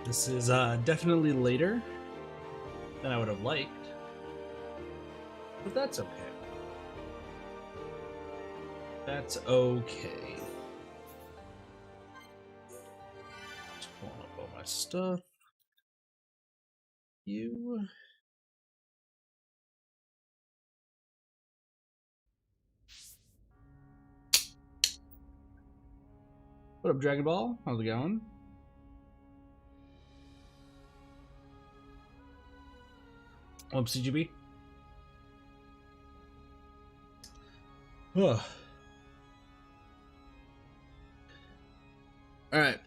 This is definitely later than I would have liked, but that's okay. That's okay. Just pulling up all my stuff. You. What up, Dragon Ball? How's it going? What up, CGB? Ugh. Alright.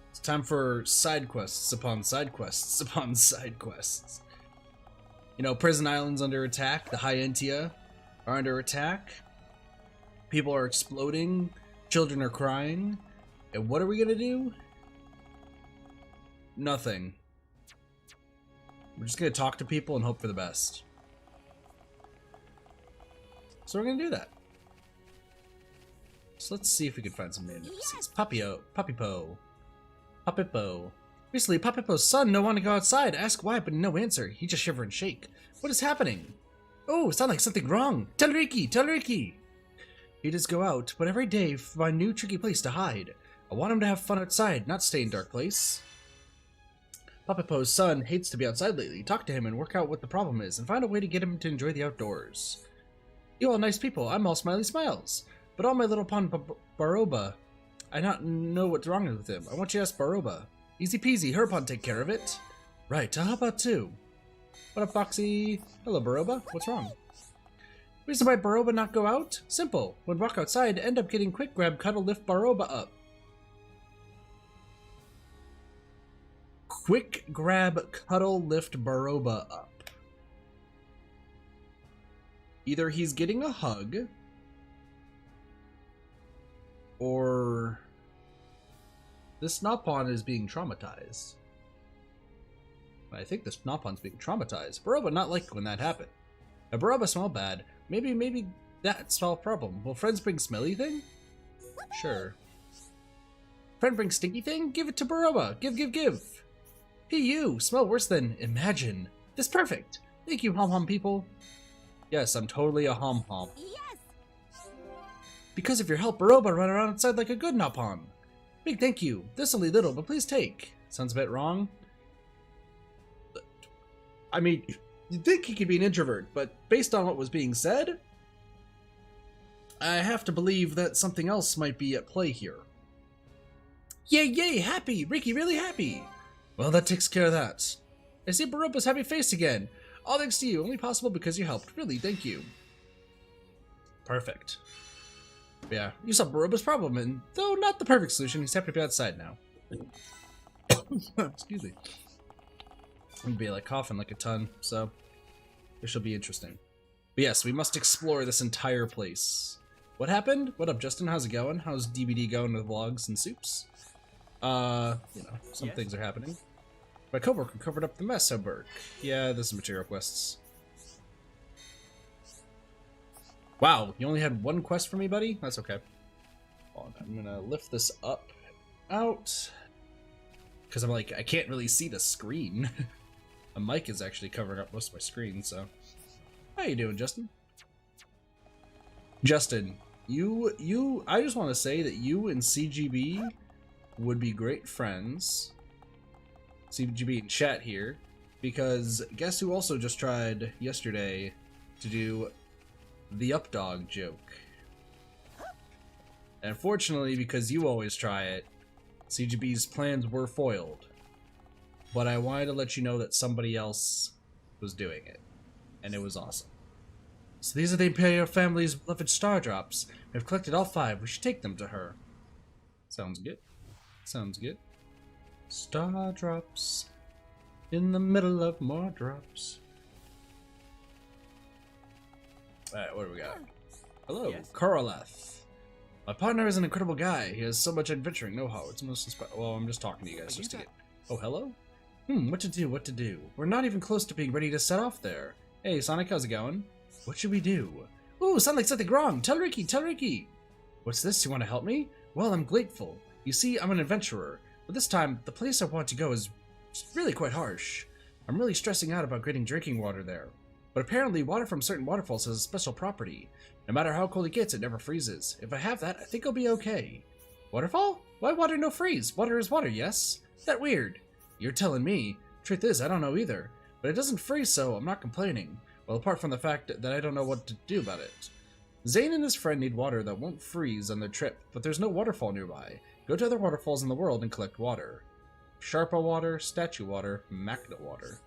It's time for side quests upon side quests upon side quests. You know, Prison Island's under attack. The High Entia are under attack. People are exploding. Children are crying. And what are we gonna do? Nothing. We're just gonna talk to people and hope for the best. So we're gonna do that. So let's see if we can find some NPCs. Yes. Puppypo. Recently, Puppypo's son no want to go outside. Ask why, but no answer. He just shiver and shake. What is happening? Oh, sound like something wrong. Tell Ricky. He does go out, but every day find new tricky place to hide. I want him to have fun outside, not stay in dark place. Puppypo's son hates to be outside lately. Talk to him and work out what the problem is, and find a way to get him to enjoy the outdoors. You all nice people. I'm all smiley smiles. But all my little pawn Baroba, I not know what's wrong with him. I want you to ask Baroba. Easy peasy, her pawn take care of it. Right, I'll help out too. What up, Foxy? Hello, Baroba. What's wrong? Reason why Baroba not go out? Simple. When walk outside, end up getting quick grab, cuddle, lift Baroba up. Quick grab, cuddle, lift Baroba up. Either he's getting a hug, or this Nopon is being traumatized. I think this Nopon's being traumatized. Baroba not like when that happened. Now Baroba smell bad. Maybe that's smell problem. Will friends bring smelly thing? Sure. Friend bring stinky thing? Give it to Baroba. Give. Hey you, smell worse than imagine. This perfect. Thank you, hom people. Yes, I'm totally a hom. Yes. Because of your help, Baroba run around outside like a good Nopon. Big thank you. This only little, but please take. Sounds a bit wrong. I mean, you'd think he could be an introvert, but based on what was being said, I have to believe that something else might be at play here. Yay, happy! Ricky, really happy! Well, that takes care of that. I see Baroba's happy face again. All thanks to you, only possible because you helped. Really, thank you. Perfect. Yeah, you solved Baroba's problem, and though not the perfect solution, he's happy to be outside now. Excuse me. I'm gonna be like coughing like a ton, so this will be interesting. But yes, we must explore this entire place. What happened? What up, Justin? How's it going? How's DBD going with vlogs and soups? You know, some things are happening. My coworker covered up the mess, Burke. Yeah, this is material quests. Wow, you only had one quest for me, buddy? That's okay. Hold on, I'm gonna lift this up, out, because I'm like, I can't really see the screen. A mic is actually covering up most of my screen, so. How you doing, Justin? Justin, I just want to say that you and CGB would be great friends. CGB in chat here, because guess who also just tried yesterday to do the up dog joke? And unfortunately, because you always try it, CGB's plans were foiled. But I wanted to let you know that somebody else was doing it, and it was awesome. So these are the Imperial family's beloved star drops. We've collected all 5. We should take them to her. Sounds good. Sounds good. Star drops in the middle of more drops. Alright, what do we got? Hello, yes. Koroleth. My partner is an incredible guy. He has so much adventuring know-how. It's most well, I'm just talking to you guys just to get. Oh, hello? What to do? We're not even close to being ready to set off there. Hey, Sonic, how's it going? What should we do? Ooh, sound like something wrong. Tell Ricky. What's this? You want to help me? Well, I'm grateful. You see, I'm an adventurer. But this time, the place I want to go is really quite harsh. I'm really stressing out about getting drinking water there. But apparently, water from certain waterfalls has a special property. No matter how cold it gets, it never freezes. If I have that, I think I'll be okay. Waterfall? Why water no freeze? Water is water, yes? That weird. You're telling me. Truth is, I don't know either. But it doesn't freeze, so I'm not complaining. Well, apart from the fact that I don't know what to do about it. Zane and his friend need water that won't freeze on their trip, but there's no waterfall nearby. Go to other waterfalls in the world and collect water. Sharpa water, statue water, Magna water.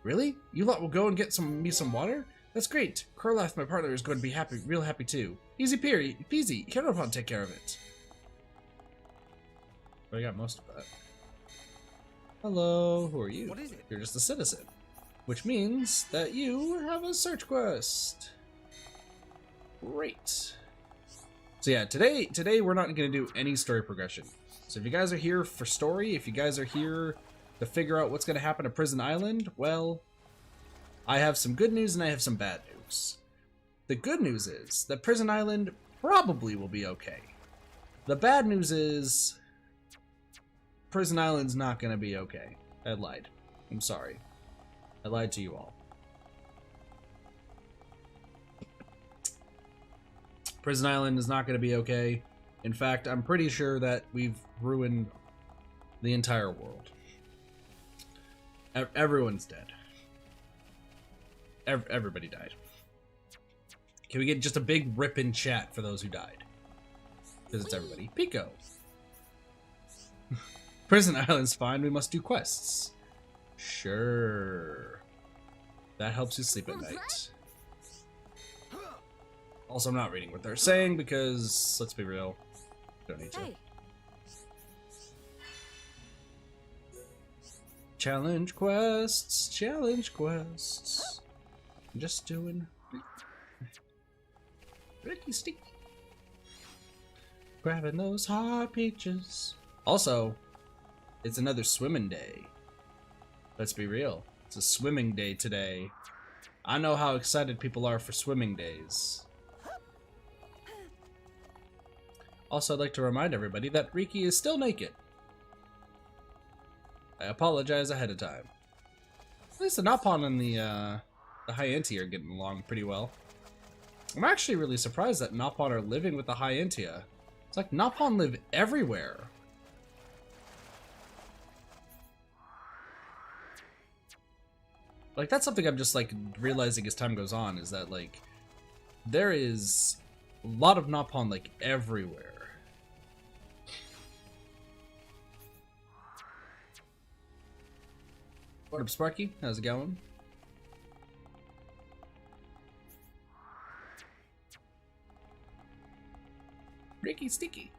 Really? You lot will go and get me some water? That's great. Kurlath, my partner, is going to be real happy too. Easy peasy. Heropon take care of it. I got most of that. Hello, who are you? What is it? You're just a citizen. Which means that you have a search quest. Great. So yeah, today we're not going to do any story progression. So if you guys are here for story, if you guys are here to figure out what's going to happen to Prison Island, well, I have some good news and I have some bad news. The good news is that Prison Island probably will be okay. The bad news is Prison Island's not going to be okay. I lied. I'm sorry. I lied to you all. Prison Island is not going to be okay. In fact, I'm pretty sure that we've ruined the entire world. Everyone's dead. Everybody died. Can we get just a big rip in chat for those who died? Because it's everybody. Pico. Prison Island's fine. We must do quests. Sure. That helps you sleep at night. Also, I'm not reading what they're saying because, let's be real, don't need to. Challenge quests, challenge quests. I'm just doing Ricky Sticky. Grabbing those hot peaches. Also, it's another swimming day. Let's be real. It's a swimming day today. I know how excited people are for swimming days. Also, I'd like to remind everybody that Riki is still naked. I apologize ahead of time. At least the Nopon and the High Entia are getting along pretty well. I'm actually really surprised that Nopon are living with the High Entia. It's like Nopon live everywhere. Like, that's something I'm just, like, realizing as time goes on, is that, like, there is a lot of Nopon, like, everywhere. What up, Sparky? How's it going? Ricky Sticky.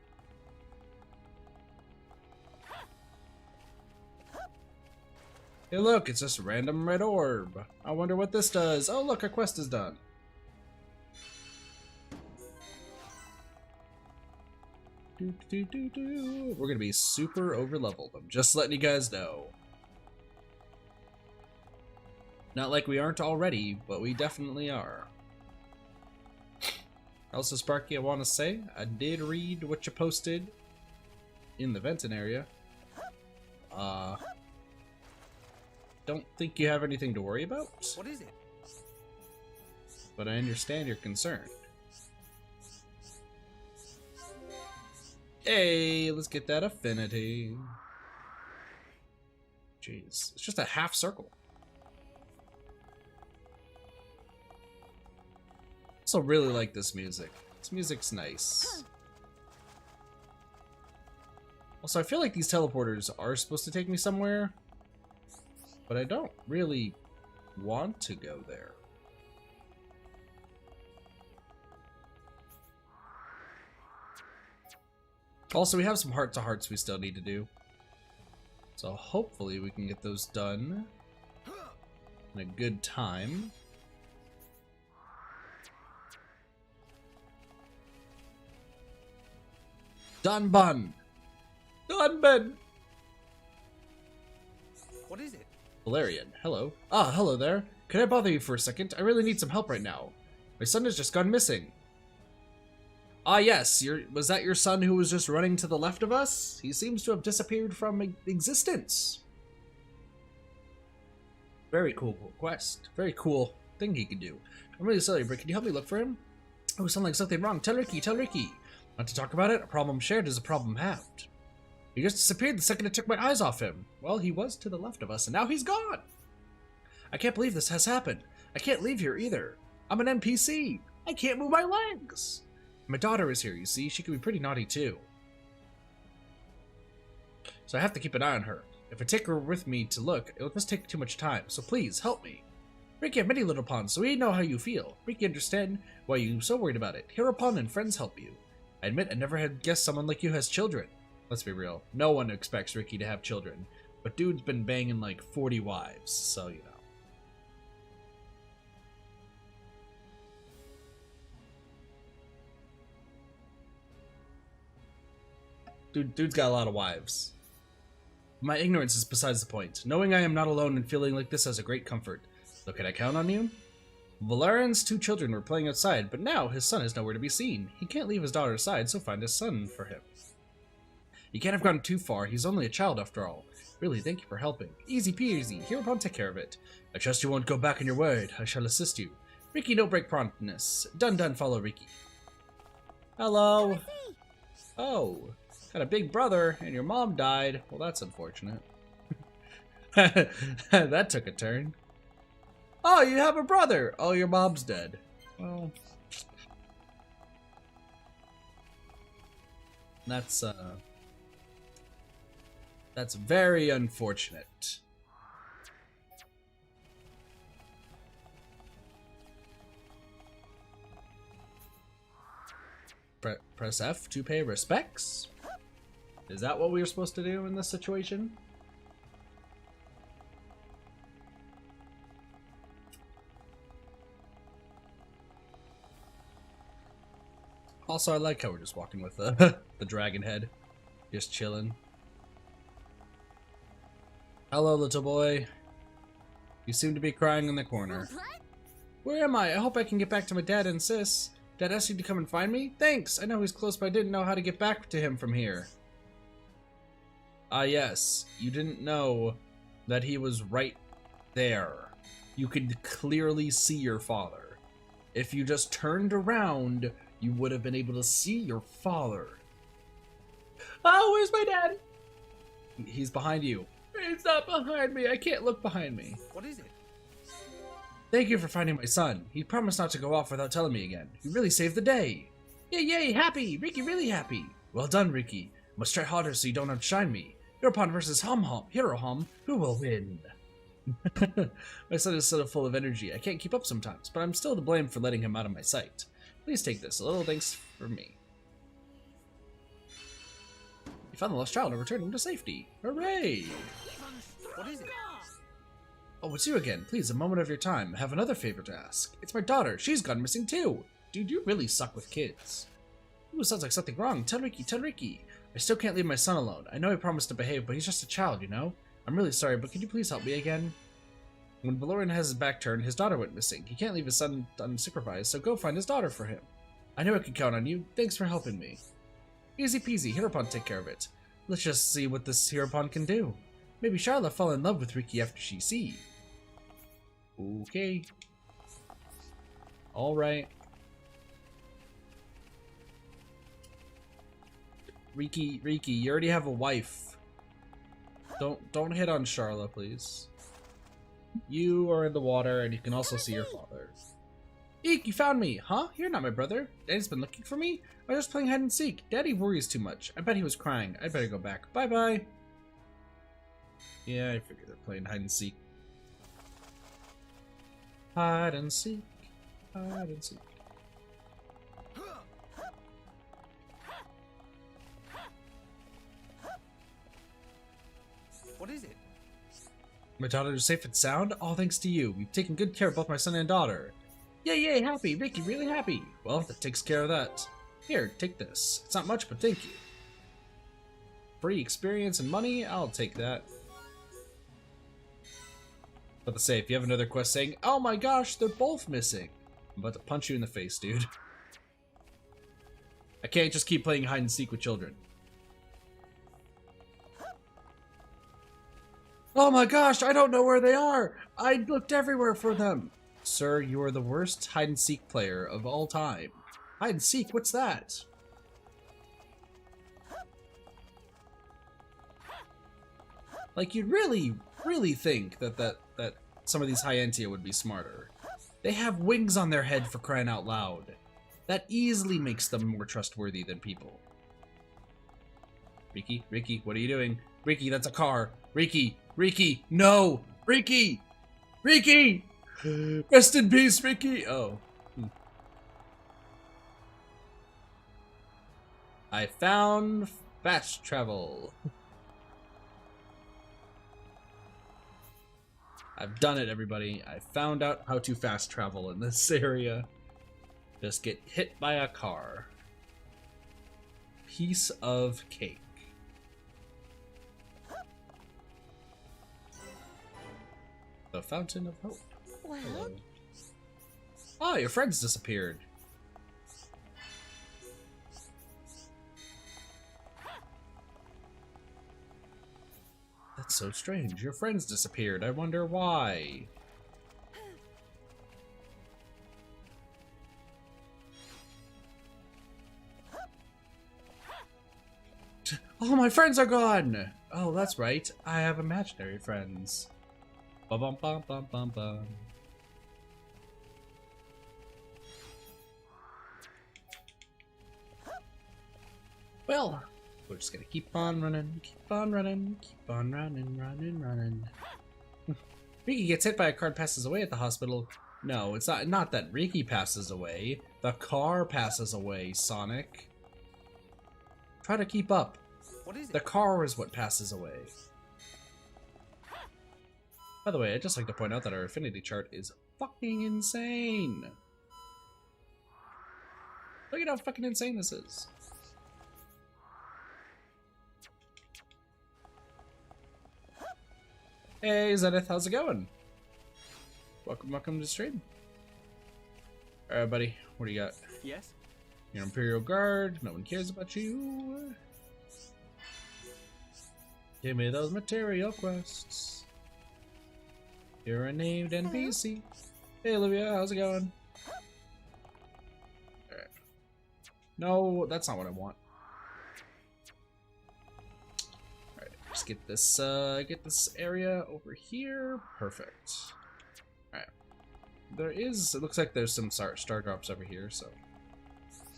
Hey look, it's just a random red orb. I wonder what this does. Oh look, our quest is done. We're gonna be super over leveled. I'm just letting you guys know. Not like we aren't already, but we definitely are. Also, Sparky, I want to say, I did read what you posted in the Venton area. Don't think you have anything to worry about. What is it? But I understand your concern. Hey, let's get that affinity. Jeez, it's just a half circle. I also really like this music. This music's nice. Also, I feel like these teleporters are supposed to take me somewhere, but I don't really want to go there. Also, we have some heart-to-hearts we still need to do. So hopefully we can get those done in a good time. Dunbun! Dunbun! What is it? Valerian, hello. Ah, hello there. Could I bother you for a second? I really need some help right now. My son has just gone missing. Ah, yes, was that your son who was just running to the left of us? He seems to have disappeared from existence. Very cool quest. Very cool thing he could do. I'm really sorry, but can you help me look for him? Oh, sounds like something wrong. Tell Ricky, tell Ricky. Not to talk about it, a problem shared is a problem halved. He just disappeared the second I took my eyes off him. Well, he was to the left of us, and now he's gone. I can't believe this has happened. I can't leave here either. I'm an NPC. I can't move my legs. My daughter is here, you see. She can be pretty naughty, too. So I have to keep an eye on her. If I take her with me to look, it must take too much time. So please, help me. Ricky, I have many little pawns, so we know how you feel. Ricky, understand why you're so worried about it. Hero Pawn and friends help you. I admit I never had guessed someone like you has children. Let's be real. No one expects Ricky to have children. But dude's been banging like 40 wives, so you know. Dude's got a lot of wives. My ignorance is besides the point. Knowing I am not alone and feeling like this has a great comfort. So can I count on you? Valeran's 2 children were playing outside, but now his son is nowhere to be seen. He can't leave his daughter's side, so find his son for him. He can't have gone too far. He's only a child after all. Really, thank you for helping. Easy peasy. Hereupon take care of it. I trust you won't go back on your word. I shall assist you. Ricky, no break promptness. Done, follow Ricky. Hello. Oh. Got a big brother, and your mom died. Well, that's unfortunate. That took a turn. Oh, you have a brother. Oh, your mom's dead. Well, that's very unfortunate. Press F to pay respects? Is that what we were supposed to do in this situation? Also, I like how we're just walking with the dragon head. Just chilling. Hello, little boy. You seem to be crying in the corner. Where am I? I hope I can get back to my dad and sis. Dad asked you to come and find me? Thanks! I know he's close, but I didn't know how to get back to him from here. Ah, yes. You didn't know that he was right there. You could clearly see your father. If you just turned around, you would have been able to see your father. Oh, where's my dad? He's behind you. He's not behind me. I can't look behind me. What is it? Thank you for finding my son. He promised not to go off without telling me again. You really saved the day. Yay, happy. Ricky, really happy. Well done, Ricky. Must try harder so you don't outshine me. Heropon versus Hero Hum. Who will win? My son is so full of energy. I can't keep up sometimes, but I'm still to blame for letting him out of my sight. Please take this. A little thanks from me. You found the lost child and returned him to safety. Hooray! What is it? Oh, it's you again. Please, a moment of your time. I have another favor to ask. It's my daughter. She's gone missing too. Dude, you really suck with kids. Ooh, sounds like something wrong. Tell Ricky, tell Ricky. I still can't leave my son alone. I know he promised to behave, but he's just a child, you know? I'm really sorry, but could you please help me again? When Valoran has his back turned, his daughter went missing. He can't leave his son unsupervised, so go find his daughter for him. I knew I could count on you. Thanks for helping me. Easy peasy. Heropon take care of it. Let's just see what this Heropon can do. Maybe Sharla fall in love with Ricky after she see. Okay. Alright. Ricky, you already have a wife. Don't hit on Sharla, please. You are in the water, and you can also see your father. Eek, you found me! Huh? You're not my brother. Daddy's been looking for me? I was just playing hide and seek. Daddy worries too much. I bet he was crying. I'd better go back. Bye-bye. Yeah, I figured they're playing hide and seek. Hide and seek. Hide and seek. What is it? My daughter is safe and sound? All thanks to you. We've taken good care of both my son and daughter. Yay, happy. Ricky, really happy. Well, that takes care of that. Here, take this. It's not much, but thank you. Free experience and money? I'll take that. But to say, if you have another quest saying, oh my gosh, they're both missing. I'm about to punch you in the face, dude. I can't just keep playing hide and seek with children. Oh my gosh, I don't know where they are! I looked everywhere for them! Sir, you are the worst hide and seek player of all time. Hide and seek, what's that? Like, you'd really think that some of these High Entia would be smarter. They have wings on their head, for crying out loud. That easily makes them more trustworthy than people. Ricky, what are you doing? Ricky, that's a car. Ricky, no! Ricky! Rest in peace, Ricky! Oh. I found fast travel. I've done it, everybody. I found out how to fast travel in this area. Just get hit by a car. Piece of cake. The Fountain of Hope. Well? Oh, your friends disappeared. That's so strange. Your friends disappeared. I wonder why. Oh, my friends are gone! Oh, that's right. I have imaginary friends. Bum bum bum bum bum. Well, we're just gonna keep on running, running. Riki gets hit by a car and passes away at the hospital. No, it's not that Riki passes away. The car passes away, Sonic. Try to keep up. What is it? The car is what passes away. By the way, I'd just like to point out that our affinity chart is fucking insane. Look at how fucking insane this is. Hey, Zenith, how's it going? Welcome to the stream. Alright, buddy, what do you got? Yes? You're Imperial Guard, no one cares about you. Give me those material quests. You're a named NPC. Hey, Olivia, how's it going? Alright. No, that's not what I want. Alright, just get this area over here. Perfect. Alright. It looks like there's some star drops over here, so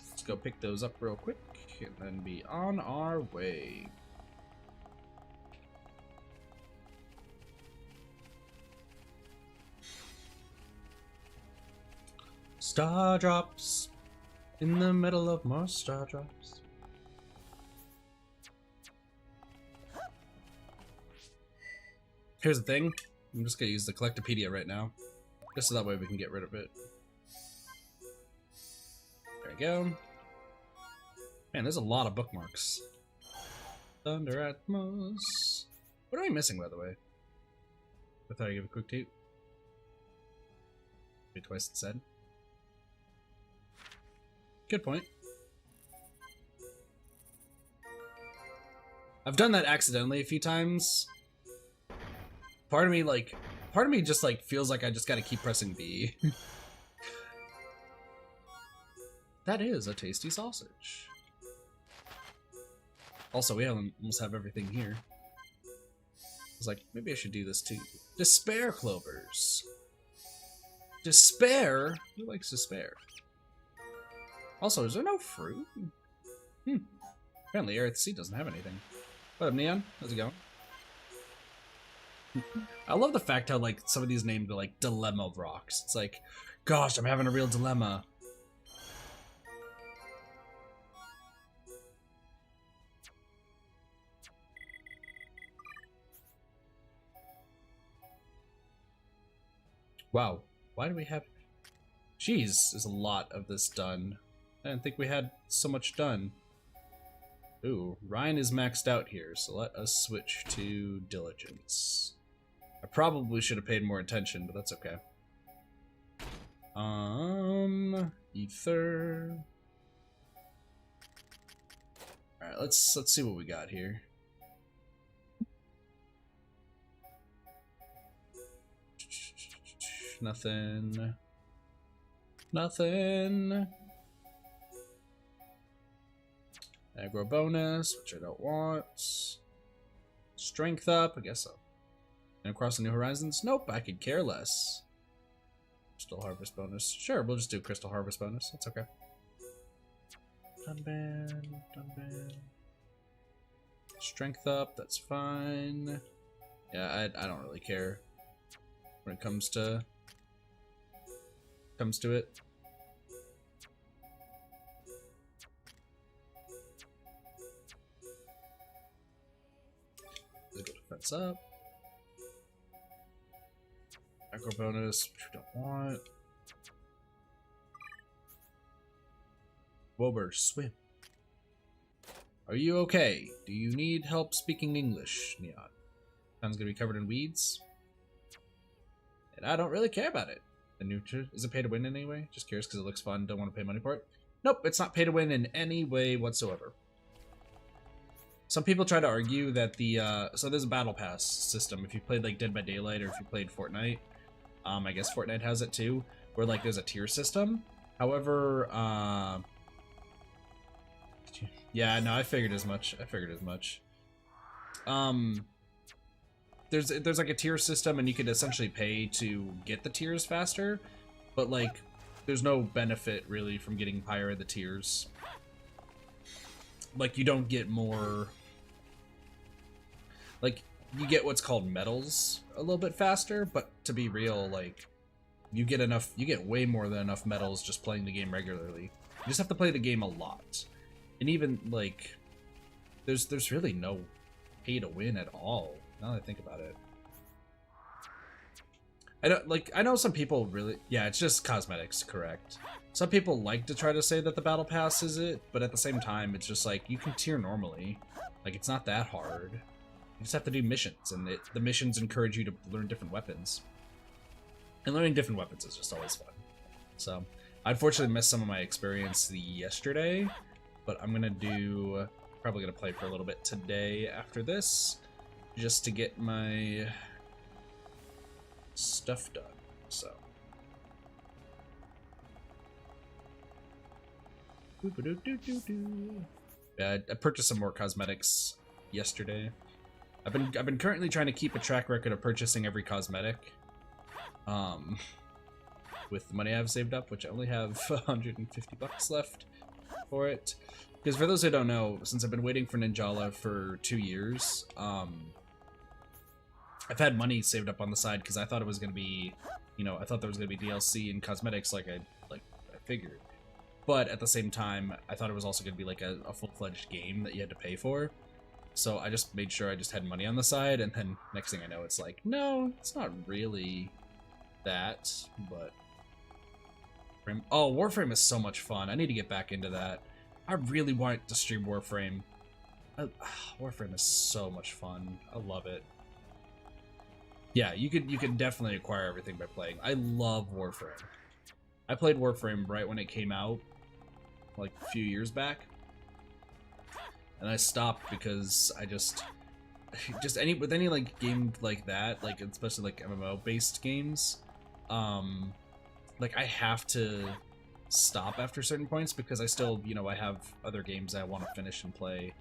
let's go pick those up real quick and then be on our way. Star drops in the middle of more star drops. Here's the thing. I'm just gonna use the Collectopedia right now, just so that way we can get rid of it. There we go. Man, there's a lot of bookmarks. Thunder Atmos. What am I missing, by the way? I thought I'd give a quick tape. Maybe twice instead. Good point. I've done that accidentally a few times. Part of me just like feels like I just gotta keep pressing B. That is a tasty sausage. Also, we almost have everything here. I was like, maybe I should do this too. Despair clovers. Despair? Who likes despair? Also, is there no fruit? Apparently Earth Sea doesn't have anything. What up, Neon? How's it going? I love the fact how, like, some of these named are, like, dilemma rocks. It's like, gosh, I'm having a real dilemma. Wow. Why do we have... Jeez, there's a lot of this done. I didn't think we had so much done. Ooh, Reyn is maxed out here, so let us switch to Diligence. I probably should have paid more attention, but that's okay. Ether. Alright, let's see what we got here. Nothing. Nothing. Aggro bonus, which I don't want. Strength up, I guess so. And across the new horizons? Nope, I could care less. Crystal harvest bonus. Sure, we'll just do crystal harvest bonus. That's okay. Dunban, Dunban. Strength up, that's fine. Yeah, I don't really care when it comes to it. Physical defense up. Aggro bonus, which we don't want. Wober, swim. Are you okay? Do you need help speaking English, Neon? Town's gonna be covered in weeds. And I don't really care about it. The new is it pay to win in any way? Just curious because it looks fun. Don't want to pay money for it. Nope, it's not pay to win in any way whatsoever. Some people try to argue that the so there's a battle pass system. If you played like Dead by Daylight or if you played Fortnite, I guess Fortnite has it too, where like there's a tier system. However, yeah, no, I figured as much. There's like a tier system, and you could essentially pay to get the tiers faster, but like there's no benefit really from getting higher in the tiers. Like you don't get more. Like you get what's called medals a little bit faster, but to be real, like you get way more than enough medals just playing the game regularly. You just have to play the game a lot. And even like there's really no pay to win at all, now that I think about it. I know some people really, yeah, it's just cosmetics, correct. Some people like to try to say that the battle pass is it, but at the same time it's just like you can tier normally. Like it's not that hard. You just have to do missions, and the missions encourage you to learn different weapons. And learning different weapons is just always fun. So I unfortunately missed some of my experience yesterday, but I'm gonna do, probably gonna play for a little bit today after this, just to get my stuff done. So yeah, I purchased some more cosmetics yesterday. I've been currently trying to keep a track record of purchasing every cosmetic. With the money I've saved up, which I only have 150 bucks left for it. Because for those who don't know, since I've been waiting for Ninjala for 2 years, I've had money saved up on the side because I thought it was gonna be, you know, I thought there was gonna be DLC and cosmetics like I figured. But at the same time, I thought it was also gonna be like a full-fledged game that you had to pay for. So I just made sure I just had money on the side, and then next thing I know, it's like, no, it's not really that, but... Oh, Warframe is so much fun. I need to get back into that. I really want to stream Warframe. Warframe is so much fun. I love it. Yeah, you could definitely acquire everything by playing. I love Warframe. I played Warframe right when it came out, like a few years back. And I stopped because I just with any like game like that, like especially like MMO based games, like I have to stop after certain points because I still, you know, I have other games I want to finish and play.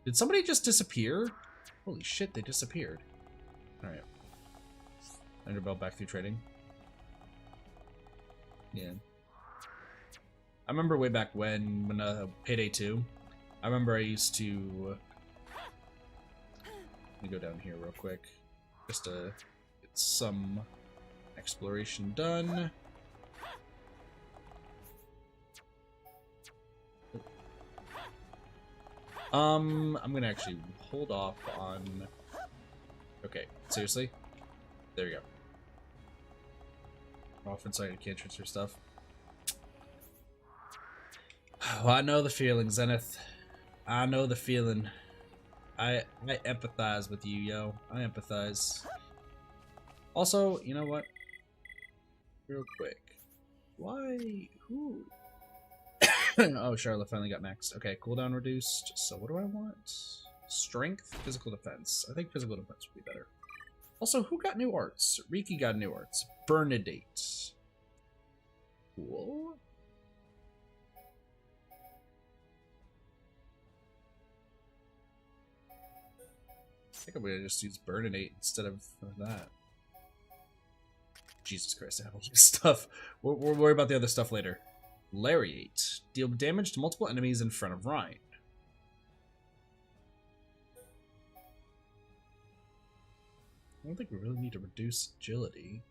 Did somebody just disappear? Holy shit, they disappeared. All right. Underbell back through trading. Yeah. I remember way back when Payday 2, I remember I used to... Let me go down here real quick, just to get some exploration done. I'm gonna actually hold off on... Okay, seriously? There we go. Off inside, you can't transfer stuff. Well, I know the feeling, Zenith. I know the feeling. I empathize with you, yo. I empathize. Also, you know what? Real quick. Why? Who? Oh, Sharla finally got max. Okay, cooldown reduced. So what do I want? Strength, physical defense. I think physical defense would be better. Also, who got new arts? Riki got new arts. Bernadette. Cool. I think I'm gonna just use Bernadette instead of that. Jesus Christ, I have all this stuff. We'll worry about the other stuff later. Lariat. Deal damage to multiple enemies in front of Reyn. I don't think we really need to reduce agility.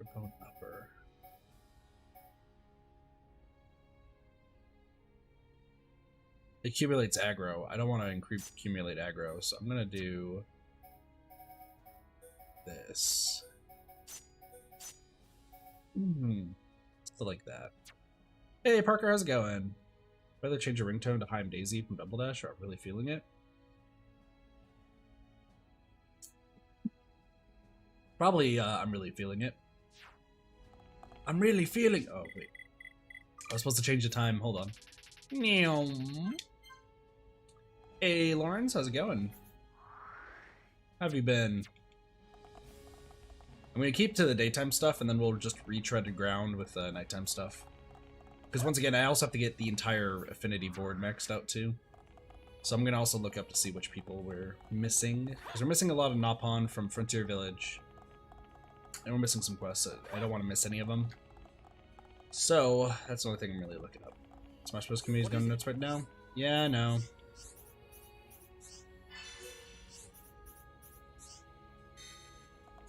We're going upper. Accumulates aggro. I don't want to accumulate aggro, so I'm gonna do this. Still like that. Hey Parker, how's it going? Whether change your ringtone to Hi, I'm Daisy from Double Dash, or I'm really feeling it. Probably, I'm really feeling it. I'm really feeling. Oh wait, I was supposed to change the time. Hold on. Hey Lawrence, how's it going? How have you been? I'm gonna keep to the daytime stuff, and then we'll just retread the ground with nighttime stuff. Because once again, I also have to get the entire affinity board maxed out too. So I'm gonna also look up to see which people we're missing. Because we're missing a lot of Napon from Frontier Village. And we're missing some quests. I don't want to miss any of them. So, that's the only thing I'm really looking up. Smash Bros. Community is going nuts right now? Yeah, I know.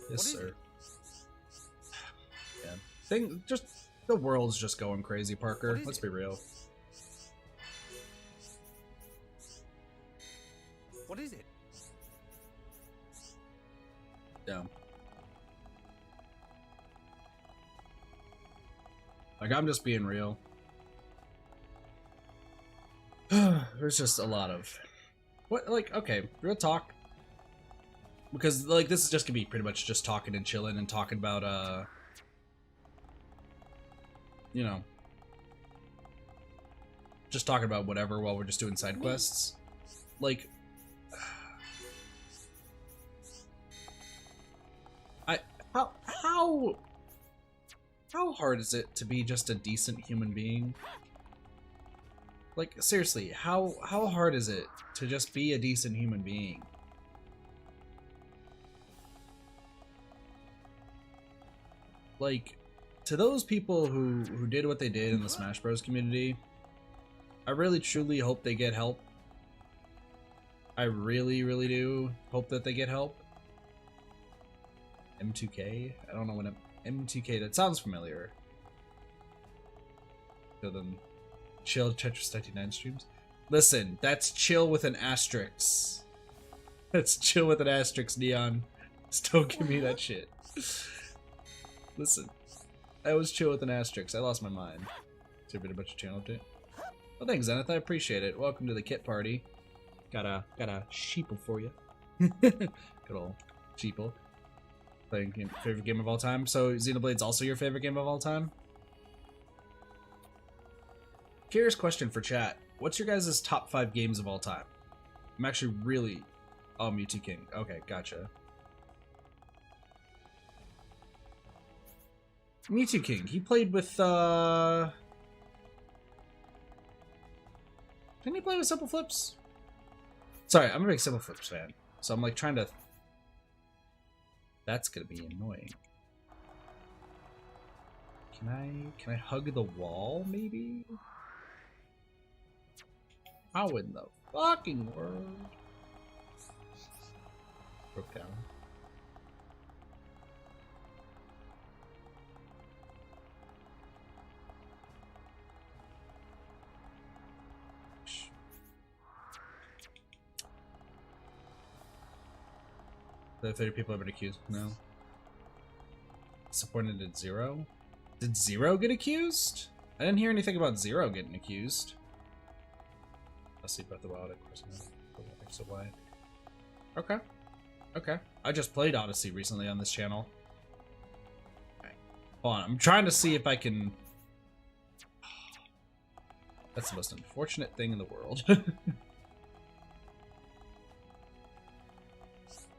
Yes, sir. Yeah. The world's just going crazy, Parker. Let's be real. What is it? Yeah. Like, I'm just being real. There's just a lot of... What, like, okay, real talk. Because, like, this is just gonna be pretty much just talking and chilling and talking about, you know, just talking about whatever while we're just doing side quests. Like, how hard is it to be just a decent human being? Like, seriously, how hard is it to just be a decent human being? Like, to those people who did what they did in the Smash Bros. Community, I really truly hope they get help. I really, really do hope that they get help. M2K? I don't know what M2K, that sounds familiar. So then, chill Tetris 99 streams. Listen, that's chill with an asterisk. That's chill with an asterisk, Neon. Just don't give me that shit. Listen, I was chill with an asterisk. I lost my mind. So a bunch of channel update. Well, thanks, Zenith. I appreciate it. Welcome to the kit party. Got a sheeple for you. Good old sheeple. Playing favorite game of all time. So Xenoblade's also your favorite game of all time? Curious question for chat. What's your guys' top 5 games of all time? I'm actually really... Oh, Mewtwo King. Okay, gotcha. Mewtwo King. He played with, Didn't he play with Simple Flips? Sorry, I'm a big Simple Flips fan. So I'm like trying to... That's gonna be annoying. Can I hug the wall, maybe? How in the fucking world? Broke down. The 30 people have been accused? No. Disappointed at Zero? Did Zero get accused? I didn't hear anything about Zero getting accused. Let's see about the wild, of course. So why? Okay. Okay. I just played Odyssey recently on this channel. Okay. Hold on. I'm trying to see if I can... That's the most unfortunate thing in the world.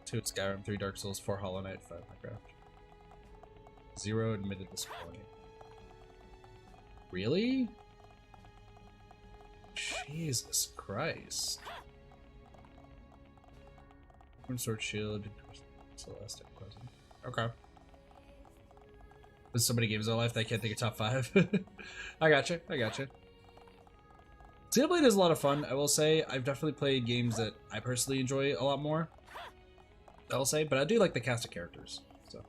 2 Skyrim, 3 Dark Souls, 4 Hollow Knight, 5 Minecraft. 0 admitted disappointing. Really? Jesus Christ. Sword Shield, Celeste, okay. There's so many games in life that I can't think of top 5. I gotcha. Xenoblade is a lot of fun, I will say. I've definitely played games that I personally enjoy a lot more, I will say, but I do like the cast of characters, so.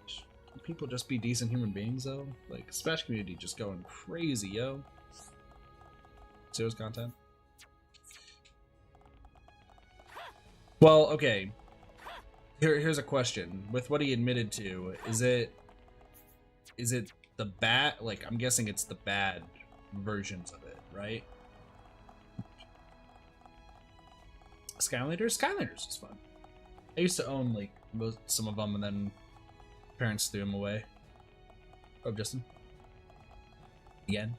Can people just be decent human beings, though? Like, Smash community just going crazy, yo. Zero's content. Well, okay. Here's a question. With what he admitted to, is it the bad? Like, I'm guessing it's the bad versions of it, right? Skylanders is fun. I used to own like some of them, and then parents threw them away. Oh, Justin. Again.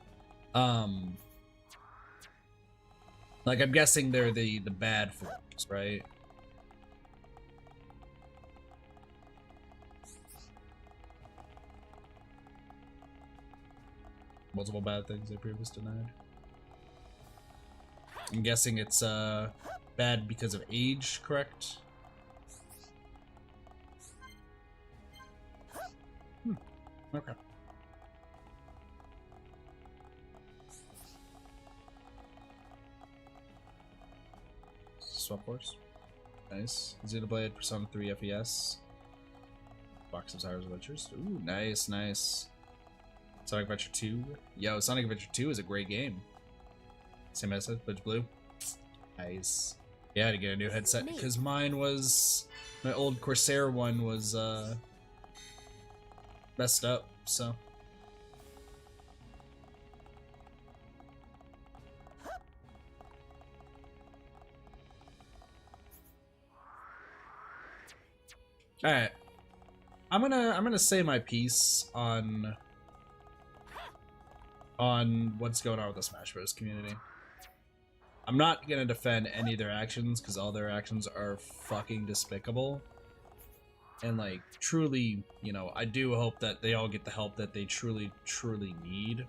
Like, I'm guessing they're the bad forms, right? Multiple bad things they previously denied. I'm guessing it's bad because of age, correct? Okay. Swap Force. Nice. Xenoblade, Persona 3 FES. Box of Cyrus Adventures. Ooh, nice. Sonic Adventure 2. Yo, Sonic Adventure 2 is a great game. Same headset, but it's blue. Nice. Yeah, I had to get a new headset because mine was... My old Corsair one was messed up, so... Alright. I'm gonna say my piece on what's going on with the Smash Bros. Community. I'm not gonna defend any of their actions because all their actions are fucking despicable. And like, truly, you know, I do hope that they all get the help that they truly need.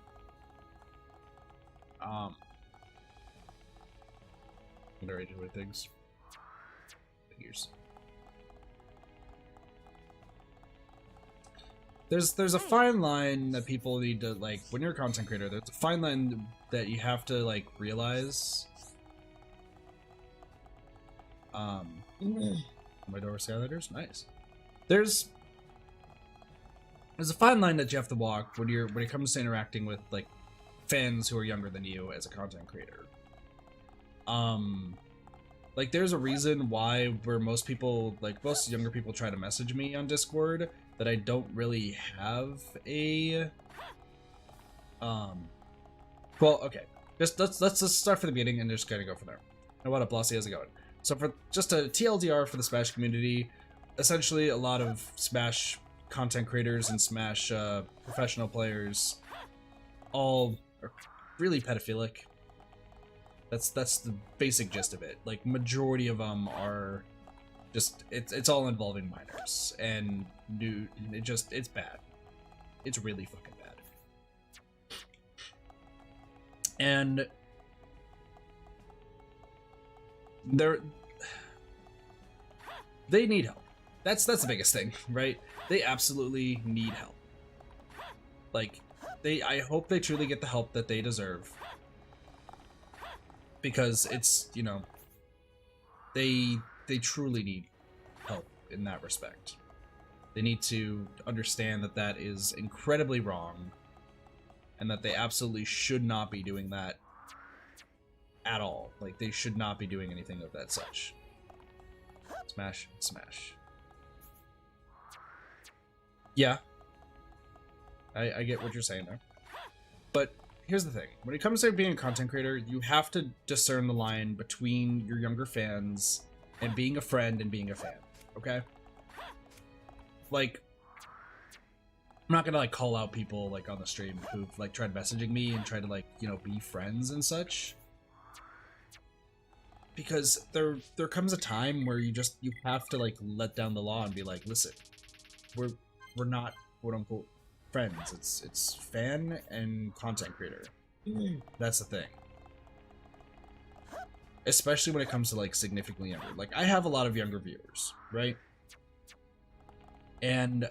Underrated with things. Figures. There's a fine line that people need to, like, when you're a content creator, there's a fine line that you have to, like, realize. My door Skylanders? Nice. There's a fine line that you have to walk when it comes to interacting with, like, fans who are younger than you as a content creator. Like, there's a reason why where most younger people try to message me on Discord that I don't really have a well, okay. Let's just start from the beginning and just kind of go from there. And what up, Blossy? How's it going? So for just a TLDR for the Smash community, essentially a lot of Smash content creators and Smash professional players all are really pedophilic. That's the basic gist of it. Like, majority of them are just it's all involving minors, and it's bad. It's really fucking bad. And they need help. That's the biggest thing, right? They absolutely need help. Like, I hope they truly get the help that they deserve. Because it's, you know, they truly need help in that respect. They need to understand that that is incredibly wrong, and that they absolutely should not be doing that at all. Like, they should not be doing anything of that such. Smash. Yeah. I get what you're saying there. But here's the thing. When it comes to being a content creator, you have to discern the line between your younger fans and being a friend and being a fan, okay? Like, I'm not gonna like call out people like on the stream who've like tried messaging me and tried to like, you know, be friends and such. Because there comes a time where you have to like let down the law and be like, listen, we're not quote unquote friends. It's fan and content creator. That's the thing. Especially when it comes to like significantly younger. Like I have a lot of younger viewers, right? And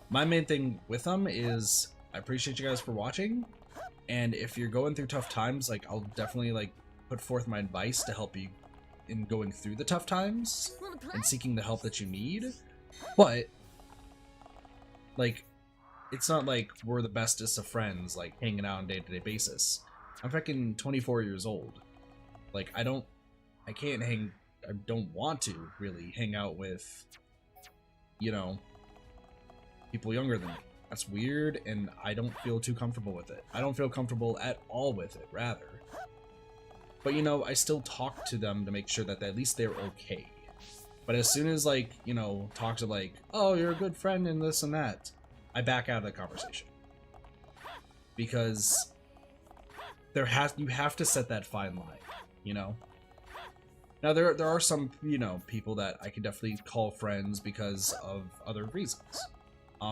my main thing with them is I appreciate you guys for watching, and if you're going through tough times, like I'll definitely like put forth my advice to help you in going through the tough times and seeking the help that you need. But like it's not like we're the bestest of friends like hanging out on a day-to-day basis. I'm fucking 24 years old. Like I don't want to really hang out with, you know, people younger than me. That's weird, and I don't feel too comfortable with it. I don't feel comfortable at all with it, rather. But, you know, I still talk to them to make sure that at least they're okay. But as soon as, like, you know, talks are like, oh, you're a good friend and this and that, I back out of the conversation. Because you have to set that fine line, you know? Now, there are some, you know, people that I could definitely call friends because of other reasons.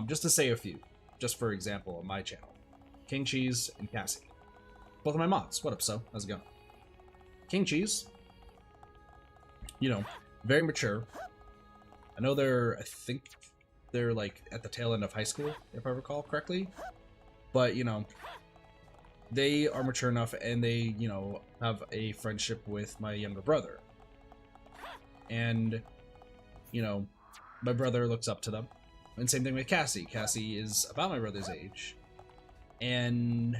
Just to say a few, just for example, on my channel. King Cheese and Cassie. Both of my mods. What up, so? How's it going? King Cheese, you know, very mature. I know I think they're like at the tail end of high school, if I recall correctly. But, you know, they are mature enough and they, you know, have a friendship with my younger brother. And, you know, my brother looks up to them. And same thing with Cassie. Cassie is about my brother's age. And,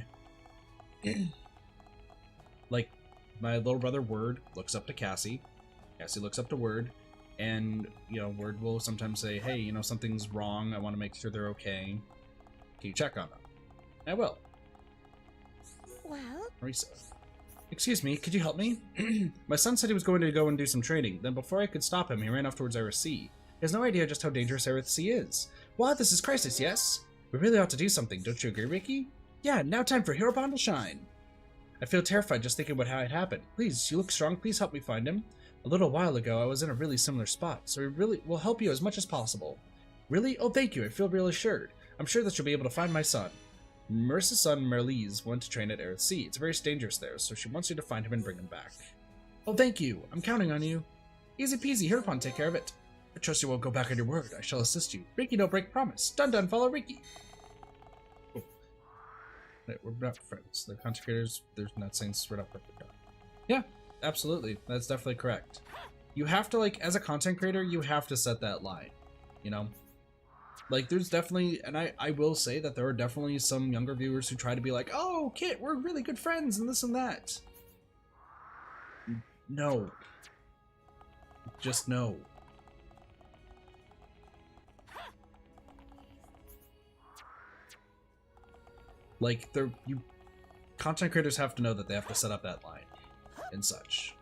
like, my little brother Word looks up to Cassie. Cassie looks up to Word. And, you know, Word will sometimes say, hey, you know, something's wrong. I want to make sure they're okay. Can you check on them? I will. Well? Marisa. Excuse me, could you help me? My son said he was going to go and do some training. Then before I could stop him, he ran off towards Iris Sea. He has no idea just how dangerous Iris Sea is. What? This is crisis, yes? We really ought to do something, don't you agree, Ricky? Yeah, now time for Hero Bond to shine. I feel terrified just thinking about how it happened. Please, you look strong, please help me find him. A little while ago, I was in a really similar spot, so we really will help you as much as possible. Really? Oh, thank you, I feel real assured. I'm sure that you'll be able to find my son. Marissa's son, Merlise, went to train at Iris Sea. It's very dangerous there, so she wants you to find him and bring him back. Oh, thank you. I'm counting on you. Easy peasy, Hero Bond, take care of it. I trust you won't go back on your word. I shall assist you. Ricky, don't break promise. Dun, follow Ricky. Oh. Wait, we're not friends. The content creators, they're not saying we're not perfect. Yeah, absolutely. That's definitely correct. You have to, like, as a content creator, you have to set that line, you know? Like, there's definitely, and I will say that there are definitely some younger viewers who try to be like, oh, Kit, we're really good friends and this and that. No. Just no. Like, content creators have to know that they have to set up that line and such.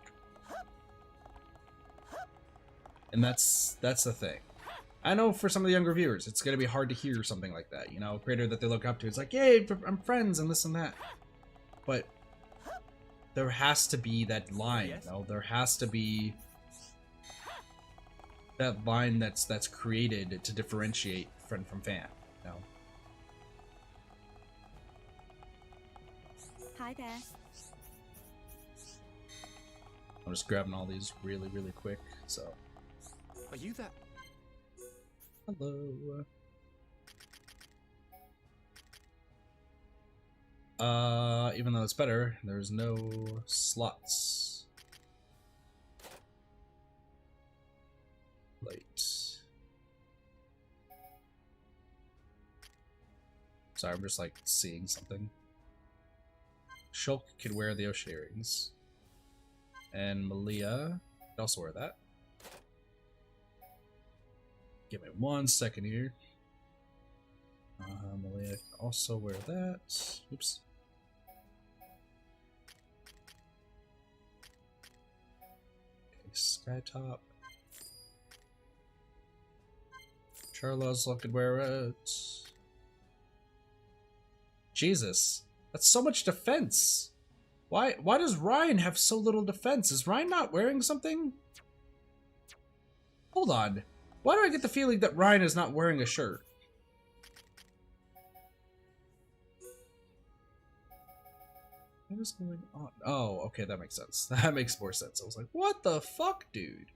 And that's the thing. I know for some of the younger viewers, it's going to be hard to hear something like that. You know, a creator that they look up to, it's like, yay, I'm friends and this and that. But there has to be that line, you know? There has to be that line that's created to differentiate friend from fan, you know? Hi there. I'm just grabbing all these really, really quick, so. Are you that? Hello. Even though it's better, there's no slots. Late. Sorry, I'm just like seeing something. Shulk could wear the ocean earrings. And Malia could also wear that. Give me 1 second here. Malia can also wear that. Oops. Okay, Skytop. Sharla's looking where it's. Jesus, that's so much defense. Why does Reyn have so little defense? Is Reyn not wearing something? Hold on. Why do I get the feeling that Reyn is not wearing a shirt? What is going on? Oh, okay, that makes sense. That makes more sense. I was like, what the fuck, dude?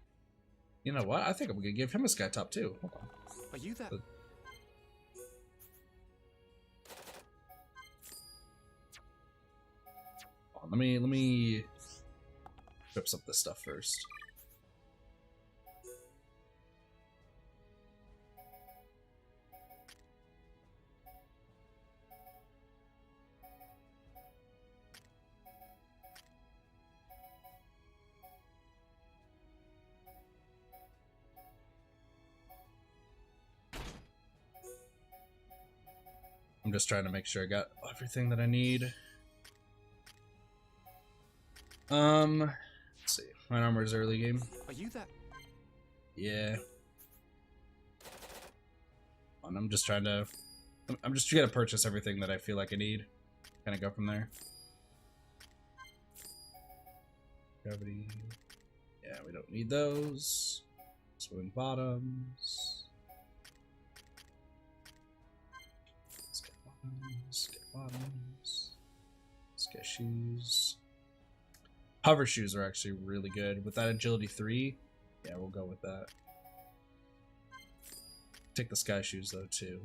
You know what? I think I'm gonna give him a sky top too. Hold on. Are you that? Let me rip some of this stuff first. I'm just trying to make sure I got everything that I need. Let's see. My armor's early game. Are you that? Yeah. And I'm just trying to purchase everything that I feel like I need. Kind of go from there. Gravity. Yeah, we don't need those. Swing bottoms. Let's get bottoms. Get bottoms. Let's get shoes. Hover shoes are actually really good. With that agility 3, yeah, we'll go with that. Take the sky shoes though too.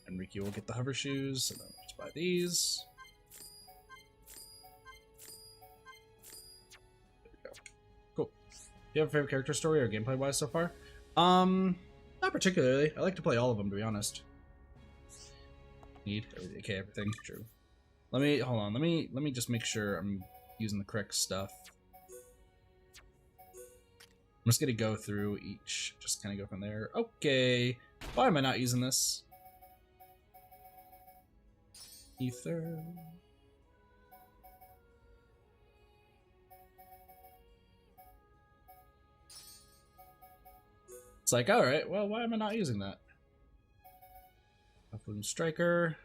Enrique will get the hover shoes, and then we'll just buy these. There we go. Cool. Do you have a favorite character story or gameplay wise so far? Not particularly. I like to play all of them, to be honest. Need okay, everything true. Let me hold on. Let me just make sure I'm using the correct stuff. I'm just gonna go through each, just kind of go from there. Okay, why am I not using this? Ether. It's like, all right, well, why am I not using that? Upload Striker.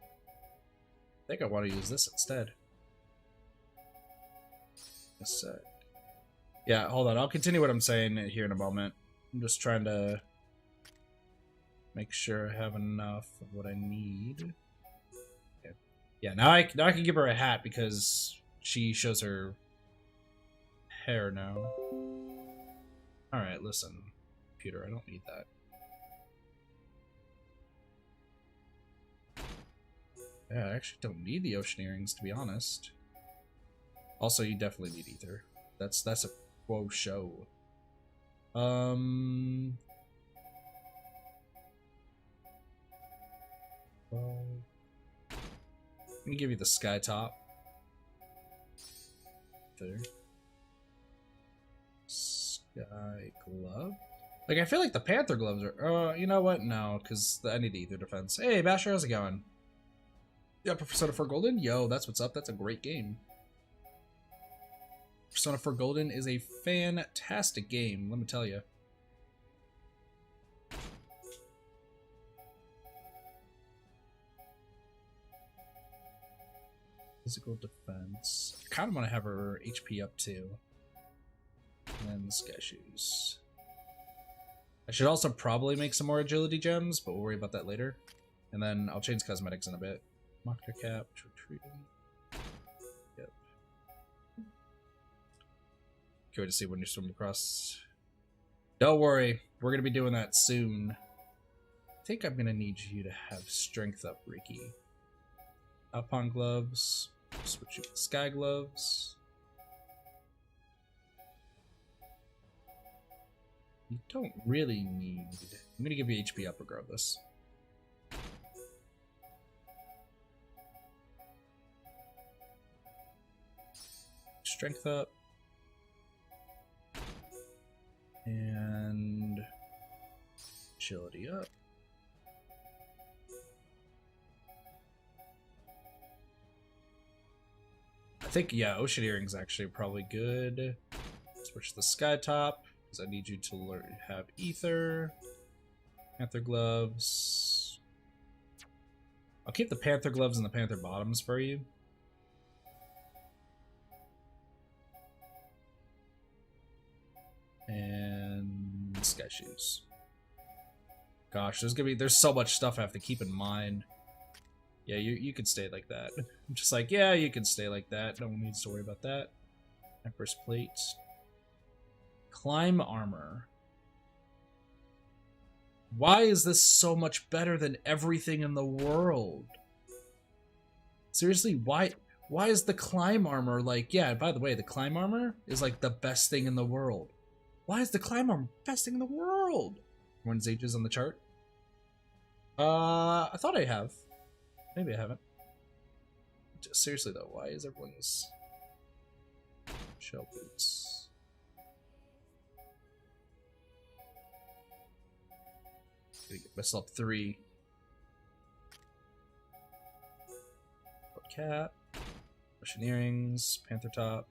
I think I want to use this instead. A sec. Yeah, hold on. I'll continue what I'm saying here in a moment. I'm just trying to make sure I have enough of what I need. Okay. Yeah, now I can give her a hat because she shows her hair now. All right, listen. I don't need that. Yeah, I actually don't need the ocean earrings, to be honest. Also, you definitely need ether. That's a quo show. Well, let me give you the sky top. There. Sky glove. Like, I feel like the Panther gloves are... you know what? No, because I need ether defense. Hey, Basher, how's it going? Yeah, Persona 4 Golden? Yo, that's what's up. That's a great game. Persona 4 Golden is a fantastic game, let me tell you. Physical defense. I kind of want to have her HP up, too. And then the sky shoes. I should also probably make some more agility gems, but we'll worry about that later. And then I'll change cosmetics in a bit. Mocker cap, retreating. Yep. Can't wait to see when you swim across. Don't worry, we're gonna be doing that soon. I think I'm gonna need you to have strength up, Ricky. Alpine gloves. Switch you with sky gloves. You don't really need... I'm gonna give you HP up regardless. Strength up. And... agility up. think, yeah, Ocean Earring's actually probably good. Switch to the Sky Top, because I need you to learn have Ether. Panther Gloves. I'll keep the Panther Gloves and the Panther Bottoms for you. And Sky Shoes. Gosh, there's so much stuff I have to keep in mind. Yeah, you could stay like that. I'm just like, yeah, you can stay like that. No one needs to worry about that. Empress Plate. Climb Armor. Why is this so much better than everything in the world? Seriously, why is the Climb Armor like, yeah, by the way, the Climb Armor is like the best thing in the world. Why is the Climb Armor best thing in the world? When's ages on the chart? I thought I have. Maybe I haven't. Just seriously though, why is everyone's shell boots? Gonna get myself 3. Cat, Ocean Earrings, Panther Top.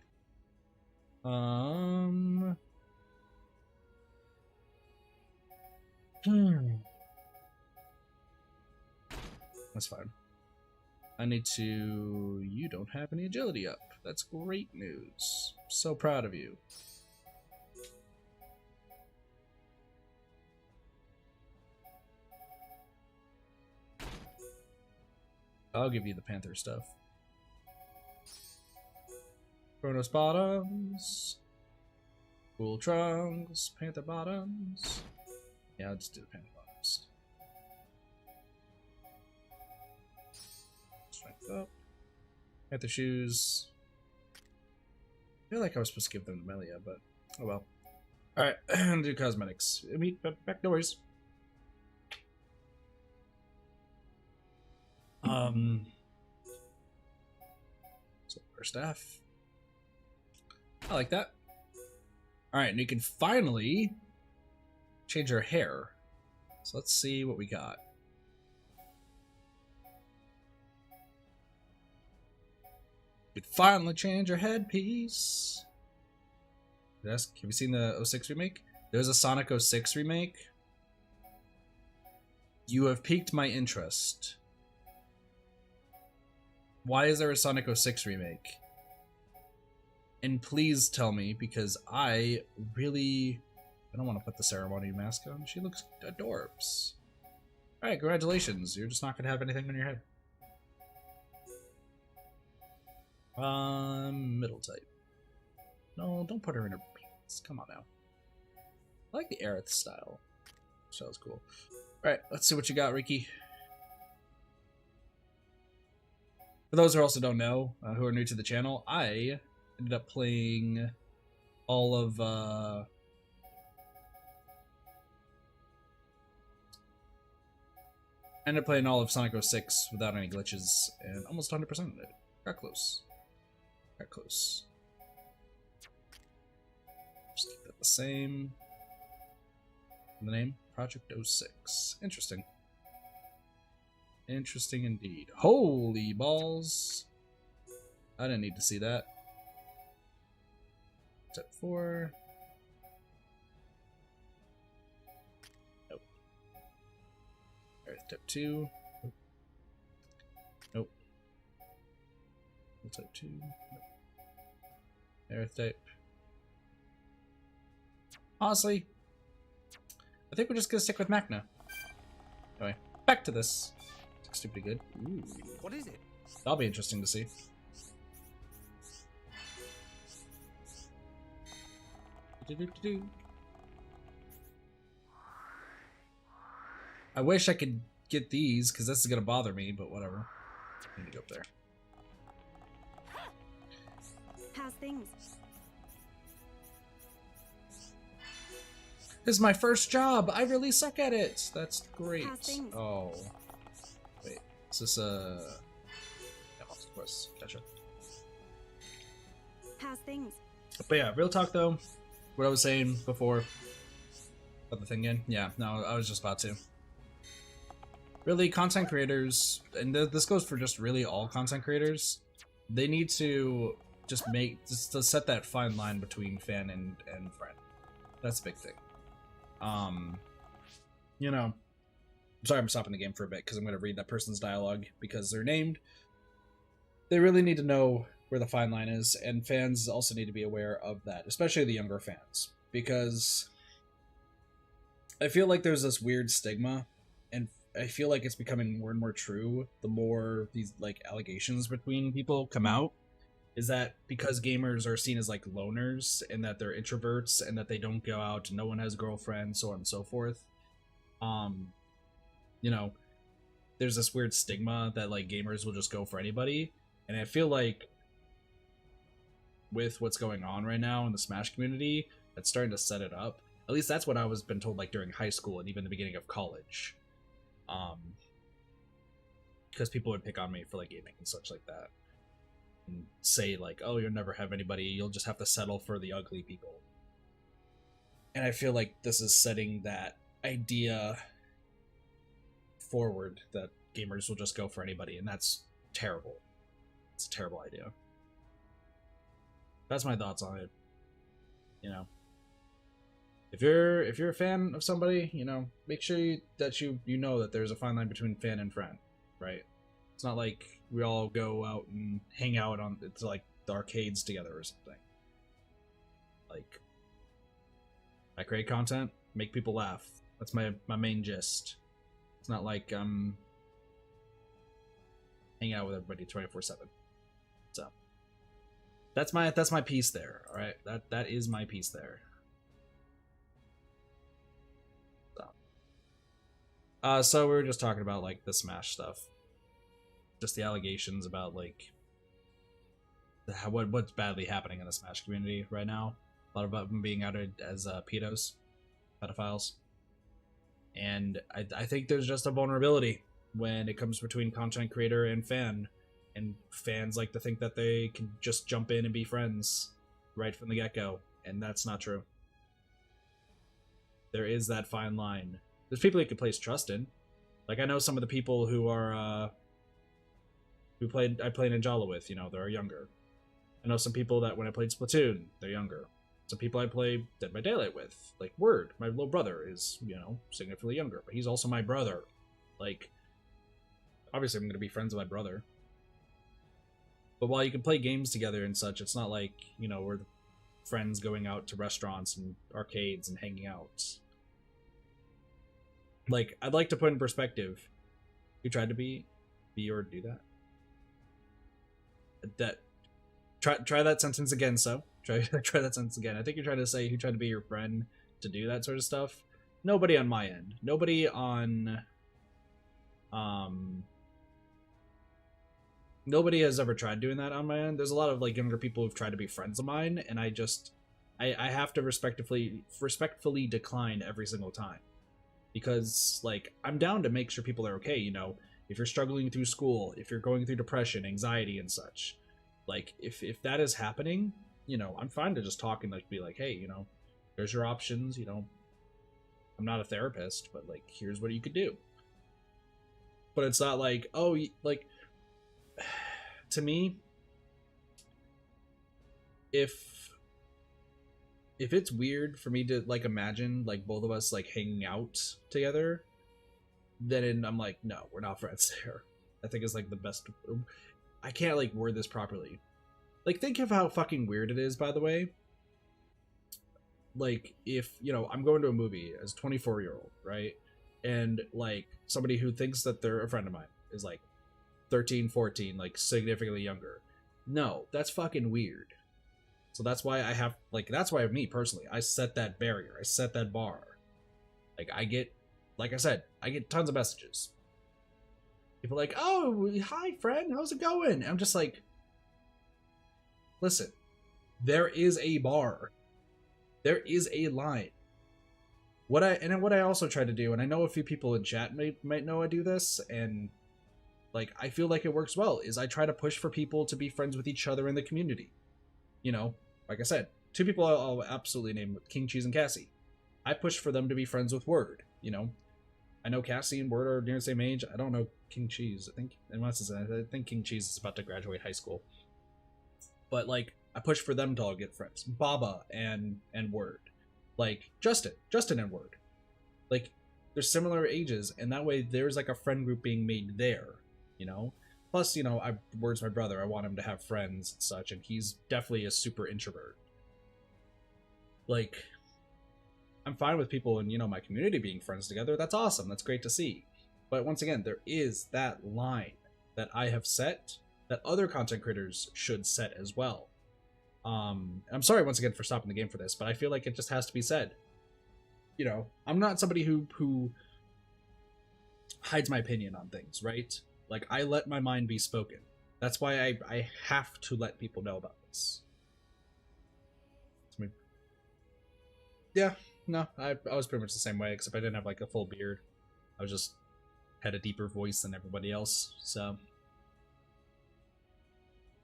That's fine. I need to... You don't have any agility up. That's great news. So proud of you. I'll give you the Panther stuff. Chronos Bottoms. Cool Trunks. Panther Bottoms. Yeah, I'll just do the Panther Bottoms. Strength up. Panther Shoes. I feel like I was supposed to give them to Melia, but oh well. Alright, do cosmetics. Back doors. So our staff. I like that. Alright, and you can finally change our hair. So let's see what we got. You can finally change your headpiece. Yes, have you seen the 06 remake? There's a Sonic 06 remake. You have piqued my interest. Why is there a Sonic 06 remake? And please tell me, because I don't want to put the ceremony mask on. She looks adorbs. Alright, congratulations. You're just not going to have anything on your head. Middle type. No, don't put her in her pants. Come on now. I like the Aerith style. That was cool. Alright, let's see what you got, Ricky. For those who also don't know, who are new to the channel, I ended up playing all of, Sonic 06 without any glitches, and almost 100% of it. Got close. Got close. Just keep that the same. The name? Project 06. Interesting. Interesting indeed. Holy balls! I didn't need to see that. Step 4. Nope. Alright, step 2. Nope. Type 2. Nope. Aerith type. Honestly, I think we're just gonna stick with Machna. Anyway, back to this. Stupidly good. Ooh. What is it? That'll be interesting to see. I wish I could get these, because this is gonna bother me, but whatever. I need to go up there. How's things? This is my first job. I really suck at it. That's great. How's things? Oh. Wait. Is this a... Yeah, of course. Gotcha. How's things? But yeah, real talk though. What I was saying before. Put the thing in. Yeah, no, I was just about to. Really, content creators, and this goes for just really all content creators, they need to just to set that fine line between fan and friend. That's a big thing. You know, I'm sorry I'm stopping the game for a bit because I'm going to read that person's dialogue because they're named. They really need to know where the fine line is, and fans also need to be aware of that, especially the younger fans, because I feel like there's this weird stigma, and I feel like it's becoming more and more true the more these like allegations between people come out, is that because gamers are seen as like loners and that they're introverts and that they don't go out, no one has girlfriends, so on and so forth. You know, there's this weird stigma that like gamers will just go for anybody, and I feel like with what's going on right now in the Smash community, that's starting to set it up. At least that's what I was been told like during high school and even the beginning of college. Because people would pick on me for like gaming and such like that. And say like, oh, you'll never have anybody, you'll just have to settle for the ugly people. And I feel like this is setting that idea forward that gamers will just go for anybody, and that's terrible. It's a terrible idea. That's my thoughts on it. You know, if you're a fan of somebody, you know, make sure that you know that there's a fine line between fan and friend, right? It's not like we all go out and hang out on it's like the arcades together or something. Like, I create content, make people laugh. That's my main gist. It's not like I'm hanging out with everybody 24/7. So that's my piece there. All right, that is my piece there. So we were just talking about like the Smash stuff, just the allegations about like what's badly happening in the Smash community right now. A lot of them being outed as pedophiles, and I think there's just a vulnerability when it comes between content creator and fan, and fans like to think that they can just jump in and be friends right from the get-go, and that's not true. There is that fine line. There's people you can place trust in. Like, I know some of the people who are I played Ninjala with, you know, they're younger. I know some people that when I played Splatoon, they're younger. Some people I play Dead by Daylight with, like Word, my little brother, is, you know, significantly younger, but he's also my brother. Like, obviously I'm going to be friends with my brother. But while you can play games together and such, it's not like, you know, we're friends going out to restaurants and arcades and hanging out. Like, I'd like to put in perspective, you tried to be or do that. Try that sentence again, so. Try that sentence again. I think you're trying to say who tried to be your friend to do that sort of stuff. Nobody on my end. Nobody on nobody has ever tried doing that on my end. There's a lot of like younger people who've tried to be friends of mine, and I have to respectfully decline every single time. Because like I'm down to make sure people are okay, you know, if you're struggling through school, if you're going through depression, anxiety and such. Like if that is happening, you know, I'm fine to just talk and like be like, hey, you know, there's your options, you know. I'm not a therapist, but like here's what you could do. But it's not like, oh, like to me, if it's weird for me to like imagine like both of us like hanging out together, then I'm like, no, we're not friends there. I think it's like the best. I can't like word this properly. Like, think of how fucking weird it is, by the way. Like, if, you know, I'm going to a movie as a 24-year-old, right? And like somebody who thinks that they're a friend of mine is like 13, 14, like significantly younger. No, that's fucking weird. So that's why that's why me personally, I set that barrier. I set that bar. Like I said, I get tons of messages. People are like, oh, hi friend, how's it going? I'm just like, listen, there is a bar. There is a line. What I also try to do, and I know a few people in chat might know I do this, and like I feel like it works well, is I try to push for people to be friends with each other in the community. You know, like I said, two people I'll absolutely name, King Cheese and Cassie. I push for them to be friends with Word, you know. I know Cassie and Word are near the same age. I don't know King Cheese. I think King Cheese is about to graduate high school. but like I push for them to all get friends. Baba and Word, like Justin and Word, like they're similar ages, and that way there's like a friend group being made there, you know. Plus, you know, Word's my brother. I want him to have friends and such, and he's definitely a super introvert. Like, I'm fine with people in, you know, my community being friends together. That's awesome. That's great to see. But once again, there is that line that I have set that other content creators should set as well. I'm sorry once again for stopping the game for this, but I feel like it just has to be said. You know, I'm not somebody who hides my opinion on things, right? Like, I let my mind be spoken. That's why I have to let people know about this. Yeah, no, I was pretty much the same way, except I didn't have like a full beard. I was just had a deeper voice than everybody else, so.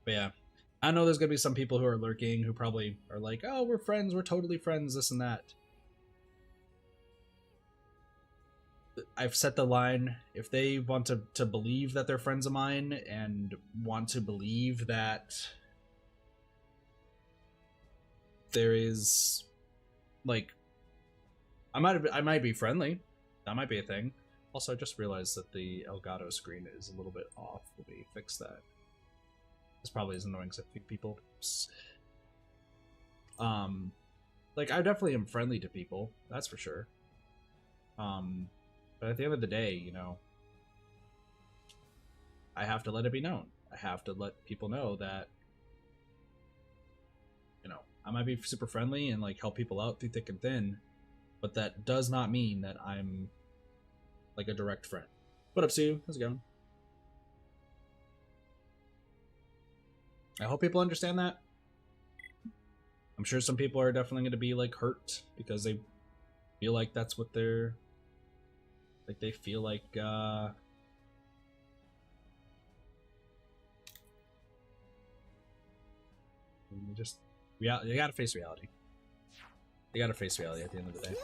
But yeah, I know there's gonna be some people who are lurking who probably are like, oh, we're friends, we're totally friends, this and that. I've set the line. If they want to believe that they're friends of mine and want to believe that there is, like, I might be friendly. That might be a thing. Also, I just realized that the Elgato screen is a little bit off. Let me fix that. This probably is annoying to people. Like, I definitely am friendly to people. That's for sure. But at the end of the day, you know, I have to let it be known. I have to let people know that, you know, I might be super friendly and like help people out through thick and thin, but that does not mean that I'm like a direct friend. What up, Sue? How's it going? I hope people understand that. I'm sure some people are definitely going to be like hurt because they feel like that's what they're like. They feel like you gotta face reality. You gotta face reality at the end of the day.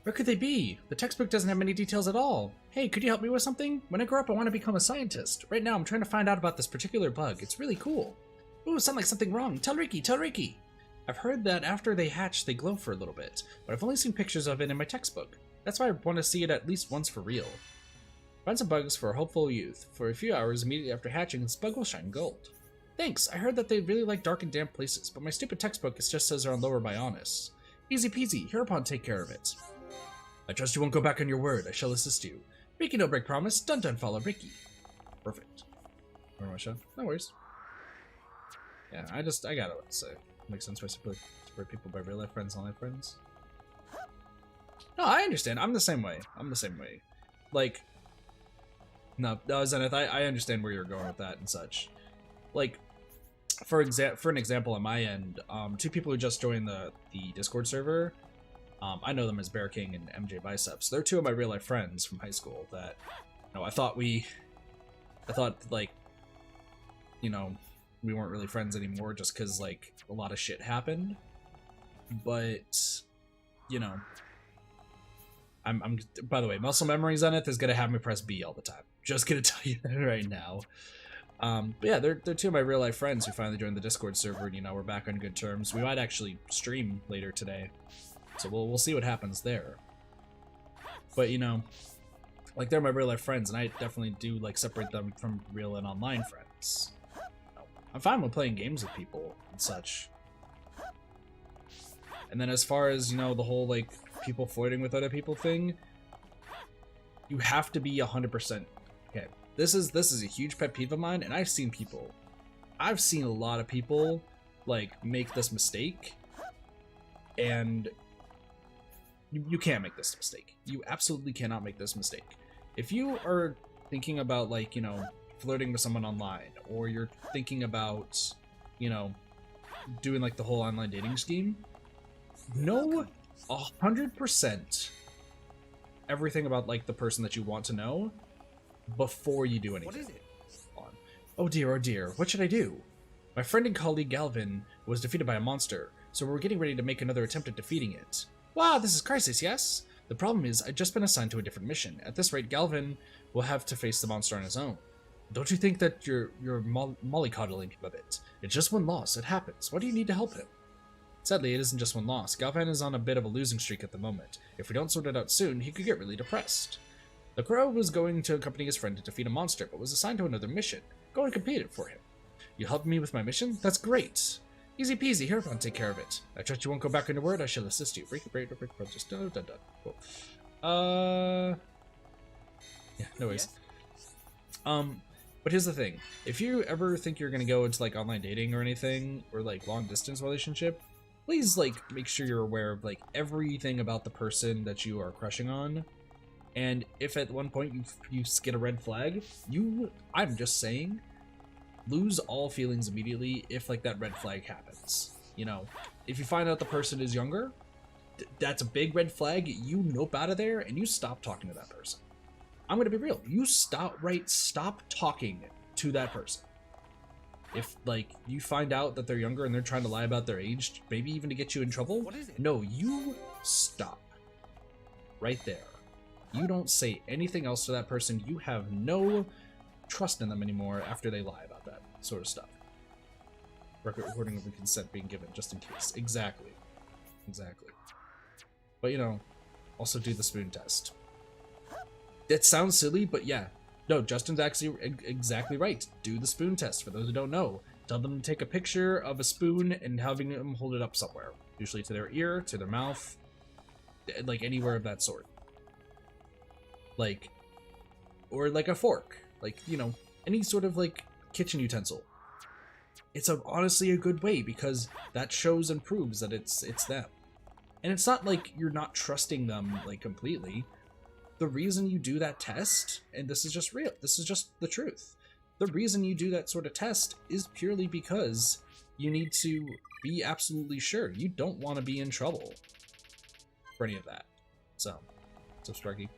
Where could they be? The textbook doesn't have many details at all. Hey, could you help me with something? When I grow up, I want to become a scientist. Right now, I'm trying to find out about this particular bug. It's really cool. Ooh, sound like something wrong. Tell Ricky, tell Ricky. I've heard that after they hatch, they glow for a little bit, but I've only seen pictures of it in my textbook. That's why I want to see it at least once for real. Find some bugs for a hopeful youth. For a few hours immediately after hatching, this bug will shine gold. Thanks, I heard that they really like dark and damp places, but my stupid textbook just says they're on lower Bionis. Easy peasy, hereupon take care of it. I trust you won't go back on your word. I shall assist you. Ricky no break promise. Dun dun follow Ricky. Perfect. Where am I showing? No worries. Yeah, I gotta say. Makes sense why I separate people by real life friends and online friends. No, I understand. I'm the same way. Like, no, Zenith, I understand where you're going with that and such. Like, for an example on my end, two people who just joined the Discord server, I know them as Bear King and MJ Biceps. They're two of my real life friends from high school that, you know, I thought like, you know, we weren't really friends anymore just because like a lot of shit happened. But, you know, I'm by the way, muscle memory Zenith is gonna have me press B all the time. Just gonna tell you that right now. But yeah, they're two of my real life friends who finally joined the Discord server, and you know, we're back on good terms. We might actually stream later today, so we'll see what happens there. But you know, like, they're my real life friends, and I definitely do like separate them from real and online friends. I'm fine with playing games with people and such. And then as far as, you know, the whole like people flirting with other people thing, you have to be 100%. Okay, this is a huge pet peeve of mine, and I've seen a lot of people like make this mistake, and you can't make this mistake. You absolutely cannot make this mistake. If you are thinking about, like, you know, flirting with someone online, or you're thinking about, you know, doing like the whole online dating scheme, know 100% everything about like the person that you want to know before you do anything. What is it? Oh dear, what should I do? My friend and colleague Galvin was defeated by a monster, so we're getting ready to make another attempt at defeating it. Wow, this is crisis, yes? The problem is, I've just been assigned to a different mission. At this rate, Galvin will have to face the monster on his own. Don't you think that you're mollycoddling him a bit? It's just one loss. It happens. Why do you need to help him? Sadly, it isn't just one loss. Galvan is on a bit of a losing streak at the moment. If we don't sort it out soon, he could get really depressed. The crow was going to accompany his friend to defeat a monster, but was assigned to another mission. Go and complete it for him. You helped me with my mission? That's great. Easy peasy, here, I'll take care of it. I trust you won't go back on your word, I shall assist you. Break, just done. Cool. Yeah, no worries. But here's the thing. If you ever think you're gonna go into like online dating or anything, or like long distance relationship, please like make sure you're aware of like everything about the person that you are crushing on. And if at one point you get a red flag, I'm just saying, lose all feelings immediately if like that red flag happens. You know, if you find out the person is younger, that's a big red flag. You nope out of there and you stop talking to that person. I'm gonna be real. You stop talking to that person. If like you find out that they're younger and they're trying to lie about their age, maybe even to get you in trouble, What is it? no, you stop right there. You don't say anything else to that person. You have no trust in them anymore after they lie about that sort of stuff. Recording of the consent being given, just in case. Exactly. But you know, also do the spoon test. That sounds silly, but yeah. No, Justin's actually exactly right. Do the spoon test. For those who don't know, tell them to take a picture of a spoon and having them hold it up somewhere. Usually to their ear, to their mouth, like anywhere of that sort. Like, or like a fork. Like, you know, any sort of like kitchen utensil. It's honestly a good way because that shows and proves that it's them. And it's not like you're not trusting them like completely. The reason you do that test, and this is just real, this is just the truth. The reason you do that sort of test is purely because you need to be absolutely sure. You don't want to be in trouble for any of that. So Strikey.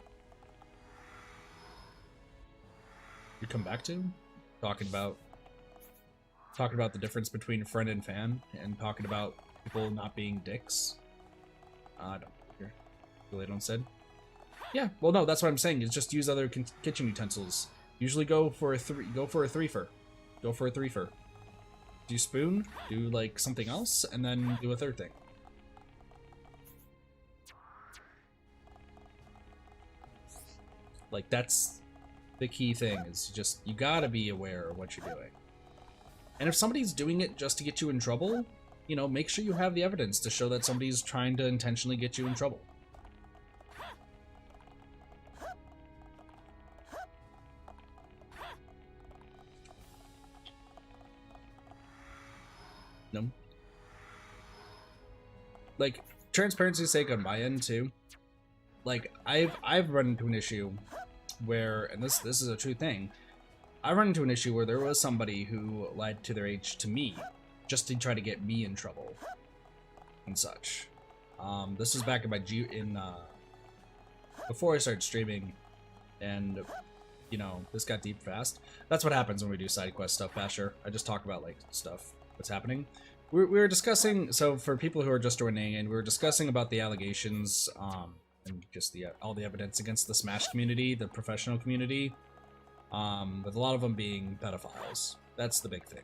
You come back to talking about the difference between friend and fan, and talking about people not being dicks. I don't hear. Really don't said. Yeah, well, no, that's what I'm saying. Is just use other kitchen utensils. Usually go for a threefer. Do spoon, do like something else, and then do a third thing. Like that's the key thing. Is just you gotta be aware of what you're doing. And if somebody's doing it just to get you in trouble, you know, make sure you have the evidence to show that somebody's trying to intentionally get you in trouble. No. Like, transparency's sake on my end too. Like, I've run into an issue where, and this is a true thing, I run into an issue where there was somebody who lied to their age to me just to try to get me in trouble and such. This was back in before I started streaming, and you know, this got deep fast. That's what happens when we do side quest stuff, Basher. I just talk about like stuff that's happening. We were discussing, so for people who are just joining in, we were discussing about the allegations and just all the evidence against the Smash community, the professional community. With a lot of them being pedophiles. That's the big thing.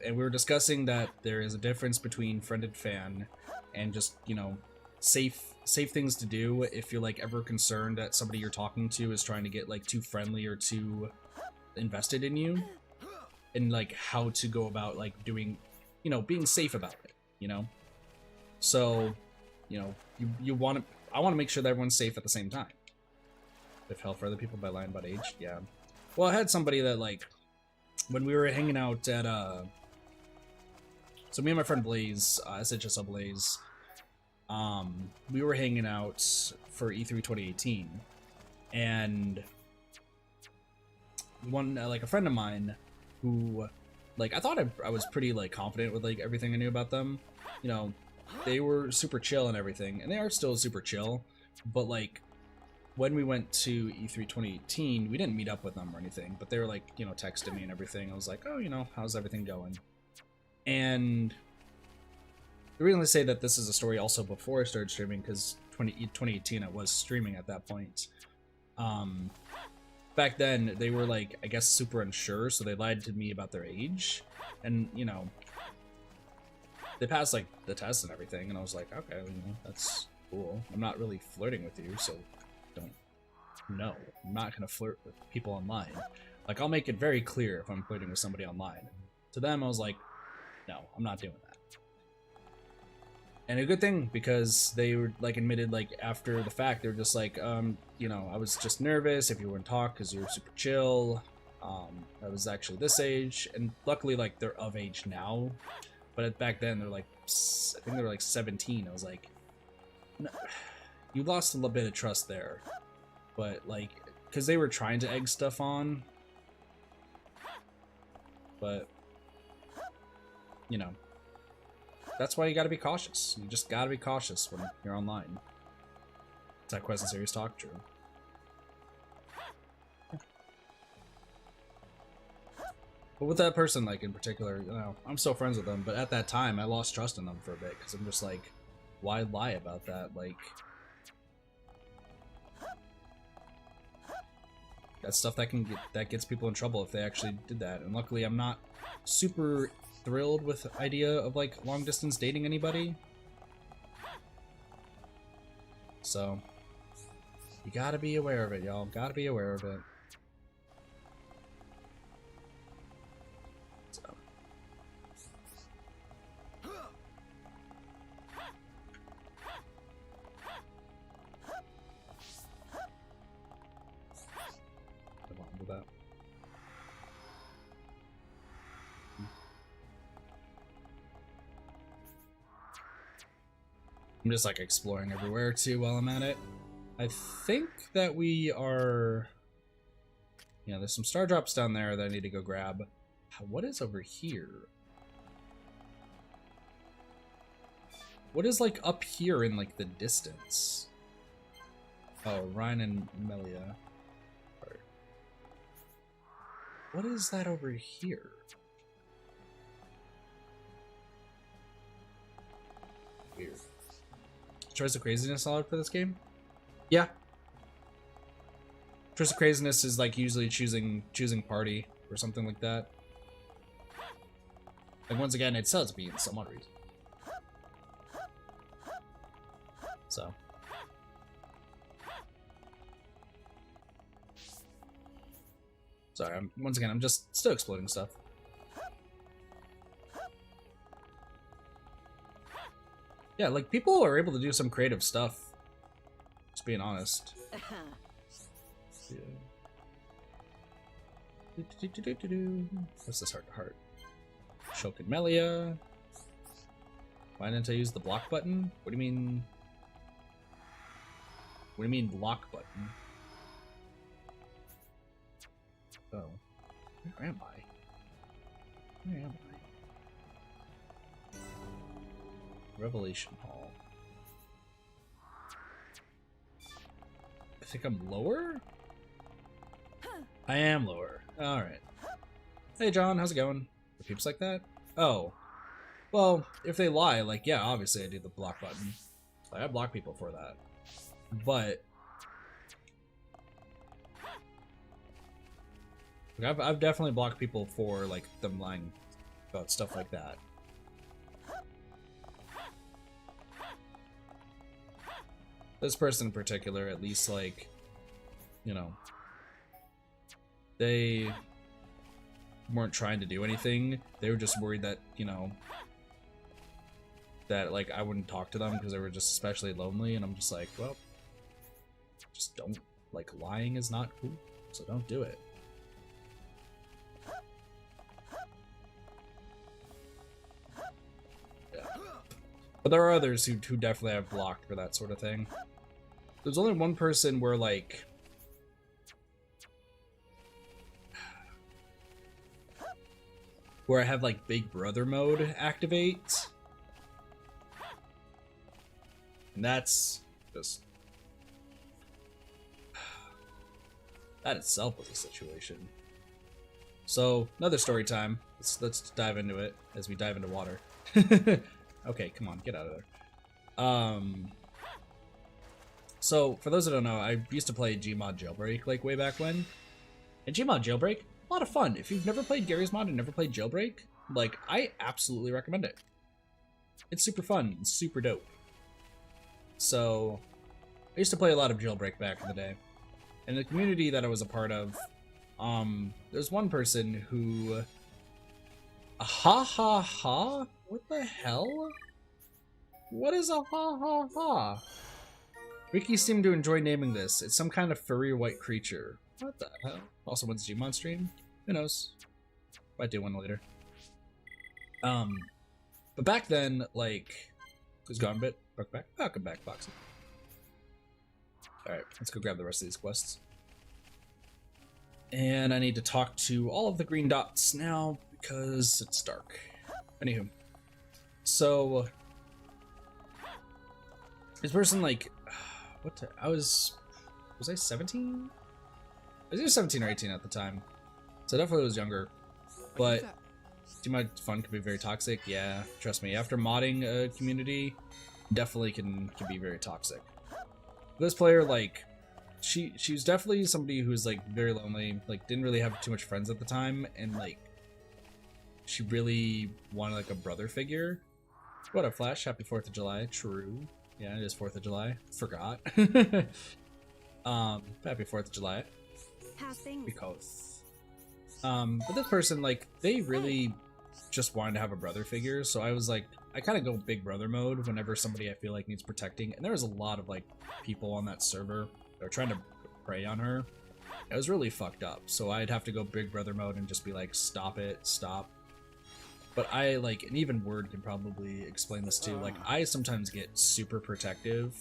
And we were discussing that there is a difference between friend and fan, and just, you know, safe things to do if you're like ever concerned that somebody you're talking to is trying to get like too friendly or too invested in you, and like how to go about like doing, you know, being safe about it, you know. So, you know, I want to make sure that everyone's safe at the same time. If hell for other people by lying about age, yeah. Well, I had somebody that, like, when we were hanging out at, so me and my friend Blaze, SHSL Blaze, we were hanging out for E3 2018, and like, a friend of mine who, like, I thought I was pretty, like, confident with, like, everything I knew about them. You know, they were super chill and everything, and they are still super chill, but, like, when we went to E3 2018, we didn't meet up with them or anything, but they were like, you know, texting me and everything. I was like, oh, you know, how's everything going? And the reason I say that this is a story also before I started streaming, because 2018 I was streaming at that point. Back back then they were like, I guess, super unsure, so they lied to me about their age, and you know, they passed like the test and everything, and I was like, okay, you know, that's cool. I'm not really flirting with you, so don't. No, I'm not gonna flirt with people online. Like, I'll make it very clear if I'm flirting with somebody online. To them, I was like, no, I'm not doing that. And a good thing, because they were like admitted like after the fact, they were just like, you know, I was just nervous if you wouldn't talk because you're super chill. I was actually this age, and luckily like they're of age now, but back then they're like, I think they were like 17. I was like, no, you lost a little bit of trust there, but like, because they were trying to egg stuff on, but you know. That's why you gotta be cautious. You just gotta be cautious when you're online. Is that Quest and Serious Talk? True. But with that person, like, in particular, you know, I'm still friends with them, but at that time, I lost trust in them for a bit, because I'm just like, why lie about that? Like, that's stuff that can gets people in trouble if they actually did that. And luckily, I'm not super thrilled with the idea of like long distance dating anybody, so you gotta be aware of it, y'all. Gotta be aware of it. So. Move on with that. I'm just like exploring everywhere too while I'm at it. I think that we are... Yeah, there's some star drops down there that I need to go grab. What is over here? What is like up here in like the distance? Oh, Reyn and Melia. What is that over here? Weird. Choice of Craziness allowed for this game? Yeah. Choice of Craziness is like usually choosing party or something like that. Like once again, it says be in some odd reason. So. Sorry, I'm just still exploding stuff. Yeah, like, people are able to do some creative stuff. Just being honest. Yeah. What's this heart to heart? Shulk and Melia. Why didn't I use the block button? What do you mean? What do you mean block button? Oh. Where am I? Where am I? Revelation Hall. I think I'm lower? I am lower. Alright. Hey John, how's it going? Are peeps like that? Oh. Well, if they lie, like, yeah, obviously I do the block button. Like, I block people for that. But... like, I've definitely blocked people for, like, them lying about stuff like that. This person in particular, at least, like, you know, they weren't trying to do anything. They were just worried that, you know, that, like, I wouldn't talk to them because they were just especially lonely, and I'm just like, well, just don't, like, lying is not cool, so don't do it. Yeah. But there are others who definitely have blocked for that sort of thing. There's only one person where, like, where I have, like, Big Brother mode activate. And that's just... that itself was a situation. So, another story time. Let's dive into it as we dive into water. Okay, come on, get out of there. So, for those that don't know, I used to play Gmod Jailbreak, like, way back when. And Gmod Jailbreak, a lot of fun. If you've never played Gary's Mod and never played Jailbreak, like, I absolutely recommend it. It's super fun and super dope. So, I used to play a lot of Jailbreak back in the day. And the community that I was a part of, there's one person who... Ha ha ha? What the hell? What is a ha ha ha? Ricky seemed to enjoy naming this. It's some kind of furry white creature. What the hell? Also wants a Gmon stream? Who knows? Might do one later. But back then, like... Who's gone a bit? Welcome back. Welcome back, Foxy. Alright, let's go grab the rest of these quests. And I need to talk to all of the green dots now because it's dark. Anywho. So... This person, like... What the... Was I 17? I was either 17 or 18 at the time. So I definitely was younger. But... Gmod fun can be very toxic. Yeah, trust me. After modding a community, definitely can be very toxic. This player, like, she was definitely somebody who was like very lonely, like didn't really have too much friends at the time, and like she really wanted like a brother figure. What up, Flash? Happy 4th of July. True. Yeah, it is 4th of July. Forgot. Happy 4th of July. How's things? Because but this person, like, they really just wanted to have a brother figure, so I was like, I kind of go big brother mode whenever somebody I feel like needs protecting, and there was a lot of like people on that server that were trying to prey on her. It was really fucked up, so I'd have to go big brother mode and just be like, stop it, stop. But I, like, and even Word can probably explain this too, like, I sometimes get super protective,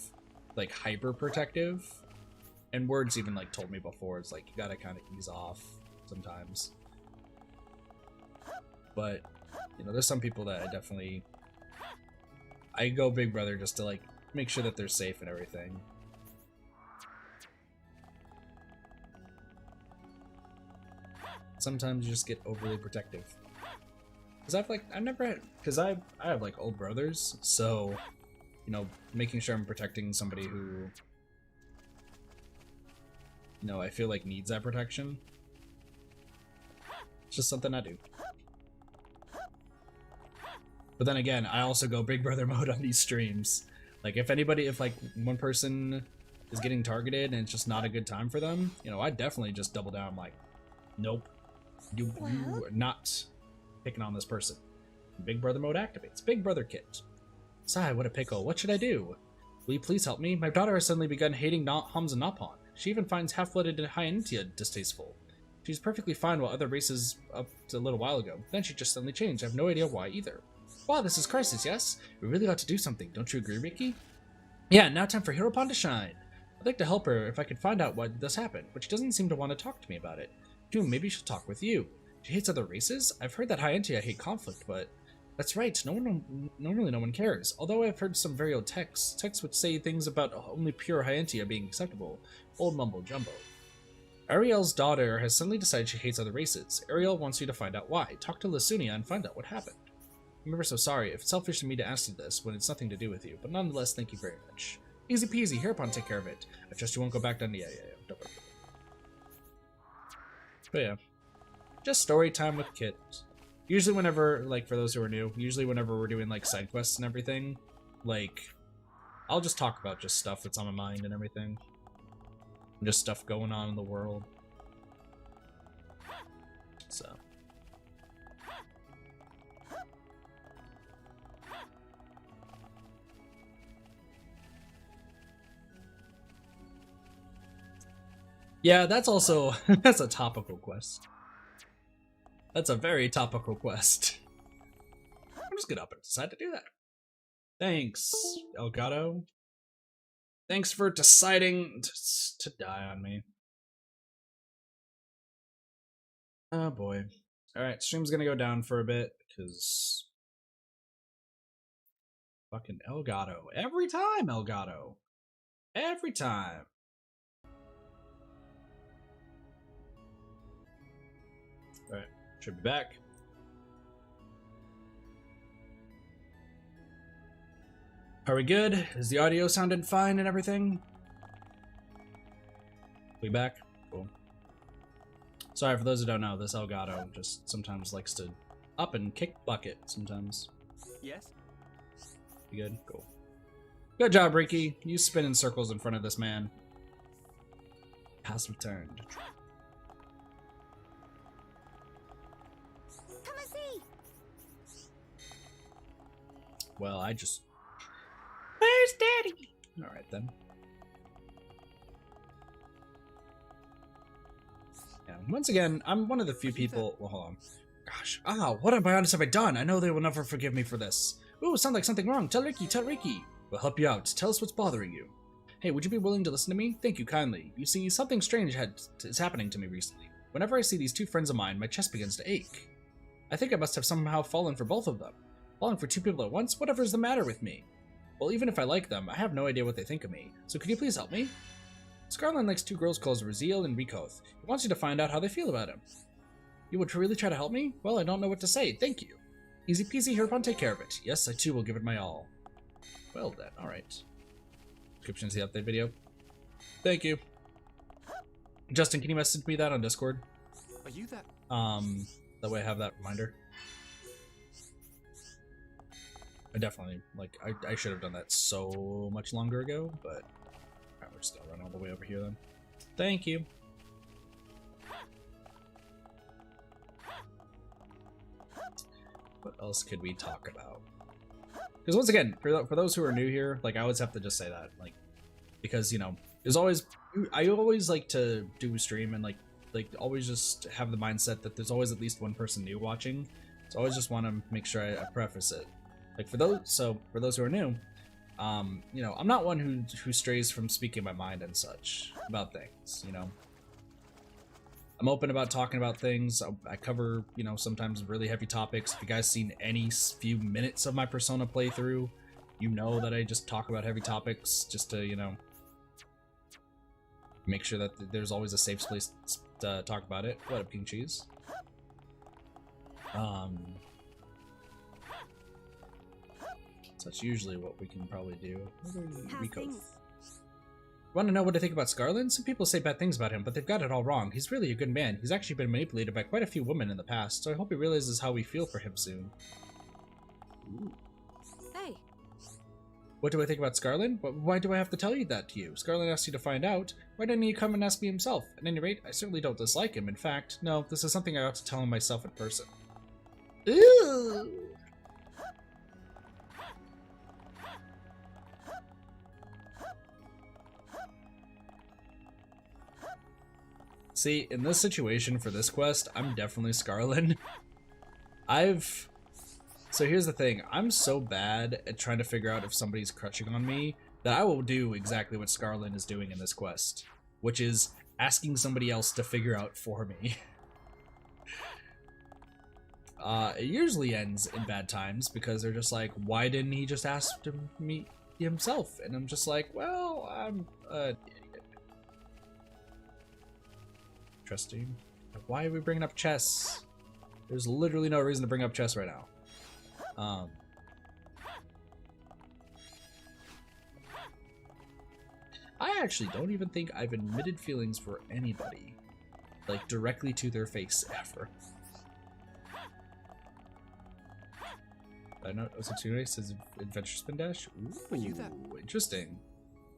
like hyper protective, and Word's even like told me before, it's like, you gotta kind of ease off sometimes. But, you know, there's some people that I go big brother just to like make sure that they're safe and everything. Sometimes you just get overly protective. Cause I have like old brothers, so, you know, making sure I'm protecting somebody who, you know, I feel like needs that protection. It's just something I do. But then again, I also go big brother mode on these streams. Like, if like one person is getting targeted and it's just not a good time for them, you know, I definitely just double down. I'm like, nope, you are not picking on this person. Big brother mode activates. Big brother kit. Sigh, what a pickle. What should I do? Will you please help me? My daughter has suddenly begun hating Hums and Napon. She even finds half-blooded High Entia distasteful. She's perfectly fine while other races up to a little while ago. Then she just suddenly changed. I have no idea why either. Wow, this is crisis, yes? We really ought to do something. Don't you agree, Ricky? Yeah, now time for Hero Pond to shine. I'd like to help her if I could find out why this happened, but she doesn't seem to want to talk to me about it. Dude, maybe she'll talk with you. She hates other races? I've heard that High Entia hate conflict, but... That's right, normally no one cares. Although I've heard some very old texts which say things about only pure High Entia being acceptable. Old mumbo jumbo. Ariel's daughter has suddenly decided she hates other races. Ariel wants you to find out why. Talk to Lasunia and find out what happened. I'm ever so sorry. It's selfish of me to ask you this when it's nothing to do with you, but nonetheless, thank you very much. Easy peasy, Hereupon take care of it. I trust you won't go back down. Yeah, don't worry. But yeah, just story time with Kit. Usually whenever, like, for those who are new, usually whenever we're doing, like, side quests and everything, like, I'll just talk about just stuff that's on my mind and everything. And just stuff going on in the world. So. Yeah, that's also, that's a topical quest. That's a very topical quest. I'm just gonna up and decide to do that. Thanks, Elgato. Thanks for deciding to die on me. Oh boy. Alright, stream's gonna go down for a bit, because... Fucking Elgato. Every time, Elgato. Every time. Alright, should be back. Are we good? Is the audio sounding fine and everything? We back? Cool. Sorry, for those who don't know, this Elgato just sometimes likes to up and kick bucket sometimes. Yes? You good? Cool. Good job, Ricky. You spin in circles in front of this man. Has returned. Come and see. Well, I just... Where's Daddy? Alright, then. Yeah, once again, I'm one of the few people... Well, hold on. Gosh. What on honest have I done? I know they will never forgive me for this. Ooh, sounds like something wrong. Tell Ricky, tell Ricky. We'll help you out. Tell us what's bothering you. Hey, would you be willing to listen to me? Thank you kindly. You see, something strange is happening to me recently. Whenever I see these two friends of mine, my chest begins to ache. I think I must have somehow fallen for both of them. Falling for two people at once? Whatever's the matter with me? Well, even if I like them, I have no idea what they think of me. So could you please help me? Scarlin likes two girls called Raziel and Rikoth. He wants you to find out how they feel about him. You would really try to help me? Well, I don't know what to say. Thank you. Easy peasy, hereupon take care of it. Yes, I too will give it my all. Well then, alright. Description is the update video. Thank you. Justin, can you message me that on Discord? Are you that? That way I have that reminder. I definitely, like, I should have done that so much longer ago, but alright, we're just gonna run all the way over here then. Thank you. What else could we talk about? Because once again, for those who are new here, like, I always have to just say that, like, because, you know, there's always, I always like to do a stream and, like always just have the mindset that there's always at least one person new watching, so I always just want to make sure I preface it. Like, for those who are new, you know, I'm not one who strays from speaking my mind and such about things, you know. I'm open about talking about things. I cover, you know, sometimes really heavy topics. If you guys seen any few minutes of my Persona playthrough, you know that I just talk about heavy topics just to, you know, make sure that there's always a safe place to talk about it. What up, King Cheese? So that's usually what we can probably do. How's things? Want to know what I think about Scarlin? Some people say bad things about him, but they've got it all wrong. He's really a good man. He's actually been manipulated by quite a few women in the past, so I hope he realizes how we feel for him soon. Ooh. Hey. What do I think about Scarlin? Why do I have to tell you that to you? Scarlin asked you to find out. Why didn't he come and ask me himself? At any rate, I certainly don't dislike him. In fact, no, this is something I ought to tell him myself in person. Ooh. See, in this situation for this quest, I'm definitely Scarlin. So here's the thing, I'm so bad at trying to figure out if somebody's crushing on me that I will do exactly what Scarlin is doing in this quest, which is asking somebody else to figure out for me. It usually ends in bad times because they're just like, why didn't he just ask to meet himself? And I'm just like, well, I'm interesting. Why are we bringing up chess? There's literally no reason to bring up chess right now. I actually don't even think I've admitted feelings for anybody, like, directly to their face ever. I know Osatsune says Adventure Spin Dash. Ooh, you that? Interesting.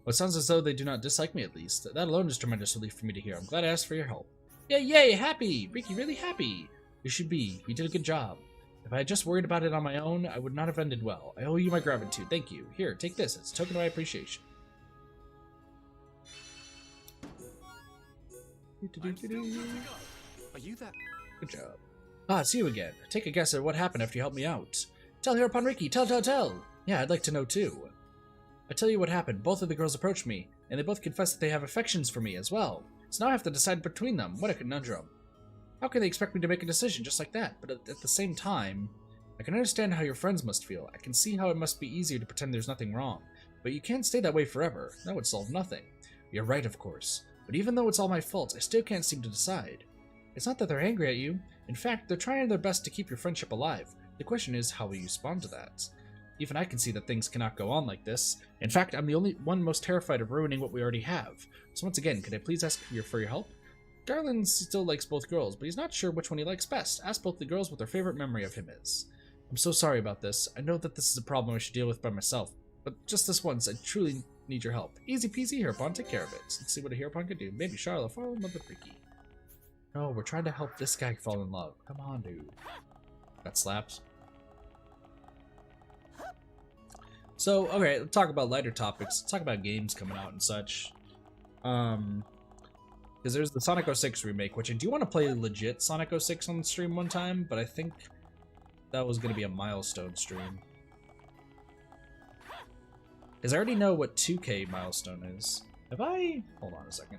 Well, it sounds as though they do not dislike me, at least. That alone is tremendous relief for me to hear. I'm glad I asked for your help. Yay, happy! Ricky, really happy! You should be. You did a good job. If I had just worried about it on my own, I would not have ended well. I owe you my gratitude. Thank you. Here, take this. It's a token of my appreciation. Are you that? Good job. It's you again. Take a guess at what happened after you helped me out. Tell hereupon, Ricky. Tell. Yeah, I'd like to know too. I tell you what happened. Both of the girls approached me, and they both confessed that they have affections for me as well. So now I have to decide between them. What a conundrum. How can they expect me to make a decision just like that? But at the same time, I can understand how your friends must feel. I can see how it must be easier to pretend there's nothing wrong. But you can't stay that way forever. That would solve nothing. You're right, of course. But even though it's all my fault, I still can't seem to decide. It's not that they're angry at you. In fact, they're trying their best to keep your friendship alive. The question is, how will you respond to that? Even I can see that things cannot go on like this. In fact, I'm the only one most terrified of ruining what we already have. So once again, could I please ask for your help? Garland still likes both girls, but he's not sure which one he likes best. Ask both the girls what their favorite memory of him is. I'm so sorry about this. I know that this is a problem I should deal with by myself, but just this once, I truly need your help. Easy peasy, Hereupon, take care of it. Let's see what a Hereupon can do. Maybe Sharla fall in love with Ricky. No, we're trying to help this guy fall in love. Come on, dude. Got slapped. So, okay, let's talk about lighter topics. Let's talk about games coming out and such. Because there's the Sonic 06 remake, which I do want to play legit Sonic 06 on the stream one time, but I think that was going to be a milestone stream. Because I already know what 2K milestone is. Have I? Hold on a second.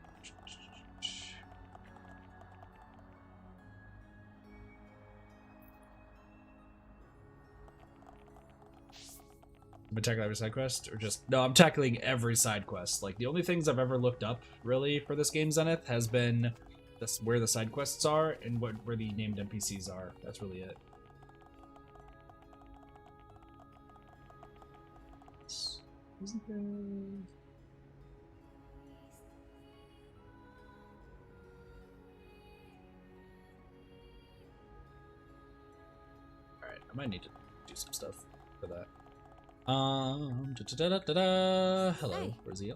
Am I tackling every side quest, or just no? I'm tackling every side quest. Like the only things I've ever looked up really for this game, Zenith, has been this, where the side quests are and where the named NPCs are. That's really it. Isn't there... Alright, I might need to do some stuff for that. Hello, Reyn.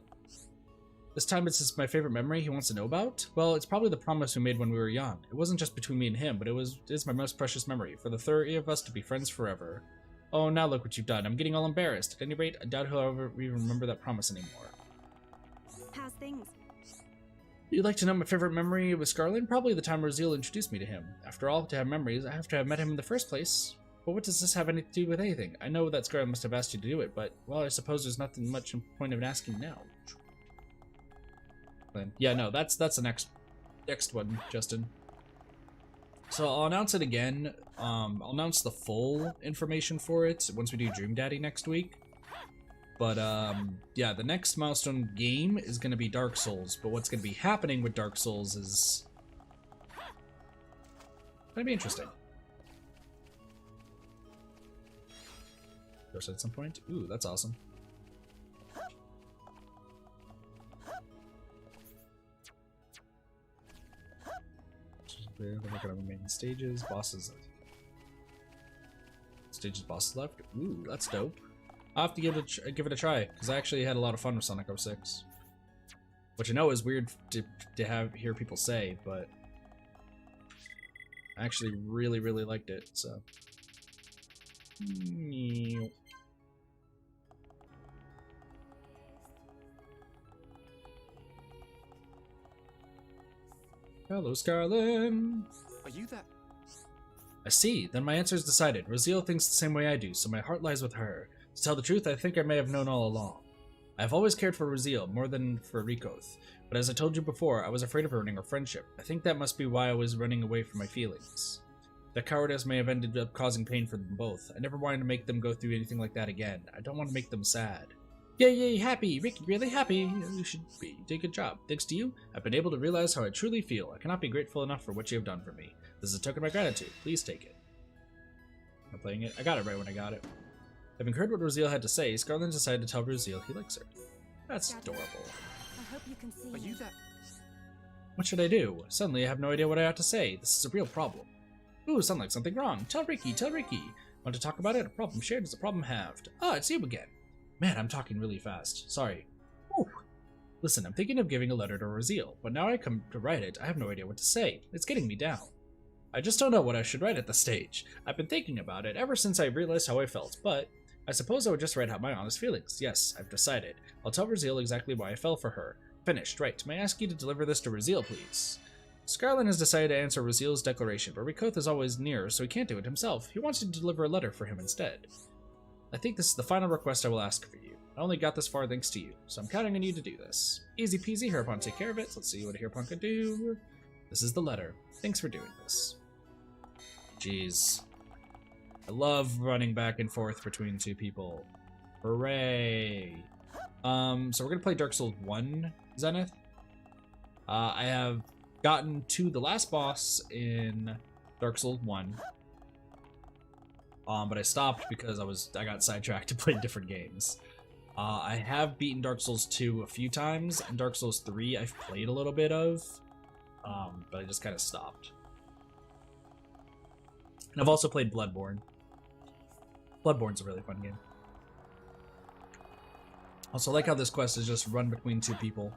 This time it's my favorite memory he wants to know about? Well, it's probably the promise we made when we were young. It wasn't just between me and him, but it is my most precious memory, for the three of us to be friends forever. Oh, now look what you've done. I'm getting all embarrassed. At any rate, I doubt he'll ever even remember that promise anymore. How's things? You'd like to know my favorite memory with Scarlet? Probably the time Reyn introduced me to him. After all, to have memories, I have to have met him in the first place. But what does this have anything to do with anything? I know that Scarlet must have asked you to do it, but, well, I suppose there's nothing much point of asking now. Yeah, no, that's the next one, Justin. So I'll announce it again. I'll announce the full information for it once we do Dream Daddy next week. But yeah, the next milestone game is going to be Dark Souls. But what's going to be happening with Dark Souls is going to be interesting. At some point. Ooh, that's awesome. Then we're gonna main stages, bosses. Stages, bosses left. Ooh, that's dope. I'll have to give it a try because I actually had a lot of fun with Sonic 06, which I know is weird to hear people say, but I actually really liked it. So. Hello, Scarlet. Are you that? I see. Then my answer is decided. Reyn thinks the same way I do, so my heart lies with her. To tell the truth, I think I may have known all along. I've always cared for Reyn more than for Rikoth, but as I told you before, I was afraid of ruining our friendship. I think that must be why I was running away from my feelings. That cowardice may have ended up causing pain for them both. I never wanted to make them go through anything like that again. I don't want to make them sad. Yay, happy! Ricky, really happy! You should be. You did a good job. Thanks to you, I've been able to realize how I truly feel. I cannot be grateful enough for what you have done for me. This is a token of my gratitude. Please take it. I'm playing it. I got it right when I got it. Having heard what Reyn had to say, Scarlet decided to tell Reyn he likes her. That's adorable. I hope you can see. Are you that? What should I do? Suddenly I have no idea what I ought to say. This is a real problem. Ooh, sound like something wrong. Tell Ricky, tell Ricky. Want to talk about it? A problem shared is a problem halved. Ah, it's you again. Man, I'm talking really fast. Sorry. Ooh. Listen, I'm thinking of giving a letter to Reyn, but now I come to write it, I have no idea what to say. It's getting me down. I just don't know what I should write at this stage. I've been thinking about it ever since I realized how I felt, but I suppose I would just write out my honest feelings. Yes, I've decided. I'll tell Reyn exactly why I fell for her. Finished. Right. May I ask you to deliver this to Reyn, please? Scarlet has decided to answer Reyn's declaration, but Rikoth is always near, so he can't do it himself. He wants to deliver a letter for him instead. I think this is the final request I will ask for you. I only got this far thanks to you, so I'm counting on you to do this. Easy peasy, Hereupon take care of it. Let's see what Hereupon can do. This is the letter. Thanks for doing this. Jeez. I love running back and forth between two people. Hooray! So we're gonna play Dark Souls 1, Zenith. I have gotten to the last boss in Dark Souls 1. But I stopped because I got sidetracked to play different games. I have beaten Dark Souls 2 a few times, and Dark Souls 3 I've played a little bit of. but I just kind of stopped. And I've also played Bloodborne. Bloodborne's a really fun game. Also, I like how this quest is just run between two people.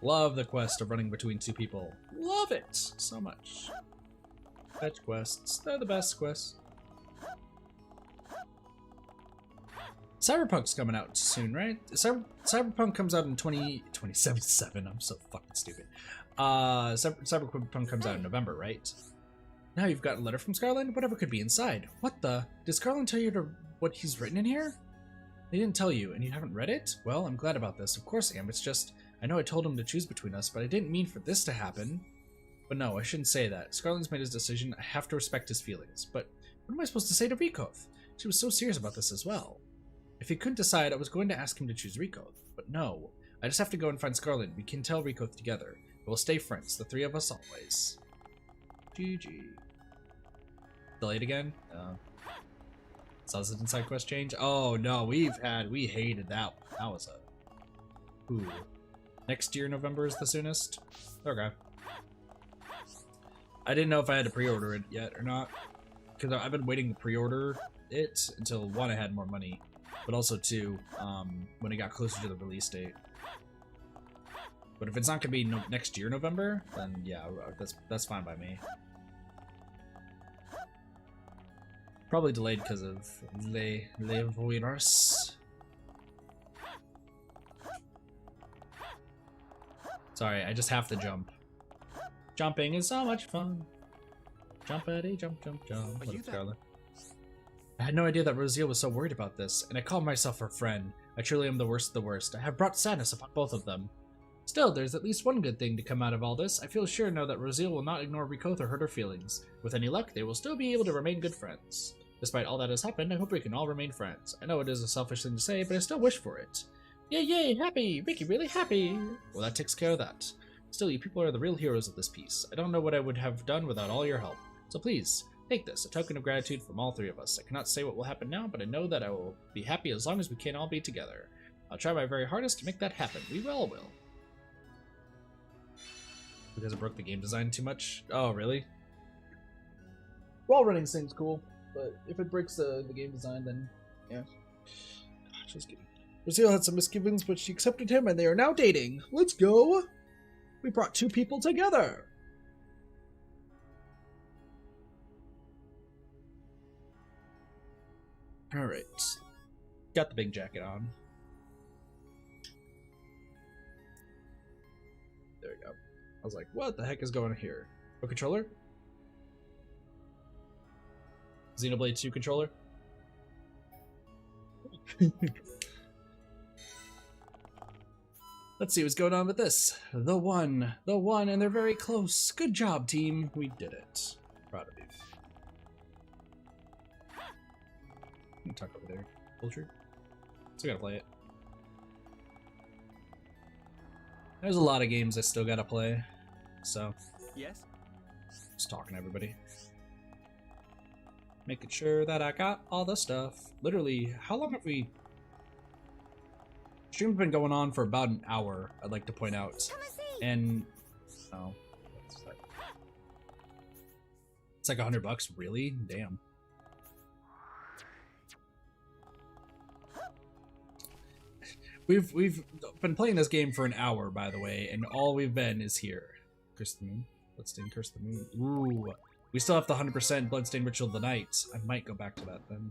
Love the quest of running between two people. Love it so much. Fetch quests. They're the best quests. Cyberpunk's coming out soon, right? Cyberpunk comes out in 2077. I'm so fucking stupid. Cyberpunk comes out in November, right? Now you've got a letter from Scarlin? Whatever could be inside. What the? Did Scarlin tell you what he's written in here? He didn't tell you, and you haven't read it? Well, I'm glad about this. Of course I am. It's just, I know I told him to choose between us, but I didn't mean for this to happen. But no, I shouldn't say that. Scarlin's made his decision. I have to respect his feelings. But what am I supposed to say to Rikoth? She was so serious about this as well. If he couldn't decide, I was going to ask him to choose Rikoth. But no, I just have to go and find Scarlin. We can tell Rikoth together. We'll stay friends, the three of us always. GG. Delayed again? Sausage and side quest change? Oh no, we hated that. That was a... Ooh. Next year November is the soonest? Okay. I didn't know if I had to pre-order it yet or not. Because I've been waiting to pre-order it until, one, I had more money. But also, two, when it got closer to the release date. But if it's not going to be next year November, then yeah, that's fine by me. Probably delayed because of le virus. Sorry, I just have to jump. Jumping is so much fun. Jumpity jump jump jump. What up, Scarlet? I had no idea that Rosiel was so worried about this, and I called myself her friend. I truly am the worst of the worst. I have brought sadness upon both of them. Still, there's at least one good thing to come out of all this. I feel sure now that Rosiel will not ignore Rikoth or hurt her feelings. With any luck, they will still be able to remain good friends. Despite all that has happened, I hope we can all remain friends. I know it is a selfish thing to say, but I still wish for it. Yay, yay, happy! Ricky, really happy! Well, that takes care of that. Still, you people are the real heroes of this piece. I don't know what I would have done without all your help. So please, take this, a token of gratitude from all three of us. I cannot say what will happen now, but I know that I will be happy as long as we can all be together. I'll try my very hardest to make that happen. We all will. Because it broke the game design too much? Oh, really? Wall running seems cool, but if it breaks the game design, then yeah. God, just kidding. Rosiel had some misgivings, but she accepted him, and they are now dating. Let's go! We brought two people together! Alright. Got the big jacket on. There we go. I was like, what the heck is going on here? A controller? Xenoblade 2 controller? Let's see what's going on with this. The one, and they're very close. Good job, team. We did it. Proud of you. I'm gonna tuck over there. Culture. Still gotta play it. There's a lot of games I still gotta play. So. Yes? Just talking to everybody. Making sure that I got all the stuff. Literally, how long have we... Stream's been going on for about an hour, I'd like to point out. And... Oh. It's like $100, really? Damn. We've been playing this game for an hour, by the way, and all we've been is here. Curse the Moon. Bloodstain, Curse the Moon. Ooh. We still have the 100% Bloodstained Ritual of the Night. I might go back to that then.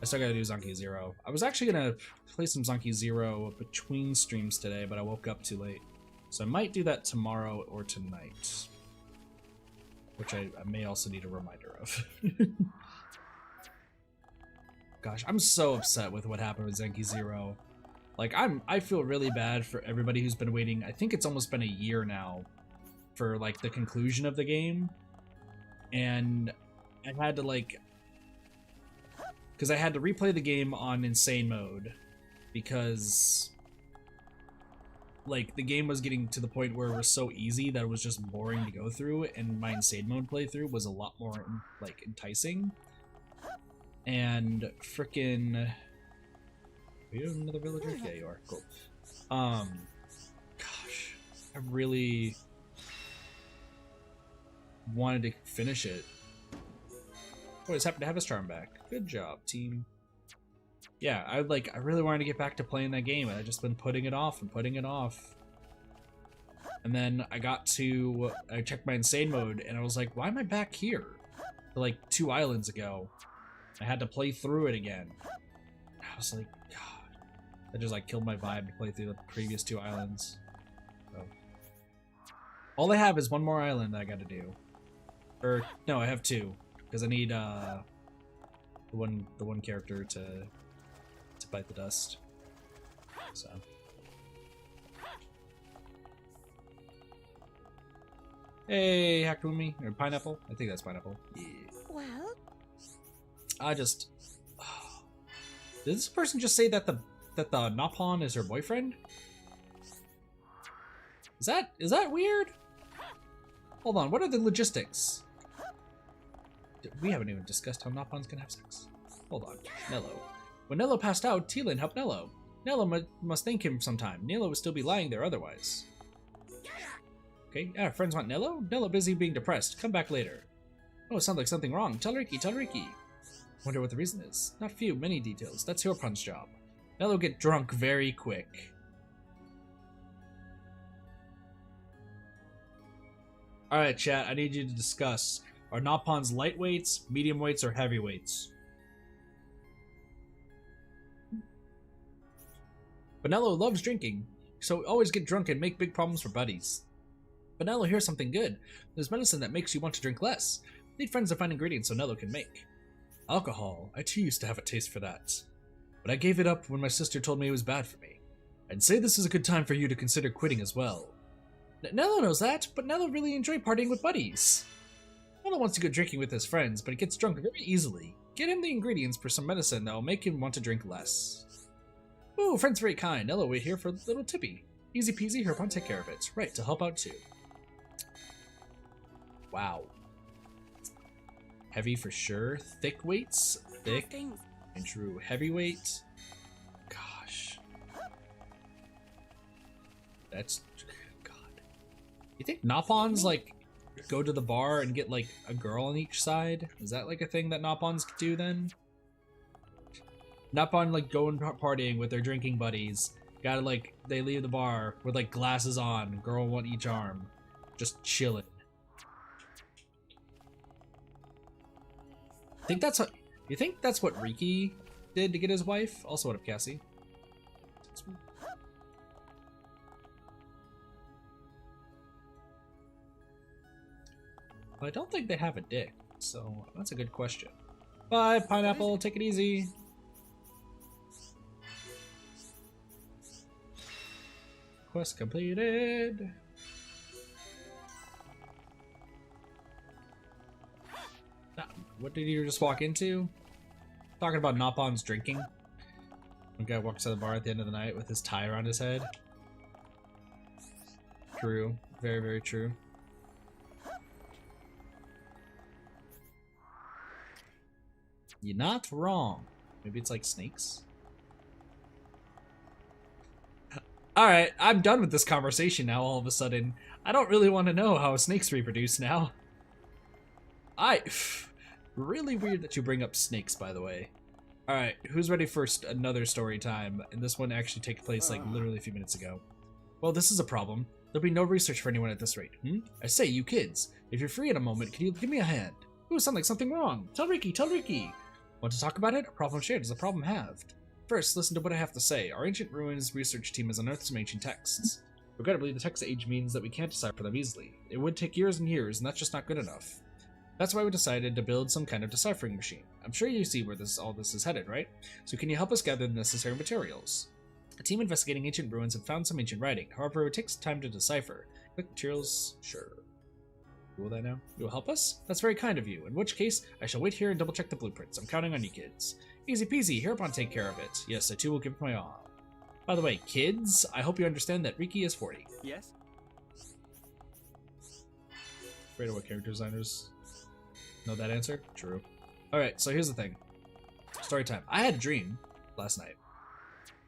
I still gotta do Zonky Zero. I was actually gonna play some Zonky Zero between streams today, but I woke up too late. So I might do that tomorrow or tonight. Which I may also need a reminder of. Gosh, I'm so upset with what happened with Zenki Zero. Like, I feel really bad for everybody who's been waiting. I think it's almost been a year now for, like, the conclusion of the game. And I had to, like... Because I had to replay the game on Insane Mode. Because... Like, the game was getting to the point where it was so easy that it was just boring to go through. And my Insane Mode playthrough was a lot more, like, enticing. And frickin'... Are you another villager? Yeah, you are. Cool. I really wanted to finish it. Oh, just happened to have his charm back. Good job, team. Yeah, I really wanted to get back to playing that game, and I've just been putting it off and putting it off. And then I checked my insane mode, and I was like, why am I back here? Like 2 islands ago. I had to play through it again. I was like, God. That just like killed my vibe to play through the previous 2 islands. So. All I have is 1 more island that I gotta do. Or, no, I have 2. Because I need the one character to bite the dust. So. Hey, Hakumi, or Pineapple? I think that's Pineapple. Yeah. Well, I just... Did this person just say that the Mechon is her boyfriend? Is that weird? Hold on, what are the logistics? We haven't even discussed how Mechon's gonna have sex. Hold on, Nello. When Nello passed out, Teal'c helped Nello. Nello must thank him sometime. Nello would still be lying there otherwise. Okay, yeah, friends want Nello? Nello busy being depressed. Come back later. Oh, sounds like something wrong. Tell Ricky, tell Ricky. Wonder what the reason is. Not few, many details. That's Hurapon's job. Nello get drunk very quick. Alright, chat, I need you to discuss. Are Nopon's lightweights, medium weights, or heavyweights? But Nello loves drinking, so always get drunk and make big problems for buddies. But Nello, here's something good. There's medicine that makes you want to drink less. Need friends to find ingredients so Nello can make. Alcohol. I too used to have a taste for that. But I gave it up when my sister told me it was bad for me. I'd say this is a good time for you to consider quitting as well. Nello knows that, but Nello really enjoys partying with buddies. Nello wants to go drinking with his friends, but he gets drunk very easily. Get him the ingredients for some medicine that will make him want to drink less. Ooh, friend's very kind. Nello, we're here for a little tippy. Easy peasy, Hurapan take care of it. Right, to help out too. Wow. Heavy for sure. Thick weights? Thick and true. Heavyweight? Gosh. That's... God. You think Nopons, like, go to the bar and get, like, a girl on each side? Is that, like, a thing that Nopons do then? Nopon, like, going partying with their drinking buddies. Gotta, like, they leave the bar with, like, glasses on. Girl on each arm. Just chilling. You think that's what Riki did to get his wife? Also, what up, Cassie? Well, I don't think they have a dick, so that's a good question. Bye, Pineapple. Take it easy. Quest completed. What did you just walk into? Talking about Nopon's drinking. One guy walks out of the bar at the end of the night with his tie around his head. True. Very, very true. You're not wrong. Maybe it's like snakes? Alright, I'm done with this conversation now all of a sudden. I don't really want to know how snakes reproduce now. Really weird that you bring up snakes, by the way. Alright, who's ready for another story time? And this one actually took place like literally a few minutes ago. Well, this is a problem. There'll be no research for anyone at this rate. I say, you kids, if you're free in a moment, can you give me a hand? Ooh, sounds like something wrong. Tell Ricky, tell Ricky. Want to talk about it? A problem shared is a problem halved. First, listen to what I have to say. Our Ancient Ruins research team has unearthed some ancient texts. Regrettably, the text age means that we can't decipher them easily. It would take years and years, and that's just not good enough. That's why we decided to build some kind of deciphering machine. I'm sure you see where all this is headed, right? So can you help us gather the necessary materials? A team investigating ancient ruins have found some ancient writing. However, it takes time to decipher. Quick materials? Sure. Will that now? You'll help us? That's very kind of you. In which case, I shall wait here and double check the blueprints. I'm counting on you kids. Easy peasy, Hurapan take care of it. Yes, I too will give it my all. By the way, kids, I hope you understand that Riki is 40. Yes? Afraid of what character designers know that answer? True. Alright, so here's the thing. Story time. I had a dream last night.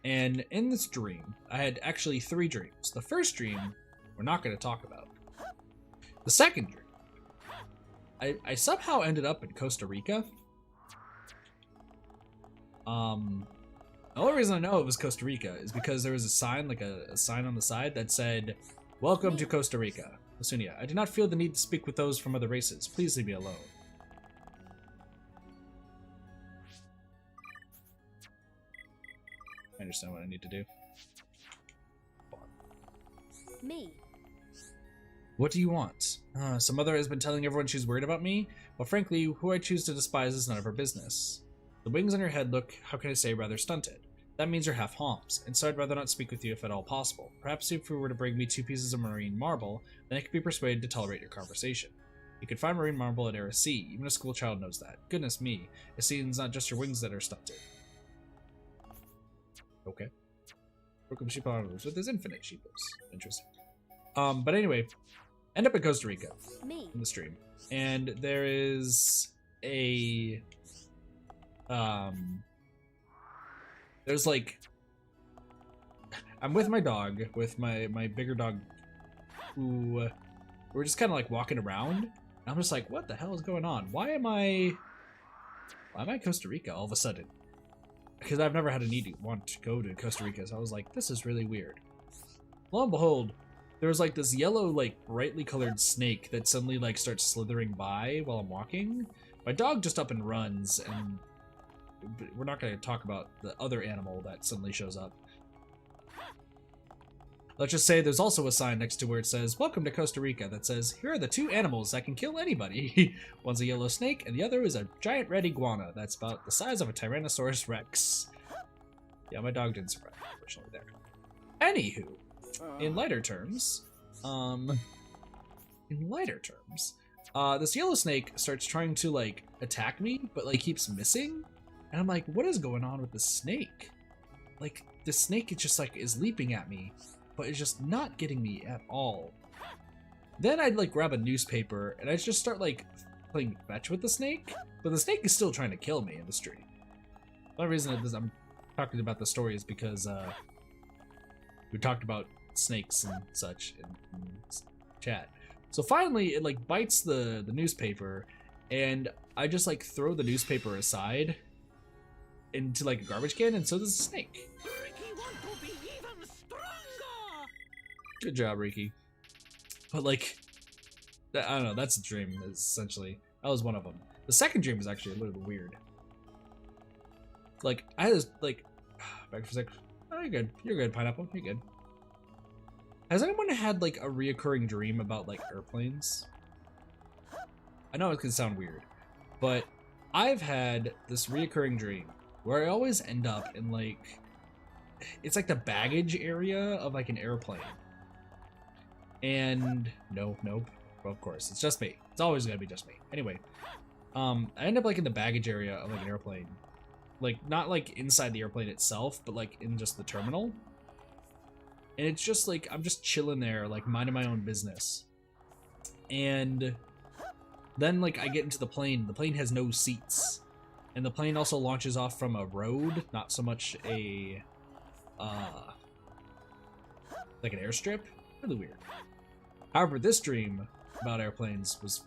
And in this dream, I had actually 3 dreams. The first dream we're not going to talk about. The second dream. I somehow ended up in Costa Rica. The only reason I know it was Costa Rica is because there was a sign, like a sign on the side that said, "Welcome to Costa Rica. Lasunia, I do not feel the need to speak with those from other races. Please leave me alone." I understand what I need to do. Me. What do you want? Some mother has been telling everyone she's worried about me, but frankly, who I choose to despise is none of her business. The wings on your head look, how can I say, rather stunted. That means you're half Homs, and so I'd rather not speak with you if at all possible. Perhaps if you were to bring me 2 pieces of marine marble, then I could be persuaded to tolerate your conversation. You could find marine marble at Era C, even a school child knows that. Goodness me, it seems not just your wings that are stunted. Okay. Broken sheep arms with his infinite sheepos. Interesting. But anyway, end up in Costa Rica Me. in the stream, and there is a there's like, I'm with my dog, with my bigger dog, who we're just kind of like walking around, and I'm just like, what the hell is going on? Why am I in Costa Rica all of a sudden? Because I've never had a need to want to go to Costa Rica, so I was like, this is really weird. Lo and behold, there was like this yellow, like brightly colored snake that suddenly like starts slithering by while I'm walking. My dog just up and runs, and we're not going to talk about the other animal that suddenly shows up. Let's just say there's also a sign next to where it says, "Welcome to Costa Rica," that says, "Here are the 2 animals that can kill anybody." One's a yellow snake, and the other is a giant red iguana that's about the size of a Tyrannosaurus Rex. Yeah, my dog didn't survive, unfortunately, there. Anywho, in lighter terms, this yellow snake starts trying to, like, attack me, but, like, keeps missing. And I'm like, what is going on with this snake? Like, the snake is just, like, is leaping at me, but it's just not getting me at all. Then I'd, like, grab a newspaper, and I'd just start, like, playing fetch with the snake, but the snake is still trying to kill me in the street. The only reason I'm talking about the story is because, we talked about snakes and such in chat. So finally, it, like, bites the newspaper, and I just, like, throw the newspaper aside into, like, a garbage can, and so does the snake. Good job, Riki. But, like, I don't know, that's a dream, essentially. That was one of them. The second dream was actually a little weird. Like, I had this, like, back for a sec. Oh, you're good. You're good, Pineapple. You're good. Has anyone had, like, a reoccurring dream about, like, airplanes? I know it can sound weird, but I've had this reoccurring dream where I always end up in, like, it's like the baggage area of, like, an airplane. And nope, well, of course, it's just me. It's always gonna be just me. Anyway, I end up, like, in the baggage area of, like, an airplane. Like, not, like, inside the airplane itself, but, like, in just the terminal. And it's just, like, I'm just chilling there, like, minding my own business. And then, like, I get into the plane. The plane has no seats. And the plane also launches off from a road, not so much a, like an airstrip. Really weird. However, this dream about airplanes was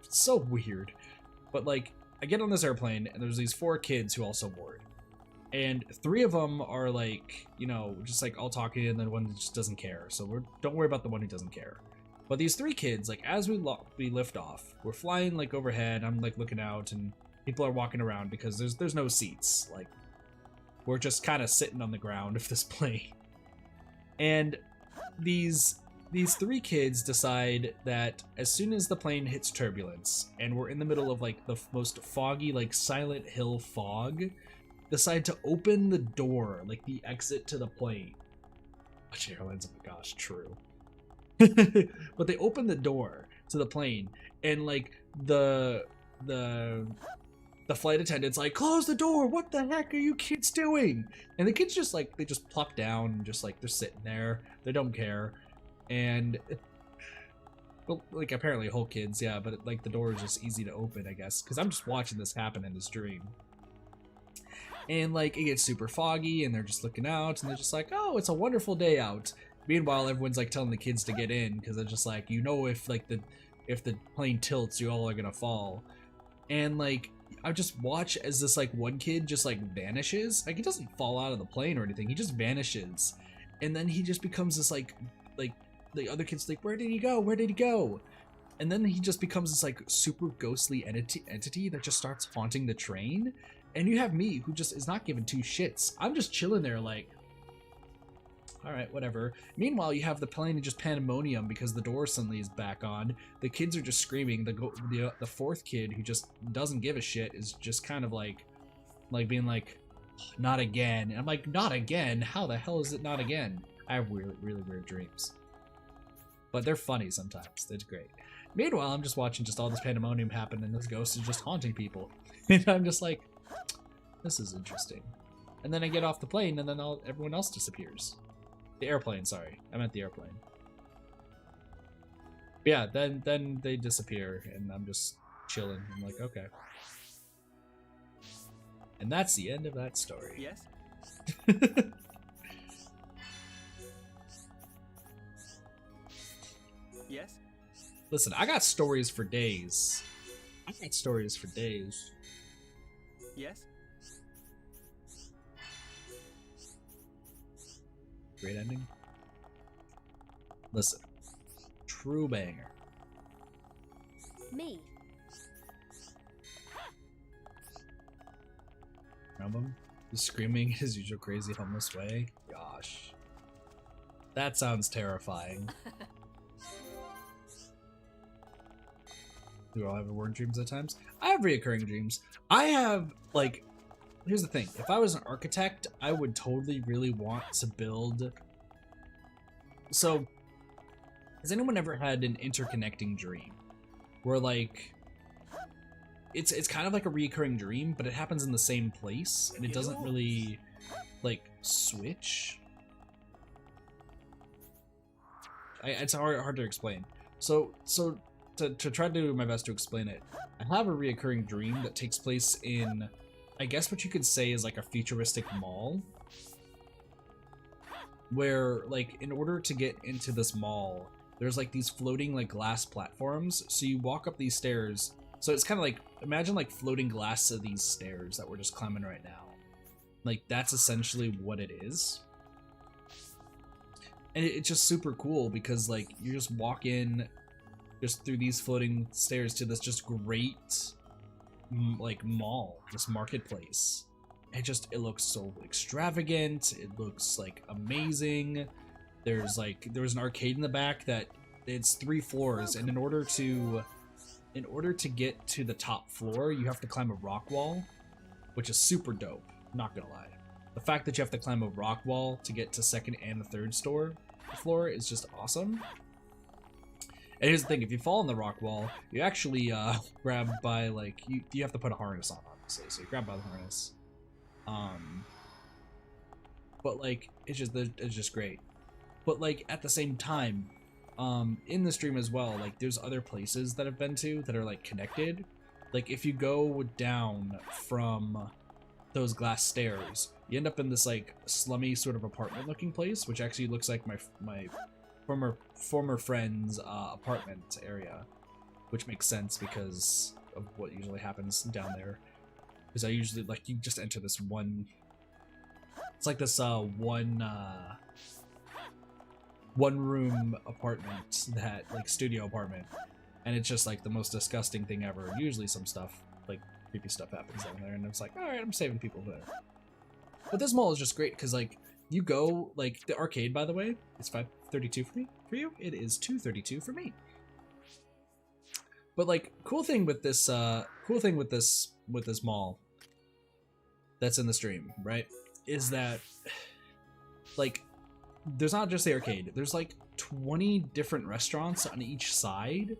so weird. But, like, I get on this airplane, and there's these 4 kids who also board. And 3 of them are, like, you know, just, like, all talking, and then one just doesn't care. So don't worry about the one who doesn't care. But these 3 kids, like, as we lift off, we're flying, like, overhead. I'm, like, looking out, and people are walking around because there's no seats. Like, we're just kind of sitting on the ground of this plane. And these 3 kids decide that as soon as the plane hits turbulence, and we're in the middle of, like, the most foggy, like, Silent Hill fog, decide to open the door, like the exit to the plane. Which airlines, oh my gosh, true. But they open the door to the plane, and, like, the flight attendant's like, "Close the door, what the heck are you kids doing?" And the kids just, like, they just plop down, and just, like, they're sitting there, they don't care. And, well, like, apparently whole kids, yeah, but, like, the door is just easy to open, I guess, because I'm just watching this happen in this dream. And, like, it gets super foggy, and they're just looking out, and they're just like, "Oh, it's a wonderful day out." Meanwhile, everyone's like telling the kids to get in because they're just like, you know, if the plane tilts, you all are gonna fall. And like, I just watch as this like one kid just like vanishes. Like, he doesn't fall out of the plane or anything. He just vanishes, and then he just becomes this like the other kids like, where did he go? Where did he go? And then he just becomes this like super ghostly entity that just starts haunting the train. And you have me, who just is not giving two shits. I'm just chilling there like, all right, whatever. Meanwhile, you have the plane in just pandemonium because the door suddenly is back on. The kids are just screaming. The fourth kid, who just doesn't give a shit, is just kind of like being like, not again. And I'm like, not again? How the hell is it not again? I have really, really weird dreams. But they're funny sometimes. It's great. Meanwhile, I'm just watching just all this pandemonium happen, and this ghost is just haunting people. And I'm just like, this is interesting. And then I get off the plane, and then everyone else disappears. The airplane, sorry. I meant the airplane. But yeah, then they disappear, and I'm just chilling. I'm like, okay. And that's the end of that story. Yes? Yes? Listen, I got stories for days. I got stories for days. Yes? Great ending. Listen, true banger. Me. Remember him? Just screaming his usual crazy homeless way. Gosh. That sounds terrifying. Do we all have word dreams at times? I have reoccurring dreams. I have, like, here's the thing. If I was an architect, I would totally really want to build... So, has anyone ever had an interconnecting dream? Where, like, it's kind of like a reoccurring dream, but it happens in the same place, and it doesn't really, like, switch? It's hard to explain. So to try to do my best to explain it, I have a reoccurring dream that takes place in, I guess what you could say is like a futuristic mall, where like in order to get into this mall, there's like these floating like glass platforms. So you walk up these stairs. So it's kind of like, imagine like floating glass of these stairs that we're just climbing right now. Like that's essentially what it is. And it's just super cool because like you just walk in just through these floating stairs to this just great like mall, this marketplace. It looks so extravagant. It looks like amazing. There was an arcade in the back that it's 3 floors, and in order to get to the top floor, you have to climb a rock wall, which is super dope, not gonna lie. The fact that you have to climb a rock wall to get to second and the third floor is just awesome. And here's the thing, if you fall on the rock wall, you actually grab by like you have to put a harness on, obviously, so you grab by the harness. But like it's just great. But like at the same time, in the stream as well, like there's other places that I've been to that are like connected. Like if you go down from those glass stairs, you end up in this like slummy sort of apartment looking place, which actually looks like my former friend's apartment area, which makes sense because of what usually happens down there. Because I usually like you just enter this one. It's like this one room apartment, that like studio apartment, and it's just like the most disgusting thing ever. And usually some stuff like creepy stuff happens down there, and it's like, all right, I'm saving people there. But this mall is just great because like you go like the arcade, by the way, it's $5.32 for you. It is $2.32 for me. But like cool thing with this mall that's in the stream, right, is that like there's not just the arcade. There's like 20 different restaurants on each side,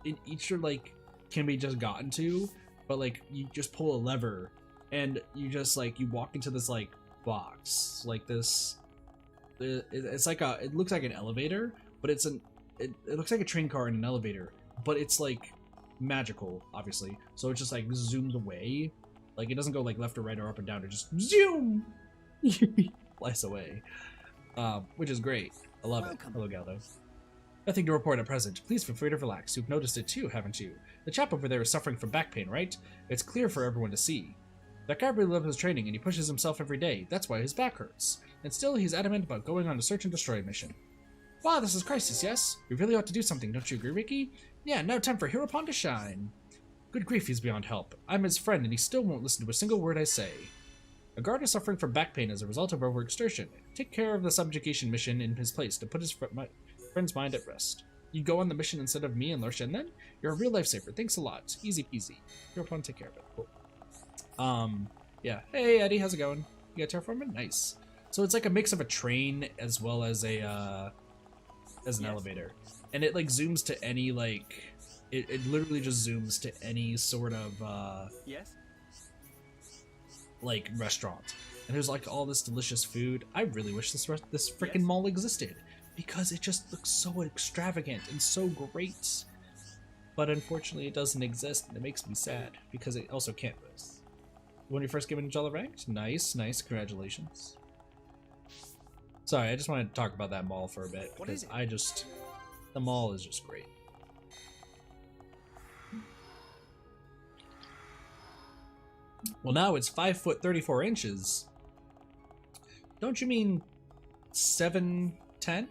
and each are like can be just gotten to, but like you just pull a lever and you just like you walk into this like box like this. It's like it looks like an elevator, but it looks like a train car in an elevator, but it's like magical, obviously. So it just like zooms away, like it doesn't go like left or right or up and down. It just zoom, flies away, which is great. I love it. Hello, Galdo. Nothing to report at present. Please feel free to relax. You've noticed it too, haven't you? The chap over there is suffering from back pain, right? It's clear for everyone to see. That guy really loves his training and he pushes himself every day. That's why his back hurts. And still, he's adamant about going on a search and destroy mission. Wow, this is crisis, yes? We really ought to do something, don't you agree, Ricky? Yeah, now time for Hero Pond to shine. Good grief, he's beyond help. I'm his friend and he still won't listen to a single word I say. A guard is suffering from back pain as a result of overexertion. Take care of the subjugation mission in his place to put his friend's mind at rest. You go on the mission instead of me and Larshen then? You're a real lifesaver. Thanks a lot. Easy peasy. Hero Pond, take care of it. Cool. Yeah. Hey, Eddie, how's it going? You got terraforming? Nice. So it's like a mix of a train as well as an elevator. And it like zooms to any like it literally just zooms to any sort of like restaurant. And there's like all this delicious food. I really wish this freaking mall existed because it just looks so extravagant and so great. But unfortunately it doesn't exist and it makes me sad because it also can't lose. When you first given Jella ranked? Nice, congratulations. Sorry, I just wanted to talk about that mall for a bit because the mall is just great. Well, now it's 5 foot 34 inches. Don't you mean 7'10"?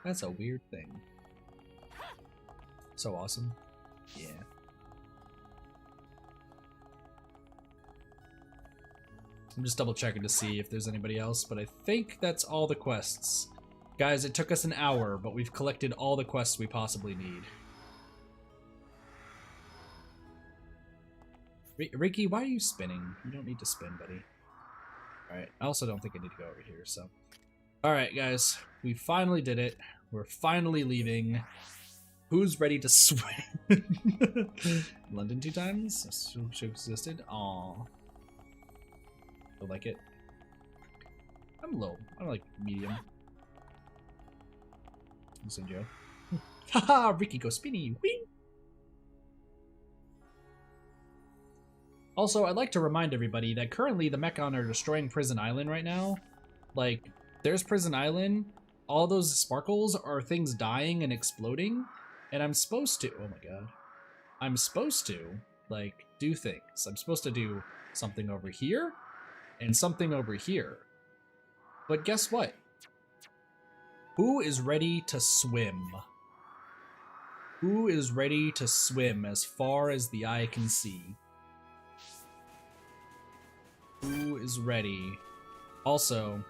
That's a weird thing. So awesome. Yeah. I'm just double checking to see if there's anybody else, but I think that's all the quests. Guys, it took us an hour, but we've collected all the quests we possibly need. Ricky, why are you spinning? You don't need to spin, buddy. Alright, I also don't think I need to go over here, so. Alright, guys, we finally did it. We're finally leaving. Who's ready to swim? London 2 times? Shulk existed? Aww. I like it. I'm low. I like medium. Listen, Joe. Haha, Ricky go spinny. Whee! Also, I'd like to remind everybody that currently the Mechon are destroying Prison Island right now. Like, there's Prison Island. All those sparkles are things dying and exploding. And I'm supposed to, oh my god. I'm supposed to, like, do things. I'm supposed to do something over here and something over here. But guess what? Who is ready to swim? Who is ready to swim as far as the eye can see? Who is ready? Also,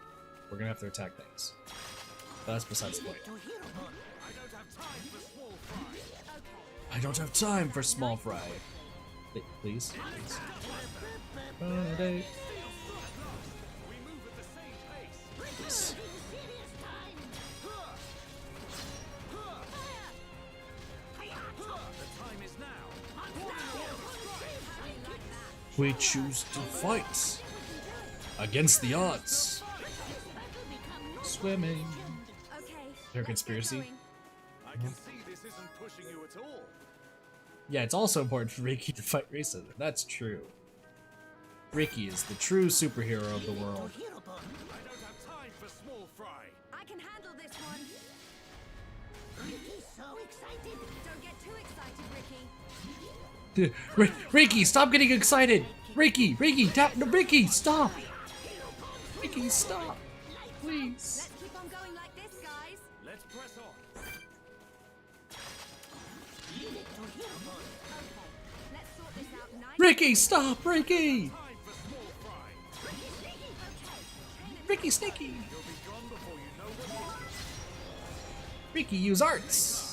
we're gonna have to attack things. But that's besides the point. I don't have time for small fry. Please. Please. We choose to fight against the odds. Swimming. Their conspiracy. I can see this isn't pushing you at all. Yeah, it's also important for Ricky to fight racism. That's true. Ricky is the true superhero of the world. I don't have time for small fry. I can handle this one. Ricky's so excited. Don't get too excited, Ricky. Ricky, stop getting excited! Ricky, no, Ricky, stop! Ricky, stop! Please. Let's keep on going like this, guys. Let's press on. Okay, let's sort this out nice. Ricky, stop! Ricky! Time for small fry. Ricky Sneaky! You'll be gone before you know what it is. Ricky, use arts!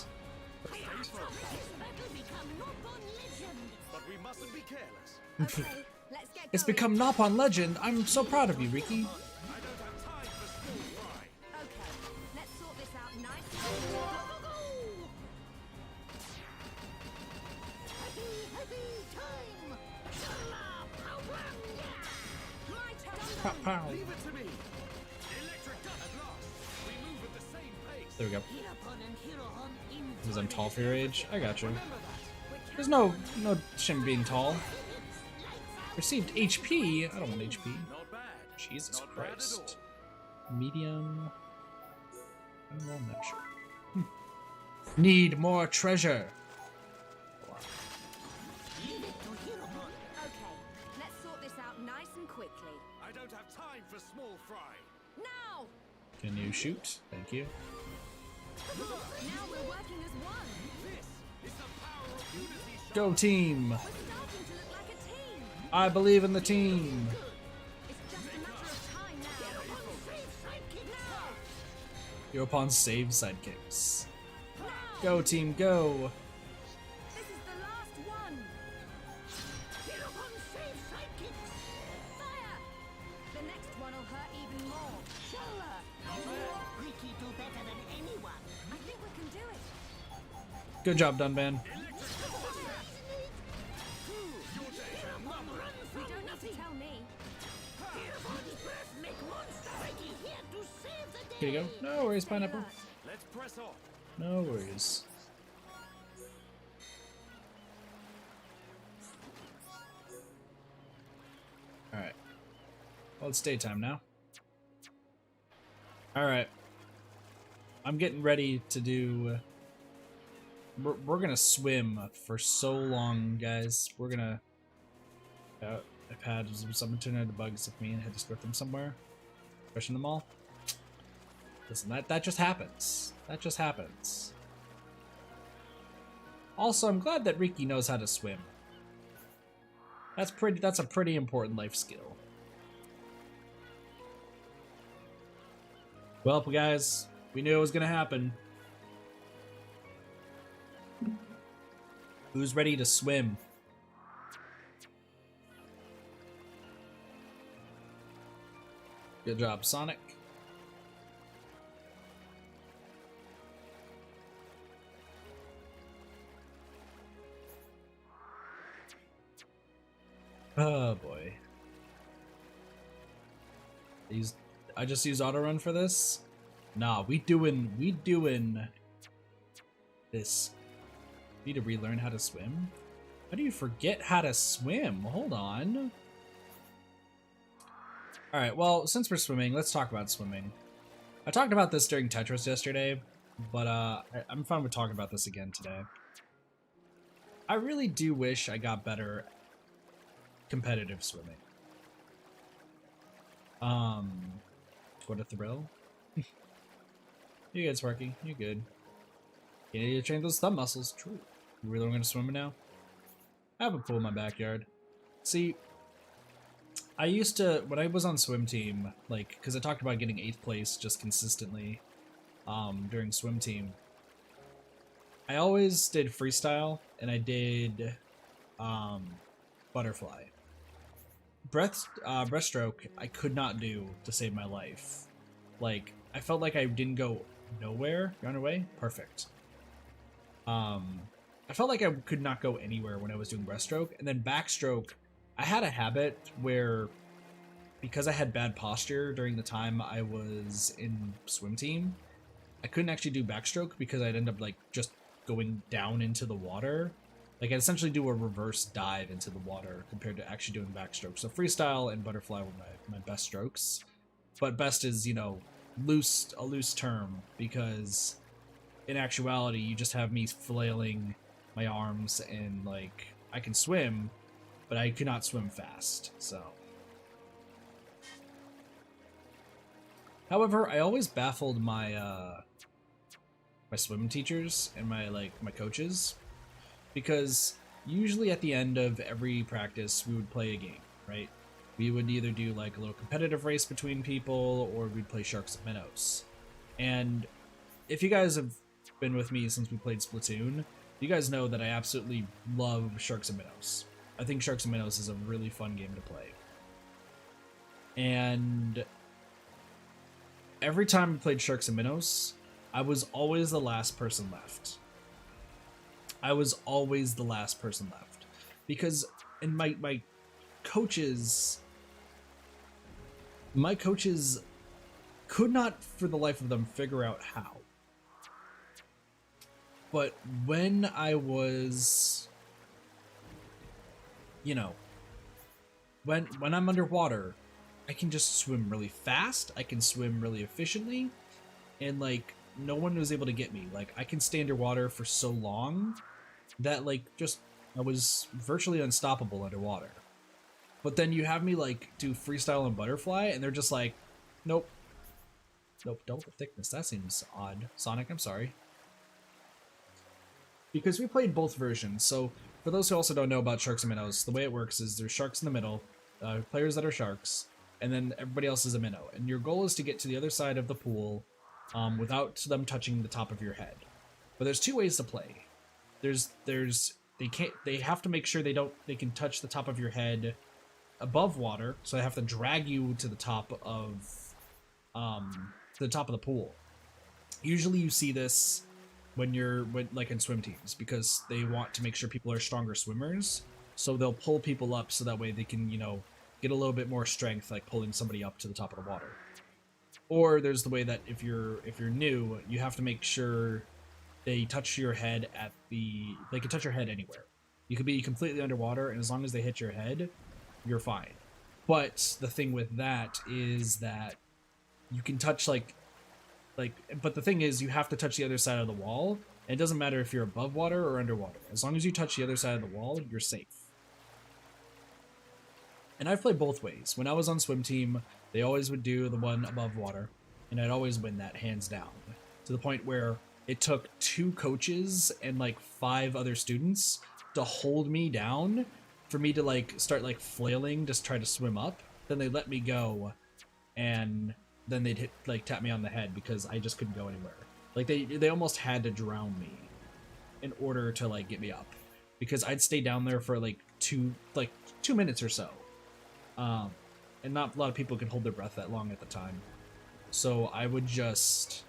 But we mustn't be careless. Okay, let's get It's going. become Nopon legend. I'm so proud of you, Ricky. I don't have time for small fry. Okay, let's sort this out nice. My turn. Pow, pow. Leave it to me. Electric gun at last. We move at the same pace. There we go. Because I'm tall for your age. I got you. Remember that. There's no shame being tall. Received HP. I don't want HP. Not bad. Jesus Not bad at Christ. medium. I'm not sure. Need more treasure. Okay, let's sort this out nice and quickly. I don't have time for small fry. Now! Can you shoot? Thank you. Now we're working as one. This is the power of unity. Go team! We're starting to look like a team. I believe in the team. It's just a matter of time now. Now! You're upon save sidekicks. Now! Go team, go! This is the last one. Fire! The next one will hurt even more. Sharla! Ricky do better than anyone. I think we can do it. Good job, Dunban. You don't need to tell me. Here you go. No worries, pineapple. Let's press on. No worries. Alright. Well, it's daytime now. Alright. I'm getting ready to do... We're gonna swim for so long, guys. We're gonna... I've had some internet bugs with me and had to squirt them somewhere. Fishing them all. Listen, that just happens. That just happens. Also, I'm glad that Riki knows how to swim. That's a pretty important life skill. Well, guys, we knew it was gonna happen. Who's ready to swim? Good job, Sonic. Oh boy. I just use auto run for this? Nah, we doing this. Need to relearn how to swim? How do you forget how to swim? Hold on. Alright, well, since we're swimming, let's talk about swimming. I talked about this during Tetris yesterday, but I'm fine with talking about this again today. I really do wish I got better at competitive swimming. What a thrill. You good, Sparky. You good. You need to train those thumb muscles. True. You really want to swim now? I have a pool in my backyard. See, I used to, when I was on swim team, like, because I talked about getting 8th place just consistently during swim team, I always did freestyle, and I did butterfly. Breaststroke, I could not do to save my life. Like, I felt like I didn't go nowhere. You're on your way? Perfect. I felt like I could not go anywhere when I was doing breaststroke, and then backstroke, I had a habit where, because I had bad posture during the time I was in swim team, I couldn't actually do backstroke because I'd end up like just going down into the water. Like I'd essentially do a reverse dive into the water compared to actually doing backstroke. So freestyle and butterfly were my best strokes, but best is, you know, a loose term, because in actuality you just have me flailing my arms and like I can swim, but I could not swim fast. So however, I always baffled my my swim teachers and my coaches, because usually at the end of every practice we would play a game, right? We would either do like a little competitive race between people, or we'd play Sharks and Minnows. And if you guys have been with me since we played Splatoon, you guys know that I absolutely love Sharks and Minnows. I think Sharks and Minnows is a really fun game to play. And every time we played Sharks and Minnows, I was always the last person left. I was always the last person left. Because in my coaches could not for the life of them figure out how. But when I was, you know, when I'm underwater I can just swim really fast, I can swim really efficiently, and like no one was able to get me. Like I can stay underwater for so long that like just I was virtually unstoppable underwater. But then you have me like do freestyle and butterfly, and they're just like, nope, nope, double the thickness. That seems odd. Sonic, I'm sorry. Because we played both versions. So for those who also don't know about sharks and minnows, the way it works is there's sharks in the middle, players that are sharks, and then everybody else is a minnow. And your goal is to get to the other side of the pool without them touching the top of your head. But there's two ways to play. They have to make sure they can touch the top of your head above water, so they have to drag you to the top of the pool. Usually you see this when like in swim teams, because they want to make sure people are stronger swimmers, so they'll pull people up so that way they can, you know, get a little bit more strength, like pulling somebody up to the top of the water. Or there's the way that if you're new, you have to make sure they touch your head they can touch your head anywhere. You could be completely underwater, and as long as they hit your head, you're fine. But the thing with that is that you can touch but the thing is you have to touch the other side of the wall. And it doesn't matter if you're above water or underwater. As long as you touch the other side of the wall, you're safe. And I've played both ways. When I was on swim team, they always would do the one above water, and I'd always win that hands down. To the point where it took 2 coaches and like 5 other students to hold me down for me to like start like flailing, just try to swim up. Then they let me go, and then they'd tap me on the head because I just couldn't go anywhere. Like they almost had to drown me in order to like get me up, because I'd stay down there for like 2 minutes or so. And not a lot of people can hold their breath that long at the time. So I would just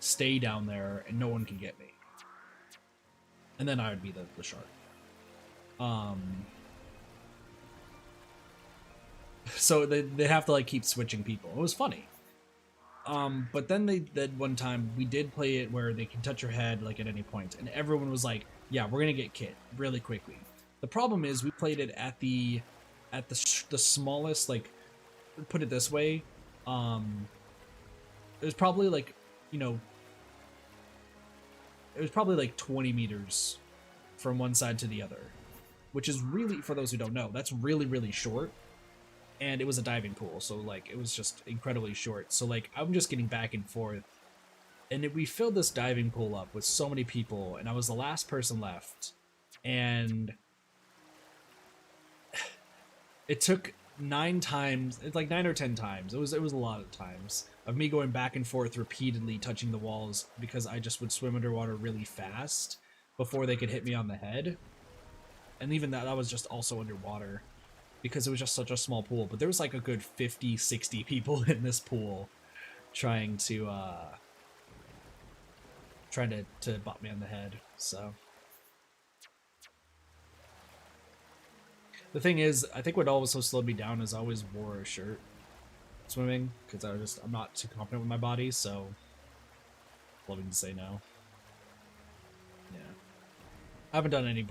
stay down there and no one can get me. And then I would be the shark. So they have to like keep switching people. It was funny. But then that one time we did play it where they can touch your head like at any point, and everyone was like, yeah, we're gonna get Kit really quickly. The problem is we played it at the smallest, like, put it this way, it was probably like, you know, it was probably like 20 meters from one side to the other, which is really, for those who don't know, that's really, really short. And it was a diving pool, so like it was just incredibly short. So like I'm just getting back and forth, and we filled this diving pool up with so many people, and I was the last person left, and it took 9 times, it's like 9 or 10 times. It was a lot of times of me going back and forth repeatedly touching the walls, because I just would swim underwater really fast before they could hit me on the head. And even that was just also underwater, because it was just such a small pool. But there was like a good 50, 60 people in this pool trying to bop me on the head. So the thing is, I think what also slowed me down is I always wore a shirt swimming, because I'm not too confident with my body, so loving to say no. Yeah. I haven't done any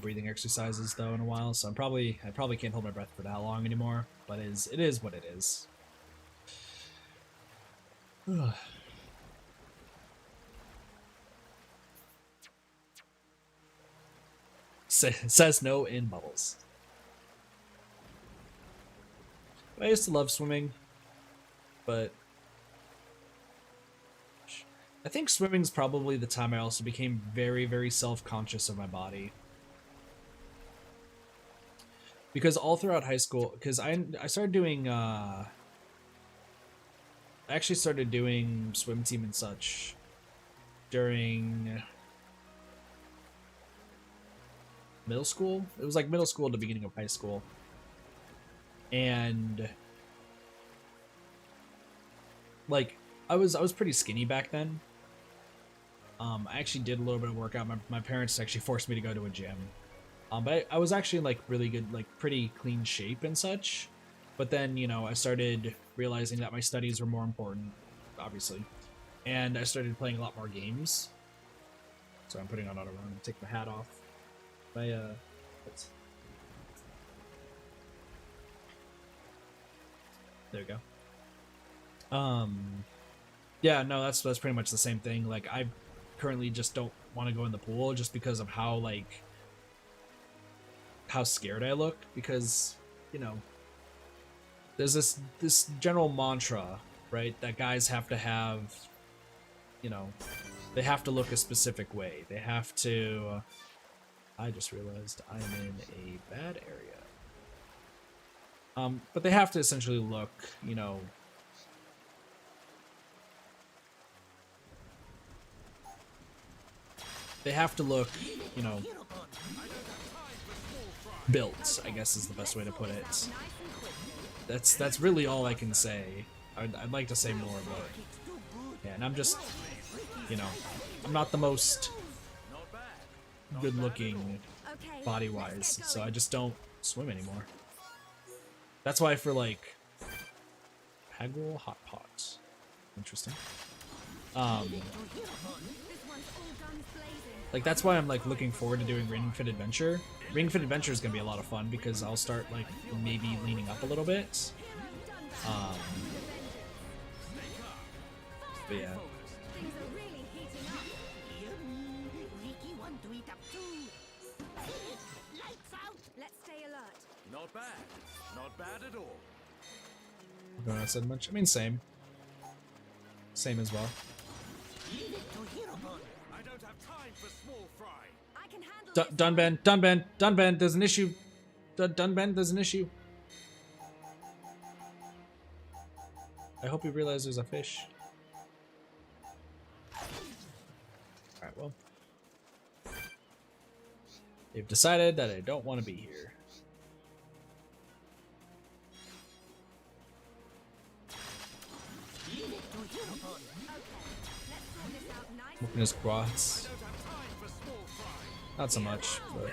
breathing exercises though in a while, so I probably can't hold my breath for that long anymore. But it is what it is. Says no in bubbles. I used to love swimming, but I think swimming's probably the time I also became very, very self-conscious of my body. Because all throughout high school, because I started doing, I actually started doing swim team and such during middle school. It was like middle school at the beginning of high school. And like I was pretty skinny back then. I actually did a little bit of workout. My parents actually forced me to go to a gym. But I was actually in like really good, like pretty clean shape and such. But then, you know, I started realizing that my studies were more important, obviously. And I started playing a lot more games. So I'm putting on auto run and take my hat off. There we go. Yeah, no, that's pretty much the same thing. Like, I currently just don't want to go in the pool just because of how, like, how scared I look, because, you know, there's this general mantra, right, that guys have to have, you know, they have to look a specific way. They have to, I just realized I'm in a bad area. But they have to essentially look, you know, they have to look, you know, built, I guess is the best way to put it. That's really all I can say. I'd like to say more, but yeah, and I'm just, you know, I'm not the most good-looking body-wise, so I just don't swim anymore. That's why for like Peggle Hot Pot, interesting. Like that's why I'm like looking forward to doing Ring Fit Adventure. Ring Fit Adventure is gonna be a lot of fun because I'll start like maybe leaning up a little bit. But yeah. Things are really heating up. Ricky want to eat up too. Lights out. Let's stay alert. Not bad. Not bad at all. Don't have said much. I mean, same as well. I don't have time for small fry. I can handle this. Dunban, there's an issue. Dunban, there's an issue. I hope you realize there's a fish. Alright, well. They've decided that I don't want to be here. Looking his quads. Not so much, but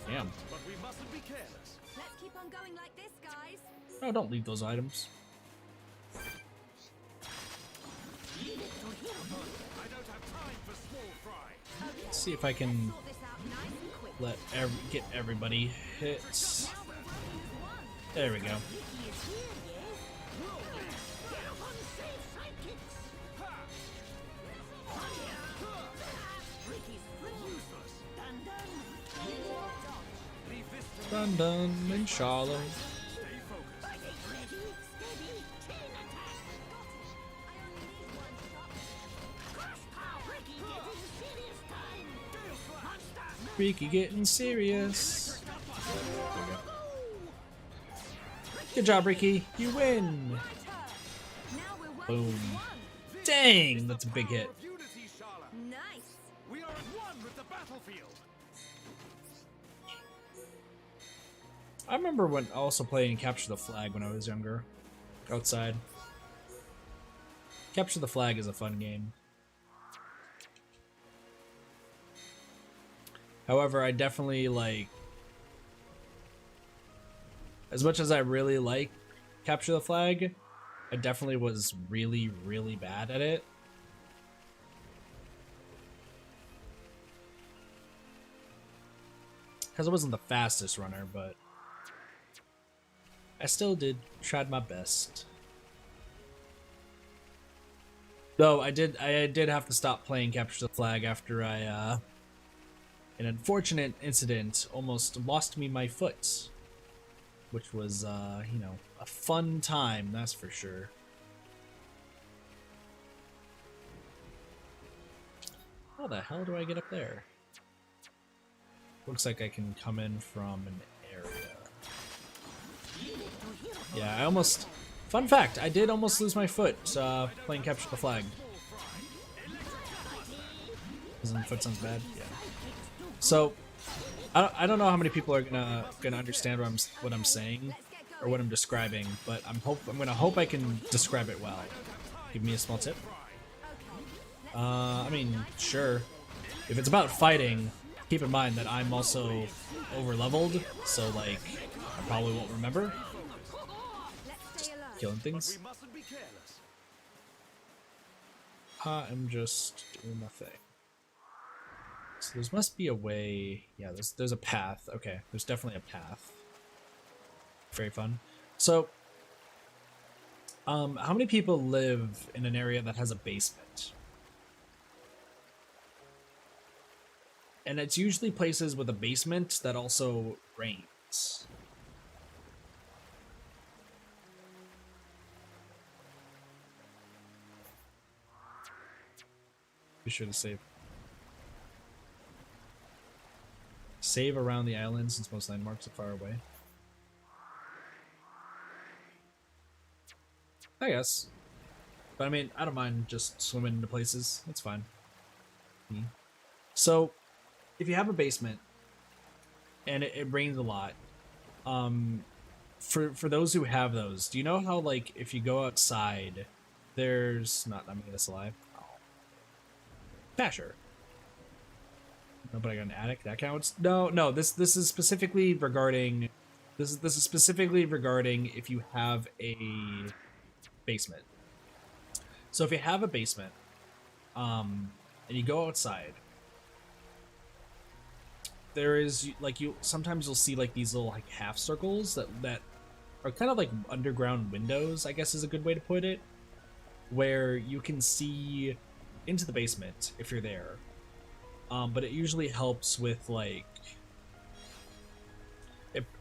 damn. But we mustn't be careless. Let's keep on going like this, guys. Oh, don't leave those items. I don't have time for small fry. Let's see if I can Sort this out nice and quick. get everybody hit. There we go. Dun dun and Sharla. Ricky getting serious. Good job, Ricky. You win. Now we're working Boom. as one. Dang, that's a big hit. Of unity, Sharla. Nice. We are at one with the battlefield. I remember when also playing Capture the Flag when I was younger, outside. Capture the Flag is a fun game. However, I definitely like, as much as I really like Capture the Flag, I definitely was really, really bad at it. Because I wasn't the fastest runner, but I still tried my best. Though I did have to stop playing Capture the Flag after an unfortunate incident almost lost me my foot, which was you know, a fun time, that's for sure. How the hell do I get up there? Looks like I can come in from an area. Yeah, I almost... Fun fact, I did almost lose my foot playing Capture the Flag. Doesn't the foot sounds bad? Yeah. So, I don't know how many people are gonna understand what I'm saying or what I'm describing, but I'm gonna hope I can describe it well. Give me a small tip. I mean, sure. If it's about fighting, keep in mind that I'm also over-leveled, so like I probably won't remember. Just killing things. We mustn't be careless. I'm just doing my thing. So there must be a way. Yeah, there's a path. Okay, there's definitely a path. Very fun. So, how many people live in an area that has a basement? And it's usually places with a basement that also rains. Be sure to save. Save around the island since most landmarks are far away. I guess. But I mean, I don't mind just swimming into places. It's fine. So, if you have a basement and it rains a lot, for those who have those, do you know how, like, if you go outside, there's not, I'm making this alive. Oh. Basher. No, but I got an attic. That counts. No. This is specifically regarding. This is specifically regarding if you have a basement. So if you have a basement, and you go outside, there is like sometimes you'll see like these little like half circles that are kind of like underground windows, I guess is a good way to put it, where you can see into the basement if you're there. But it usually helps with like,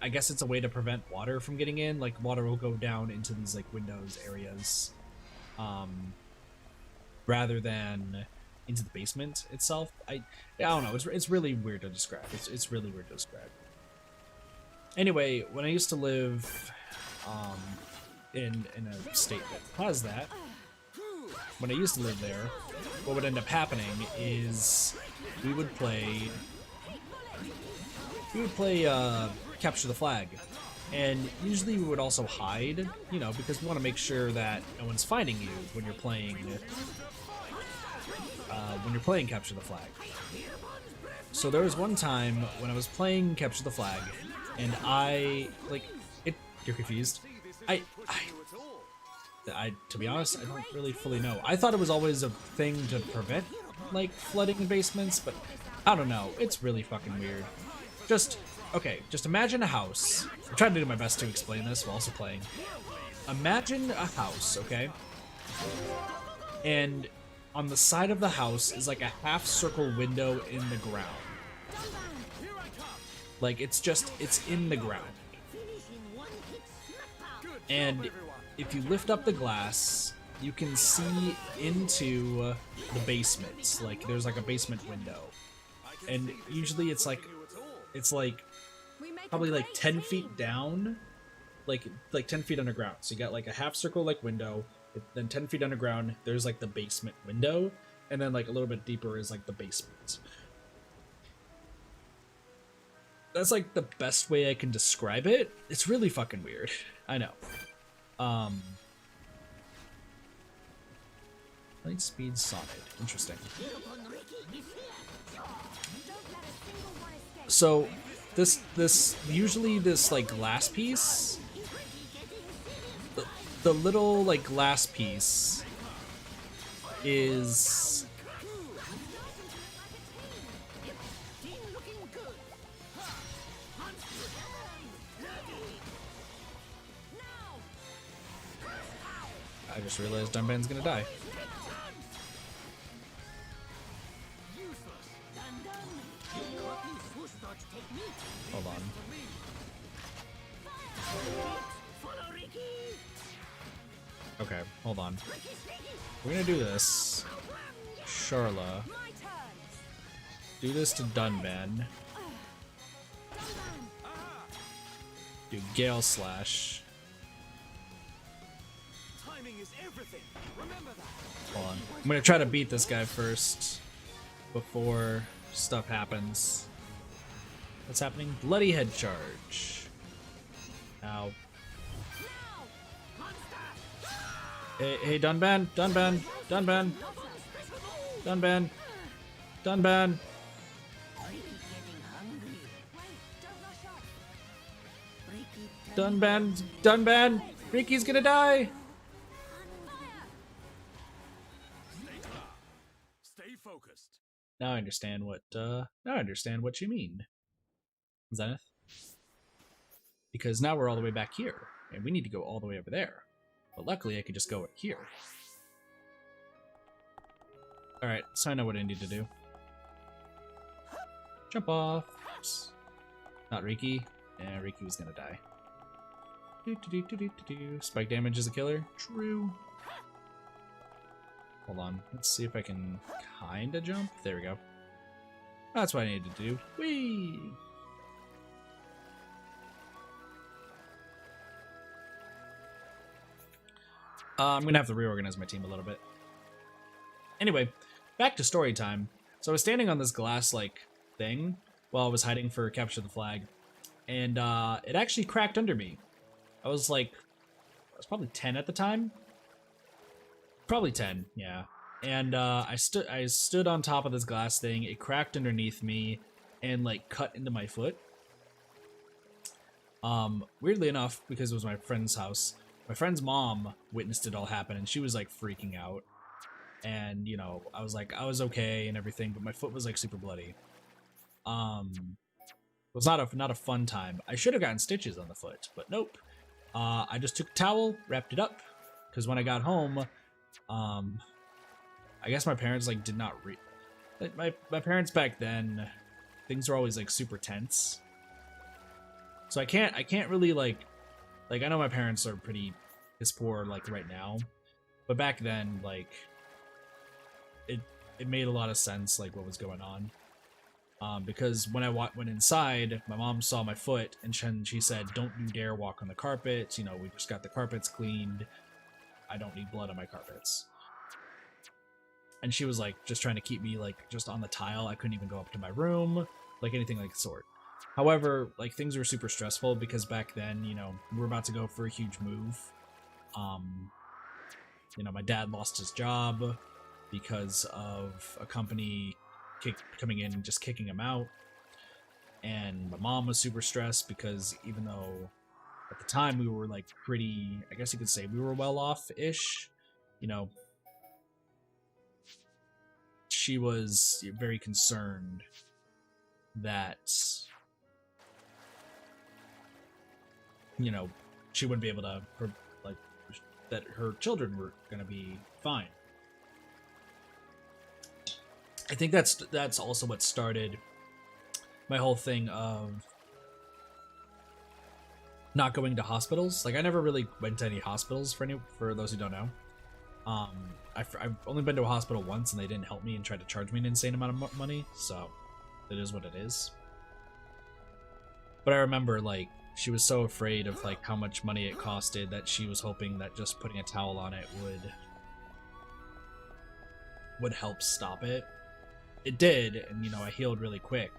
I guess it's a way to prevent water from getting in. Like water will go down into these like windows areas, rather than into the basement itself. I don't know. It's really weird to describe. It's really weird to describe. Anyway, when I used to live, in a state that has that, when I used to live there, what would end up happening is we would play capture the flag, and usually we would also hide, you know, because we want to make sure that no one's finding you when you're playing capture the flag. So there was one time when I was playing capture the flag, and you're confused. To be honest, I don't really fully know. I thought it was always a thing to prevent, like, flooding in basements, but I don't know. It's really fucking weird. Just imagine a house. I'm trying to do my best to explain this while also playing. Imagine a house, okay? And on the side of the house is like a half-circle window in the ground. Like, it's in the ground. And if you lift up the glass, you can see into the basement. Like, there's like a basement window. And usually it's like probably like 10 feet down, like 10 feet underground. So you got like a half circle like window, then 10 feet underground, there's like the basement window, and then like a little bit deeper is like the basement. That's like the best way I can describe it. It's really fucking weird. I know. Light speed solid. Interesting. So this usually this like glass piece, the little like glass piece is I just realized Dunban's gonna die. Hold on. Okay, hold on. We're gonna do this. Sharla. Do this to Dunban. Do Gale Slash. Hold on. I'm gonna try to beat this guy first before stuff happens. What's happening? Bloody head charge. Ow. Hey, Dunban, Dunban, Dunban, Dunban, Dunban. Dunban, Dunban, Ricky's gonna die. Stay focused. Now I understand what you mean, Zenith. Because now we're all the way back here, and we need to go all the way over there. But luckily, I could just go here. Alright, so I know what I need to do. Jump off. Oops. Not Riki. Yeah, Riki was gonna die. Spike damage is a killer. True. Hold on. Let's see if I can kinda jump. There we go. That's what I need to do. Whee! I'm gonna have to reorganize my team a little bit. Anyway, back to story time. So I was standing on this glass like thing while I was hiding for capture the flag, and it actually cracked under me. I was probably 10 at the time. Probably 10, yeah. And I stood on top of this glass thing. It cracked underneath me and like cut into my foot. Weirdly enough, because it was my friend's house, my friend's mom witnessed it all happen, and she was like freaking out. And you know, I was okay and everything, but my foot was like super bloody. It was not a fun time. I should have gotten stitches on the foot, but nope. I just took a towel, wrapped it up, because when I got home, I guess my parents like did not my parents back then, things were always like super tense. So I can't really like I know my parents are pretty piss poor like right now, but back then like it made a lot of sense like what was going on. Because when I went inside, my mom saw my foot and she said, "Don't you dare walk on the carpet. You know, we just got the carpets cleaned. I don't need blood on my carpets." And she was like just trying to keep me like just on the tile. I couldn't even go up to my room, like anything like the sort. However, like things were super stressful because back then, you know, we were about to go for a huge move. You know, my dad lost his job because of a company coming in and just kicking him out. And my mom was super stressed because even though at the time we were like pretty, I guess you could say we were well off-ish, you know, she was very concerned that, you know, she wouldn't be able to, like, that her children were going to be fine. I think that's also what started my whole thing of not going to hospitals. Like, I never really went to any hospitals for those who don't know. I've only been to a hospital once and they didn't help me and tried to charge me an insane amount of money, so it is what it is. But I remember, like, she was so afraid of, like, how much money it costed that she was hoping that just putting a towel on it would help stop it. It did, and, you know, I healed really quick.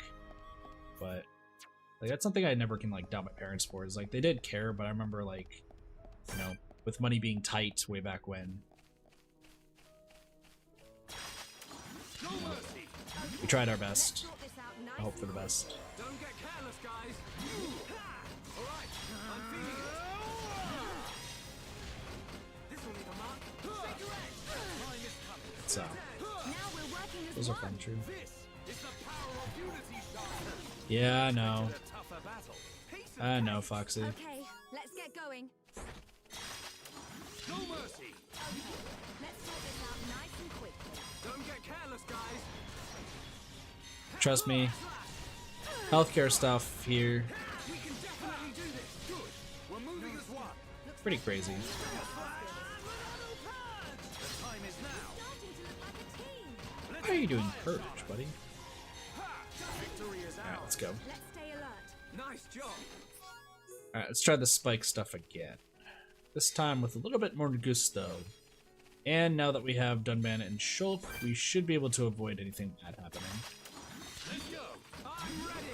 But, like, that's something I never can, like, doubt my parents for, is, like, they did care, but I remember, like, you know, with money being tight way back when, we tried our best. I hope for the best. Don't get careless, guys. All right, I'm feeling it. This will leave a mark. Shake your head. Time is coming. So, Now we're working as those are one. fun, true. This is the power of unity, Sharla. Yeah, I know. A tougher battle. Peace and I know, Foxy. Okay, let's get going. no mercy. Let's sort this out nice and quick. Don't get careless, guys. Trust me. Healthcare stuff here, We can definitely do this. Good. We're moving as one. pretty crazy. The time is now. Starting to look like a team. How are you doing, Purge, buddy? Victory is Alright, ours. let's go. Let's stay alert. Nice job. Alright, let's try the spike stuff again. This time with a little bit more gusto. And now that we have Dunban and Shulk, we should be able to avoid anything bad happening. Let's go. I'm ready.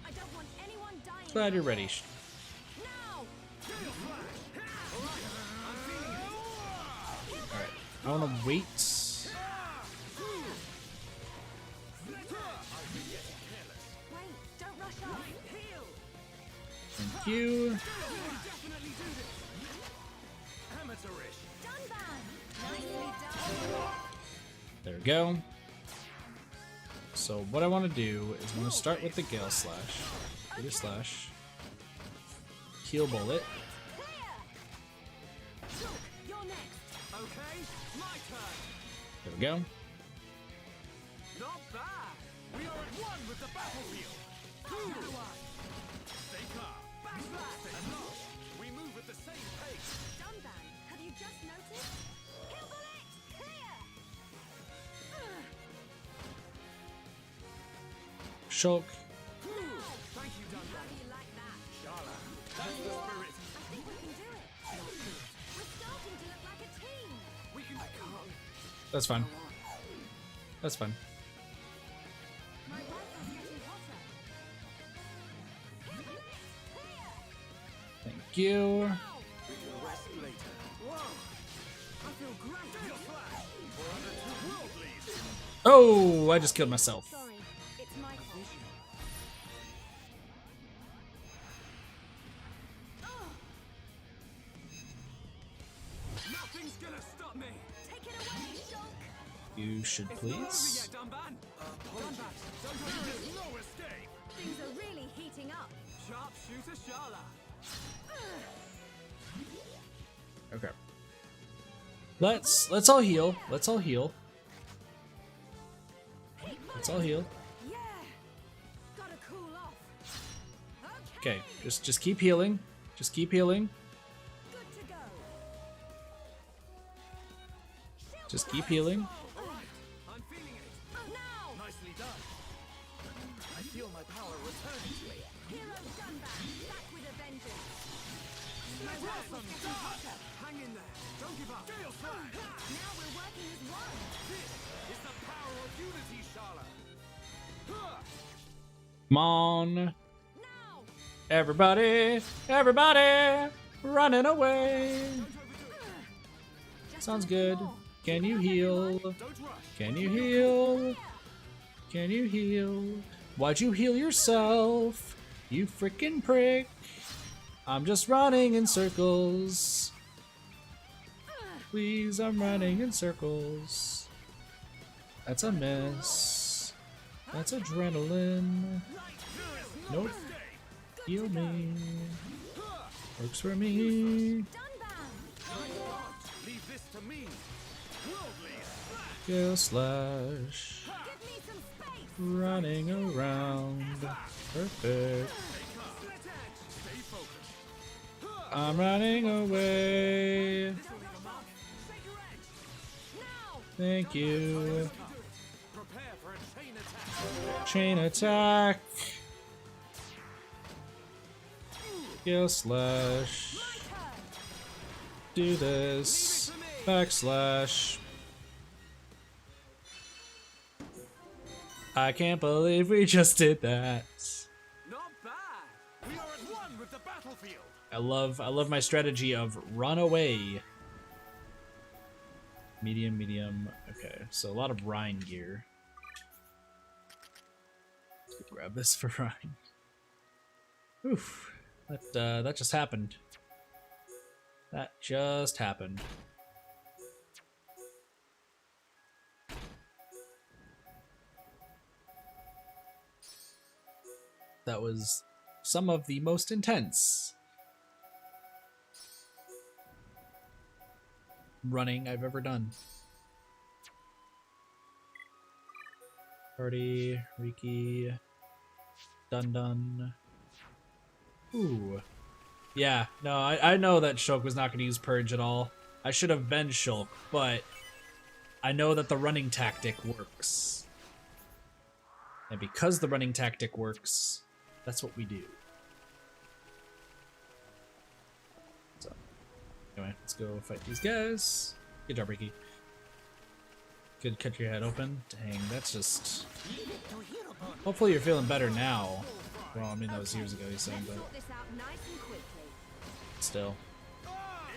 I don't want anyone dying. Glad you're ready. Now! Alright, I want to wait. Wait, don't rush up. Thank you. Definitely do this. Amateurish. Done, Van. Nicely done. There we go. So what I want to do is I'm going to start with the Gale Slash. Meter Slash. Heal Bullet. You're next. Okay, my turn. There we go. Not bad. We are at one with the battlefield. Stay calm. Backslash. And lost. We move at the same pace. Dunban, have you just noticed? Kill bullet! Clear! Shulk. Thank you, How Dunban. do you like that? Sharla, that's the spirit. I think we can do it. We're starting to look like a team. We can. I can't. That's fine. That's fine. My rifle's getting hotter. Clear! Thank you. We can rest later. Whoa. I feel great. Feel flash. We're under two world leads. Oh, I just killed myself. Sorry, it's my fault. Nothing's gonna stop me. Take it away, Shulk! You should It's not over please. yet, Dunban. Dunban, there's no escape. Things are really heating up. Sharpshooter Sharla. Okay. Let's all heal. Let's all heal. Let's all heal. Yeah! Gotta cool off. Okay, just keep healing. Just keep healing. Good to go. Just keep healing. All right, I'm feeling it. Now! Nicely done. I feel my power returning to me. Hero Dunban, back with a vengeance. My Let's have rifle's some getting dust. hotter. Hang in there. Don't give up. Gale Slash. Now we're working as one. This is the power of unity, Sharla. Come on. Now! Everybody, everybody, running away. Just Sounds a little good. more. Can you heal? Don't rush. Can you heal? Can you heal? Why'd you heal yourself? You freaking prick. I'm just running in circles. Please, I'm running in circles. That's a miss. That's adrenaline. Nope. Heal me. Works for me. Dunban! Leave this to me. Worldly Slash. Gale Slash. Give me some space! Running around. Perfect. Split edge. Stay focused. I'm running away. Shake your edge. Now! Thank you. Prepare for a chain attack. Chain attack. Gale Slash. My turn! Do this. Backslash. I can't believe we just did that. Not bad. We are at one with the battlefield. I love my strategy of run away. Medium, medium. Okay, so a lot of Reyn gear. Let's go grab this for Reyn. Oof. That just happened. That just happened. That was some of the most intense running I've ever done. Party, Riki, Dun Dun. Ooh. Yeah, no, I know that Shulk was not going to use Purge at all. I should have been Shulk, but I know that the running tactic works. And because the running tactic works, that's what we do. So, anyway, let's go fight these guys. Good job, Riki. Could cut your head open. Dang, that's just... Hopefully you're feeling better now. Well, I mean, that was years ago, he's saying, but Sort this out nice and quickly. still.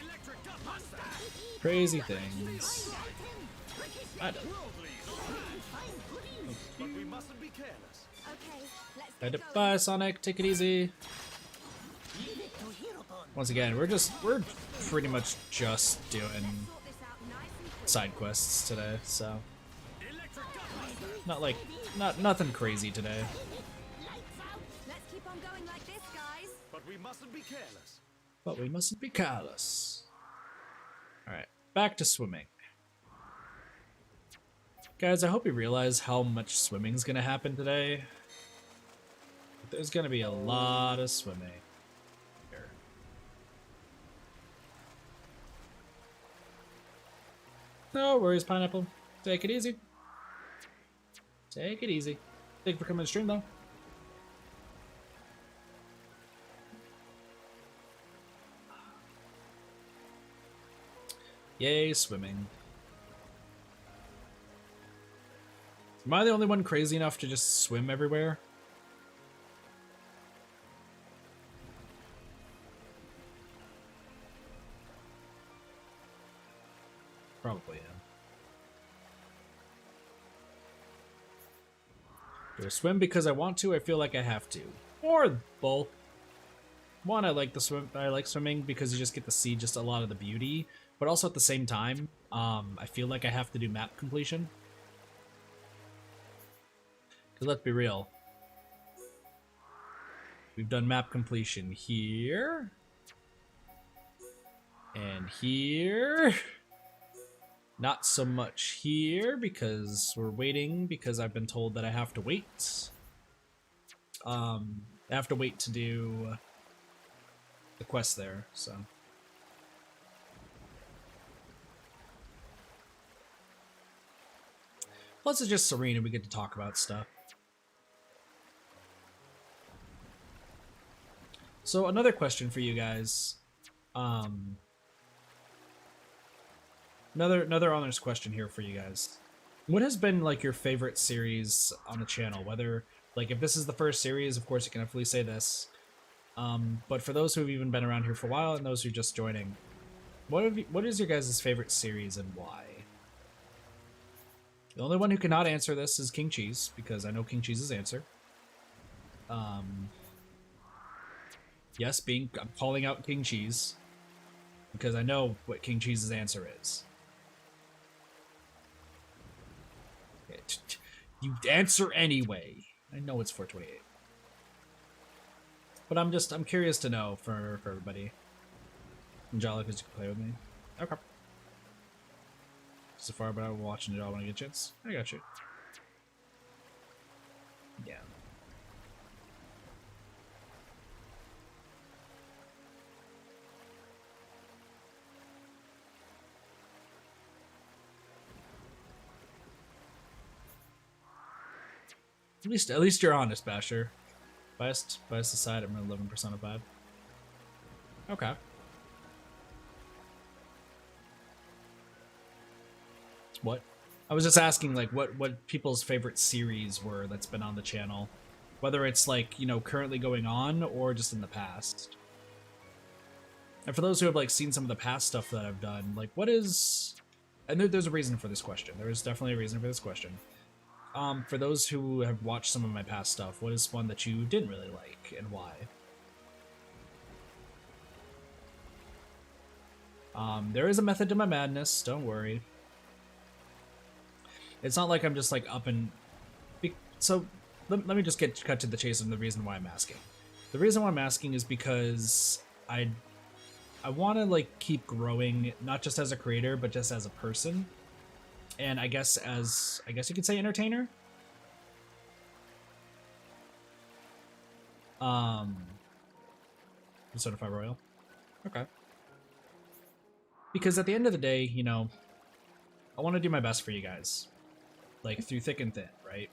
Electric gut buster. Crazy things. I don't. But we mustn't be careless. Okay, let's Had get to going. bye, Sonic. Take it easy. Once again, we're pretty much just doing Sort this out nice and quickly. side quests today, so Electric gut buster. Nothing crazy today. Lights out. Let's keep on going like this, guys. But we mustn't be careless. But we mustn't be careless. Alright, back to swimming. Guys, I hope you realize how much swimming is going to happen today. There's going to be a lot of swimming here. No worries, Pineapple. Take it easy. Take it easy. Thank you for coming to stream, though. Yay, swimming. Am I the only one crazy enough to just swim everywhere? Probably am. Do I swim because I want to? I feel like I have to. Or both. One, I like swimming because you just get to see just a lot of the beauty, but also at the same time, I feel like I have to do map completion. Because let's be real, we've done map completion here, and here. Not so much here, because we're waiting, because I've been told that I have to wait. I have to wait to do the quest there, so. Plus it's just serene and we get to talk about stuff. So another question for you guys. Another honest question here for you guys. What has been like your favorite series on the channel? Whether like if this is the first series, of course you can definitely say this. But for those who have even been around here for a while and those who are just joining, what is your guys' favorite series and why? The only one who cannot answer this is King Cheese, because I know King Cheese's answer. Yes, I'm calling out King Cheese because I know what King Cheese's answer is. You answer anyway. I know it's 428. But I'm curious to know for everybody. Angelica, because you can play with me. Okay. So far, but I'm watching it all when I get a chance. I got you. Yeah. At least you're honest, Basher. Biased aside, I'm 11% of 5. Okay. What? I was just asking, like, what people's favorite series were that's been on the channel. Whether it's, like, you know, currently going on or just in the past. And for those who have, like, seen some of the past stuff that I've done, like, what is... And there's a reason for this question. There is definitely a reason for this question. For those who have watched some of my past stuff, what is one that you didn't really like, and why? There is a method to my madness, don't worry. It's not like I'm just like up and... So, let me just cut to the chase and the reason why I'm asking. The reason why I'm asking is because I want to like keep growing, not just as a creator, but just as a person. And I guess you could say entertainer. Certified Royal. Okay. Because at the end of the day, you know, I want to do my best for you guys. Like, through thick and thin, right?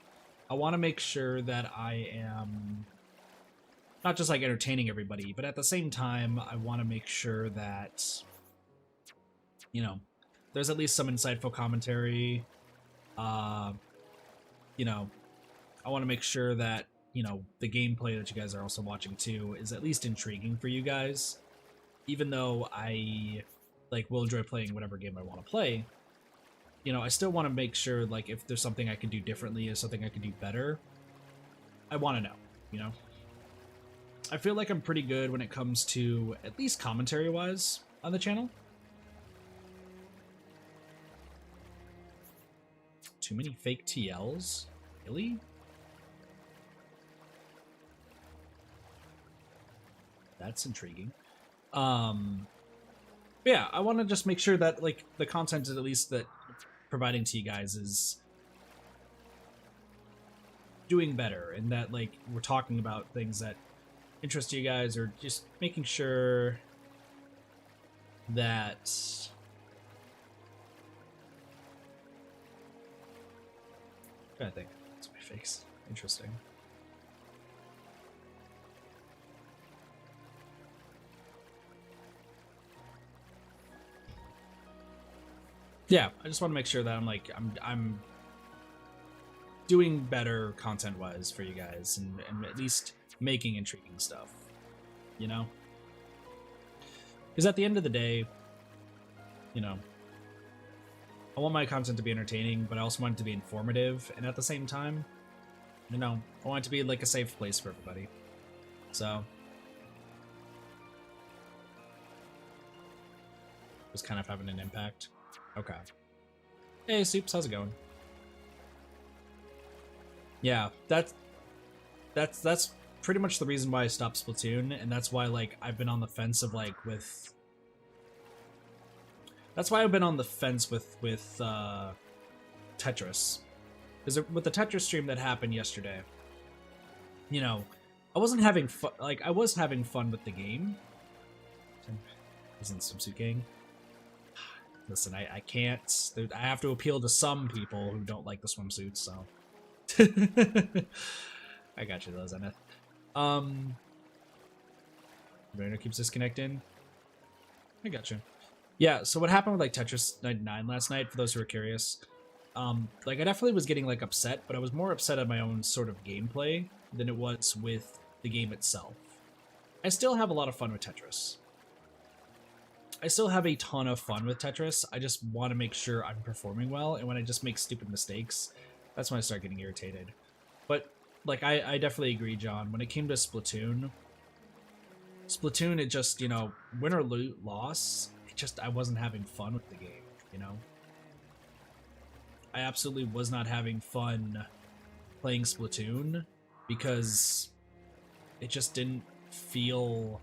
I want to make sure that I am not just, like, entertaining everybody, but at the same time, I want to make sure that, you know, there's at least some insightful commentary. You know, I want to make sure that, you know, the gameplay that you guys are also watching too is at least intriguing for you guys. Even though I, like, will enjoy playing whatever game I want to play, you know, I still want to make sure, like, if there's something I could do differently or something I could do better, I want to know, you know? I feel like I'm pretty good when it comes to, at least commentary-wise, on the channel. Too many fake TLs? Really? That's intriguing. But yeah, I want to just make sure that like the content at least that providing to you guys is doing better, and that like we're talking about things that interest you guys, or just making sure that I think that's my face. Interesting. Yeah, I just want to make sure that I'm doing better content wise for you guys, and at least making intriguing stuff, you know? Because at the end of the day, you know, I want my content to be entertaining, but I also want it to be informative, and at the same time, you know, I want it to be like a safe place for everybody. So just kind of having an impact. Okay. Hey, Soups, how's it going? Yeah, that's pretty much the reason why I stopped Splatoon, and that's why like I've been on the fence of like with. That's why I've been on the fence with Tetris, because with the Tetris stream that happened yesterday, you know, I wasn't having fun. Like I was having fun with the game. Isn't Swimsuit Gang? Listen, I can't. I have to appeal to some people who don't like the swimsuits, so. I got you, though, Zenith. Rayner keeps disconnecting. I got you. Yeah, so what happened with like Tetris 99 last night, for those who are curious, like I definitely was getting like upset, but I was more upset at my own sort of gameplay than it was with the game itself. I still have a lot of fun with Tetris. I still have a ton of fun with Tetris. I just want to make sure I'm performing well, and when I just make stupid mistakes, that's when I start getting irritated. But like I definitely agree, John. When it came to Splatoon, it just, you know, win or loss, it just, I wasn't having fun with the game, you know? I absolutely was not having fun playing Splatoon because it just didn't feel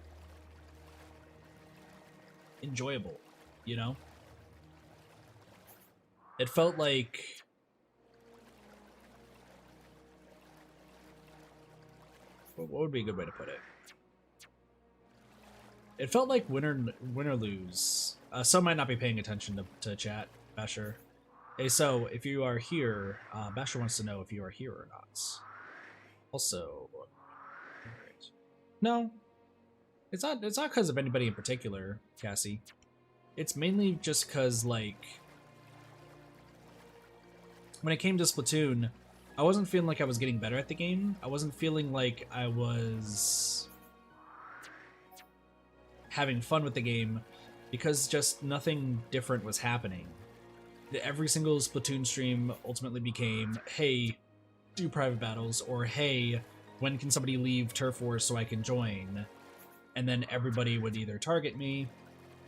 enjoyable, you know? It felt like what would be a good way to put it? It felt like win or lose. Some might not be paying attention to chat, Basher. Hey, so if you are here, Basher wants to know if you are here or not. Also, no, it's not because of anybody in particular, Cassie. It's mainly just because, like, when it came to Splatoon, I wasn't feeling like I was getting better at the game. I wasn't feeling like I was having fun with the game because just nothing different was happening. Every single Splatoon stream ultimately became, hey, do private battles, or hey, when can somebody leave Turf Wars so I can join? And then everybody would either target me,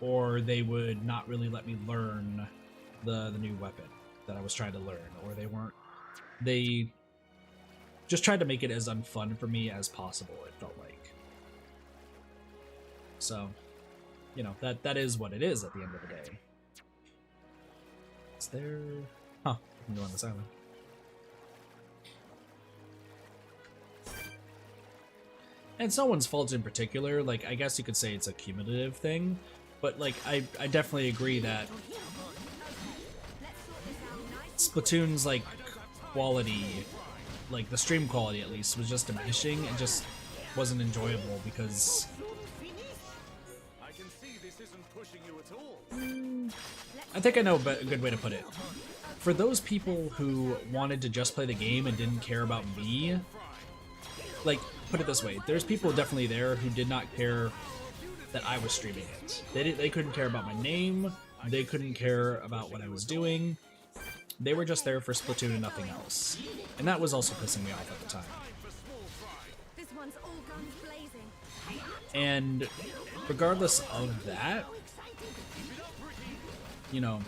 or they would not really let me learn the new weapon that I was trying to learn, or they just tried to make it as unfun for me as possible, it felt like. So, you know, that is what it is at the end of the day. Is there... Huh, I can go on this island. And it's no one's fault in particular, like, I guess you could say it's a cumulative thing, but, like, I definitely agree that Splatoon's, like, quality, like, the stream quality at least, was just diminishing and just wasn't enjoyable because... I can see this isn't pushing you at all. I think I know a good way to put it. For those people who wanted to just play the game and didn't care about me, like, put it this way, there's people definitely there who did not care that I was streaming it. They couldn't care about my name, they couldn't care about what I was doing. They were just there for Splatoon and nothing else. And that was also pissing me off at the time. This one's all guns blazing. And regardless of that, you know,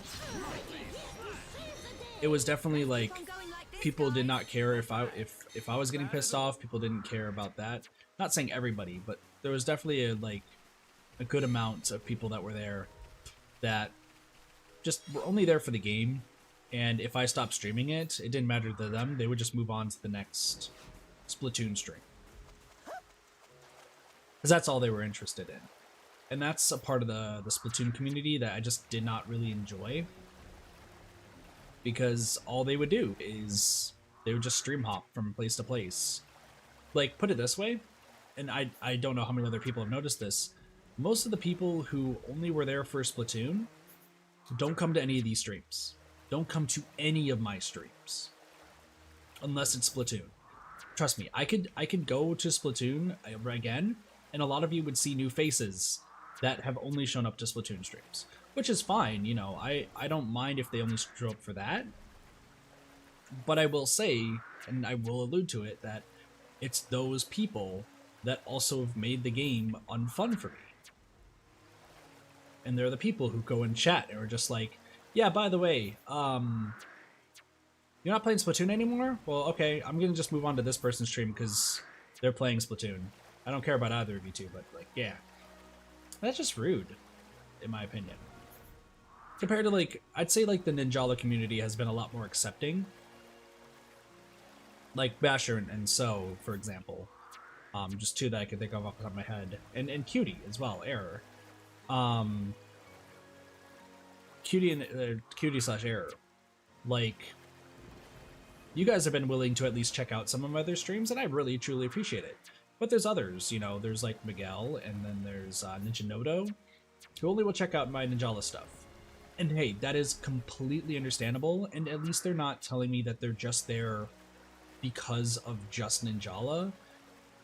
it was definitely Keep like on going like this, people did guys. not care if I was getting pissed off. People didn't care about that. Not saying everybody, but there was definitely a good amount of people that were there that just were only there for the game. And if I stopped streaming it, it didn't matter to them. They would just move on to the next Splatoon stream. Because that's all they were interested in. And that's a part of the Splatoon community that I just did not really enjoy. Because all they would do is they would just stream hop from place to place. Like, put it this way, and I don't know how many other people have noticed this, most of the people who only were there for Splatoon don't come to any of these streams. Don't come to any of my streams. Unless it's Splatoon. Trust me, I could go to Splatoon again, and a lot of you would see new faces that have only shown up to Splatoon streams. Which is fine, you know, I don't mind if they only show up for that. But I will say, and I will allude to it, that it's those people that also have made the game unfun for me. And they're the people who go and chat and are just like, yeah, by the way, you're not playing Splatoon anymore? Well, okay, I'm gonna just move on to this person's stream because they're playing Splatoon. I don't care about either of you two, but like, yeah. That's just rude, in my opinion. Compared to like, I'd say like the Ninjala community has been a lot more accepting. Like Basher and So, for example. Just two that I can think of off the top of my head. And Cutie as well, Error. Cutie and Cutie/Error. Like, you guys have been willing to at least check out some of my other streams, and I really truly appreciate it. But there's others, you know, there's like Miguel, and then there's Ninja Nodo, who only will check out my Ninjala stuff. And hey, that is completely understandable, and at least they're not telling me that they're just there because of just Ninjala.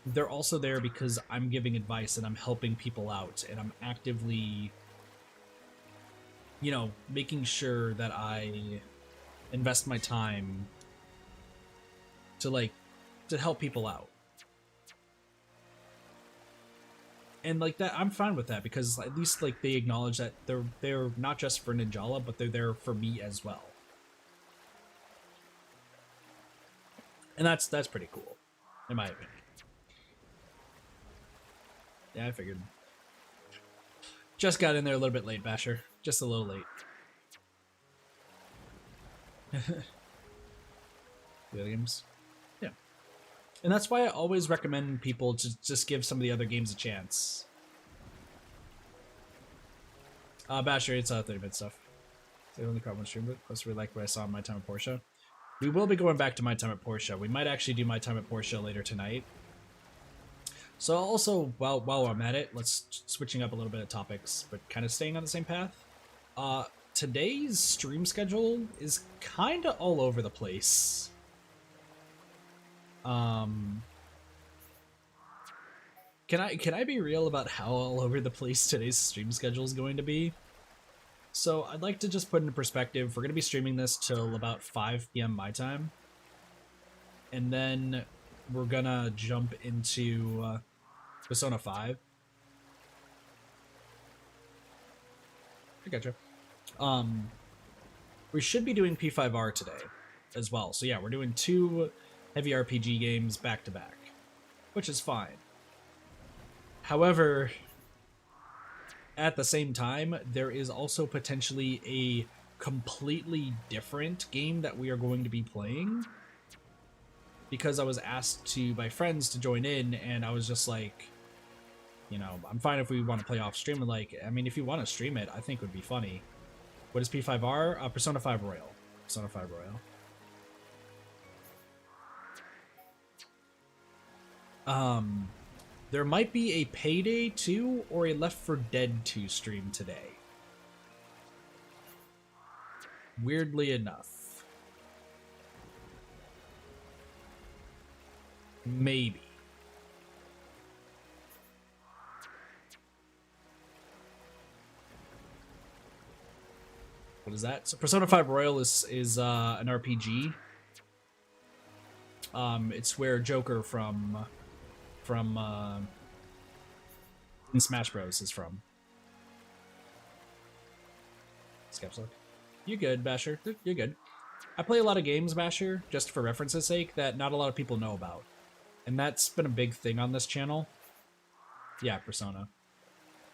They're also there because I'm giving advice and I'm helping people out, and I'm actively, you know, making sure that I invest my time to help people out. And like that, I'm fine with that because at least like they acknowledge that they're not just for Ninjala, but they're there for me as well. And that's pretty cool, in my opinion. Yeah, I figured. Just got in there a little bit late, Basher. Just a little late. The other games? Yeah. And that's why I always recommend people to just give some of the other games a chance. Basher, it's 30-minute stuff. They only caught one stream, but plus we like what I saw in My Time at Portia. We will be going back to My Time at Portia. We might actually do My Time at Portia later tonight. So also, while I'm at it, let's switching up a little bit of topics, but kind of staying on the same path. Today's stream schedule is kind of all over the place. Can I be real about how all over the place today's stream schedule is going to be? So I'd like to just put into perspective, we're going to be streaming this till about 5 p.m. my time. And then we're going to jump into Persona 5. I gotcha. We should be doing P5R today as well. So yeah, we're doing 2 heavy RPG games back to back, which is fine. However, at the same time, there is also potentially a completely different game that we are going to be playing, because I was asked by friends to join in, and I was just like, you know, I'm fine if we want to play off stream. Like, I mean, if you want to stream it, I think it would be funny. What is P5R? Persona 5 Royal. Persona 5 Royal. There might be a Payday 2 or a Left 4 Dead 2 stream today. Weirdly enough. Maybe. What is that? So Persona 5 Royal is an RPG. It's where Joker from in Smash Bros is from. Skepslook. You good, Basher? You're good. I play a lot of games, Basher, just for reference's sake, that not a lot of people know about. And that's been a big thing on this channel. Yeah, Persona.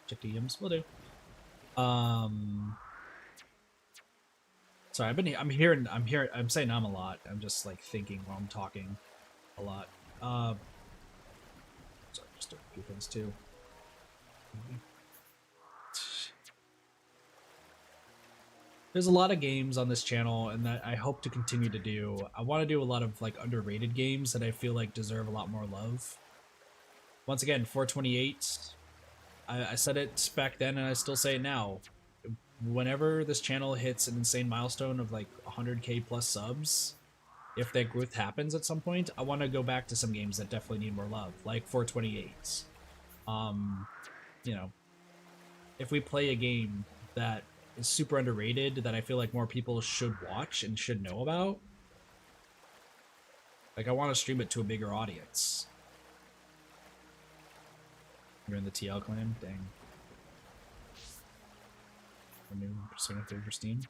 Check DMs, will do. Sorry, I'm saying I'm a lot. I'm just like thinking while I'm talking a lot. Sorry, just a few things too. There's a lot of games on this channel, and that I hope to continue to do. I want to do a lot of like underrated games that I feel like deserve a lot more love. Once again, 428. I said it back then, and I still say it now. Whenever this channel hits an insane milestone of like 100k plus subs, if that growth happens at some point, I want to go back to some games that definitely need more love, like 428. You know, if we play a game that is super underrated that I feel like more people should watch and should know about, like I want to stream it to a bigger audience. You're in the TL clan? Dang. A new Persona 3 for Steam.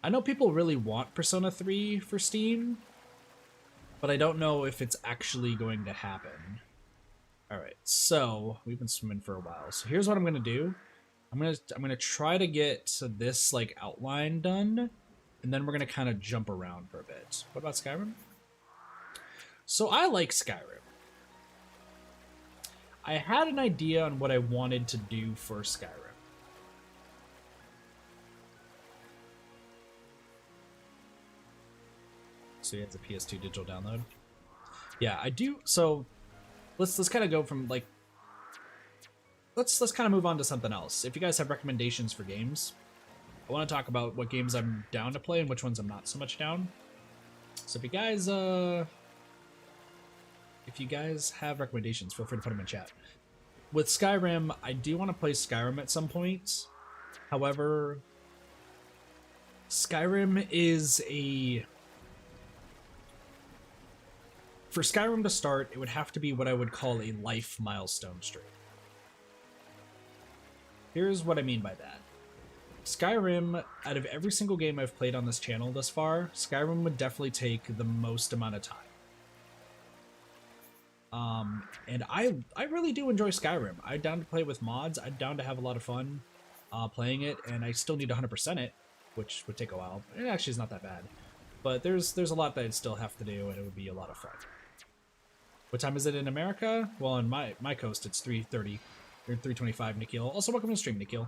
I know people really want Persona 3 for Steam, but I don't know if it's actually going to happen. Alright, so we've been swimming for a while. So here's what I'm gonna do. I'm gonna try to get this like outline done, and then we're gonna kind of jump around for a bit. What about Skyrim? So I like Skyrim. I had an idea on what I wanted to do for Skyrim. So he has a PS2 digital download. Yeah, I do. So let's kind of go from like let's kind of move on to something else. If you guys have recommendations for games, I want to talk about what games I'm down to play and which ones I'm not so much down. So if you guys have recommendations, feel free to put them in chat. With Skyrim, I do want to play Skyrim at some point. However, Skyrim is for Skyrim to start, it would have to be what I would call a life milestone stream. Here's what I mean by that. Skyrim, out of every single game I've played on this channel thus far, Skyrim would definitely take the most amount of time. And I really do enjoy Skyrim. I'm down to play with mods. I'm down to have a lot of fun playing it, and I still need to 100% it, which would take a while. It actually is not that bad. But there's a lot that I'd still have to do, and it would be a lot of fun. What time is it in America? Well, on my coast, it's 3:30. You're 3:25, Nikhil. Also, welcome to the stream, Nikhil.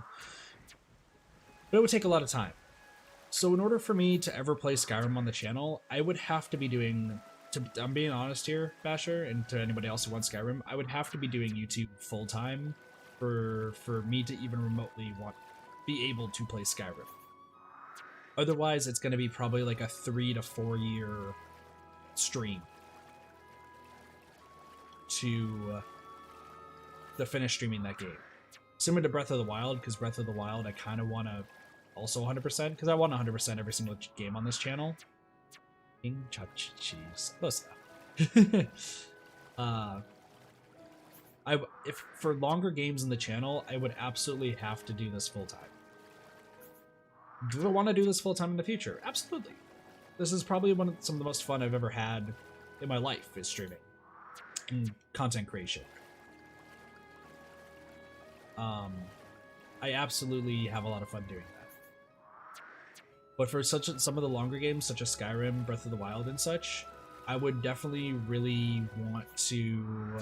But it would take a lot of time. So in order for me to ever play Skyrim on the channel, I would have to be doing... I'm being honest here, Basher, and to anybody else who wants Skyrim, I would have to be doing YouTube full-time for me to even remotely be able to play Skyrim. Otherwise, it's going to be probably like a 3 to 4 year stream to finish streaming that game. Similar to Breath of the Wild, because Breath of the Wild I kind of want to also 100%, because I want 100% every single game on this channel. King chopped cheese. Close enough. If for longer games in the channel, I would absolutely have to do this full time. Do I want to do this full time in the future? Absolutely. This is probably some of the most fun I've ever had in my life is streaming and content creation. I absolutely have a lot of fun doing that. But for some of the longer games, such as Skyrim, Breath of the Wild, and such, I would definitely really want to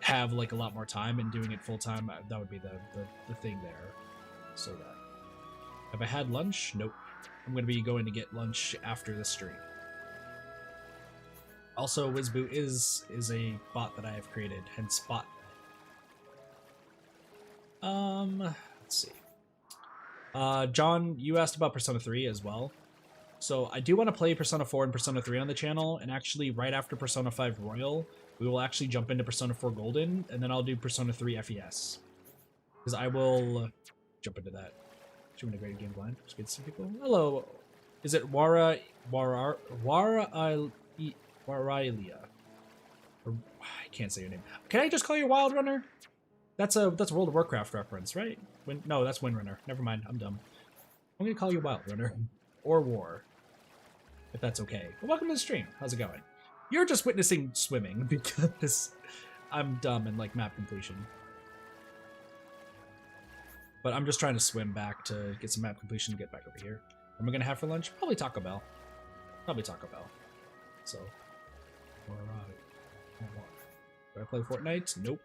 have like a lot more time, and doing it full time, that would be the thing there. So that. Have I had lunch? Nope. I'm going to be going to get lunch after the stream. Also, Wizboo is a bot that I have created, hence bot. Let's see. John, you asked about Persona 3 as well. So I do want to play Persona 4 and Persona 3 on the channel, and actually right after Persona 5 Royal, we will actually jump into Persona 4 Golden, and then I'll do Persona 3 FES. Because I will jump into that. Doing a great game blind. It's good to see people. Hello. Is it Warailia? I can't say your name. Can I just call you Wild Runner? That's a World of Warcraft reference, right? No, that's Windrunner. Never mind, I'm dumb. I'm gonna call you Wild Runner. Or War. If that's okay. But welcome to the stream. How's it going? You're just witnessing swimming because I'm dumb and like map completion. But I'm just trying to swim back to get some map completion to get back over here. What am I gonna have for lunch? Probably Taco Bell. Probably Taco Bell. So, alright. Do I play Fortnite? Nope.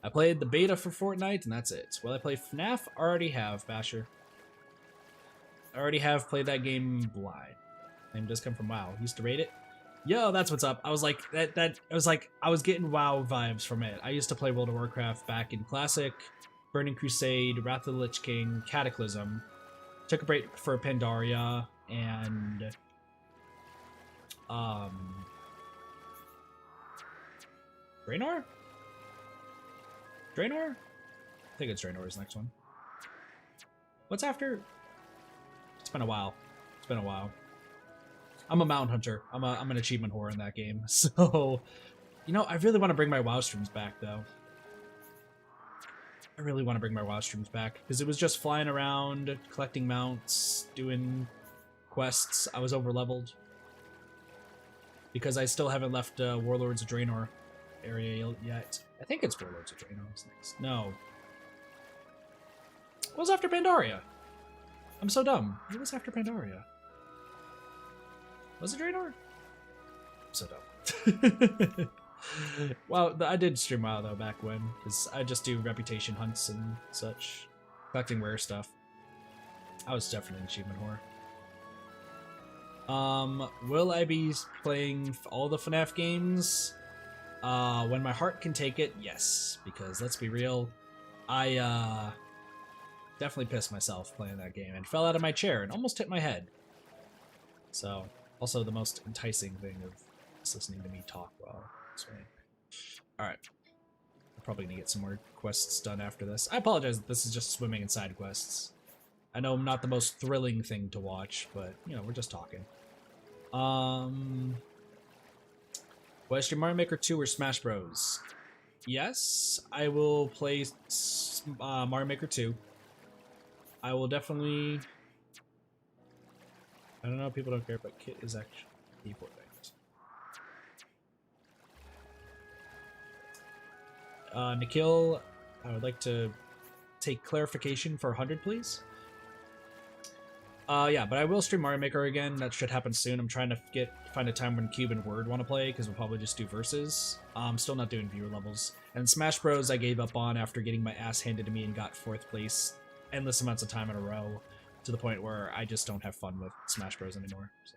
I played the beta for Fortnite, and that's it. Will I play FNAF? Already have, Basher. I already have played that game blind. Name does come from WoW. Used to rate it. Yo, that's what's up. I was like I was getting WoW vibes from it. I used to play World of Warcraft back in Classic, Burning Crusade, Wrath of the Lich King, Cataclysm. Took a break for Pandaria and Draenor? Draenor? I think it's Draenor's next one. What's after? It's been a while. It's been a while. I'm a Mountain Hunter. I'm an achievement whore in that game. So, you know, I really want to bring my WoW streams back, though. I really want to bring my WoW streams back, because it was just flying around, collecting mounts, doing quests. I was over-leveled. Because I still haven't left Warlords of Draenor area yet. I think it's Warlords of Draenor was next. No. What was after Pandaria? I'm so dumb. What was after Pandaria? Was it Draenor? I'm so dumb. Wow, I did stream WoW though back when, because I just do reputation hunts and such, collecting rare stuff. I was definitely an achievement whore. Will I be playing all the FNAF games? When my heart can take it, yes, because let's be real, I definitely pissed myself playing that game and fell out of my chair and almost hit my head. So, also the most enticing thing of just listening to me talk while swimming. Alright. I'm probably gonna get some more quests done after this. I apologize that this is just swimming and side quests. I know I'm not the most thrilling thing to watch, but, you know, we're just talking. Was your Mario Maker 2 or Smash Bros? Yes, I will play Mario Maker 2. I will definitely... I don't know, people don't care, but Kit is actually keyboard things. Nikhil, I would like to take clarification for 100, please. Yeah, but I will stream Mario Maker again. That should happen soon. I'm trying to find a time when Cube and Word want to play, because we'll probably just do versus. I'm still not doing viewer levels. And Smash Bros. I gave up on after getting my ass handed to me and got 4th place endless amounts of time in a row, to the point where I just don't have fun with Smash Bros. Anymore. So.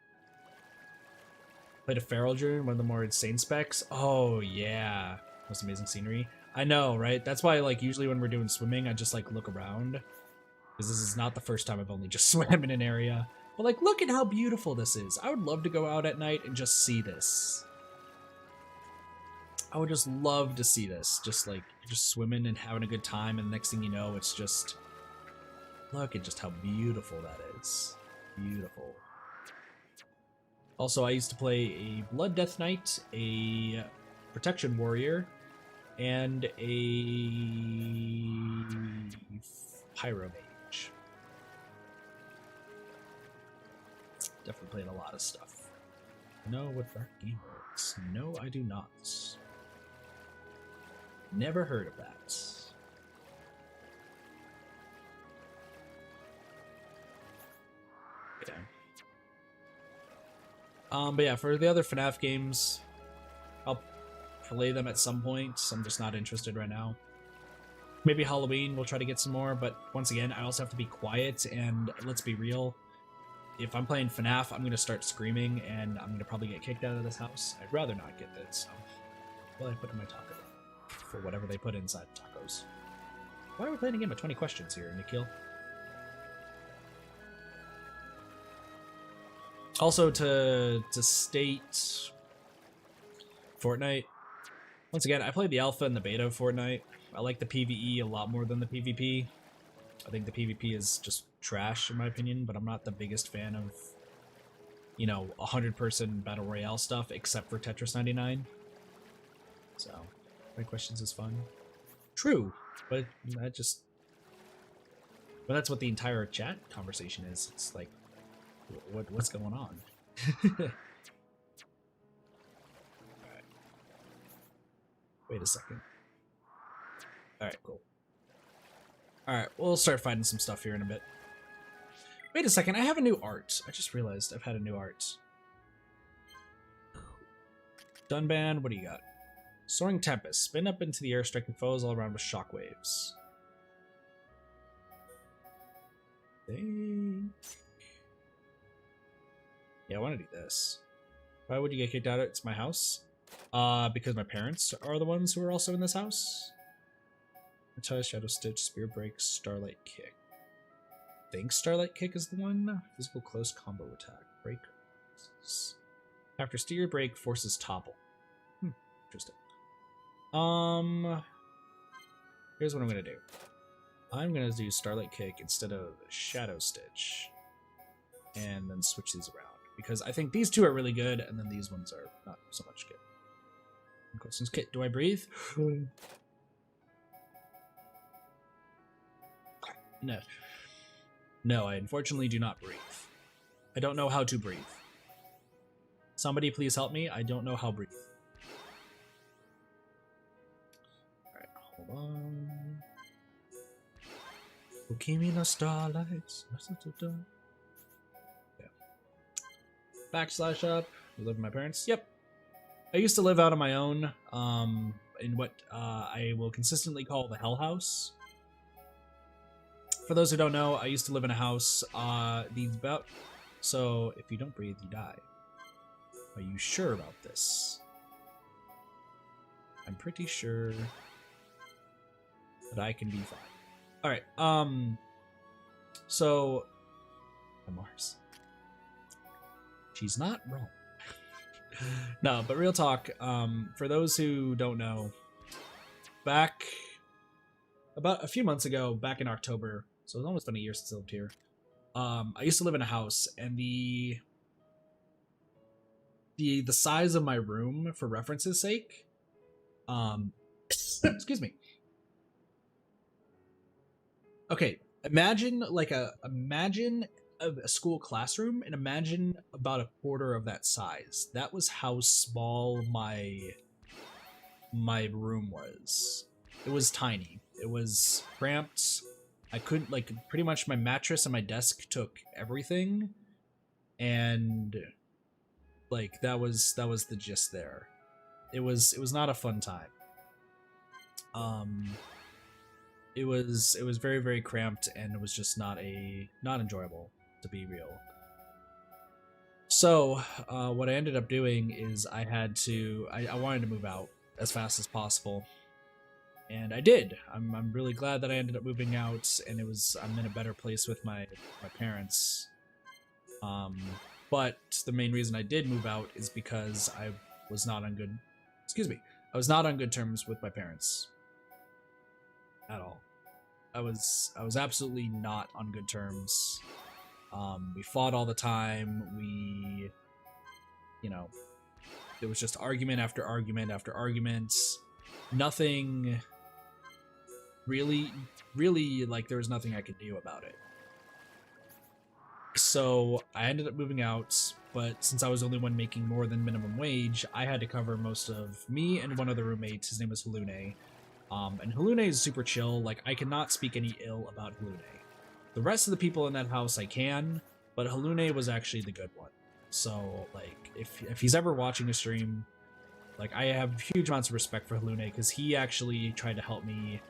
Played a Feral Dream, one of the more insane specs. Oh, yeah. Most amazing scenery. I know, right? That's why, like, usually when we're doing swimming, I just, like, look around. Because this is not the first time I've only just swam in an area. But, like, look at how beautiful this is. I would love to go out at night and just see this. I would just love to see this. Just, like, just swimming and having a good time, and the next thing you know, it's just... Look at just how beautiful that is. Beautiful. Also, I used to play a Blood Death Knight, a Protection Warrior, and a Pyro Mage. Definitely played a lot of stuff. Know what Dark Game works? No, I do not. Never heard of that. Okay. But yeah, for the other FNAF games, I'll play them at some point. I'm just not interested right now. Maybe Halloween, we'll try to get some more, but once again, I also have to be quiet, and let's be real. If I'm playing FNAF, I'm going to start screaming, and I'm going to probably get kicked out of this house. I'd rather not get that, so... What will I put in my taco? For whatever they put inside tacos. Why are we playing a game of 20 questions here, Nikhil? Also, to state... Fortnite. Once again, I played the alpha and the beta of Fortnite. I like the PvE a lot more than the PvP. I think the PvP is just trash, in my opinion, but I'm not the biggest fan of, you know, 100-person Battle Royale stuff, except for Tetris 99. So, My questions is fun. True, but that just... But that's what the entire chat conversation is. It's like, what's going on? Alright. Wait a second. Alright, cool. Alright, we'll start finding some stuff here in a bit. Wait a second, I have a new art. I just realized I've had a new art. Dunband, what do you got? Soaring Tempest. Spin up into the air, striking foes all around with shockwaves. Yeah, I want to do this. Why would you get kicked out? It's my house. Because my parents are the ones who are also in this house. Retire, Shadow Stitch, Spear Break, Starlight Kick. I think Starlight Kick is the one. Physical close combo attack. Break. After Steer Break, forces topple. Interesting. Here's what I'm gonna do. I'm gonna do Starlight Kick instead of Shadow Stitch, and then switch these around because I think these two are really good, and then these ones are not so much good. Questions, Kit, do I breathe? No. No, I unfortunately do not breathe. I don't know how to breathe. Somebody please help me. I don't know how to breathe. Alright, hold on. Kimi no starlights. Yeah. Backslash up. I live with my parents. Yep. I used to live out on my own, in what I will consistently call the Hell House. For those who don't know, I used to live in a house these about. So if you don't breathe, you die. Are you sure about this? I'm pretty sure that I can be fine. All right. So Mars. She's not wrong. No, but real talk. For those who don't know, back about a few months ago, back in October. So it's almost been a year since I lived here. I used to live in a house, and the size of my room, for reference's sake, excuse me. Okay, imagine a school classroom, and imagine about a quarter of that size. That was how small my room was. It was tiny. It was cramped. I couldn't, like, pretty much my mattress and my desk took everything, and like that was the gist there. It was not a fun time. It was very, very cramped, and it was just not enjoyable, to be real. So what I ended up doing is I wanted to move out as fast as possible. And I did. I'm really glad that I ended up moving out, and I'm in a better place with my parents. But the main reason I did move out is because I was not on good terms with my parents at all. I was absolutely not on good terms. We fought all the time. It was just argument after argument after argument. Nothing really, like, there was nothing I could do about it. So I ended up moving out, but since I was the only one making more than minimum wage, I had to cover most of me and one other roommate. His name was Halune. And Halune is super chill. Like, I cannot speak any ill about Halune. The rest of the people in that house I can, but Halune was actually the good one. So, like, if he's ever watching a stream, like, I have huge amounts of respect for Halune, because he actually tried to help me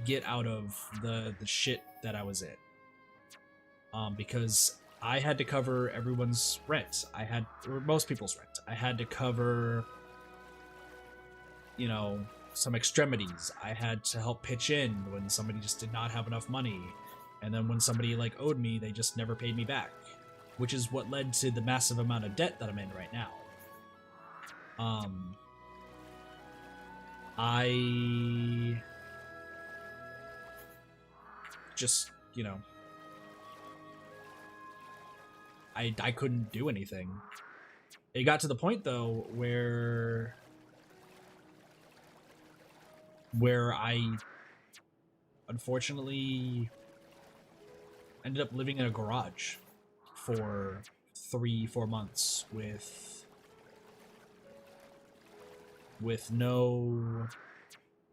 get out of the shit that I was in. Because I had to cover everyone's rent. Or most people's rent. I had to cover, some extremities. I had to help pitch in when somebody just did not have enough money. And then when somebody, like, owed me, they just never paid me back. Which is what led to the massive amount of debt that I'm in right now. I just, I couldn't do anything. It got to the point, though, where where I unfortunately ended up living in a garage for 3-4 months with no,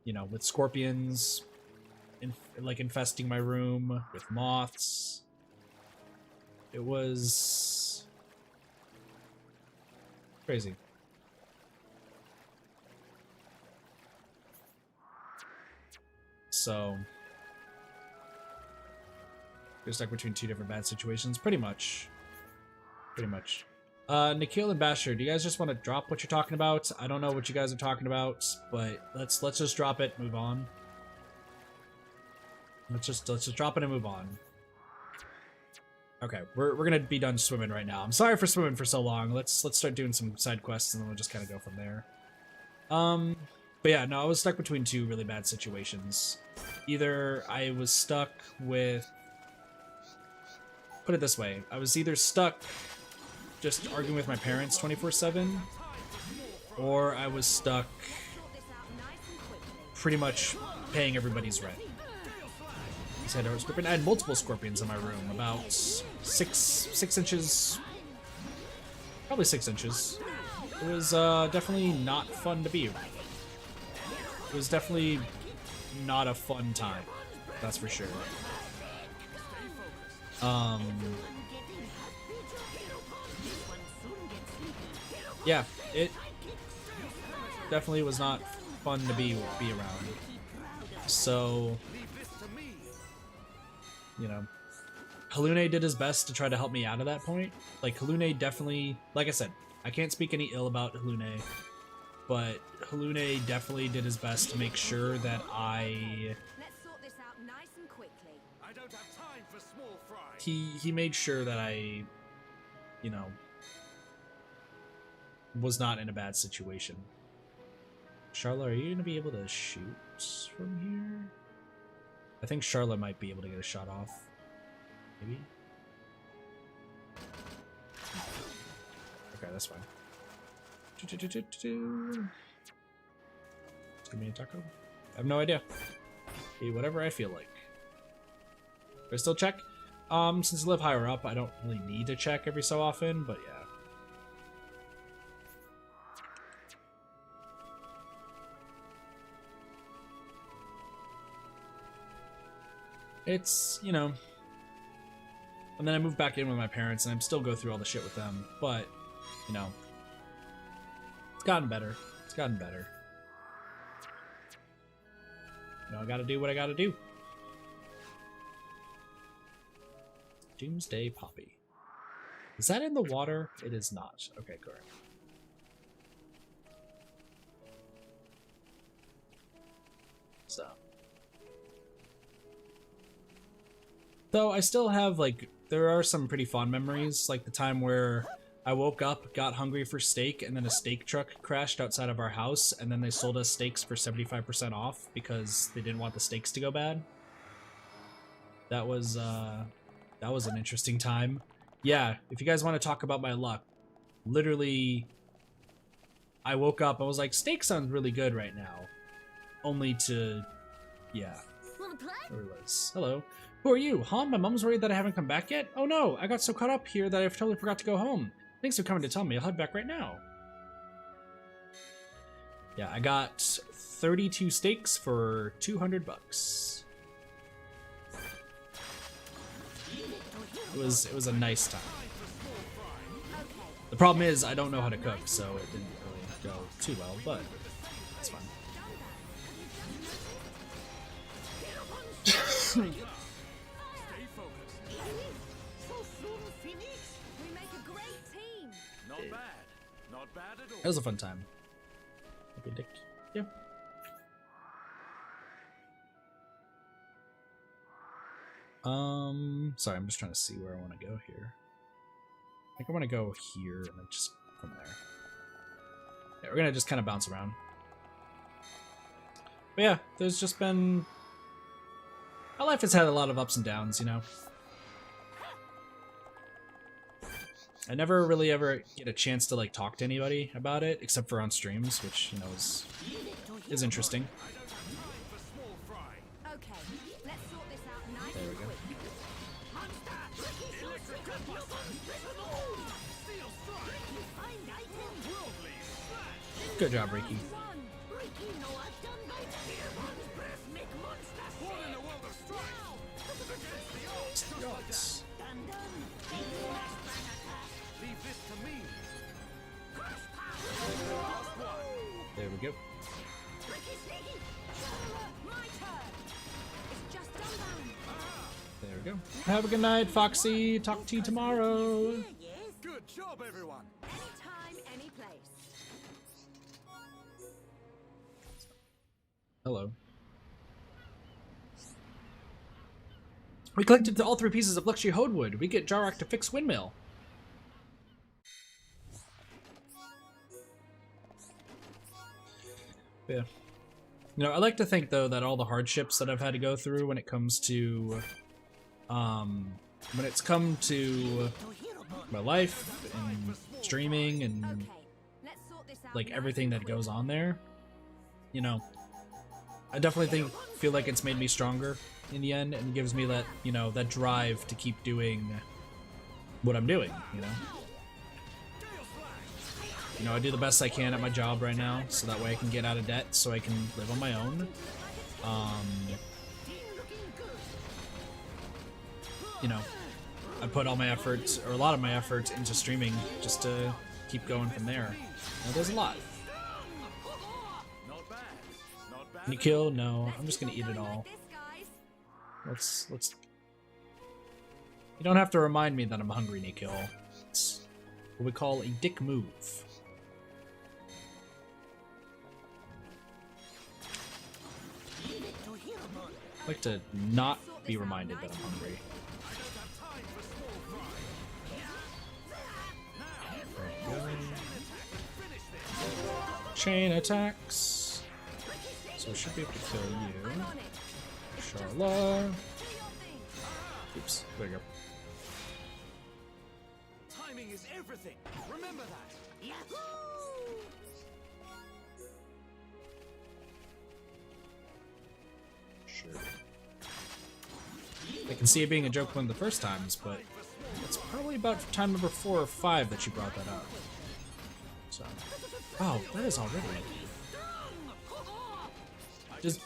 you know, with scorpions like infesting my room, with moths. It was crazy. So you're stuck between two different bad situations, pretty much. Nikhil and Basher, do you guys just want to drop what you're talking about? I don't know what you guys are talking about, but let's just drop it, move on. Let's just drop it and move on. Okay, we're gonna be done swimming right now. I'm sorry for swimming for so long. Let's start doing some side quests and then we'll just kind of go from there. But yeah, no, I was stuck between two really bad situations. Either I was stuck with, put it this way, I was either stuck just arguing with my parents 24/7, or I was stuck pretty much paying everybody's rent. I had multiple scorpions in my room, about 6 inches, probably 6 inches. It was definitely not fun to be around. It was definitely not a fun time, that's for sure. Yeah, it definitely was not fun to be around. So, you know, Halune did his best to try to help me out of that point. Like, Halune definitely, like I said, I can't speak any ill about Halune, but Halune definitely did his best to make sure that Let's sort this out nice and quickly. I don't have time for small fry. he made sure that I, you know, was not in a bad situation. Sharla, are you gonna be able to shoot from here? I think Sharla might be able to get a shot off. Maybe? Okay, that's fine. Just give me a taco. I have no idea. Okay, whatever I feel like. Do I still check? Since I live higher up, I don't really need to check every so often, but yeah. It's, you know, and then I moved back in with my parents and I still go through all the shit with them, but, you know, it's gotten better. It's gotten better. You know, I gotta do what I gotta do. Doomsday Poppy. Is that in the water? It is not. Okay, correct. So. Though I still have, like, there are some pretty fond memories, like the time where I woke up, got hungry for steak, and then a steak truck crashed outside of our house, and then they sold us steaks for 75% off because they didn't want the steaks to go bad. That was an interesting time. Yeah, if you guys want to talk about my luck, literally, I woke up, I was like, steak sounds really good right now. Only to, yeah. Wanna play? There it was. Hello. Who are you? Huh? My mom's worried that I haven't come back yet? Oh no, I got so caught up here that I totally forgot to go home. Thanks for coming to tell me. I'll head back right now. Yeah, I got 32 steaks for 200 bucks. It was a nice time. The problem is I don't know how to cook, so it didn't really go too well, but it's fine. We make a great team. Not bad. Not bad at all. It was a fun time. Okay, dick. Yeah. Sorry, I'm just trying to see where I want to go here. I think I want to go here and then just from there. Yeah, we're gonna just kind of bounce around. But yeah, there's just been... My life has had a lot of ups and downs, you know? I never really ever get a chance to, like, talk to anybody about it, except for on streams, which, you know, is interesting. Good job, Ricky. Ricky, no, I've done by here. Make monster What in the world of strikes? Against the odds. Yes. done. Big smash bang attack. Leave this to me. Crush power. Last one. There we go. Ricky sneaky. My turn. It's just done. There we go. Have a good night, Foxy. Talk to you tomorrow. Yes. Good job, everyone. Anytime, any place. Hello. We collected all 3 pieces of luxury hodewood. We get Jarrak to fix windmill. Yeah. You know, I like to think though that all the hardships that I've had to go through when it comes to, when it's come to my life and streaming and Okay, let's sort this out. like nice everything and that quick. goes on there, you know, I definitely feel like it's made me stronger in the end and gives me that, you know, that drive to keep doing what I'm doing, you know. You know, I do the best I can at my job right now, so that way I can get out of debt, so I can live on my own. You know, I put all my efforts, or a lot of my efforts, into streaming just to keep going from there. You know, there's a lot. Not bad. Not bad. Can you kill? No, Let's I'm just keep gonna eat it going all. like this, guys. Let's. You don't have to remind me that I'm hungry, Nikhil. It's what we call a dick move. I like to not be reminded that I'm hungry. There we go. Chain attacks. So I should be able to kill you. I'm on it. Sharla. Do your thing. Oops, there you go. Timing is everything. Remember that. Yahoo! Sure. I can see it being a joke one of the first times, but it's probably about time number 4 or 5 that you brought that up. So, oh, that is already. Just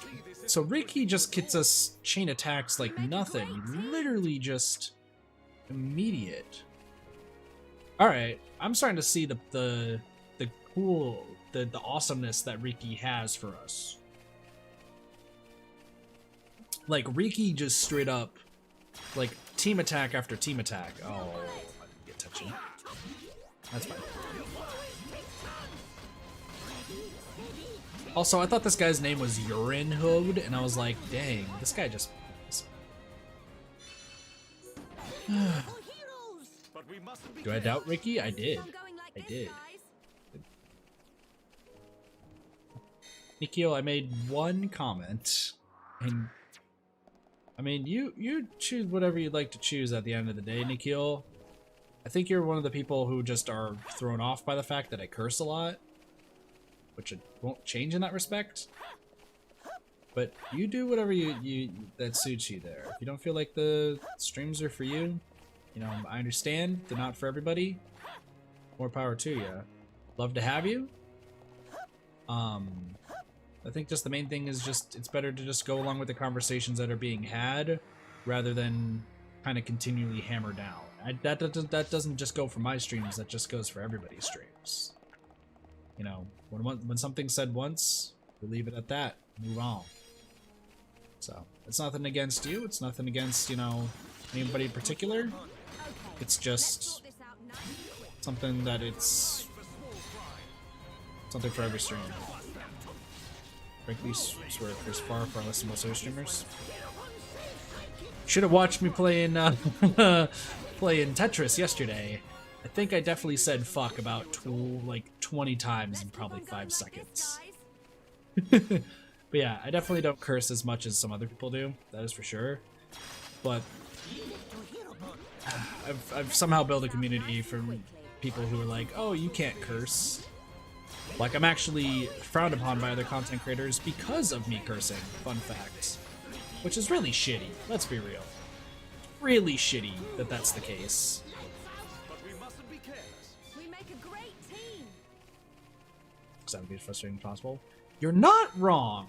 so Ricky just gets us chain attacks like nothing. Literally just immediate. All right, I'm starting to see the cool the awesomeness that Ricky has for us. Like Ricky just straight up, like team attack after team attack. Oh, I didn't get touchy. That's fine. Also, I thought this guy's name was Urine Hood, and I was like, dang, this guy just. But we mustn't be Do I doubt Ricky? I did. Keep on going like I this, did. guys. Nikhil, I made one comment, and I mean, you choose whatever you'd like to choose at the end of the day, Nikhil. I think you're one of the people who just are thrown off by the fact that I curse a lot, which it won't change in that respect. But you do whatever you that suits you there. If you don't feel like the streams are for you, you know, I understand. They're not for everybody. More power to you. Love to have you. I think just the main thing is just it's better to just go along with the conversations that are being had rather than kind of continually hammer down. That doesn't just go for my streams, that just goes for everybody's streams. You know, when something's said once, we leave it at that, move on. So, it's nothing against you, it's nothing against, you know, anybody in particular. Okay, It's let's just sort this out nice and quick. something that it's something for every stream. Frankly, swear there's far less than most other streamers. Should have watched me playing playing Tetris yesterday. I think I definitely said fuck about 20 times Let's in keep probably on 5 going like seconds. this, guys. But yeah, I definitely don't curse as much as some other people do. That is for sure. But I've somehow built a community from people who are like, oh, you can't curse. Like, I'm actually frowned upon by other content creators because of me cursing. Fun fact. Which is really shitty. Let's be real. Really shitty that that's the case. But we mustn't be careless. We make a great team. because that would be as frustrating as possible. You're not wrong!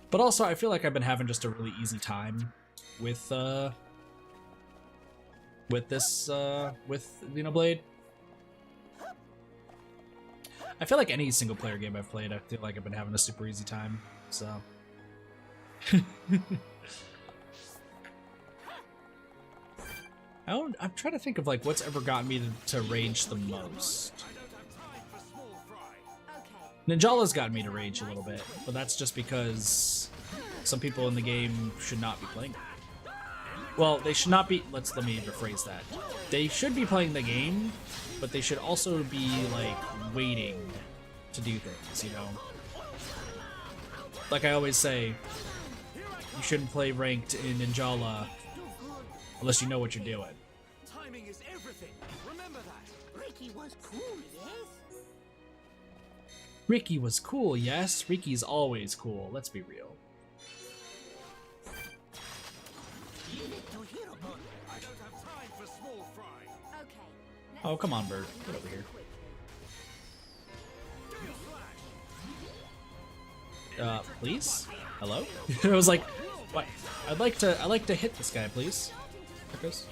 But also, I feel like I've been having just a really easy time with Xenoblade. I feel like any single player game I've played, I feel like I've been having a super easy time, so. I'm trying to think of like what's ever gotten me to rage the most. Ninjala's gotten me to rage a little bit, but that's just because some people in the game should not be playing it. Well, they should not be, let me rephrase that. They should be playing the game, but they should also be like waiting to do things, you know? Like I always say, you shouldn't play ranked in Ninjala unless you know what you're doing. Timing is everything. Remember that. Ricky was cool, yes? Ricky was cool, yes? Ricky's always cool, let's be real. I don't have time for small fry. Okay. Oh, come on, Bird. Get over here. Please? Hello? I was like, what? I'd like to hit this guy, please. There goes.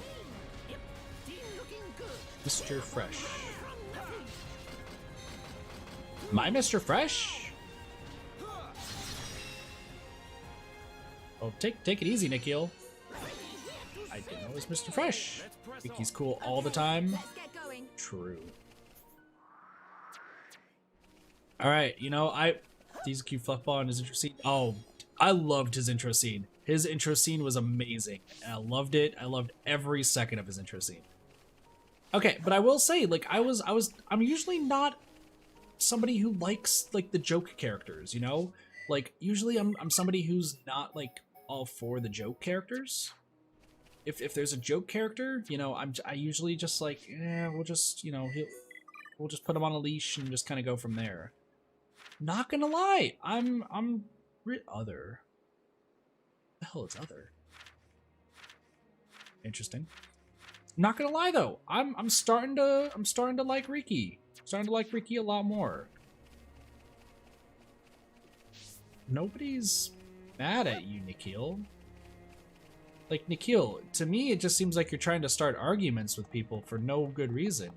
Mr. Fresh. My Mr. Fresh? Oh, take it easy, Nikhil. I didn't know it was Mr. Fresh. Think he's cool all the time. Let's get going. True. Alright, you know, he's a cute fluffball in his intro scene. Oh, I loved his intro scene. His intro scene was amazing. And I loved it. I loved every second of his intro scene. Okay, but I will say, like, I'm usually not somebody who likes, like, the joke characters, you know? Like, usually I'm somebody who's not, like, all for the joke characters. If there's a joke character, you know, I usually just like, we'll just, you know, we'll just put him on a leash and just kind of go from there. Not gonna lie, I'm other. What the hell is other? Interesting. Not gonna lie though, I'm starting to like Riki. Starting to like Riki a lot more. Nobody's mad at you, Nikhil. Like, Nikhil, to me, it just seems like you're trying to start arguments with people for no good reason.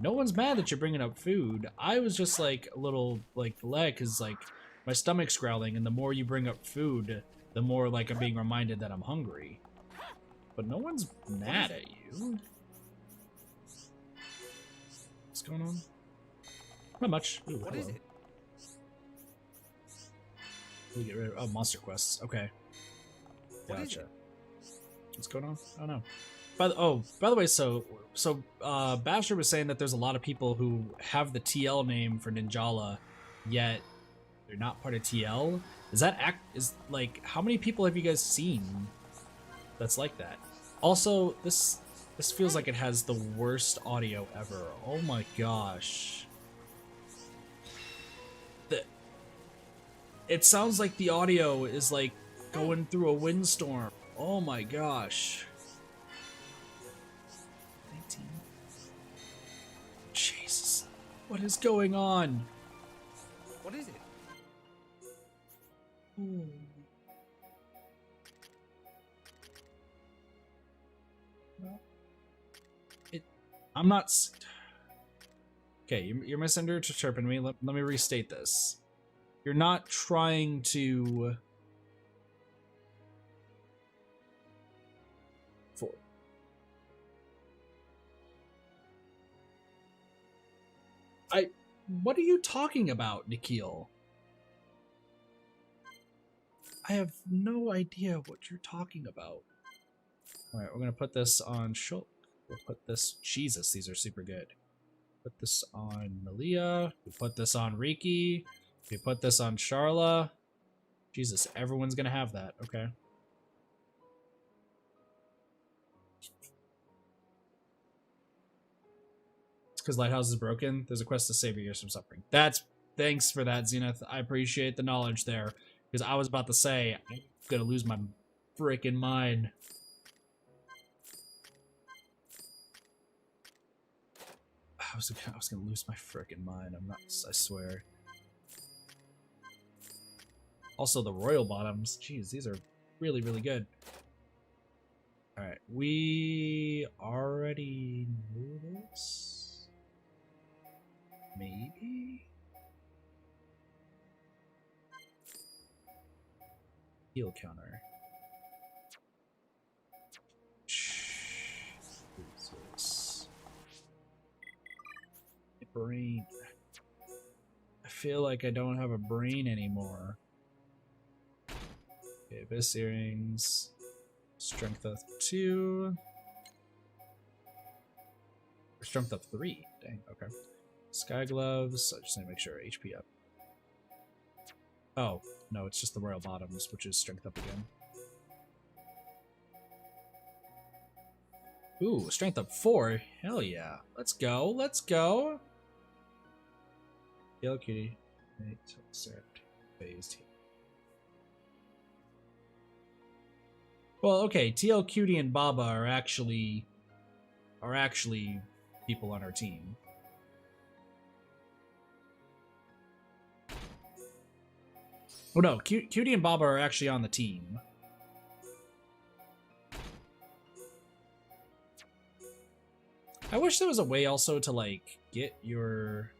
No one's mad that you're bringing up food. I was just, like, a little, like, leg, because, like, my stomach's growling, and the more you bring up food, the more, like, I'm being reminded that I'm hungry. But no one's mad at you. What's going on? Not much. Ooh, What hello. is it? We get rid of, oh, monster quests. Okay. What is Gotcha. it? What's going on? I don't know. By the way, so Basher was saying that there's a lot of people who have the TL name for Ninjala, yet they're not part of TL. Is like, how many people have you guys seen that's like that? Also, this feels like it has the worst audio ever. Oh my gosh. It sounds like the audio is like going through a windstorm. Oh my gosh. 19. Jesus. What is going on? What is it? Ooh. No. I'm not... Okay, you're misinterpreting me. Let me restate this. You're not trying to... What are you talking about, Nikhil? I have no idea what you're talking about. Alright, we're gonna put this on Shulk. We'll put this... Jesus, these are super good. Put this on Malia. We put this on Riki. We put this on Sharla. Jesus, everyone's gonna have that. Okay. Because Lighthouse is broken. There's a quest to save your ears from suffering. Thanks for that, Zenith. I appreciate the knowledge there. Because I was about to say, I'm gonna lose my freaking mind. I was gonna lose my frickin' mind. I'm not. I swear. Also, the royal bottoms. Jeez, these are really, really good. All right, we already knew this. Maybe. Heal counter. Jesus. Brain. I feel like I don't have a brain anymore. Okay, Abyss Earrings. Strength of 2. Or Strength of 3. Dang, okay. Sky Gloves. I just need to make sure HP up. Oh, no, it's just the Royal Bottoms, which is Strength up again. Ooh, Strength up 4. Hell yeah. Let's go. Let's go. Yellow Kitty. Phased. Well, okay, TL Cutie and Baba are actually people on our team. Oh no, Cutie and Baba are actually on the team. I wish there was a way also to like get your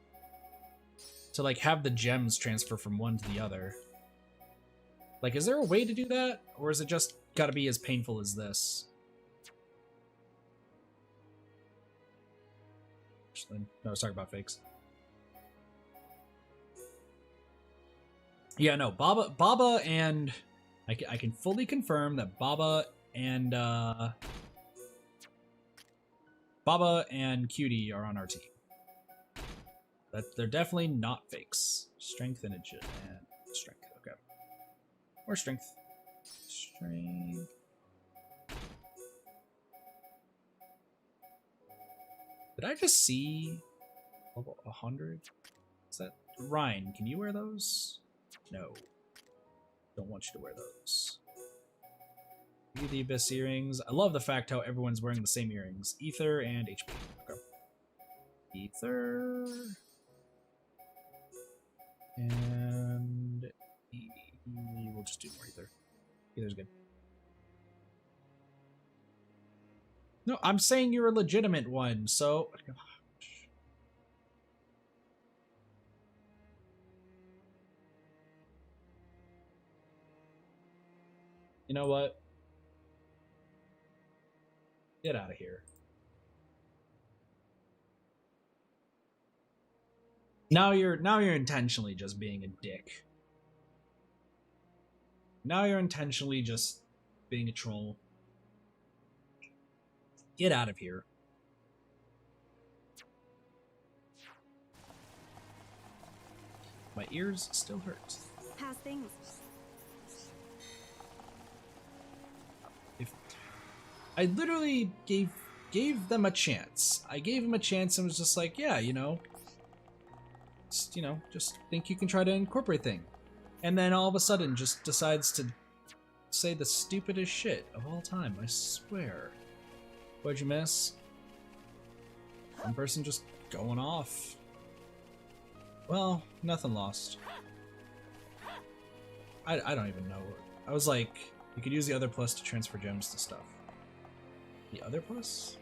to like have the gems transfer from one to the other. Like, is there a way to do that? Or is it just gotta be as painful as this? No, I was talking about fakes. Yeah, no, Baba and... I can fully confirm that Baba and Cutie are on our team. That they're definitely not fakes. Strength and strength. Okay. Or strength. Strength. Did I just see level 100? Is that Reyn? Can you wear those? No. Don't want you to wear those. Give the Abyss earrings. I love the fact how everyone's wearing the same earrings. Ether and HP. Okay. Ether. And we'll just do more ether. Ether's good. No, I'm saying you're a legitimate one, so... You know what? Get out of here. Now you're intentionally just being a dick. Now you're intentionally just being a troll. Get out of here. My ears still hurt. How's things? If I literally gave them a chance. I gave them a chance and was just like, yeah, just think you can try to incorporate things. And then all of a sudden just decides to say the stupidest shit of all time, I swear. What'd you miss? One person just going off. Well, nothing lost. I don't even know. I was like, you could use the other plus to transfer gems to stuff. The other plus?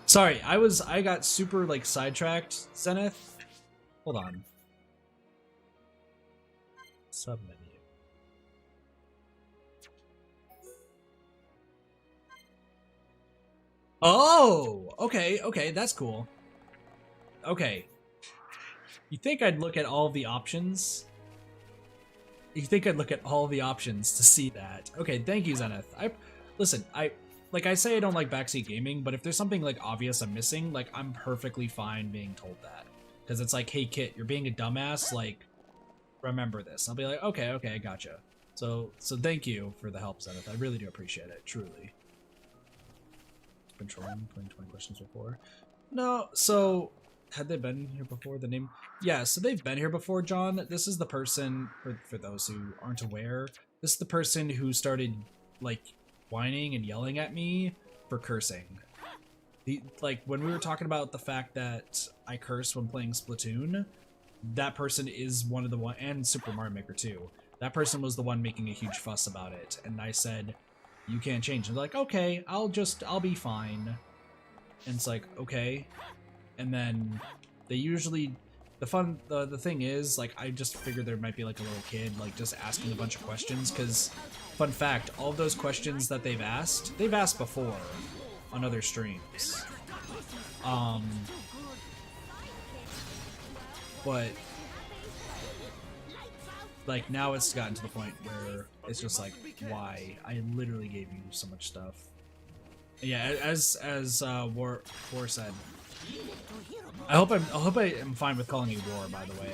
Sorry, I got super like sidetracked, Zenith. Hold on. Submenu. Oh, okay, that's cool. Okay. You think I'd look at all the options? You think I'd look at all the options to see that? Okay, thank you, Zenith. Listen, I say I don't like backseat gaming, but if there's something like obvious I'm missing, like I'm perfectly fine being told that. Because it's like, hey Kit, you're being a dumbass, like remember this. I'll be like, okay, gotcha. So thank you for the help, Zenith. I really do appreciate it, truly. Been trolling, playing 20 questions before. No, so had they been here before? The name? Yeah, so they've been here before, John. This is the person, for those who aren't aware, this is the person who started like whining and yelling at me for cursing. Like when we were talking about the fact that I curse when playing Splatoon, that person is one of the one, and Super Mario Maker too. That person was the one making a huge fuss about it, and I said, "You can't change." And they're like, "Okay, I'll be fine." And it's like, okay, and then they usually the thing is, like, I just figured there might be like a little kid like just asking a bunch of questions, because fun fact, all of those questions that they've asked before on other streams. But like now it's gotten to the point where it's just like, why? I literally gave you so much stuff. Yeah, as War said, I hope I am fine with calling you War, by the way.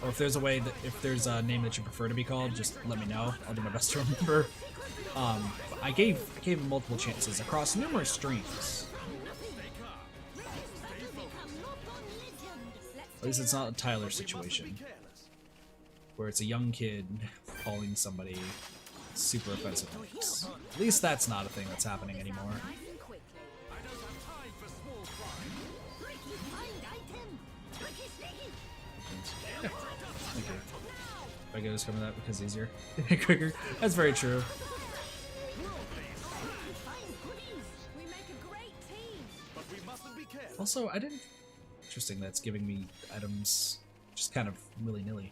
Or if there's a way that, if there's a name that you prefer to be called, just let me know. I'll do my best to remember. I gave him multiple chances across numerous streams. At least it's not a Tyler situation, where it's a young kid calling somebody super offensive names. At least that's not a thing that's happening anymore. Okay. I get us coming that because easier. Quicker. That's very true. Also, I didn't... Interesting, that's giving me items just kind of willy-nilly.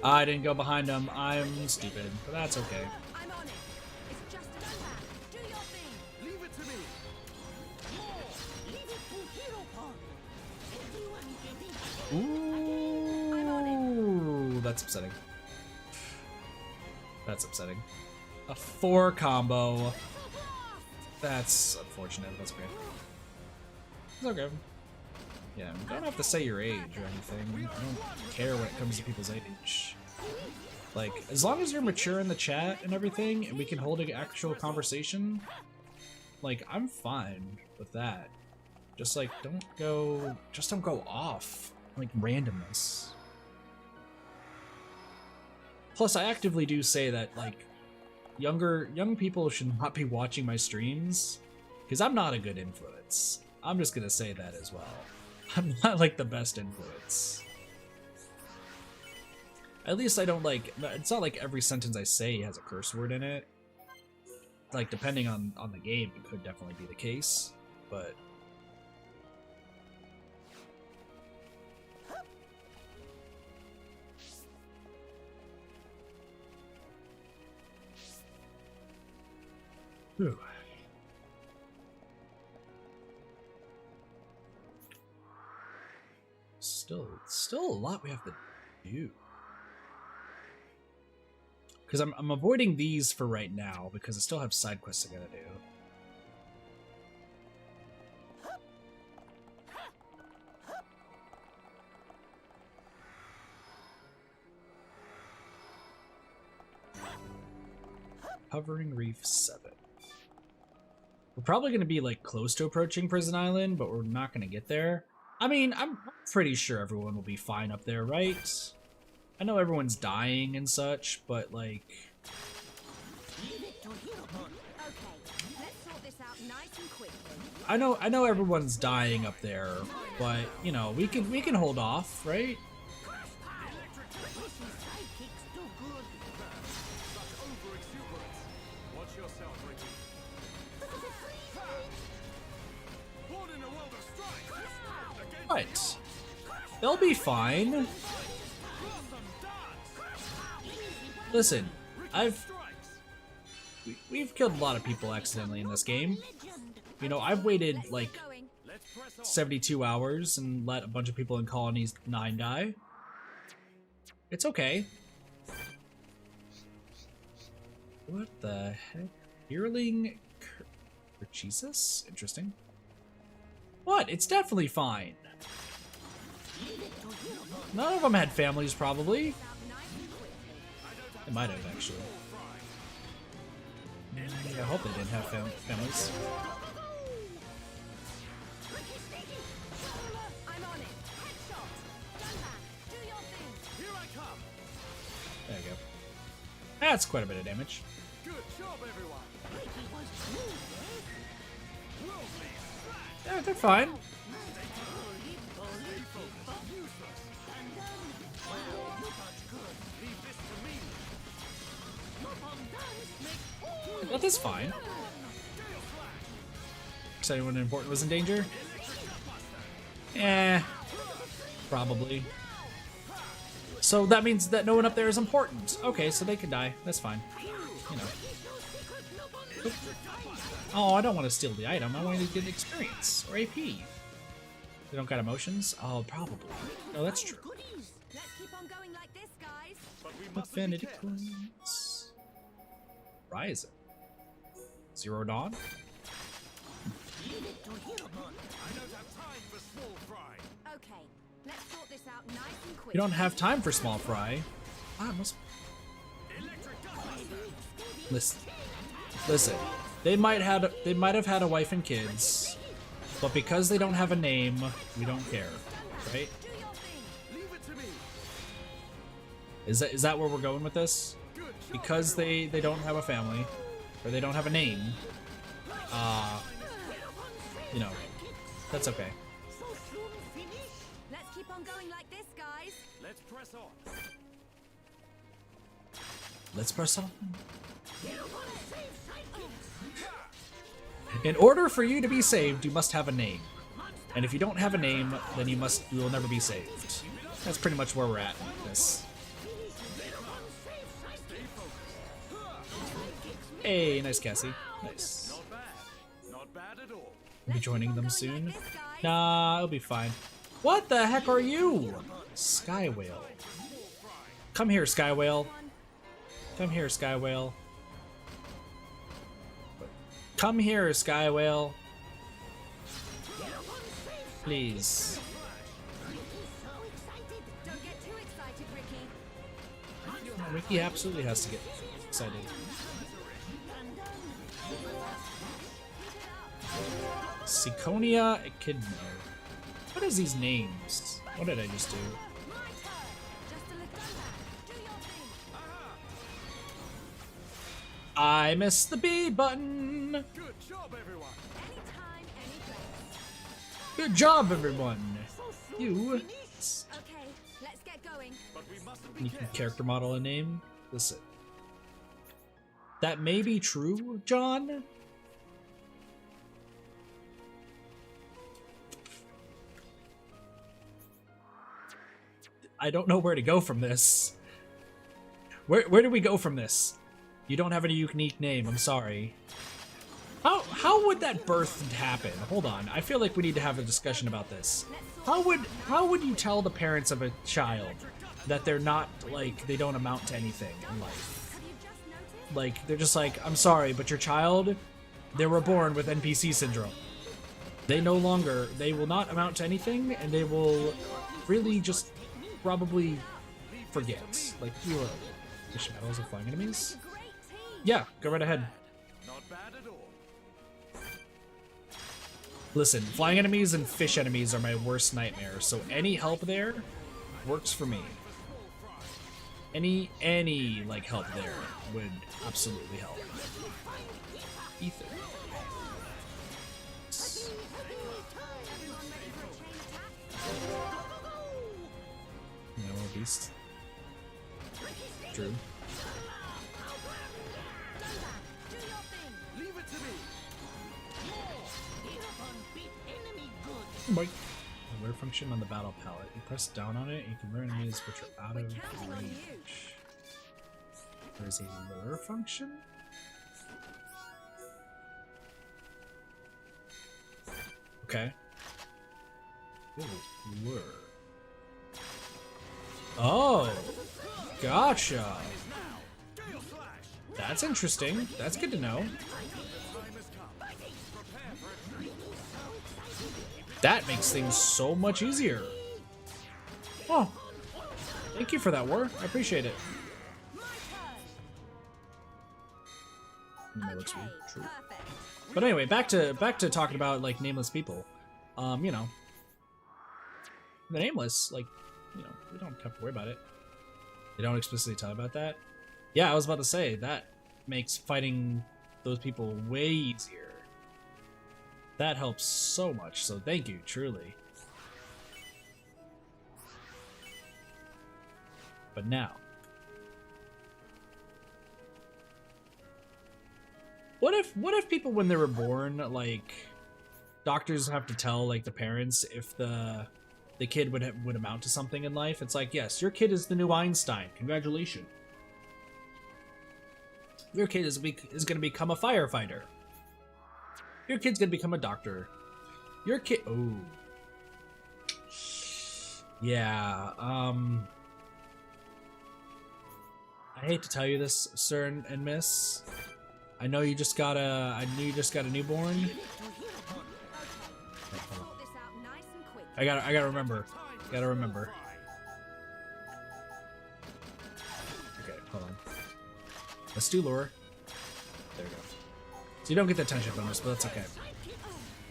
I didn't go behind him. I'm stupid, but that's okay. I'm on it. It's just an attack. Do your thing. Leave it to me. Leave it to Hero Pawn. Everyone getting Ooh, that's upsetting. That's upsetting. A 4 combo. That's unfortunate. That's great. It's okay. Yeah, you don't have to say your age or anything. I don't care when it comes to people's age. Like, as long as you're mature in the chat and everything, and we can hold an actual conversation, like, I'm fine with that. Just like, don't go off, like, randomness. Plus, I actively do say that, like, young people should not be watching my streams, because I'm not a good influence. I'm just gonna say that as well. I'm not like the best influence. At least I don't like, it's not like every sentence I say has a curse word in it. Like, depending on the game, it could definitely be the case, but... Whew. Still a lot we have to do. Because I'm avoiding these for right now because I still have side quests I gotta do. Hovering Reef 7. We're probably gonna be like close to approaching Prison Island, but we're not gonna get there. I mean, I'm pretty sure everyone will be fine up there, right? I know everyone's dying and such, but like... Okay, let's sort this out nice and quickly. I know everyone's dying up there, but you know, we can hold off, right? Watch yourself, Ricky. Born in a world of strife. What? They'll be fine. Listen, we've killed a lot of people accidentally in this game. You know, I've waited like 72 hours and let a bunch of people in Colonies 9 die. It's okay. What the heck? Yearling Jesus? Interesting. What? It's definitely fine. None of them had families, probably. They might have, actually. I hope they didn't have families. There you go. That's quite a bit of damage. Good job, everyone. Ricky was smooth, Yeah, they're fine. That is fine. Is anyone important was in danger? Probably. So that means that no one up there is important. Okay, so they can die. That's fine. You know. Oh, I don't want to steal the item. I want to get experience or AP. They don't got emotions? Oh, probably. No, that's true. Let's keep on going like this, guys. But we must Affinity points. Rising. Zero Dawn. Leave it to him. I don't have time for small fry. Okay, let's sort this out nice and quick. You don't have time for small fry. Ah, must. Listen. They might have had a wife and kids, but because they don't have a name, we don't care, right? Do your thing. Leave it to me. Is that where we're going with this? Good job, Because they don't have a family, or they don't have a name. You know, that's okay. So soon finish. Let's keep on going like this, guys. Let's press on. Let's press on. You're gonna save sidekicks. In order for you to be saved, you must have a name. And if you don't have a name, then you will never be saved. That's pretty much where we're at with this. Hey, nice Cassie. Nice. Not bad. Not bad at all. I'll be joining them soon. Like this, guys. Nah, it'll be fine. What the heck are you? Sky Whale. Come here, Sky Whale. Come here, Sky Whale. Come here, Sky Whale. Please. Don't get too excited, Ricky. Ricky absolutely has to get excited. Siconia Echidna. What is these names? What did I just do? My turn. Just a little do your thing. I missed the B button. Good job, everyone. Anytime, any place. Good job, everyone. You. Okay, let's get going. But we mustn't be You can careless. character model a name. Listen. That may be true, John. I don't know where to go from this. Where do we go from this? You don't have a unique name, I'm sorry. How would that birth happen? Hold on, I feel like we need to have a discussion about this. How would you tell the parents of a child that they're not, like, they don't amount to anything in life? Have you just noticed? Like, they're just like, I'm sorry, but your child, they were born with NPC syndrome. They will not amount to anything, and they will really just probably forget. Like, you are fish battles of flying enemies? Great team. Yeah, go right ahead. Not bad at all. Listen, flying enemies and fish enemies are my worst nightmare, so any help there works for me. Any like help there would absolutely help. Ethan. Everyone ready for a chain attack? No beast. True. Do your thing. Leave it to me. Boy. Alert function on the battle palette. You press down on it, and you can lure enemies which are out of counting on you. range. There is a lure function? Okay. Ooh, lure. Oh! Gotcha! That's interesting. That's good to know. That makes things so much easier. Oh, thank you for that, War. I appreciate it. My turn. That looks Okay, weird. True. perfect. But anyway, back to talking about like nameless people. You know, the nameless, like, you know, we don't have to worry about it. They don't explicitly tell about that? Yeah, I was about to say, that makes fighting those people way easier. That helps so much, so thank you, truly. But now, what if people when they were born, like, doctors have to tell like the parents if the kid would amount to something in life? It's like, yes, your kid is the new Einstein. Congratulations. Your kid is going to become a firefighter. Your kid's going to become a doctor. Your kid. Oh. Yeah. I hate to tell you this, sir and miss. I know you just got a. I knew you just got a newborn. I gotta remember. Gotta remember. Okay, hold on. Let's do lure. There we go. So you don't get the tension bonus, but that's okay.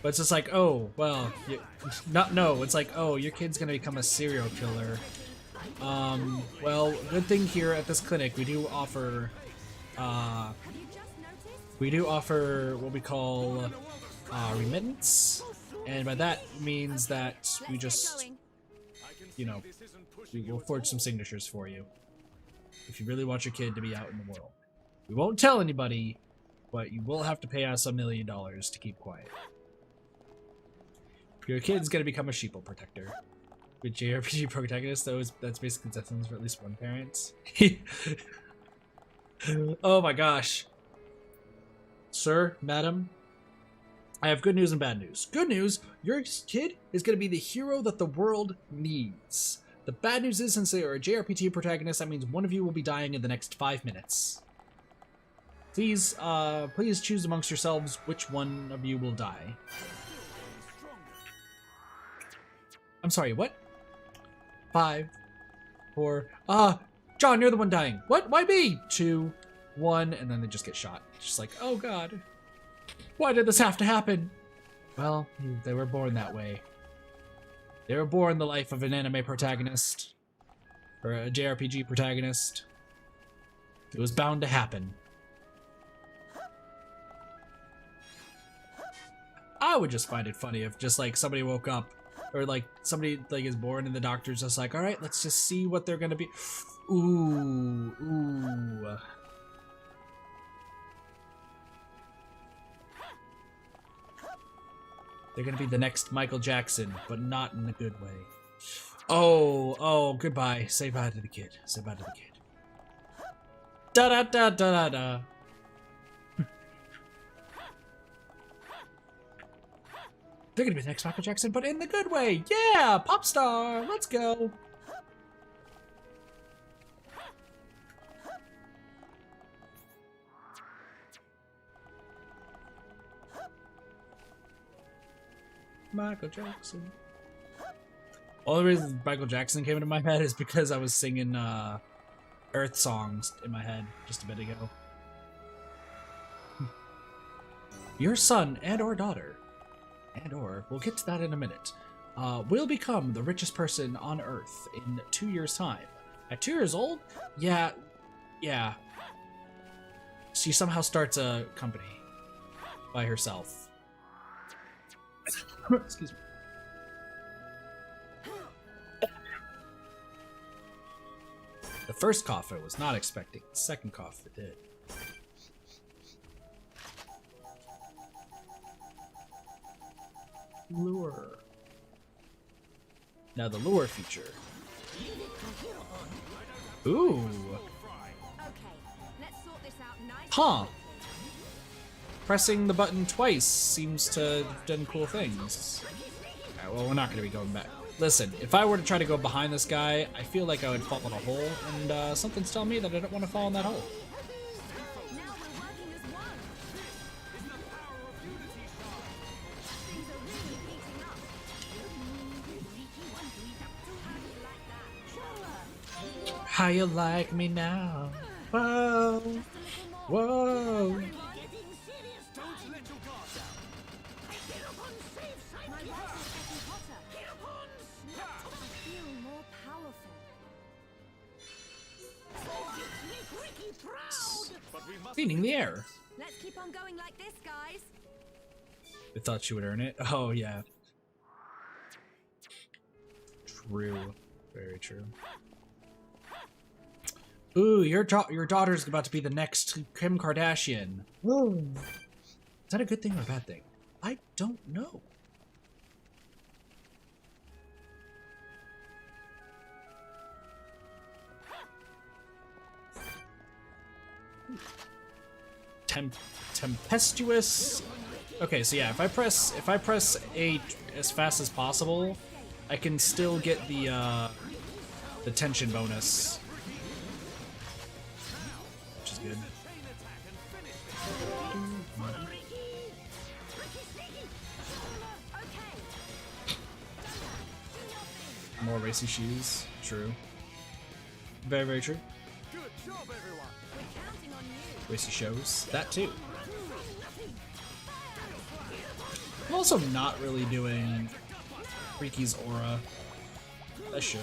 But it's just like, oh, well, no, it's like, oh, your kid's gonna become a serial killer. Well, good thing here at this clinic, we do offer what we call, remittance. And by that means that we just, you know, we will forge some signatures for you. If you really want your kid to be out in the world. We won't tell anybody, but you will have to pay us $1 million to keep quiet. Your kid's gonna become a sheeple protector. With JRPG protagonist, that's basically destiny for at least one parent. Oh my gosh. Sir, madam, I have good news and bad news. Good news, your kid is going to be the hero that the world needs. The bad news is, since they are a JRPG protagonist, that means one of you will be dying in the next 5 minutes. Please choose amongst yourselves which one of you will die. I'm sorry, what? 5, 4, John, you're the one dying. What? Why me? 2, 1, and then they just get shot. It's just like, oh god. Why did this have to happen? Well, they were born that way. They were born the life of an anime protagonist. Or a JRPG protagonist. It was bound to happen. I would just find it funny if just like somebody woke up, or like somebody like is born and the doctor's just like, alright, let's just see what they're gonna be. Ooh, ooh. They're gonna be the next Michael Jackson, but not in a good way. Oh, goodbye. Say bye to the kid. Say bye to the kid. Da da da da da da. They're gonna be the next Michael Jackson, but in the good way. Yeah, pop star. Let's go. Michael Jackson. All the reason Michael Jackson came into my head is because I was singing Earth songs in my head just a bit ago. Your son and or daughter, we'll get to that in a minute, will become the richest person on Earth in 2 years' time. At 2 years old? Yeah. She somehow starts a company by herself. Excuse me. The first cough I was not expecting. The second cough it did. Lure. Now the lure feature. Ooh. Huh. Pressing the button twice seems to have done cool things. Alright, well, we're not going to be going back. Listen, if I were to try to go behind this guy, I feel like I would fall in a hole, and something's telling me that I don't want to fall in that hole. How you like me now? Whoa. Whoa. But we must Cleaning the air. Let's keep on going like this, guys. I thought she would earn it. Oh, yeah. True. Very true. Ooh, your daughter's about to be the next Kim Kardashian. Ooh. Is that a good thing or a bad thing? I don't know. Tempestuous. Okay, so yeah, if I press A as fast as possible, I can still get the tension bonus, which is good. More racy shoes. True. Very, very true. Good job, everyone. We're counting on you. Racy shows. That too. I'm also not really doing Riki's aura. I should.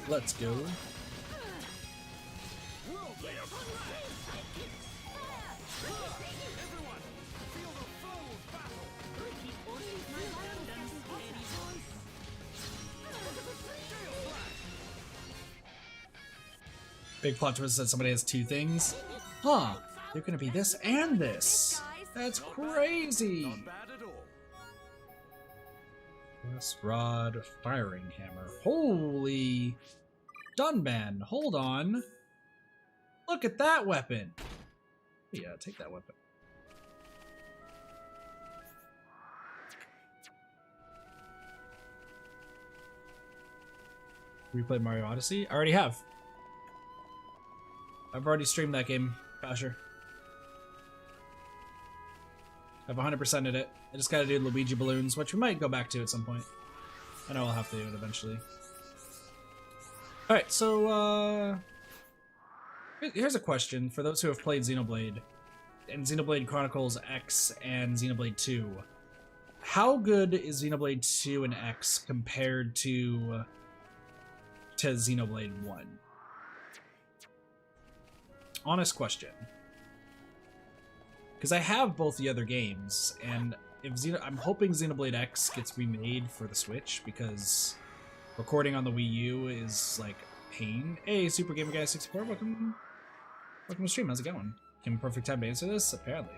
Let's go. Big plot twist that somebody has two things. Huh, they're gonna be this and this. That's crazy. Not bad at all. Glass rod, firing hammer. Holy Dunban, hold on. Look at that weapon. Yeah, take that weapon. Replay Mario Odyssey? I already have. I've already streamed that game, Basher. I've 100%ed it. I just gotta do Luigi balloons, which we might go back to at some point. I know I'll have to do it eventually. Alright, so, here's a question for those who have played Xenoblade, and Xenoblade Chronicles X and Xenoblade 2. How good is Xenoblade 2 and X compared to Xenoblade 1? Honest question. Because I have both the other games, and if I'm hoping Xenoblade X gets remade for the Switch, because recording on the Wii U is like pain. Hey, Super Gamer Guy 64, welcome to stream. How's it going? Can perfect time to answer this? Apparently.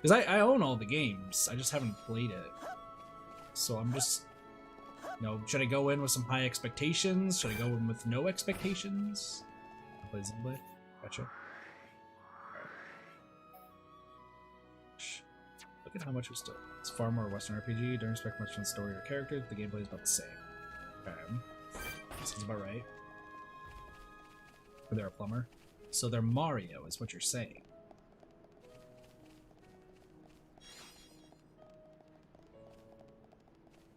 Because I own all the games, I just haven't played it. So I'm just, you know, should I go in with some high expectations? Should I go in with no expectations? Play Xenoblade. Gotcha. Look at how much it's far more Western RPG. Don't expect much from the story or characters. The gameplay is about the same. Okay. Seems about right. Or they're a plumber. So they're Mario, is what you're saying.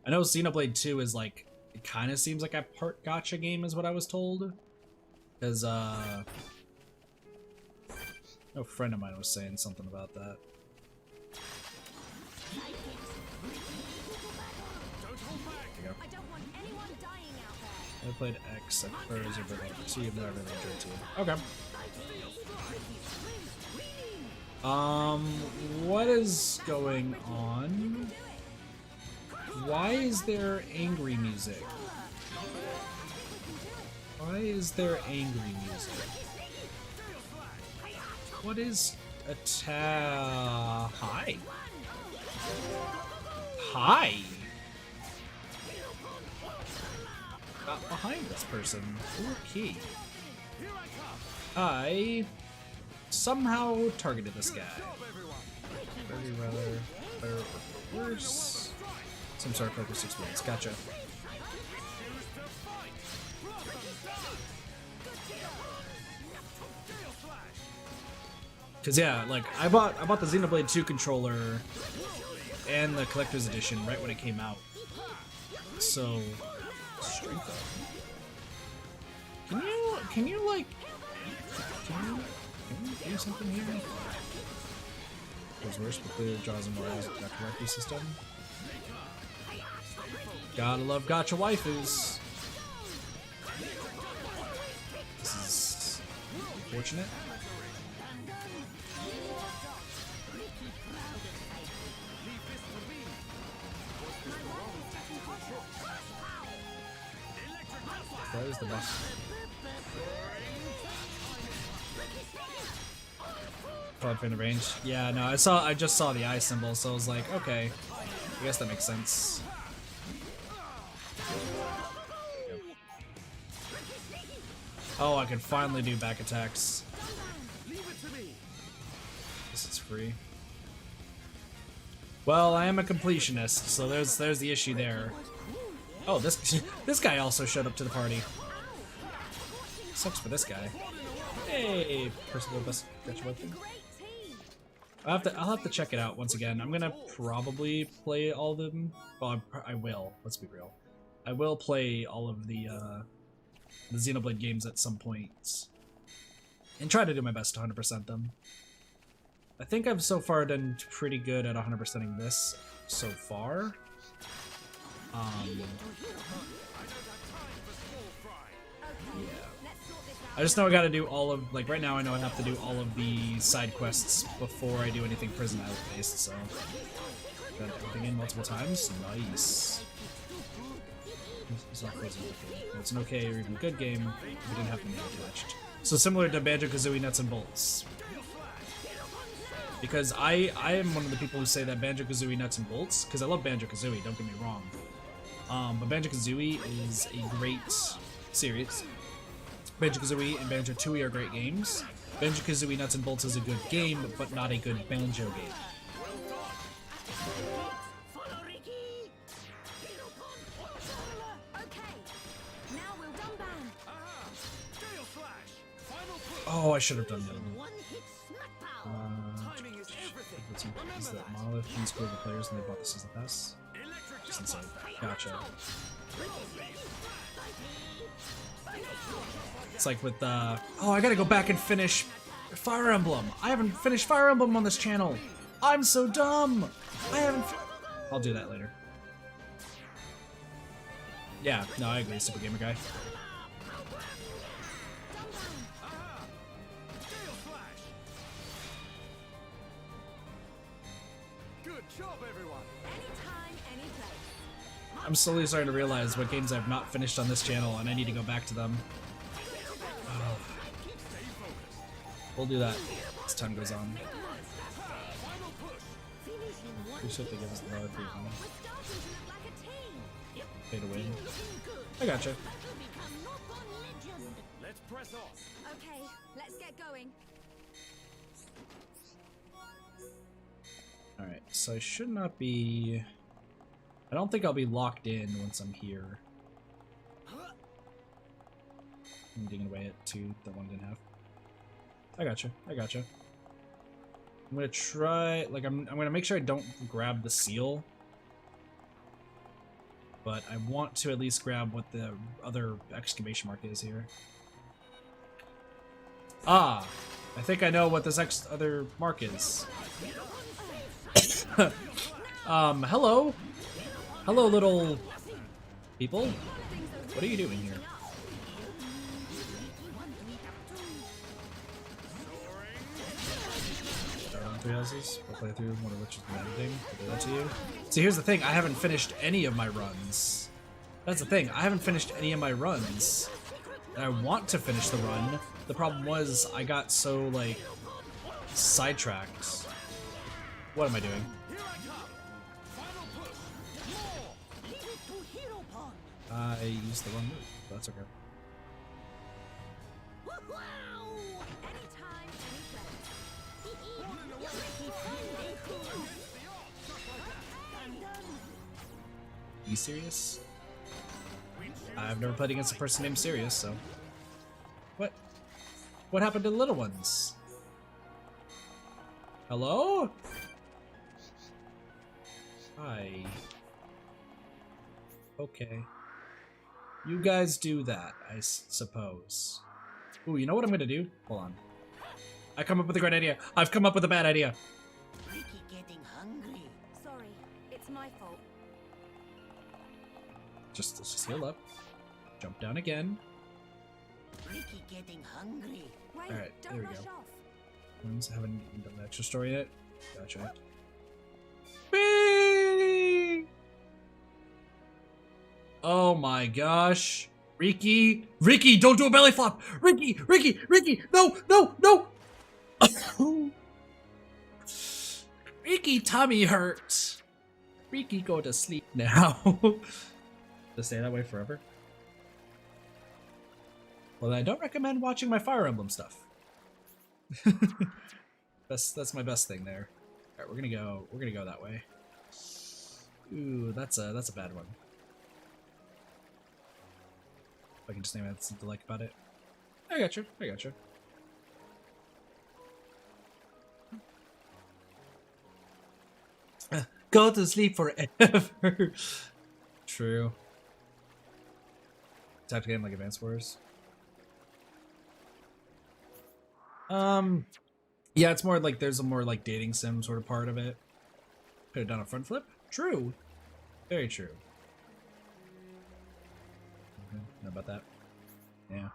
I know Xenoblade 2 is like, it kind of seems like a part gacha game is what I was told. Because, a friend of mine was saying something about that. I don't want anyone dying out there. I played X at first, but like T, I've never really enjoyed T. Okay. What is going on? Why is there angry music? Why is there angry music? What is Hi. Hi. Got behind this person. Okay. I somehow targeted this guy. Very rather better or worse. Some sort of focus experience. Gotcha. Cause yeah, like I bought the Xenoblade 2 controller and the collector's edition right when it came out. So strength up. Can you do something here? was worse, but clearly draws a more gotcha waifu system. Gotta love gotcha waifus. This is unfortunate. That is the boss. Probably in the range. Yeah, no, I just saw the eye symbol, so I was like, okay, I guess that makes sense. Oh, I can finally do back attacks. This is free. Well, I am a completionist, so there's the issue there. Oh, this guy also showed up to the party. Sucks for this guy. Hey, personal best gotcha weapon. I'll have to check it out once again. I'm gonna probably play all of them. Well, I will. Let's be real. I will play all of the Xenoblade games at some point, and try to do my best to 100% them. I think I've so far done pretty good at 100%ing this so far. Yeah. I just know I gotta do all of, like, right now I know I have to do all of the side quests before I do anything Prison Island based, so. Got everything in multiple times. Nice. It's not Prison Island. It's an okay or even good game if we didn't have to be attached. So similar to Banjo-Kazooie Nuts and Bolts. Because I am one of the people who say that Banjo-Kazooie Nuts and Bolts, because I love Banjo-Kazooie, don't get me wrong. But Banjo-Kazooie is a great series. Banjo-Kazooie and Banjo-Tooie are great games. Banjo-Kazooie Nuts and Bolts is a good game, but not a good Banjo game. Oh, I should have done that. Is that Monolith can screw the players and they bought this as the pass? Just insane. Gotcha. It's like with oh, I gotta go back and finish Fire Emblem. I haven't finished Fire Emblem on this channel. I'm so dumb. I haven't. I'll do that later. Yeah, no, I agree, Super Gamer Guy. Good job, everyone. Anytime, any place. I'm slowly starting to realize what games I've not finished on this channel, and I need to go back to them. Oh. We'll do that as time goes on. Pretty sure they give us the lower free money. Pay to win. I gotcha. Let's press on. Okay, let's get going. Alright, so I should not be... I don't think I'll be locked in once I'm here. I'm digging away at 2 that 1 didn't have. I gotcha, I gotcha. I'm gonna try... Like, I'm gonna make sure I don't grab the seal. But I want to at least grab what the other exclamation mark is here. Ah! I think I know what this other mark is. Hello? Hello, little people? What are you doing here? Three houses? We'll play through one of which is the thing. I'll do that to you. See, here's the thing. I haven't finished any of my runs. That's the thing. I haven't finished any of my runs. And I want to finish the run. The problem was I got so, like, sidetracked. What am I doing? I used the wrong move. That's okay. Anytime, any place. You serious? I've never played against a person named Serious, so... What? What happened to the little ones? Hello? Hi. Okay. You guys do that, I suppose. Ooh, you know what I'm gonna do? Hold on. I come up with a great idea. I've come up with a bad idea. my fault. Just let's just heal up. Jump down again. Ricky getting hungry. Wait, Alright, don't there we rush go. off. Ones haven't done the extra story yet. Gotcha. Whee! Oh my gosh. Ricky! Ricky, don't do a belly flop! Ricky! Ricky! Ricky! No! No! No! Ricky, tummy hurts. Ricky, go to sleep now. To stay that way forever? Well, I don't recommend watching my Fire Emblem stuff. That's my best thing there. Alright, we're gonna go that way. Ooh, that's a bad one. If I can just name it something to like about it. I got you. I got you. Go to sleep forever. True. Tactic game like Advanced Wars. Yeah, it's more like there's a more like dating sim sort of part of it. Could have done a front flip. True. Very true. Okay, know about that. Yeah.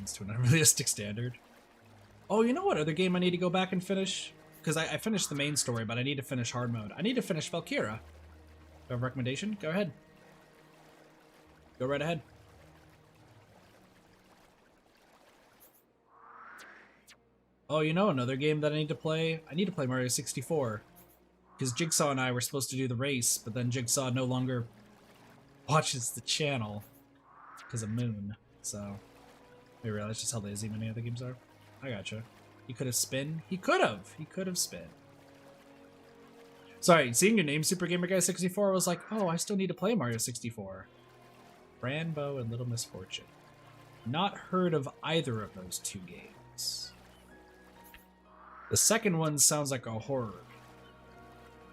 It's to an unrealistic standard. Oh, you know what other game I need to go back and finish? Because I finished the main story, but I need to finish hard mode. I need to finish Valkyria. Do you have a recommendation? Go ahead. Go right ahead. Oh, you know another game that I need to play? I need to play Mario 64. Because Jigsaw and I were supposed to do the race, but then Jigsaw no longer watches the channel because of Moon. So, I realized just how lazy many other games are. I gotcha. He could have spin? He could have! He could have spin. Sorry, seeing your name, Super Gamer Guy 64, I was like, oh, I still need to play Mario 64. Rambo and Little Misfortune. Not heard of either of those two games. The second one sounds like a horror.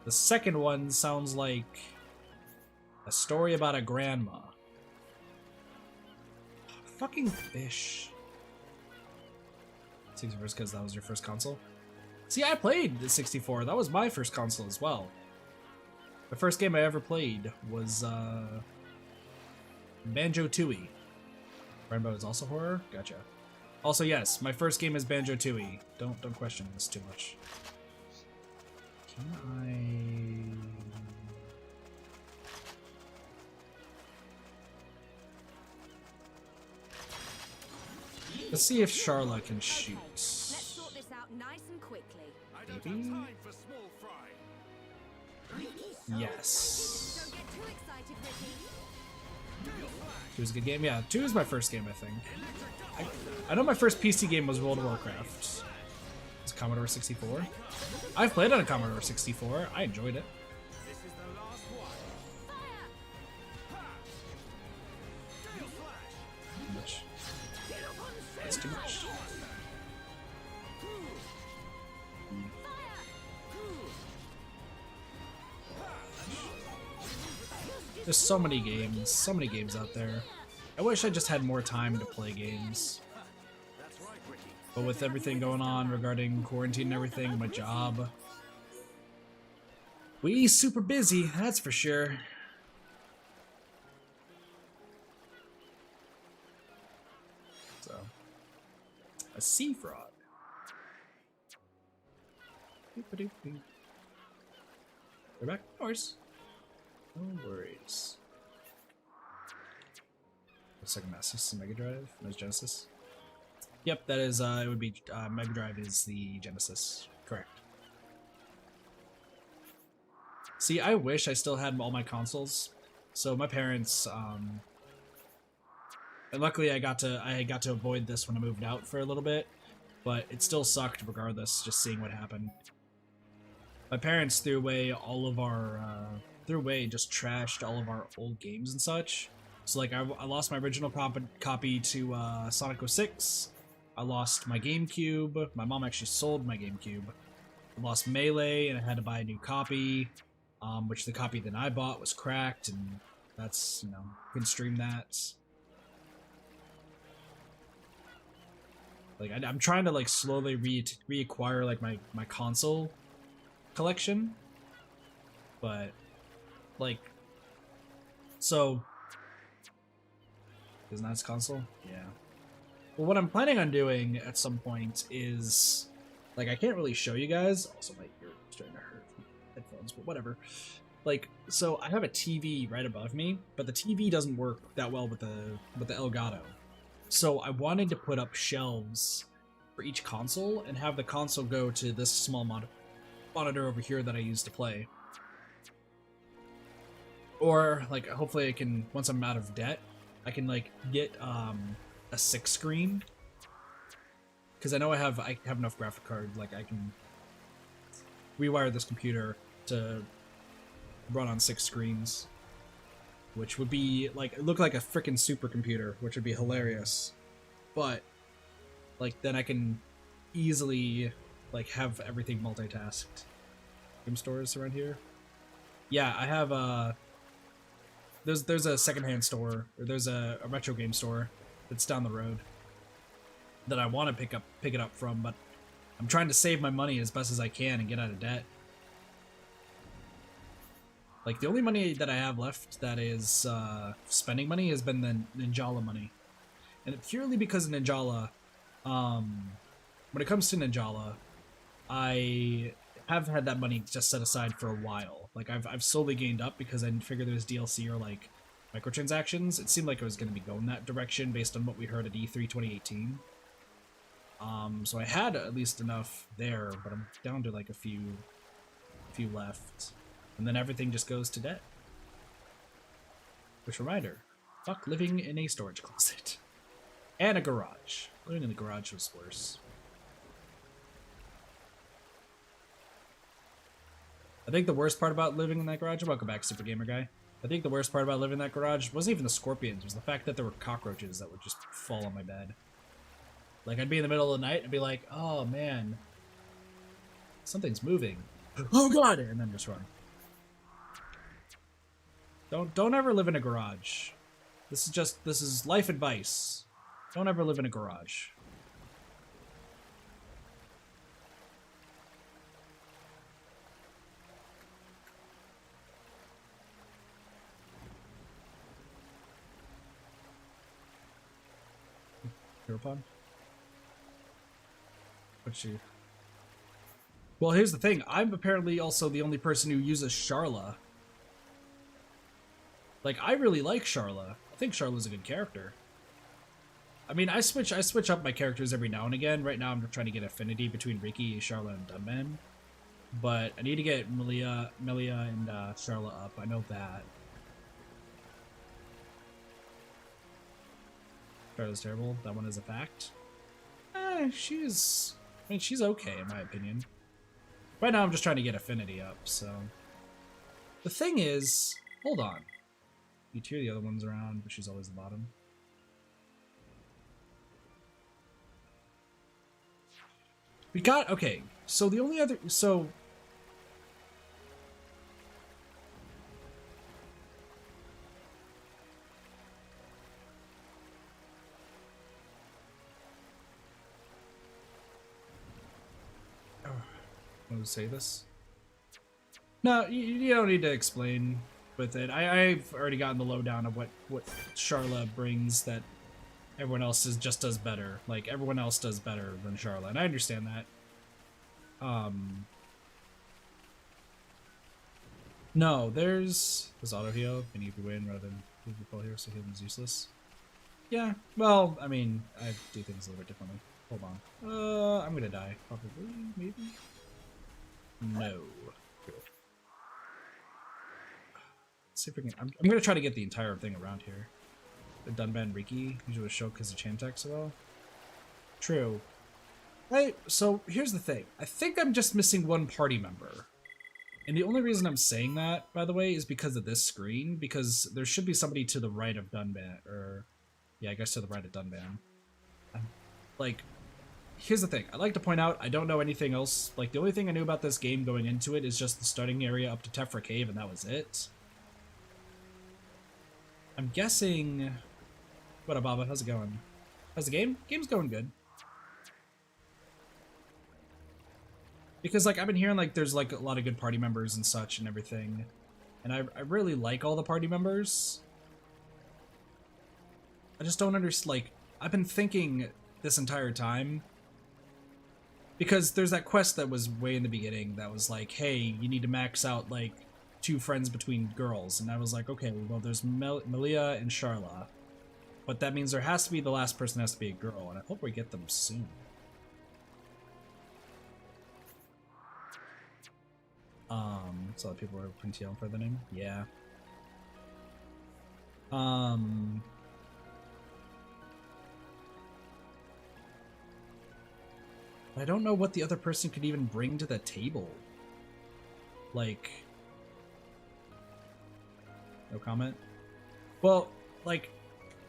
The second one sounds like a story about a grandma. Fucking fish. 64 because that was your first console? See, I played the 64. That was my first console as well. The first game I ever played was Banjo-Tooie. Rainbow is also horror? Gotcha. Also, yes, my first game is Banjo-Tooie. Don't question this too much. Can I... Let's see if Sharla can shoot. Okay, let's sort this out nice and quickly. I don't Maybe? have time for small fry. Yes. Don't get too excited, Ricky. 2 is a good game? Yeah, 2 is my first game, I think. I know my first PC game was World of Warcraft. It's Commodore 64. I've played on a Commodore 64. I enjoyed it. This is the last one. Gale Flash. Too much. That's too much. There's so many games out there. I wish I just had more time to play games. That's right, Ricky. But with everything going on regarding quarantine and everything, my job, we super busy, that's for sure. So, a sea frog. Doop-a-doop-doop. They're back, of course. No worries. Second Master System Mega Drive, no Genesis. Yep, that is, it would be, Mega Drive is the Genesis. Correct. See, I wish I still had all my consoles. So my parents, and luckily I got to avoid this when I moved out for a little bit, but it still sucked regardless, just seeing what happened. My parents threw away all of our, just trashed all of our old games and such. So like, I lost my original copy to Sonic 06. I lost my GameCube. My mom actually sold my GameCube. I lost Melee, and I had to buy a new copy, which the copy that I bought was cracked, and that's, you know, couldn't stream that. Like, I'm trying to like slowly reacquire like my console, collection, but like, so is not his console? Yeah. Well, what I'm planning on doing at some point is, like, I can't really show you guys. Also, my ear is starting to hurt from headphones, but whatever. Like, so I have a TV right above me, but the TV doesn't work that well with the Elgato. So I wanted to put up shelves for each console and have the console go to this small monitor over here that I use to play. Or, like, hopefully I can, once I'm out of debt, I can, like, get a 6 screen. Because I know I have enough graphic card, like, I can rewire this computer to run on 6 screens. Which would be, like, look like a freaking supercomputer, which would be hilarious. But, like, then I can easily, like, have everything multitasked. Game stores around here? Yeah, I have, there's a secondhand store, or there's a retro game store that's down the road that I want to pick it up from, but I'm trying to save my money as best as I can and get out of debt. Like, the only money that I have left that is spending money has been the Ninjala money. And purely because of Ninjala, when it comes to Ninjala, I have had that money just set aside for a while. Like, I've slowly gained up because I figured there was DLC or, like, microtransactions. It seemed like it was going to be going that direction based on what we heard at E3 2018. So I had at least enough there, but I'm down to, like, a few left. And then everything just goes to debt. Which, reminder, fuck living in a storage closet. And a garage. Living in the garage was worse. I think the worst part about living in that garage, welcome back, Super Gamer Guy. I think the worst part about living in that garage wasn't even the scorpions, it was the fact that there were cockroaches that would just fall on my bed. Like, I'd be in the middle of the night and be like, oh man, something's moving. Oh god! And then just run. Don't ever live in a garage. This is life advice. Don't ever live in a garage. Hereupon? What's you? Well, here's the thing. I'm apparently also the only person who uses Sharla. Like, I really like Sharla. I think Sharla's a good character. I mean, I switch up my characters every now and again. Right now, I'm trying to get affinity between Riki, Sharla, and Dunman. But I need to get Melia and Sharla up. I know that. Sharla's terrible. That one is a fact. She's okay in my opinion. Right now, I'm just trying to get affinity up. So the thing is, hold on. You tier the other ones around, but she's always the bottom. We got, okay, so the only other, so... Oh, want to say this? No, you don't need to explain with it. I've already gotten the lowdown of what Sharla brings that everyone else just does better. Like, everyone else does better than Sharla, and I understand that. No, there's auto heal, and you can win rather than leave the full here, so healing is useless. Yeah, well, I mean, I do things a little bit differently. Hold on. I'm gonna die. Probably, maybe? No. Cool. Let's see if we can. I'm gonna try to get the entire thing around here. The Dunban Riki, usually with Shulk because of Chantek so well. True. So here's the thing. I think I'm just missing one party member. And the only reason I'm saying that, by the way, is because of this screen, because there should be somebody to the right of Dunban, or yeah, I guess to the right of Dunban. Like, here's the thing. I'd like to point out, I don't know anything else. Like, the only thing I knew about this game going into it is just the starting area up to Tefra Cave, and that was it. I'm guessing... What up, Baba? How's it going? How's the game? Game's going good. Because, like, I've been hearing, like, there's, like, a lot of good party members and such and everything. And I really like all the party members. I just don't understand, like, I've been thinking this entire time. Because there's that quest that was way in the beginning that was like, hey, you need to max out, like, 2 friends between girls. And I was like, okay, well, there's Melia and Sharla. But that means there has to be, the last person has to be a girl. And I hope we get them soon. So people were printing for the name? Yeah. I don't know what the other person could even bring to the table. Like... No comment? Well, like,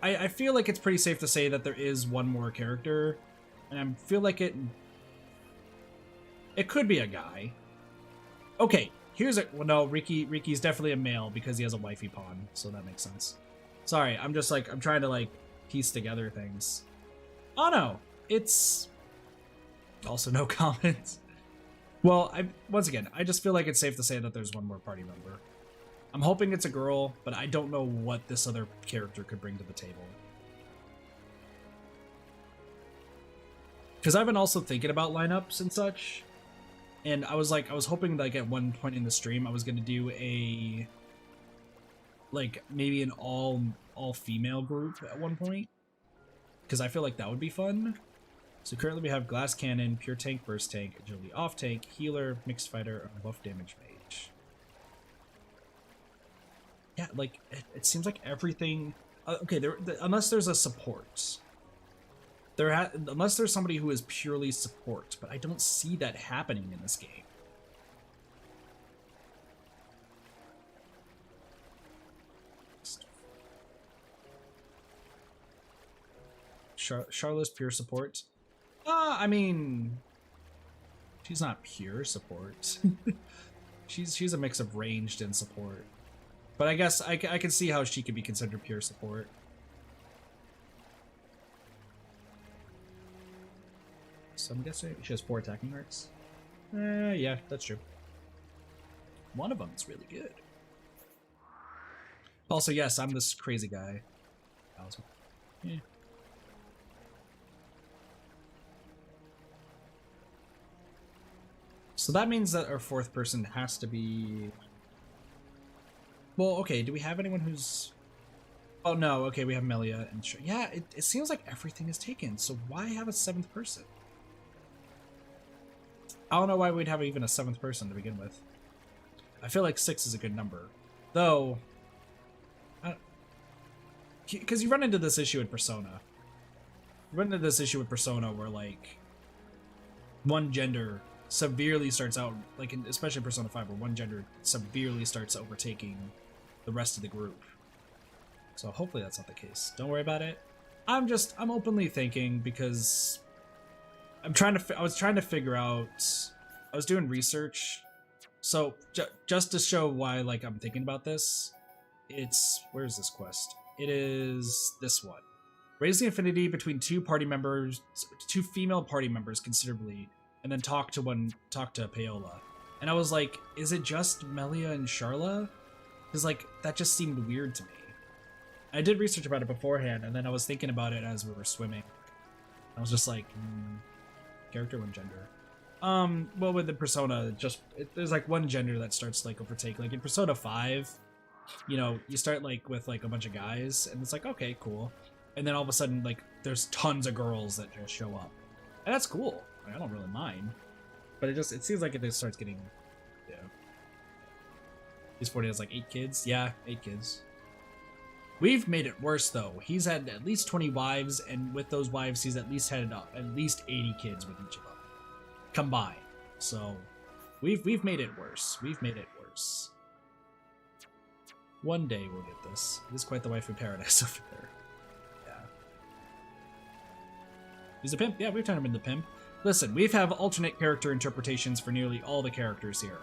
I feel like it's pretty safe to say that there is one more character. And I feel like it could be a guy. Okay, here's a... Well, no, Riki's definitely a male because he has a wifey pawn, so that makes sense. Sorry, I'm just, like, I'm trying to, like, piece together things. Oh, no, it's... Also no comments. Well, once again, I just feel like it's safe to say that there's one more party member. I'm hoping it's a girl, but I don't know what this other character could bring to the table. Because I've been also thinking about lineups and such. And I was hoping like at one point in the stream I was gonna do a like maybe an all female group at one point. Because I feel like that would be fun. So currently we have Glass Cannon, Pure Tank, Burst Tank, Agility Off Tank, Healer, Mixed Fighter, and Buff Damage Mage. Yeah, like it seems like everything. Okay, unless there's a support. Unless there's somebody who is purely support, but I don't see that happening in this game. Sharla's pure support. I mean, she's not pure support. she's a mix of ranged and support. But I guess I can see how she could be considered pure support. So I'm guessing she has 4 attacking arts. Yeah, that's true. One of them is really good. Also, yes, I'm this crazy guy. Yeah. So that means that our 4th person has to be... Well, okay, do we have anyone who's... Oh, no, okay, we have Melia and... Yeah, it seems like everything is taken, so why have a 7th person? I don't know why we'd have even a 7th person to begin with. I feel like 6 is a good number. Though... Because you run into this issue in Persona. You run into this issue with Persona where, like... one gender severely starts out... Like, especially in Persona 5, where one gender severely starts overtaking the rest of the group. So hopefully that's not the case. Don't worry about it. I'm openly thinking because... I was trying to figure out... I was doing research. So, just to show why, like, I'm thinking about this, it's... Where's this quest? It is this one. Raise the affinity between 2 female party members considerably, and then talk to Paola. And I was like, is it just Melia and Sharla? Because, like, that just seemed weird to me. I did research about it beforehand, and then I was thinking about it as we were swimming. I was just like, character, one gender. Well, with the Persona, there's like one gender that starts like overtake. Like in Persona 5, you know, you start like with like a bunch of guys, and it's like, okay, cool. And then all of a sudden, like, there's tons of girls that just show up. And that's cool. Like, I don't really mind. But it seems like it starts getting, yeah. He's 40 has like 8 kids. Yeah, 8 kids. We've made it worse though. He's had at least 20 wives, and with those wives, he's at least had at least 80 kids with each of them combined. So we've made it worse. We've made it worse. One day we'll get this. It is quite the waifu paradise over there. Yeah. He's a pimp. Yeah, we've turned him into pimp. Listen, we've have alternate character interpretations for nearly all the characters here.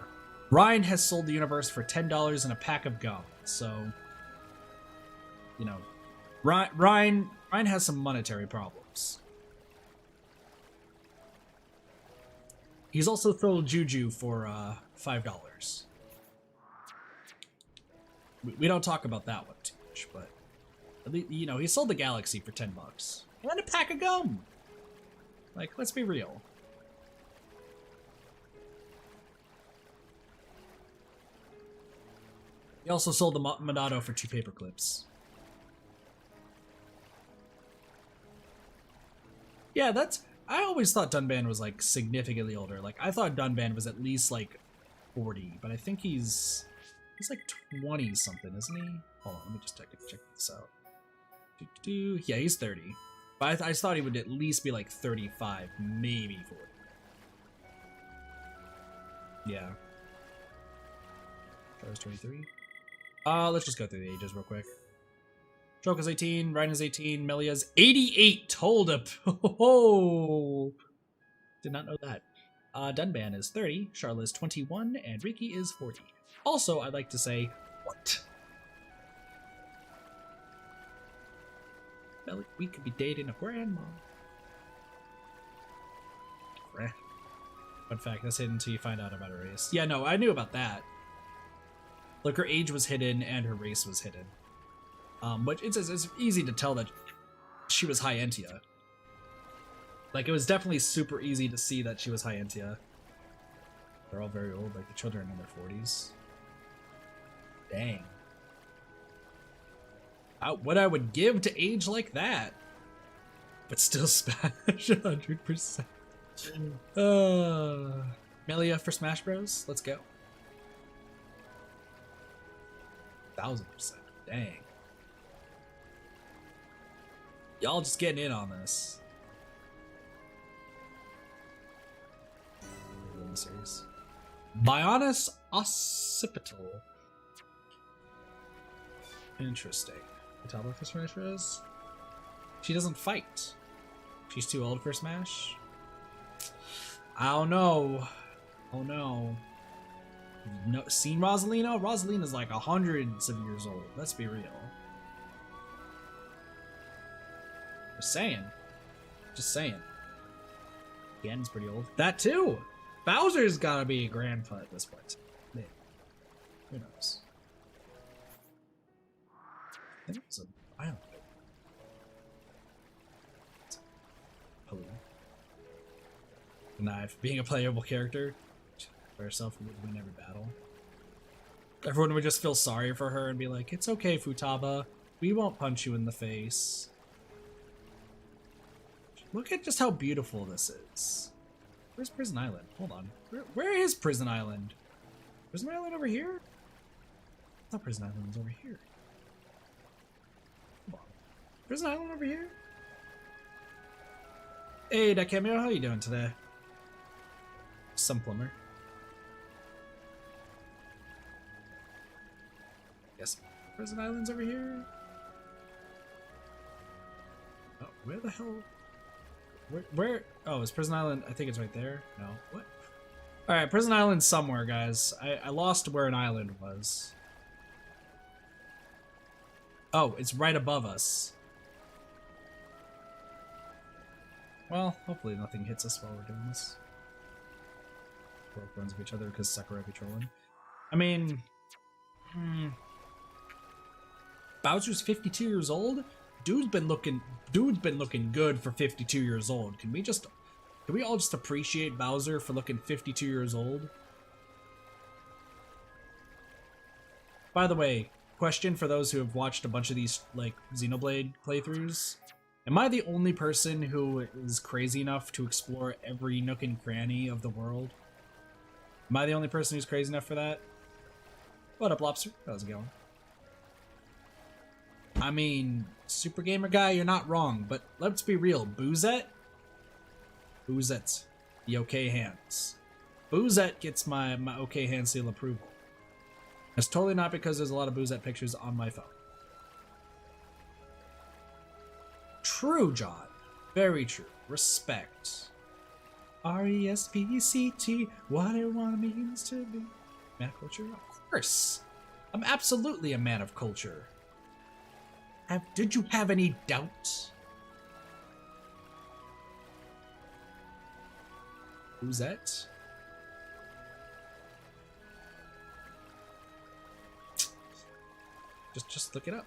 Reyn has sold the universe for $10 and a pack of gum. So, you know, Reyn has some monetary problems. He's also sold Juju for $5. We don't talk about that one too much, but at least, you know, he sold the Galaxy for $10 and a pack of gum. Like, let's be real. He also sold the Monado for 2 paper clips. Yeah, that's... I always thought Dunban was, like, significantly older. Like, I thought Dunban was at least, like, 40, but I think he's like 20-something, isn't he? Hold on, let me just check this out. Yeah, he's 30. But I thought he would at least be, like, 35, maybe 40. Yeah. Charles 23. Let's just go through the ages real quick. Shulk is 18, Reyn is 18, Melia's 88. Hold up. Oh, did not know that. Dunban is 30, Sharla is 21, and Riki is 40. Also, I'd like to say, what? Melia, we could be dating a grandma. Fun fact, that's hidden until you find out about her race. Yeah, no, I knew about that. Like, her age was hidden and her race was hidden. But it's easy to tell that she was High Entia. Like, it was definitely super easy to see that she was High Entia. They're all very old, like the children in their 40s. Dang. What I would give to age like that. But still smash 100%. Melia for Smash Bros. Let's go. 1000%. Dang. Y'all just getting in on this. Series. Bionis Occipital. Interesting. Futaba for Smash Bros. She doesn't fight. She's too old for Smash. I don't know. Oh no. No, seen Rosalina? Rosalina's like hundreds of years old. Let's be real. Just saying. Just saying. Ganon's pretty old. That too! Bowser's gotta be a grandpa at this point. Maybe. Who knows? I think it was a biome. Hello. Knife. Being a playable character. For herself would win every battle. Everyone would just feel sorry for her and be like, it's okay, Futaba. We won't punch you in the face. Look at just how beautiful this is. Where's Prison Island? Hold on. Where is Prison Island? Prison Island over here? I thought Prison Island was over here. Come on. Prison Island over here? Hey, Dakemio, how you doing today? Some plumber. Yes, Prison Island's over here. Oh, where the hell? Where? Oh, is Prison Island? I think it's right there. No. What? Alright, Prison Island's somewhere, guys. I lost where an island was. Oh, it's right above us. Well, hopefully nothing hits us while we're doing this. We're friends with each other because Sakurai be trolling. I mean... Bowser's 52 years old? Dude's been looking good for 52 years old. Can we all just appreciate Bowser for looking 52 years old? By the way, question for those who have watched a bunch of these like Xenoblade playthroughs. Am I the only person who is crazy enough to explore every nook and cranny of the world? Am I the only person who's crazy enough for that? What up, Lobster? How's it going? I mean, Super Gamer Guy, you're not wrong, but let's be real. Boozette? Boozette's the okay hands. Boozette gets my okay hand seal approval. It's totally not because there's a lot of Boozette pictures on my phone. True, John. Very true. Respect. R-E-S-P-E-C-T, what it means to be. Man of culture? Of course. I'm absolutely a man of culture. Did you have any doubt? Who's that? Just look it up.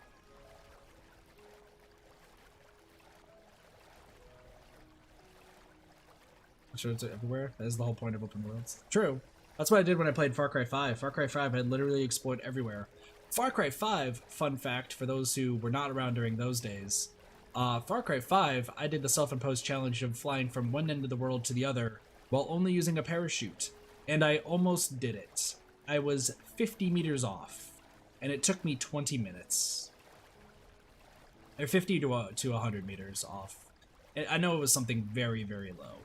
I'm sure it's everywhere. That is the whole point of open worlds. True. That's what I did when I played Far Cry 5. Far Cry 5 had literally explored everywhere. Far Cry 5, fun fact for those who were not around during those days, Far Cry 5, I did the self-imposed challenge of flying from one end of the world to the other while only using a parachute. And I almost did it. I was 50 meters off, and it took me 20 minutes. Or 50 to 100 meters off. I know it was something very, very low.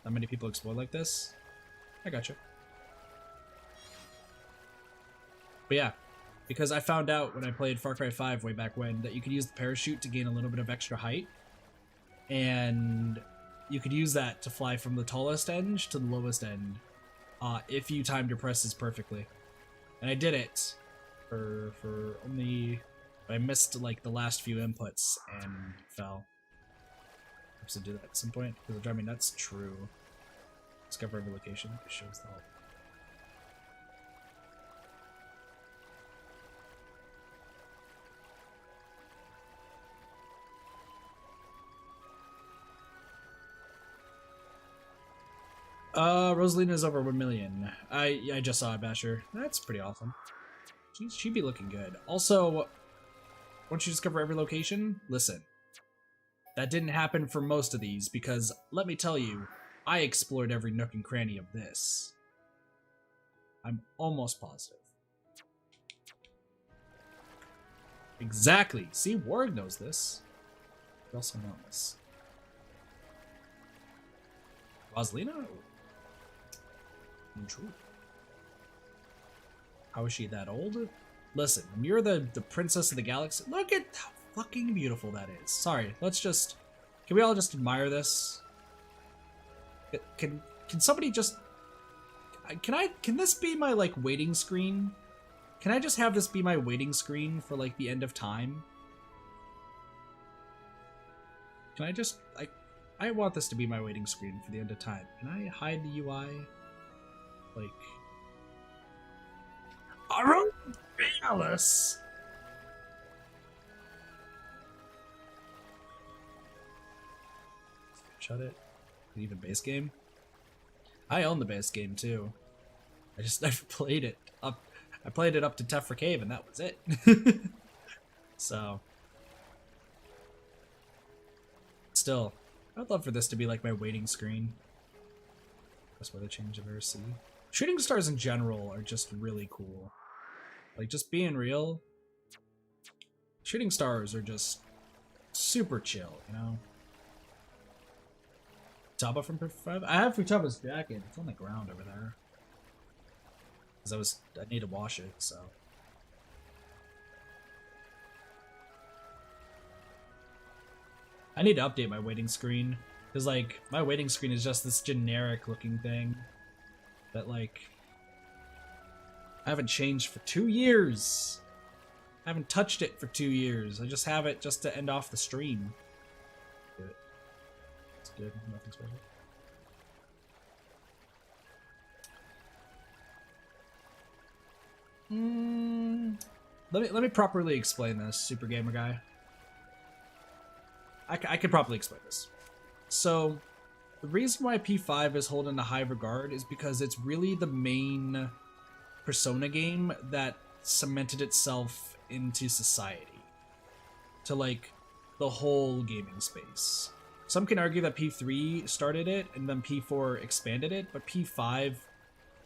Not many people explore like this. I gotcha. But yeah, because I found out when I played Far Cry 5 way back when that you could use the parachute to gain a little bit of extra height. And you could use that to fly from the tallest end to the lowest end if you timed your presses perfectly. And I did it for only... I missed like the last few inputs and fell. I have to do that at some point because it'll drive me nuts. True. Discover every location. It shows the help. Rosalina's over 1 million. I just saw it, Basher. That's pretty awesome. She'd be looking good. Also, once you discover every location, listen. That didn't happen for most of these because, let me tell you, I explored every nook and cranny of this. I'm almost positive. Exactly. See, Warg knows this. We also know this. Rosalina? True. How is she that old? Listen, when you're the princess of the galaxy, look at how fucking beautiful that is. Sorry, let's just... Can we all just admire this? Can somebody just... Can this be my, like, waiting screen? Can I just have this be my waiting screen for, like, the end of time? Can I just... I want this to be my waiting screen for the end of time. Can I hide the UI? Like... Alice! Shut it. Even base game? I own the base game too. I just never played it up. I played it up to Tefra Cave and that was it. So. Still, I'd love for this to be like my waiting screen. That's why the change I've ever seen. Shooting stars in general are just really cool. Like, just being real, shooting stars are just super chill, you know? Futaba from Perfect 5? I have Futaba's jacket. It's on the ground over there. Because I need to wash it, so. I need to update my waiting screen. Because, like, my waiting screen is just this generic looking thing. That, like, I haven't changed for 2 years. I haven't touched it for 2 years. I just have it just to end off the stream. Good. It's good. Nothing special. Let me properly explain this, Super Gamer Guy. I can properly explain this. So, the reason why P5 is held in a high regard is because it's really the main Persona game that cemented itself into society. To, like, the whole gaming space. Some can argue that P3 started it and then P4 expanded it, but P5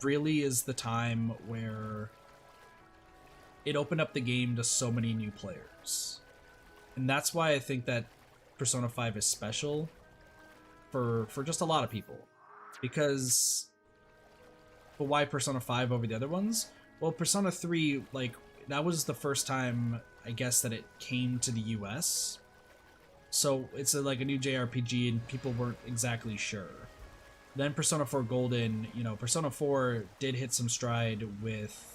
really is the time where it opened up the game to so many new players. And that's why I think that Persona 5 is special for just a lot of people. Because, but why Persona 5 over the other ones? Well, Persona 3, like, that was the first time, I guess, that it came to the US. So it's like a new JRPG and people weren't exactly sure. Then Persona 4 Golden, you know, Persona 4 did hit some stride with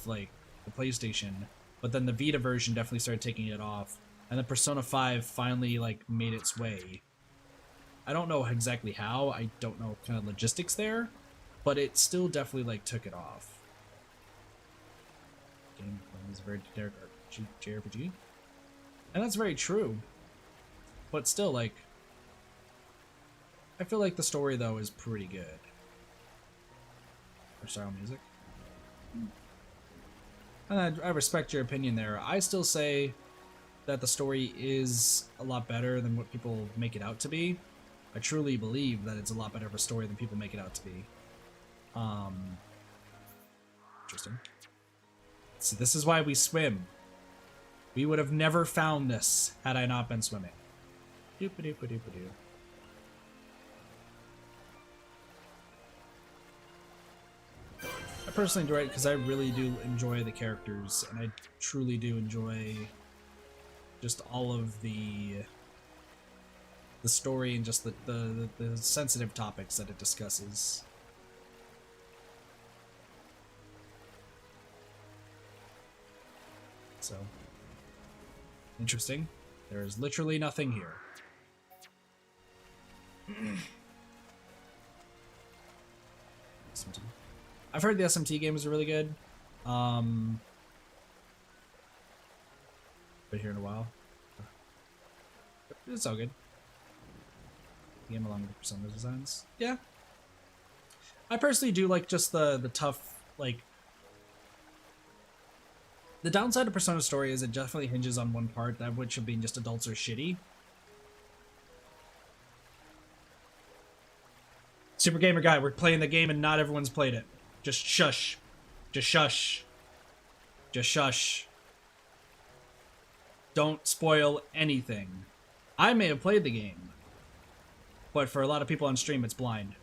like the PlayStation, but then the Vita version definitely started taking it off, and then Persona 5 finally like made its way. I don't know exactly how, I don't know kind of logistics there, but it still definitely like took it off. game is a very generic JRPG. And that's very true. But still, like, I feel like the story, though, is pretty good. Or style music. And I respect your opinion there. I still say that the story is a lot better than what people make it out to be. I truly believe that it's a lot better of a story than people make it out to be. Interesting. So this is why we swim. We would have never found this had I not been swimming. Doop-a-doop-a-doop-a-doo. I personally enjoy it because I really do enjoy the characters, and I truly do enjoy just all of the story and just the sensitive topics that it discusses. So, interesting. There is literally nothing here. SMT. I've heard the SMT game is really good. Been here in a while. It's all good. Game along with the Persona designs. Yeah. I personally do like just the tough, like, the downside of Persona story is it definitely hinges on one part, that which of being just adults are shitty. Super Gamer Guy, we're playing the game and not everyone's played it. Just shush. Just shush. Just shush. Don't spoil anything. I may have played the game, but for a lot of people on stream, it's blind.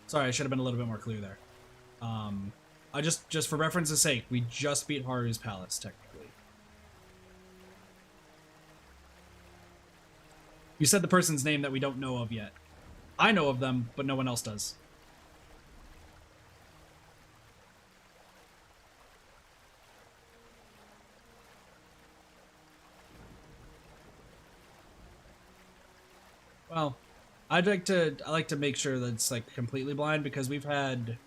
Sorry, I should have been a little bit more clear there. I just for reference's sake, we just beat Haru's Palace, technically. You said the person's name that we don't know of yet. I know of them, but no one else does. Well, I like to make sure that it's like completely blind because we've had.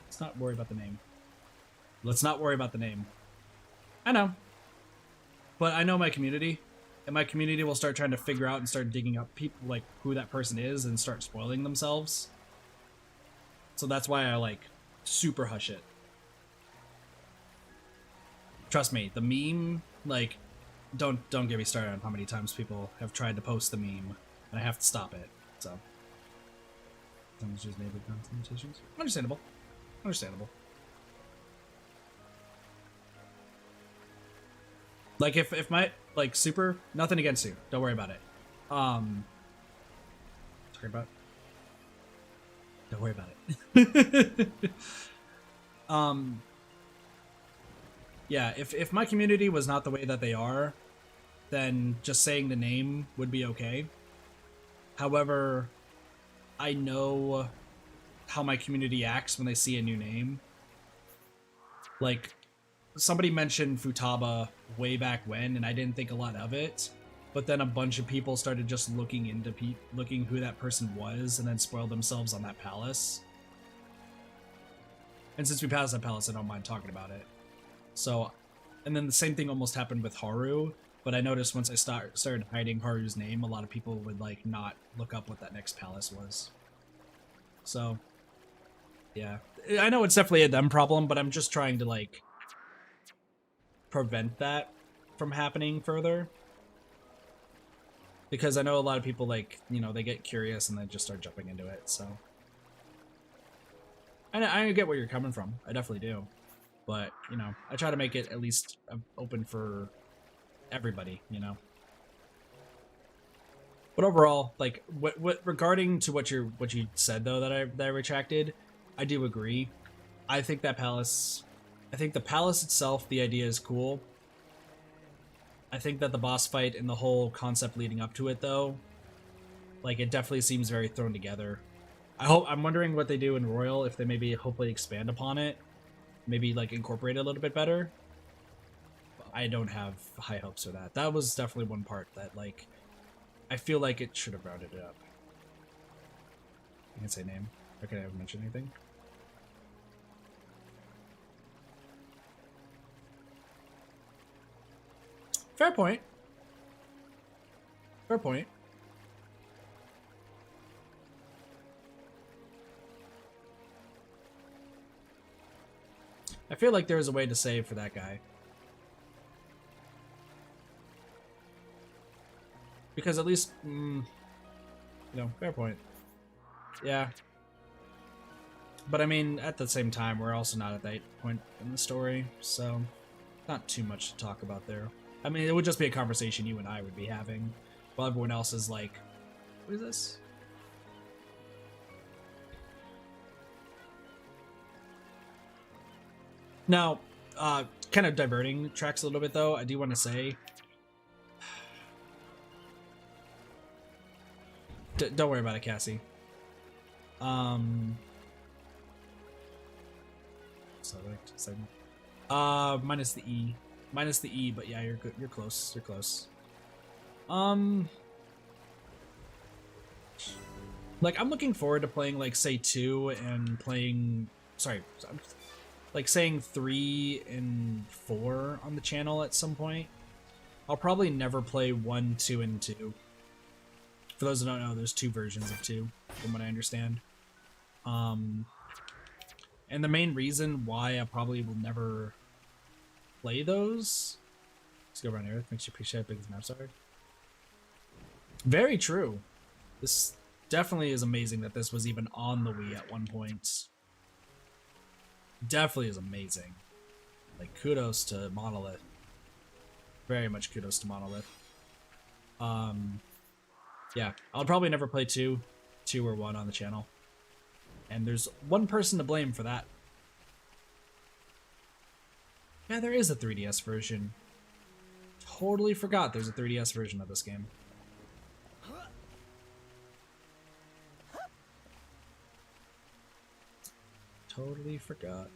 Let's not worry about the name. Let's not worry about the name. I know, but I know my community, and my community will start trying to figure out and start digging up people like who that person is and start spoiling themselves. So that's why I like super hush it. Trust me, the meme like. Don't get me started on how many times people have tried to post the meme, and I have to stop it. So, just neighbor limitations. Understandable. Understandable. Like if my like super nothing against you. Don't worry about it. Don't worry about it. Yeah, if my community was not the way that they are, then just saying the name would be okay. However, I know how my community acts when they see a new name. Like, somebody mentioned Futaba way back when, and I didn't think a lot of it. But then a bunch of people started just looking into looking who that person was, and then spoiled themselves on that palace. And since we passed that palace, I don't mind talking about it. So, and then the same thing almost happened with Haru, but I noticed once I started hiding Haru's name, a lot of people would like not look up what that next palace was. So, yeah. I know it's definitely a them problem, but I'm just trying to like prevent that from happening further. Because I know a lot of people like, you know, they get curious and they just start jumping into it, so. I get where you're coming from. I definitely do. But, you know, I try to make it at least open for everybody, you know. But overall, like, what regarding to what you said though that I retracted, I do agree. I think the palace itself, the idea is cool. I think that the boss fight and the whole concept leading up to it though, like it definitely seems very thrown together. I'm wondering what they do in Royal, if they maybe hopefully expand upon it. Maybe like incorporate it a little bit better. I don't have high hopes for that. That was definitely one part that like I feel like it should have rounded it up. I can say name. Or can I ever mention anything? Fair point. Fair point. I feel like there was a way to save for that guy. Because at least, fair point. Yeah. But I mean, at the same time, we're also not at that point in the story, so not too much to talk about there. I mean, it would just be a conversation you and I would be having, while everyone else is like, what is this? Now, kind of diverting tracks a little bit, though, I do want to say, don't worry about it, Cassie. Minus the E. Minus the E, but yeah, you're good. You're close. You're close. Like, I'm looking forward to playing, like, say, 2 and playing... Sorry, like, saying 3 and 4 on the channel at some point. I'll probably never play 1, 2, and 2. For those who don't know, there's 2 versions of 2, from what I understand. And the main reason why I probably will never play those... Let's go around here. Makes you appreciate how big these maps are. Very true. This definitely is amazing that this was even on the Wii at one point. Definitely is amazing. Like, kudos to Monolith. Very much kudos to Monolith. Yeah, I'll probably never play 2 or 1 on the channel. And there's one person to blame for that. Yeah, there is a 3DS version. Totally forgot there's a 3DS version of this game. Totally forgot.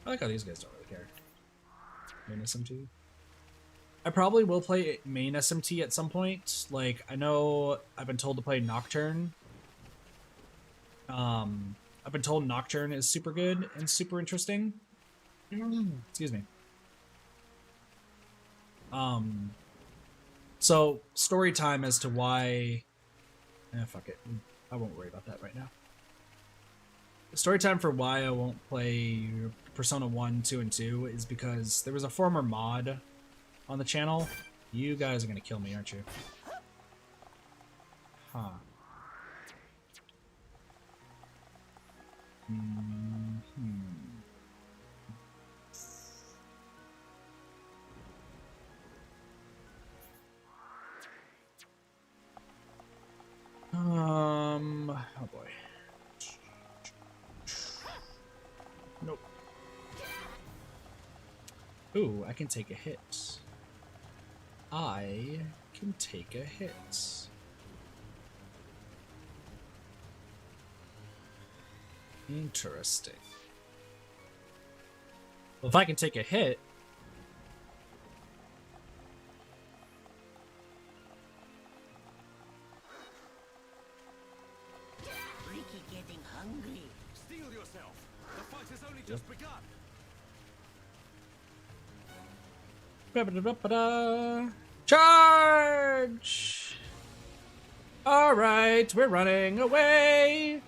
I like how these guys don't really care. Main SMT. I probably will play main SMT at some point. Like, I know I've been told to play Nocturne. I've been told Nocturne is super good and super interesting. Excuse me. So story time as to why... fuck it. I won't worry about that right now. Story time for why I won't play Persona 1, 2, and 2 is because there was a former mod on the channel. You guys are gonna kill me, aren't you? Huh. Oh boy. Nope. Ooh, I can take a hit. I can take a hit. Interesting. Well, if I can take a hit... Ricky getting hungry. Steel yourself. The fight has only just begun. Charge! Alright, we're running away!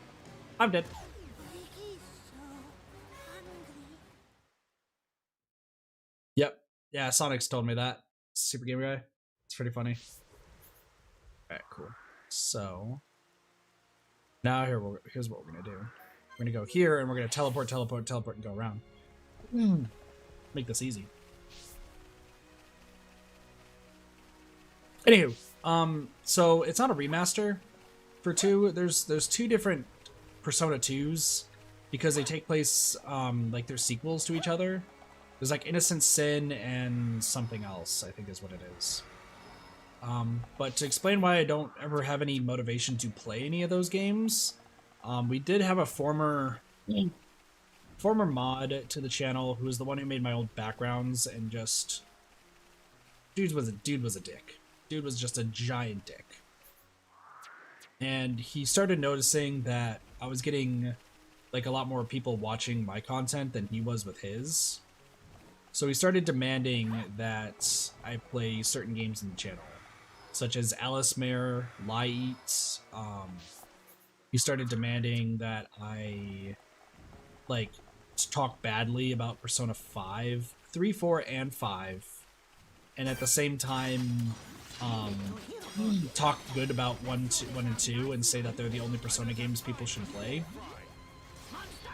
I'm dead. Ricky's so hungry. Yep. Yeah, Sonic's told me that. Super Game Guy. It's pretty funny. Alright, cool. So... Now here's what we're gonna do. We're gonna go here, and we're gonna teleport, and go around. Make this easy. Anywho, so it's not a remaster for 2. There's 2 different Persona 2s because they take place like they're sequels to each other. There's like Innocent Sin and something else, I think is what it is. But to explain why I don't ever have any motivation to play any of those games, we did have a former mod to the channel who was the one who made my old backgrounds, and just dude was a dick. Dude was just a giant dick. And he started noticing that I was getting like a lot more people watching my content than he was with his. So he started demanding that I play certain games in the channel, such as Alice Mare, Lie Eat. He started demanding that I like talk badly about Persona 5, 3, 4, and 5, and at the same time talk good about 1 and 2 and say that they're the only Persona games people should play.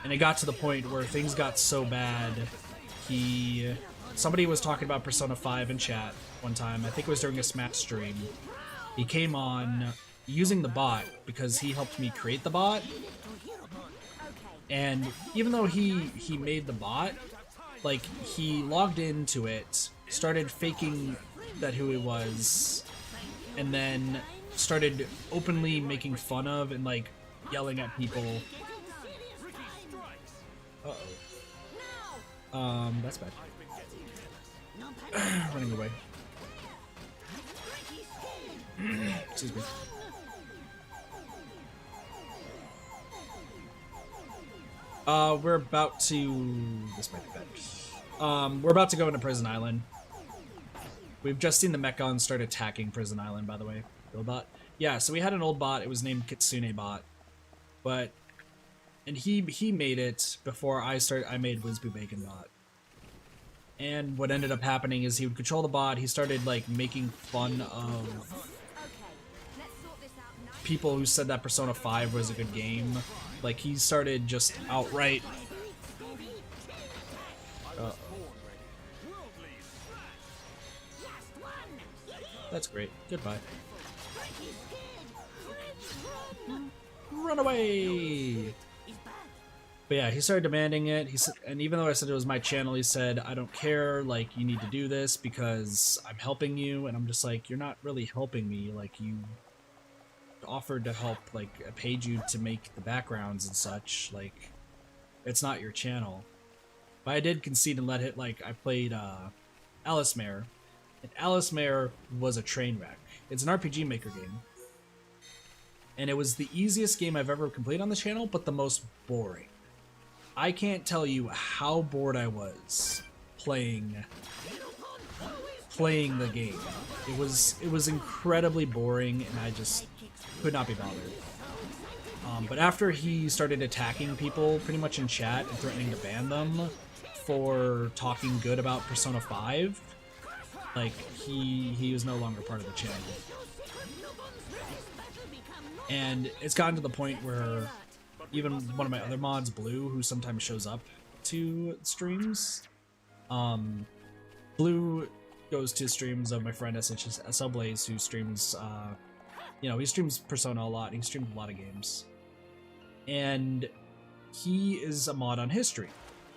And it got to the point where things got so bad, somebody was talking about Persona 5 in chat one time. I think it was during a Smash stream. He came on using the bot because he helped me create the bot. And even though he made the bot, like, he logged into it, started faking that who he was, and then started openly making fun of and, like, yelling at people. Uh-oh. That's bad. Running away. Excuse me. We're about to... This might be better. We're about to go into Prison Island. We've just seen the Mechon start attacking Prison Island, by the way. Old bot. Yeah, so we had an old bot. It was named Kitsune Bot. And he made it before I made Wizboo Bacon Bot. And what ended up happening is he would control the bot. He started, like, making fun of people who said that Persona 5 was a good game. Like, he started just outright... Uh-oh. That's great. Goodbye. Run away! But yeah, he started demanding it. And even though I said it was my channel, he said, I don't care, like, you need to do this because I'm helping you. And I'm just like, you're not really helping me. Like, you offered to help, like, I paid you to make the backgrounds and such. Like, it's not your channel. But I did concede and let it, like, I played Alice Mare. And Alice Mare was a train wreck. It's an RPG Maker game. And it was the easiest game I've ever completed on the channel, but the most boring. I can't tell you how bored I was playing the game. It was incredibly boring, and I just could not be bothered. But after he started attacking people pretty much in chat and threatening to ban them for talking good about Persona 5, like, he was no longer part of the channel. And it's gotten to the point where even one of my other mods, Blue, who sometimes shows up to streams, Blue goes to streams of my friend SL Blaze, who streams, you know, he streams Persona a lot, he streams a lot of games. And he is a mod on history.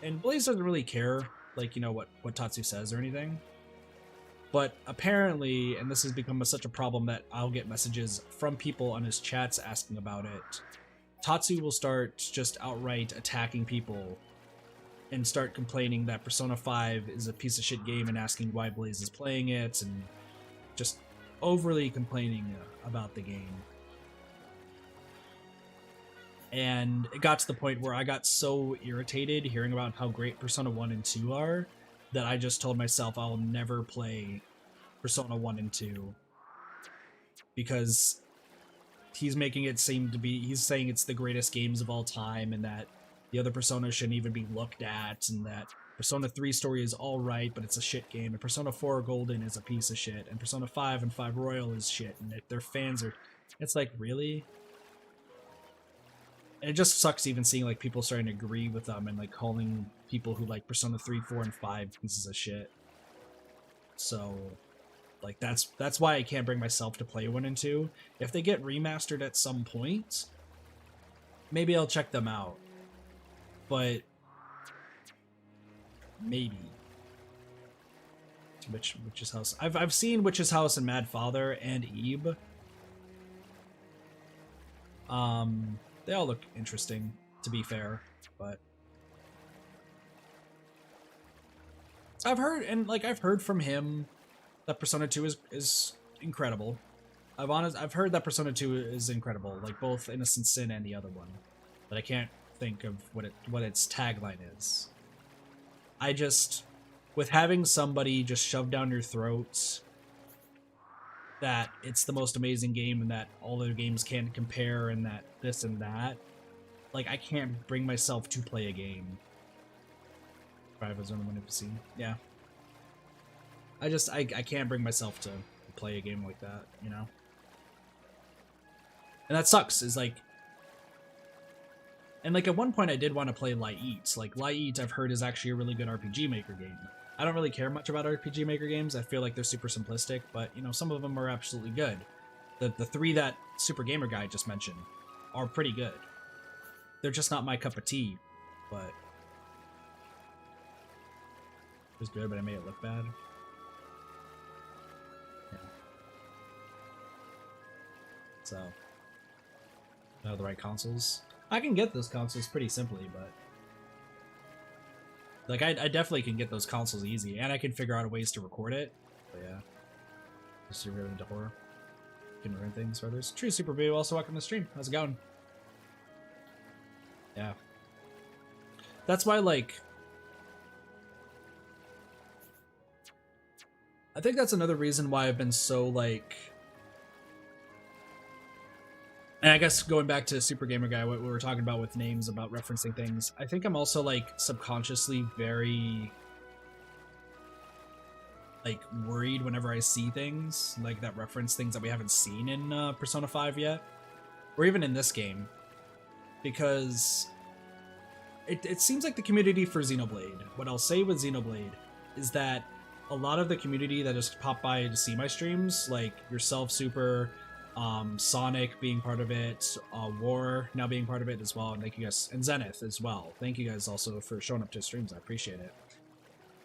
And Blaze doesn't really care, like, you know, what Tatsu says or anything. But apparently, and this has become such a problem that I'll get messages from people on his chats asking about it, Tatsu will start just outright attacking people and start complaining that Persona 5 is a piece of shit game and asking why Blaze is playing it and just overly complaining about the game. And it got to the point where I got so irritated hearing about how great Persona 1 and 2 are that I just told myself I'll never play Persona 1 and 2 because he's making it seem to be, he's saying it's the greatest games of all time and that the other Persona shouldn't even be looked at and that Persona 3 story is alright but it's a shit game and Persona 4 Golden is a piece of shit and Persona 5 and 5 Royal is shit and their fans are, it's like, really? And it just sucks even seeing, like, people starting to agree with them and, like, calling people who like Persona 3, 4, and 5 pieces of shit. So, like, that's why I can't bring myself to play 1 and 2. If they get remastered at some point, maybe I'll check them out. But maybe. Witch's House. I've seen Witch's House and Mad Father and Ebe. They all look interesting, to be fair, but I've heard from him that Persona 2 is incredible. I've heard that Persona 2 is incredible, like both Innocent Sin and the other one, but I can't think of what its tagline is. with having somebody just shove down your throats that it's the most amazing game and that all other games can't compare and that this and that, like, I can't bring myself to play a game. Five is only one NPC. Yeah. I can't bring myself to play a game like that, you know? And that sucks, is like... And like at one point I did want to play Light. Like Light I've heard is actually a really good RPG Maker game. I don't really care much about RPG Maker games. I feel like they're super simplistic, but you know, some of them are absolutely good. The three that Super Gamer Guy just mentioned are pretty good. They're just not my cup of tea, but it was good, but I made it look bad. Yeah. So, the right consoles. I can get those consoles pretty simply, but like I definitely can get those consoles easy, and I can figure out ways to record it. But yeah, just really into horror. Can ruin things for others. True Super Boo, also welcome to the stream. How's it going? Yeah, that's why, like, I think that's another reason why I've been so, like, and I guess going back to Super Gamer Guy, what we were talking about with names, about referencing things, I think I'm also, like, subconsciously very, like, worried whenever I see things, like, that reference things that we haven't seen in Persona 5 yet, or even in this game, because it seems like the community for Xenoblade, what I'll say with Xenoblade, is that a lot of the community that just pop by to see my streams, like yourself, Super, Sonic being part of it, War now being part of it as well, and thank you guys, and Zenith as well. Thank you guys also for showing up to streams. I appreciate it.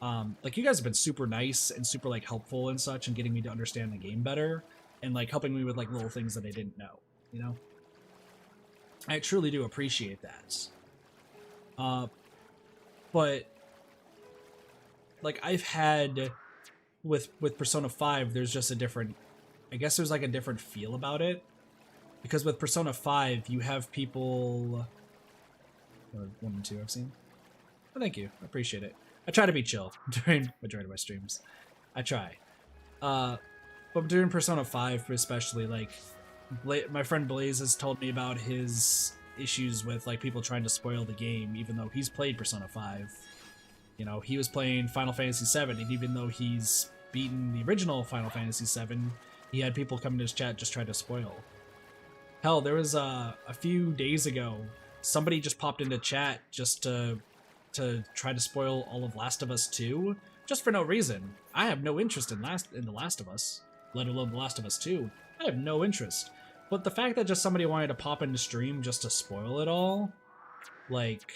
Like, you guys have been super nice and super, like, helpful and such, and getting me to understand the game better, and like helping me with like little things that I didn't know. You know, I truly do appreciate that. But like I've had with Persona 5, there's just a different, I guess there's like a different feel about it, because with Persona 5 you have people, or 1 and 2 I've seen. Oh, thank you, I appreciate it. I try to be chill during majority of my streams. I try. But during Persona 5 especially, like, my friend Blaze has told me about his issues with like people trying to spoil the game, even though he's played Persona 5. You know, he was playing Final Fantasy 7, and even though he's beaten the original Final Fantasy 7, he had people come into his chat just try to spoil. Hell, there was a few days ago, somebody just popped into chat just to try to spoil all of Last of Us 2, just for no reason. I have no interest in The Last of Us, let alone The Last of Us 2. I have no interest. But the fact that just somebody wanted to pop into stream just to spoil it all, like,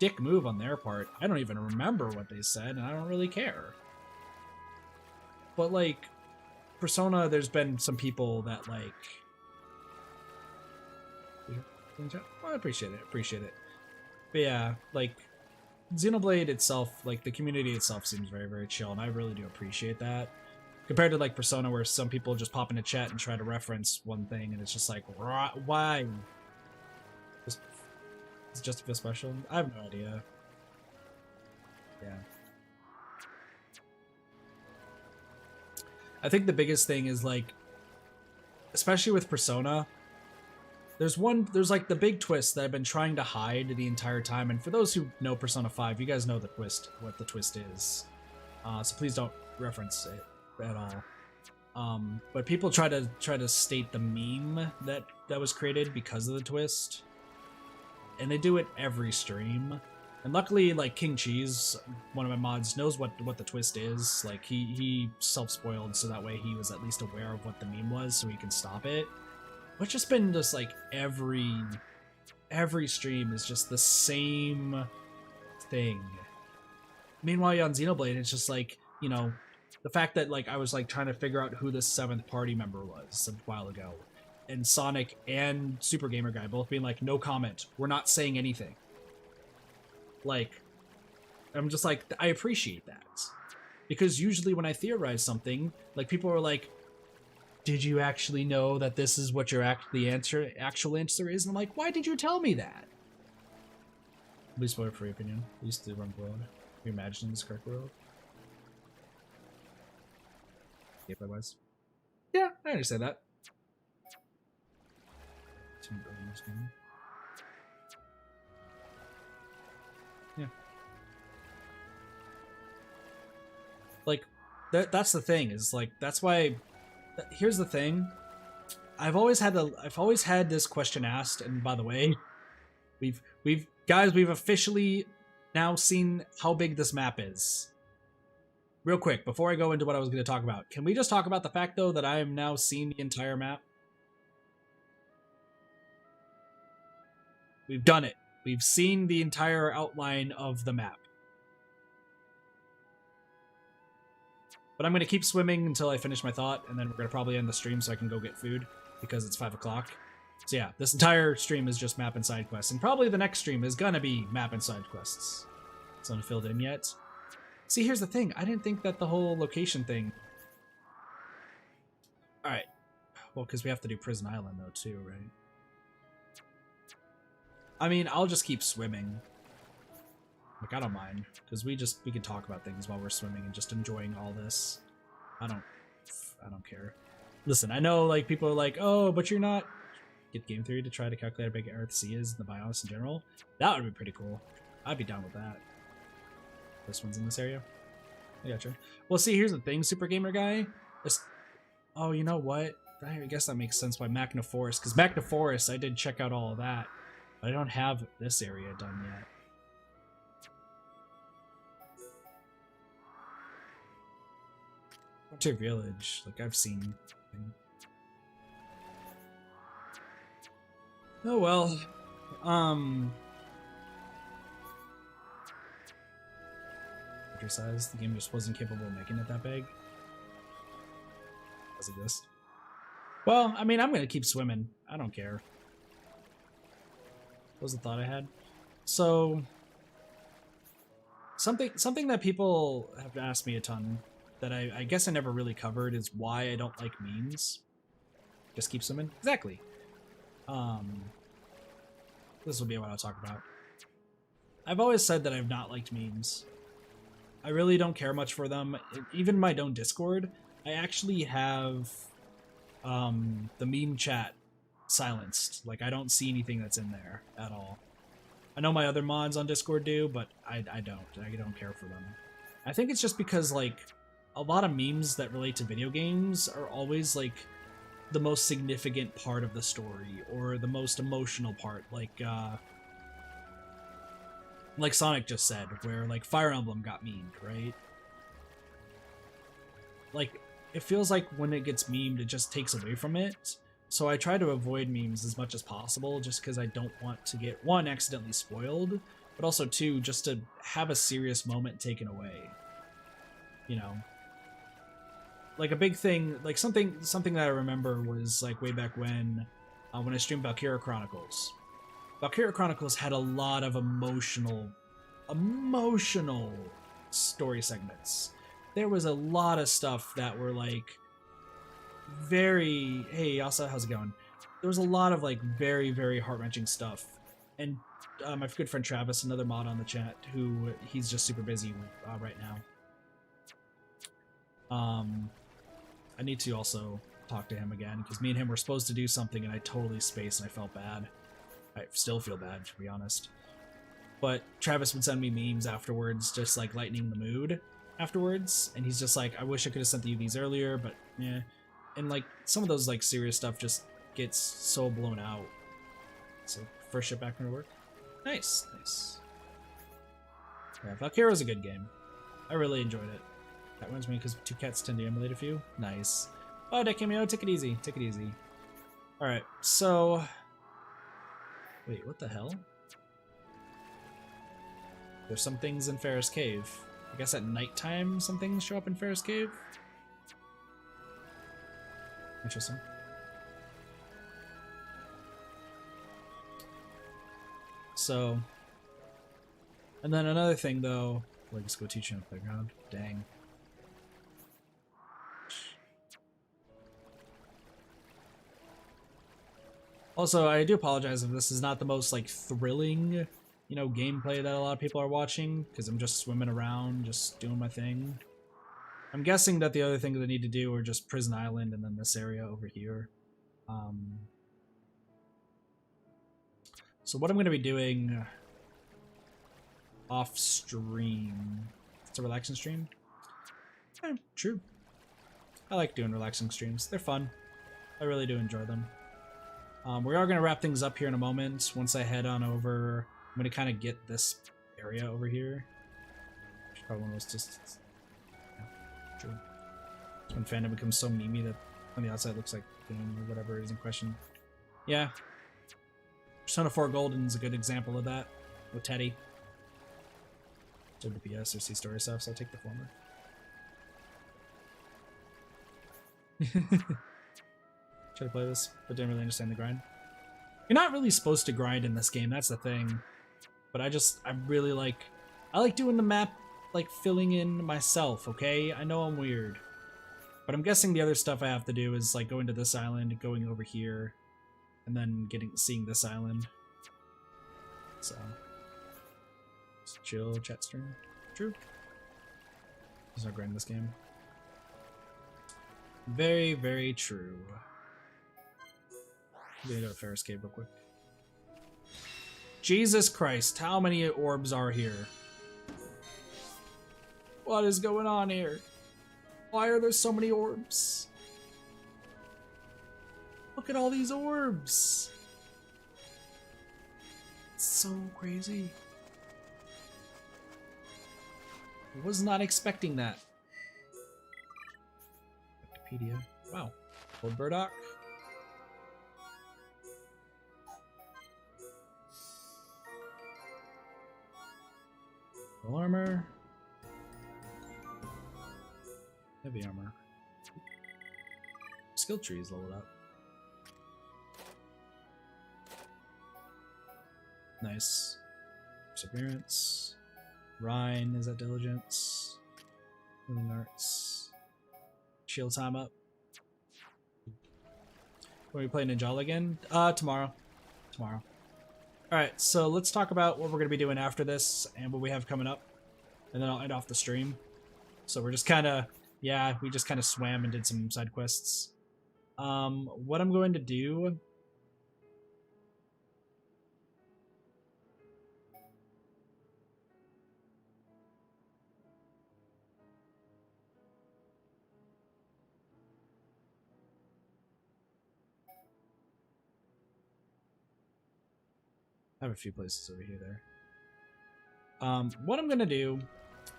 dick move on their part. I don't even remember what they said, and I don't really care. But like, Persona, there's been some people that like... Well, I appreciate it. But yeah, like, Xenoblade itself, like, the community itself seems very, very chill, and I really do appreciate that. Compared to, like, Persona, where some people just pop into chat and try to reference one thing, and it's just like, why? Does it just feel special? I have no idea. Yeah. I think the biggest thing is, like, especially with Persona, there's like the big twist that I've been trying to hide the entire time, and for those who know Persona 5, you guys know the twist, what the twist is. So please don't reference it at all. But people try to state the meme that was created because of the twist, and they do it every stream. And luckily, like, King Cheese, one of my mods, knows what the twist is. Like, he self-spoiled, so that way he was at least aware of what the meme was, so he can stop it. But it's just been just like every stream is just the same thing. Meanwhile, on Xenoblade, it's just like, you know, the fact that, like, I was like trying to figure out who the 7th party member was a while ago, and Sonic and Super Gamer Guy both being like, no comment, we're not saying anything. Like, I'm just like, I appreciate that, because usually when I theorize something, like, people are like, did you actually know that this is what your actual answer is? And I'm like, why did you tell me that? Please vote for your opinion. Please do run blood. you imagine this correct world? Gameplay wise. Yeah, I understand that. Yeah. Like, that's the thing, is like, that's why, here's the thing. I've always had this question asked, and by the way, we've officially now seen how big this map is. Real quick, before I go into what I was going to talk about, can we just talk about the fact, though, that I am now seeing the entire map? We've done it. We've seen the entire outline of the map. But I'm going to keep swimming until I finish my thought, and then we're going to probably end the stream so I can go get food, because it's 5 o'clock. So yeah, this entire stream is just map and side quests, and probably the next stream is going to be map and side quests. It's not filled in yet. See, here's the thing. I didn't think that the whole location thing... Alright. Well, because we have to do Prison Island, though, too, right? I mean, I'll just keep swimming. Like, I don't mind. Because we can talk about things while we're swimming and just enjoying all this. I don't care. Listen, I know, like, people are like, oh, but you're not... Get game theory to try to calculate how big Earthsea is in the biomes in general. That would be pretty cool. I'd be down with that. This one's in this area. I gotcha. Well, see, here's the thing, Super Gamer Guy. Oh, you know what? I guess that makes sense by Magna Forest, because Magna Forest, I did check out all of that, but I don't have this area done yet. Frontier Village, like I've seen. Oh well. Size. The game just wasn't capable of making it that big. Does exist. Well, I mean, I'm gonna keep swimming. I don't care. What was the thought I had? So, something that people have asked me a ton that I guess I never really covered is why I don't like memes. Just keep swimming. Exactly. This will be what I'll talk about. I've always said that I've not liked memes. I really don't care much for them. Even my own Discord, I actually have the meme chat silenced. Like, I don't see anything that's in there at all. I know my other mods on Discord do, but I don't. I don't care for them. I think it's just because, like, a lot of memes that relate to video games are always, like, the most significant part of the story, or the most emotional part, like Sonic just said, where, like, Fire Emblem got memed, right? Like, it feels like when it gets memed, it just takes away from it. So I try to avoid memes as much as possible, just because I don't want to get, one, accidentally spoiled, but also, two, just to have a serious moment taken away. You know? Like, a big thing, like, something that I remember was, like, way back when I streamed Valkyria Chronicles. Valkyria Chronicles had a lot of emotional story segments. There was a lot of stuff that were, like, very... Hey, Yasa, how's it going? There was a lot of, like, very, very heart-wrenching stuff. And my good friend Travis, another mod on the chat, who he's just super busy right now. I need to also talk to him again, because me and him were supposed to do something and I totally spaced and I felt bad. I still feel bad, to be honest. But Travis would send me memes afterwards, just like lightening the mood afterwards. And he's just like, I wish I could have sent you these earlier, but yeah. And like some of those like serious stuff just gets so blown out. So first ship back into work. Nice, nice. Yeah, Valkyria was a good game. I really enjoyed it. That reminds me, because two cats tend to emulate a few. Nice. Oh, Dekimio, take it easy. Take it easy. Alright, so... Wait, what the hell? There's some things in Ferris Cave. I guess at nighttime some things show up in Ferris Cave? Interesting. So... And then another thing, though... Wait, just go teach you on the playground. Dang. Also, I do apologize if this is not the most, like, thrilling you know, gameplay that a lot of people are watching, because I'm just swimming around, just doing my thing. I'm guessing that the other things I need to do are just Prison Island and then this area over here. So what I'm going to be doing off stream. It's a relaxing stream? True. I like doing relaxing streams. They're fun. I really do enjoy them. We are going to wrap things up here in a moment. Once I head on over, I'm going to kind of get this area over here. Probably one of those just... Yeah, true. It's when fandom becomes so memey that on the outside looks like game or whatever is in question. Yeah. Persona 4 Golden is a good example of that with Teddy. So the PS or C-Story stuff, so I'll take the former. Try to play this, but didn't really understand the grind. You're not really supposed to grind in this game, that's the thing. But I really like... I like doing the map, like, filling in myself, okay? I know I'm weird. But I'm guessing the other stuff I have to do is, like, going to this island, going over here, and then seeing this island. So... just chill, chat stream. True. There's no grind in this game. Very, very true. I'm gonna go to Ferris Cave real quick. Jesus Christ, how many orbs are here? What is going on here? Why are there so many orbs? Look at all these orbs! It's so crazy. I was not expecting that. Wikipedia. Wow. Old Burdock. Full armor. Heavy armor. Skill tree is leveled up. Nice. Perseverance. Reyn is at diligence. Healing arts. Shield time up. When we play Ninjala again? Tomorrow. Tomorrow. Alright, so let's talk about what we're going to be doing after this and what we have coming up. And then I'll end off the stream. So we're just kind of... yeah, we just kind of swam and did some side quests. What I'm going to do... I have a few places over here there. What I'm gonna do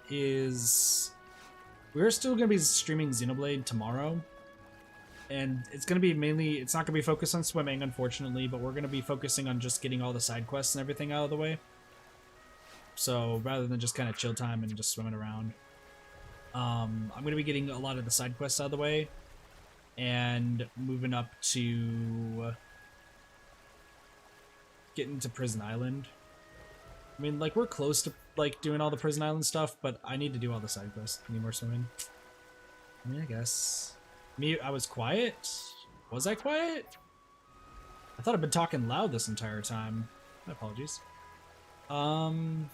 is we're still gonna be streaming Xenoblade tomorrow, and it's gonna be mainly, it's not gonna be focused on swimming, unfortunately, but we're gonna be focusing on just getting all the side quests and everything out of the way. So rather than just kind of chill time and just swimming around, I'm gonna be getting a lot of the side quests out of the way and moving up to getting to Prison Island. I mean, like, we're close to, like, doing all the Prison Island stuff, but I need to do all the side quests. Need more swimming. I mean, I guess. I was quiet? Was I quiet? I thought I've been talking loud this entire time. My apologies. Do you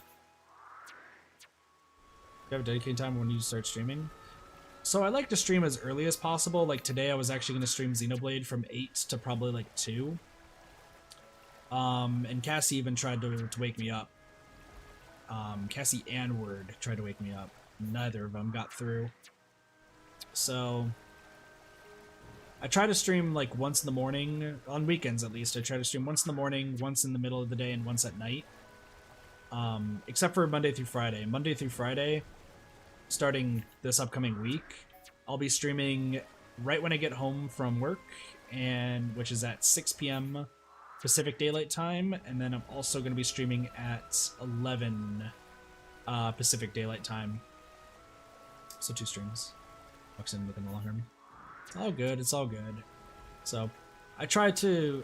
have a dedicated time when you start streaming? So I like to stream as early as possible. Like, today I was actually going to stream Xenoblade from 8 to probably, like, 2. And Cassie even tried to wake me up. Cassie and Word tried to wake me up. Neither of them got through. So, I try to stream like once in the morning, on weekends at least. I try to stream once in the morning, once in the middle of the day, and once at night. Except for Monday through Friday. Monday through Friday, starting this upcoming week, I'll be streaming right when I get home from work, and which is at 6 p.m. Pacific Daylight Time, and then I'm also going to be streaming at 11 Pacific Daylight Time. So 2 streams. Walks in within the long arm. It's all good. It's all good. So I try to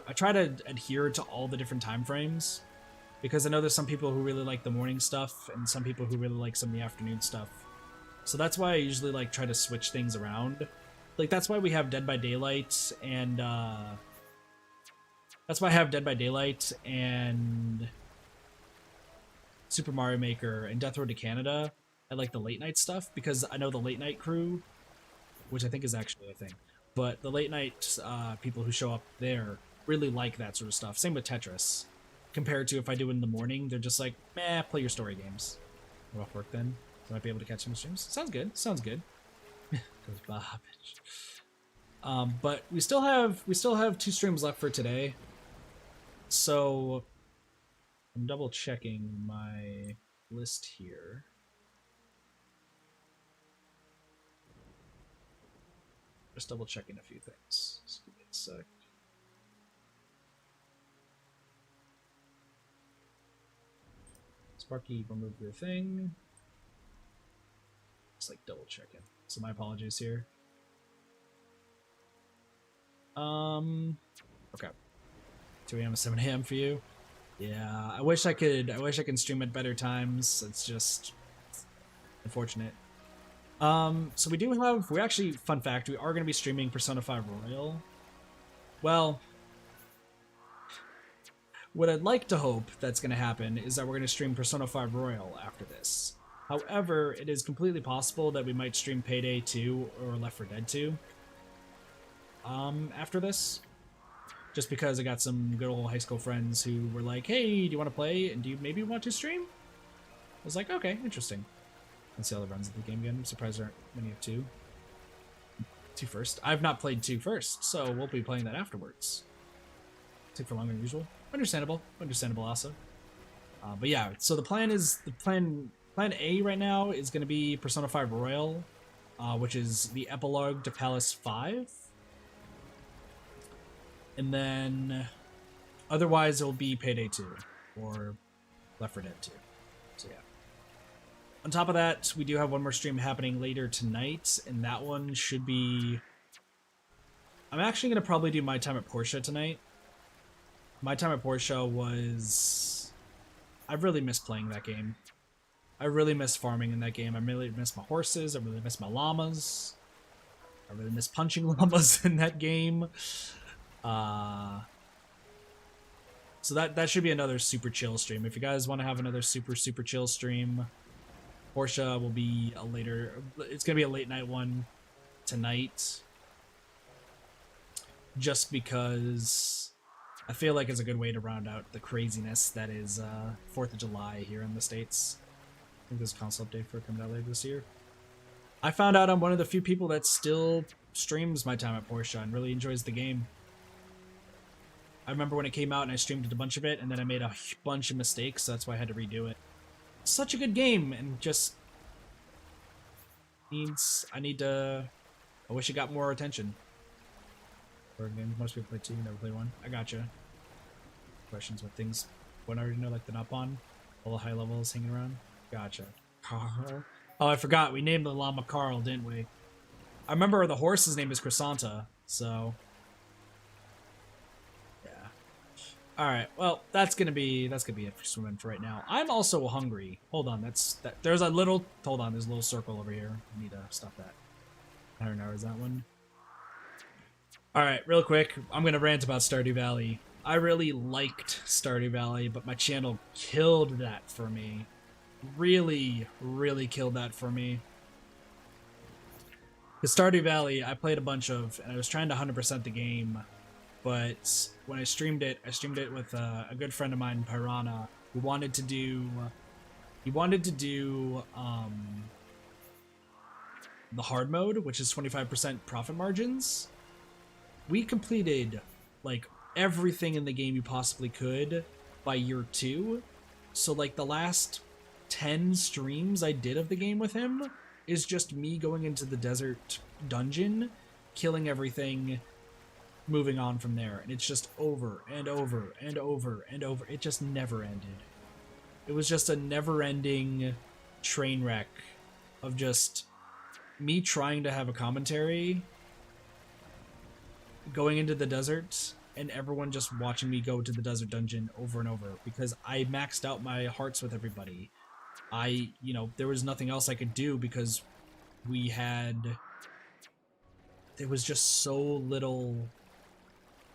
adhere to all the different time frames, because I know there's some people who really like the morning stuff and some people who really like some of the afternoon stuff. So that's why I usually like try to switch things around. Like, that's why we have Dead by Daylight and that's why I have Dead by Daylight and Super Mario Maker and Death Road to Canada at like the late night stuff, because I know the late night crew, which I think is actually a thing, but the late night people who show up there really like that sort of stuff. Same with Tetris. Compared to if I do it in the morning, they're just like, meh, play your story games. We're off work then, so I might be able to catch some streams. Sounds good. Sounds good. Goes Bobbage. But we still have 2 streams left for today. So I'm double checking my list here. Just double checking a few things. Just give me a sec. Sparky, remove your thing. Just like double checking. So my apologies here. Okay. 2 a.m. 7 a.m. for you. Yeah, I wish I could stream at better times. It's just unfortunate. So we actually, fun fact, we are going to be streaming Persona 5 Royal. Well, what I'd like to hope that's going to happen is that we're going to stream Persona 5 Royal after this. However, it is completely possible that we might stream Payday 2 or Left 4 Dead 2 after this. Just because I got some good old high school friends who were like, hey, do you want to play? And do you maybe want to stream? I was like, okay, interesting. Let's see all the runs of the game again. I'm surprised there aren't many of 2. 2 first. I've not played 2 first, so we'll be playing that afterwards. Take for longer than usual. Understandable. Understandable also. But yeah, so the plan A right now is going to be Persona 5 Royal, which is the epilogue to Palace 5. And then otherwise it'll be Payday 2 or Left 4 Dead 2. So yeah. On top of that, we do have one more stream happening later tonight, and that one should be... I'm actually going to probably do My Time at Portia tonight. My Time at Portia was... I really miss playing that game. I really miss farming in that game. I really miss my horses. I really miss my llamas. I really miss punching llamas in that game. So that should be another super chill stream. If you guys want to have another super chill stream, Portia will be a later... It's going to be a late night one tonight. Just because I feel like it's a good way to round out the craziness that is 4th of July here in the States. I think there's a console update for it coming out later this year. I found out I'm one of the few people that still streams My Time at Portia and really enjoys the game. I remember when it came out and I streamed a bunch of it, and then I made a bunch of mistakes, so that's why I had to redo it. Such a good game, and just I wish it got more attention. Again, most people play 2, never play 1. I gotcha. Questions with things one I already know, like the Nopon, all the high levels hanging around. Gotcha. Carl. Oh, I forgot. We named the llama Carl, didn't we? I remember the horse's name is Chrysanta, so yeah. All right. Well, that's gonna be it for swimming for right now. I'm also hungry. Hold on. There's a little. Hold on. There's a little circle over here. I need to stop that. I don't know. Is that one? All right. Real quick. I'm gonna rant about Stardew Valley. I really liked Stardew Valley, but my channel killed that for me. Really killed that for me. Because Stardew Valley, I played a bunch of, and I was trying to 100% the game, but when I streamed it with a good friend of mine, Piranha, who wanted to do, the hard mode, which is 25% profit margins. We completed, like, everything in the game you possibly could by year 2. So, like, the last 10 streams I did of the game with him is just me going into the desert dungeon, killing everything, moving on from there. And it's just over and over and over and over. It just never ended. It was just a never-ending train wreck of just me trying to have a commentary, going into the desert, and everyone just watching me go to the desert dungeon over and over because I maxed out my hearts with everybody. There was nothing else I could do because there was just so little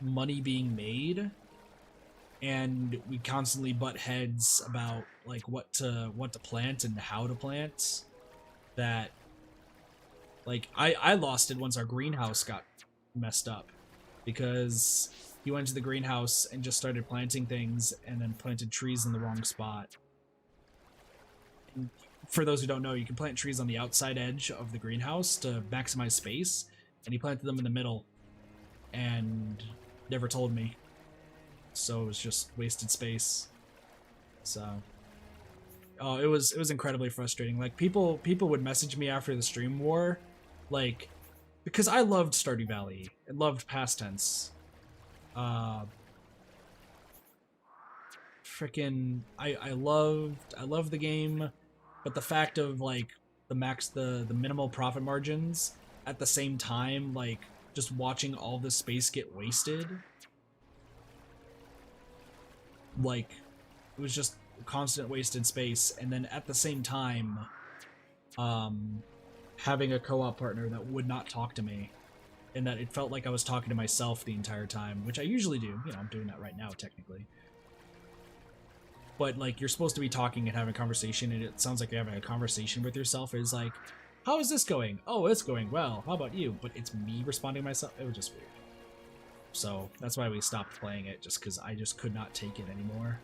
money being made, and we constantly butt heads about like what to plant and how to plant, that like I lost it once our greenhouse got messed up, because he went to the greenhouse and just started planting things and then planted trees in the wrong spot. And for those who don't know, you can plant trees on the outside edge of the greenhouse to maximize space, and he planted them in the middle and never told me. So it was just wasted space. So oh, it was incredibly frustrating. Like people would message me after the stream war, like, because I loved Stardew Valley and loved past tense. Freaking I loved the game, but the fact of like the minimal profit margins at the same time, like just watching all this space get wasted, like it was just constant wasted space. And then at the same time, having a co-op partner that would not talk to me, and that it felt like I was talking to myself the entire time, which I usually do. You know, I'm doing that right now technically. But like, you're supposed to be talking and having a conversation, and it sounds like you're having a conversation with yourself. It's like, how is this going? Oh, it's going well. How about you? But it's me responding to myself. It was just weird. So that's why we stopped playing it, just because I just could not take it anymore.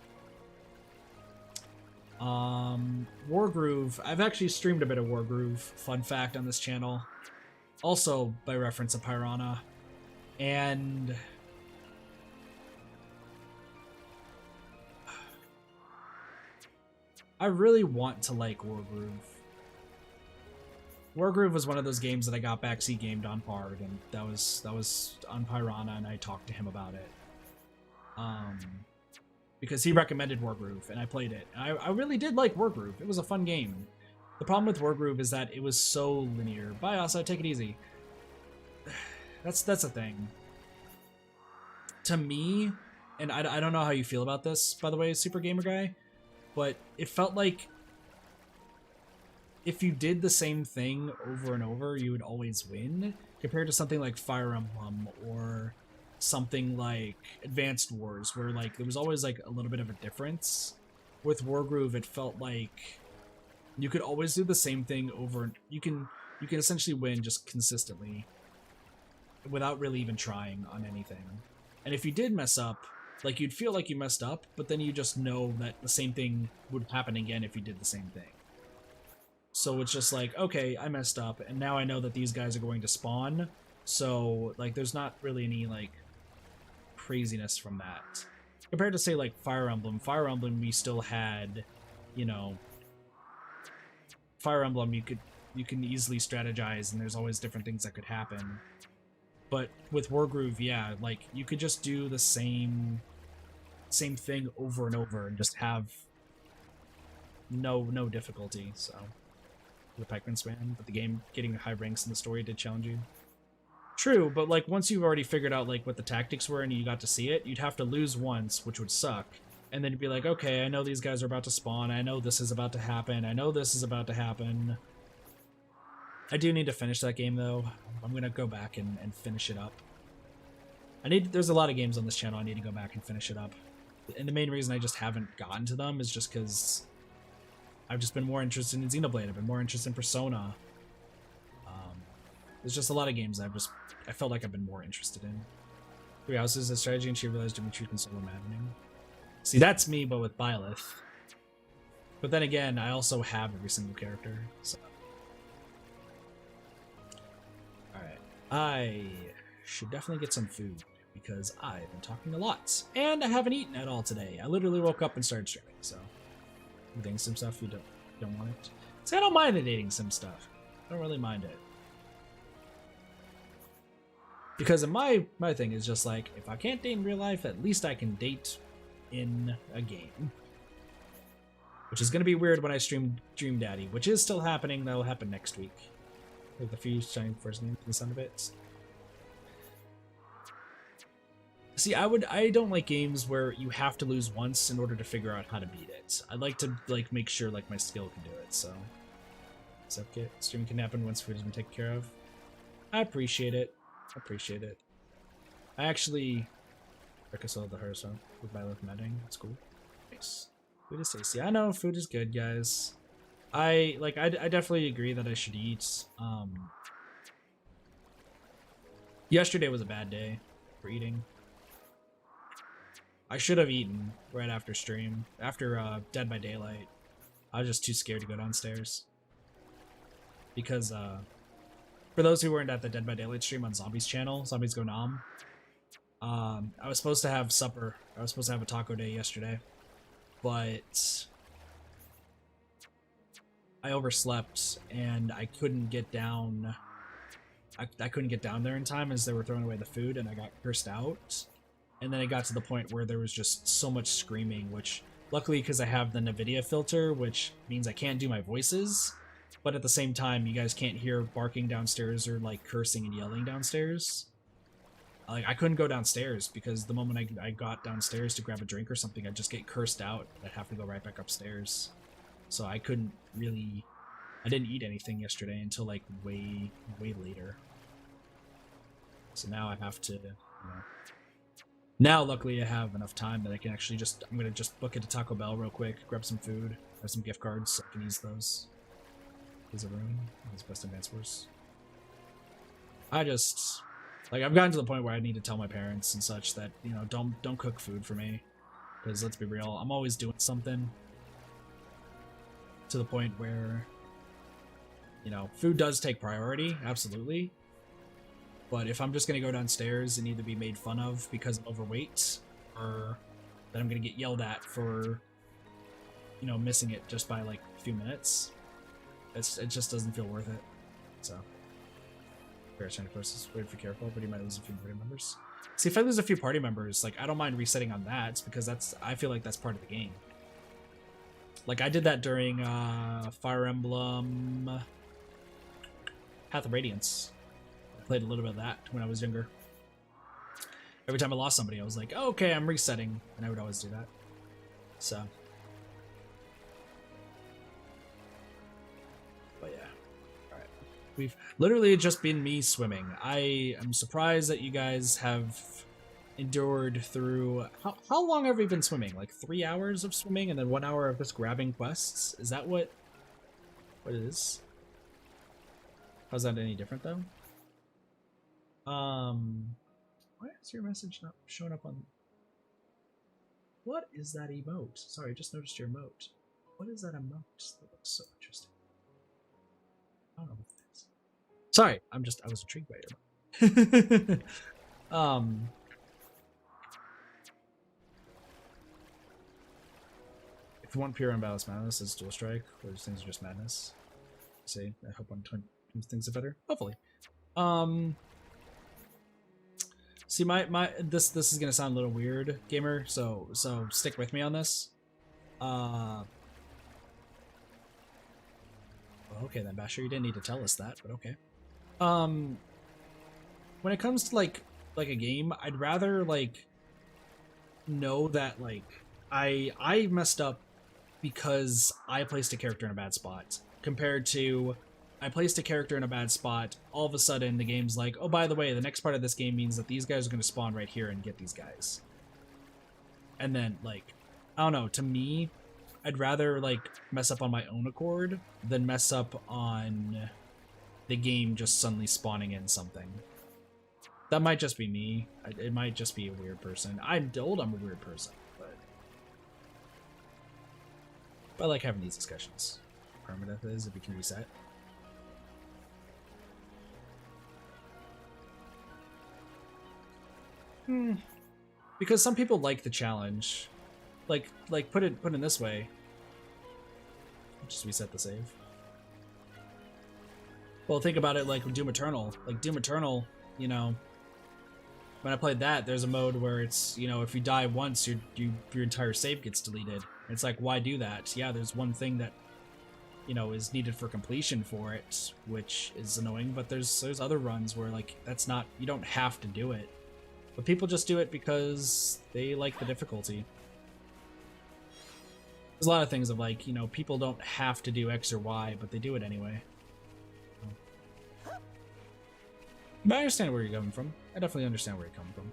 Wargroove. I've actually streamed a bit of Wargroove, fun fact, on this channel. Also by reference of Piranha. And I really want to like Wargroove. Wargroove was one of those games that I got backseat gamed on Pard, and that was on Piranha, and I talked to him about it. Because he recommended Wargroove, and I played it. I really did like Wargroove. It was a fun game. The problem with Wargroove is that it was so linear. Bye, Asa, take it easy. That's the thing. To me, and I don't know how you feel about this, by the way, Super Gamer Guy, but it felt like if you did the same thing over and over, you would always win, compared to something like Fire Emblem or something like Advanced Wars, where like there was always like a little bit of a difference. With Wargroove, it felt like you could always do the same thing over, and you can essentially win just consistently without really even trying on anything. And if you did mess up, like, you'd feel like you messed up, but then you just know that the same thing would happen again if you did the same thing. So it's just like, okay, I messed up, and now I know that these guys are going to spawn, so like there's not really any like craziness from that. Compared to, say, like Fire Emblem, we still had, you know, Fire Emblem, you can easily strategize, and there's always different things that could happen. But with Wargroove, yeah, like you could just do the same thing over and over and just have no difficulty. So the Pikeman Span, but the game getting high ranks in the story did challenge you. True, but like once you've already figured out like what the tactics were and you got to see it, you'd have to lose once, which would suck. And then you'd be like, okay, I know these guys are about to spawn, I know this is about to happen, I know this is about to happen. I do need to finish that game though. I'm gonna go back and finish it up. There's a lot of games on this channel I need to go back and finish it up. And the main reason I just haven't gotten to them is just because I've just been more interested in Xenoblade, I've been more interested in Persona. There's just a lot of games I felt like I've been more interested in. 3 Houses, a strategy, and she realized Dimitri can solo maddening. See, that's me, but with Byleth. But then again, I also have every single character, so. Alright, I should definitely get some food, because I've been talking a lot. And I haven't eaten at all today. I literally woke up and started streaming, so. You dating some stuff, you don't want it? See, I don't mind the dating sim stuff. I don't really mind it. Because my thing is just like, if I can't date in real life, at least I can date in a game. Which is going to be weird when I stream Dream Daddy, which is still happening. That'll happen next week. Like the few shining first name to the sound of it. See, I don't like games where you have to lose once in order to figure out how to beat it. I'd like to like make sure like my skill can do it, so. What's up, Kit? Stream can happen once food has been taken care of. I appreciate it. I appreciate it. I actually reconciled the Hearthstone with my left medding. That's cool. Nice. Food is tasty. I know food is good, guys. I definitely agree that I should eat. Yesterday was a bad day for eating. I should have eaten right after stream, after Dead by Daylight. I was just too scared to go downstairs. Because for those who weren't at the Dead by Daylight stream on Zombie's channel, Zombies Go Nom, I was supposed to have supper. I was supposed to have a taco day yesterday, but I overslept and I couldn't get down. I couldn't get down there in time as they were throwing away the food, and I got cursed out. And then it got to the point where there was just so much screaming, which luckily, because I have the NVIDIA filter, which means I can't do my voices, but at the same time, you guys can't hear barking downstairs or like cursing and yelling downstairs. Like, I couldn't go downstairs because the moment I got downstairs to grab a drink or something, I'd just get cursed out. I'd have to go right back upstairs. So I couldn't really... I didn't eat anything yesterday until like way later. So now I have to, you know... Now, luckily, I have enough time that I can actually just... I'm gonna just book it to Taco Bell real quick, grab some food, have some gift cards so I can use those. Here's a room. His best advance wars. I just... Like, I've gotten to the point where I need to tell my parents and such that, you know, don't cook food for me. Because let's be real, I'm always doing something. To the point where, you know, food does take priority, absolutely. But if I'm just going to go downstairs and either be made fun of because I'm overweight, or that I'm going to get yelled at for, you know, missing it just by, like, a few minutes, it just doesn't feel worth it. So... trying to post this weird if you're careful, but you might lose a few party members. See, if I lose a few party members, like, I don't mind resetting on that. It's because I feel like that's part of the game. Like, I did that during Fire Emblem Path of Radiance. I played a little bit of that when I was younger. Every time I lost somebody, I was like, oh, okay, I'm resetting, and I would always do that. So. But yeah. We've literally just been me swimming. I am surprised that you guys have endured through... How long have we been swimming? Like 3 hours of swimming and then 1 hour of just grabbing quests? Is that what it is? How's that any different though? Why is your message not showing up on... What is that emote? Sorry, I just noticed your emote. What is that emote? That looks so interesting. I don't know. Sorry, I was intrigued by your If you want pure unbalanced madness, it's dual strike. Those things are just madness. See, I hope on things are better. Hopefully. See, this is gonna sound a little weird, gamer. So stick with me on this. Okay then, Basher, you didn't need to tell us that, but okay. When it comes to like a game, I'd rather like know that like I messed up because I placed a character in a bad spot, compared to I placed a character in a bad spot, all of a sudden the game's like, oh, by the way, the next part of this game means that these guys are going to spawn right here and get these guys. And then like, I don't know, to me, I'd rather like mess up on my own accord than mess up on the game just suddenly spawning in something. That might just be me. It might just be a weird person. I'm told I'm a weird person, but I like having these discussions. Permadeath is if we can reset. Because some people like the challenge. Like put it in this way. Just reset the save. Well, think about it like Doom Eternal. Like Doom Eternal, you know, when I played that, there's a mode where it's, you know, if you die once, your entire save gets deleted. It's like, why do that? Yeah, there's one thing that, you know, is needed for completion for it, which is annoying, but there's other runs where like that's not, you don't have to do it. But people just do it because they like the difficulty. There's a lot of things of like, you know, people don't have to do X or Y, but they do it anyway. But I understand where you're coming from. I definitely understand where you're coming from.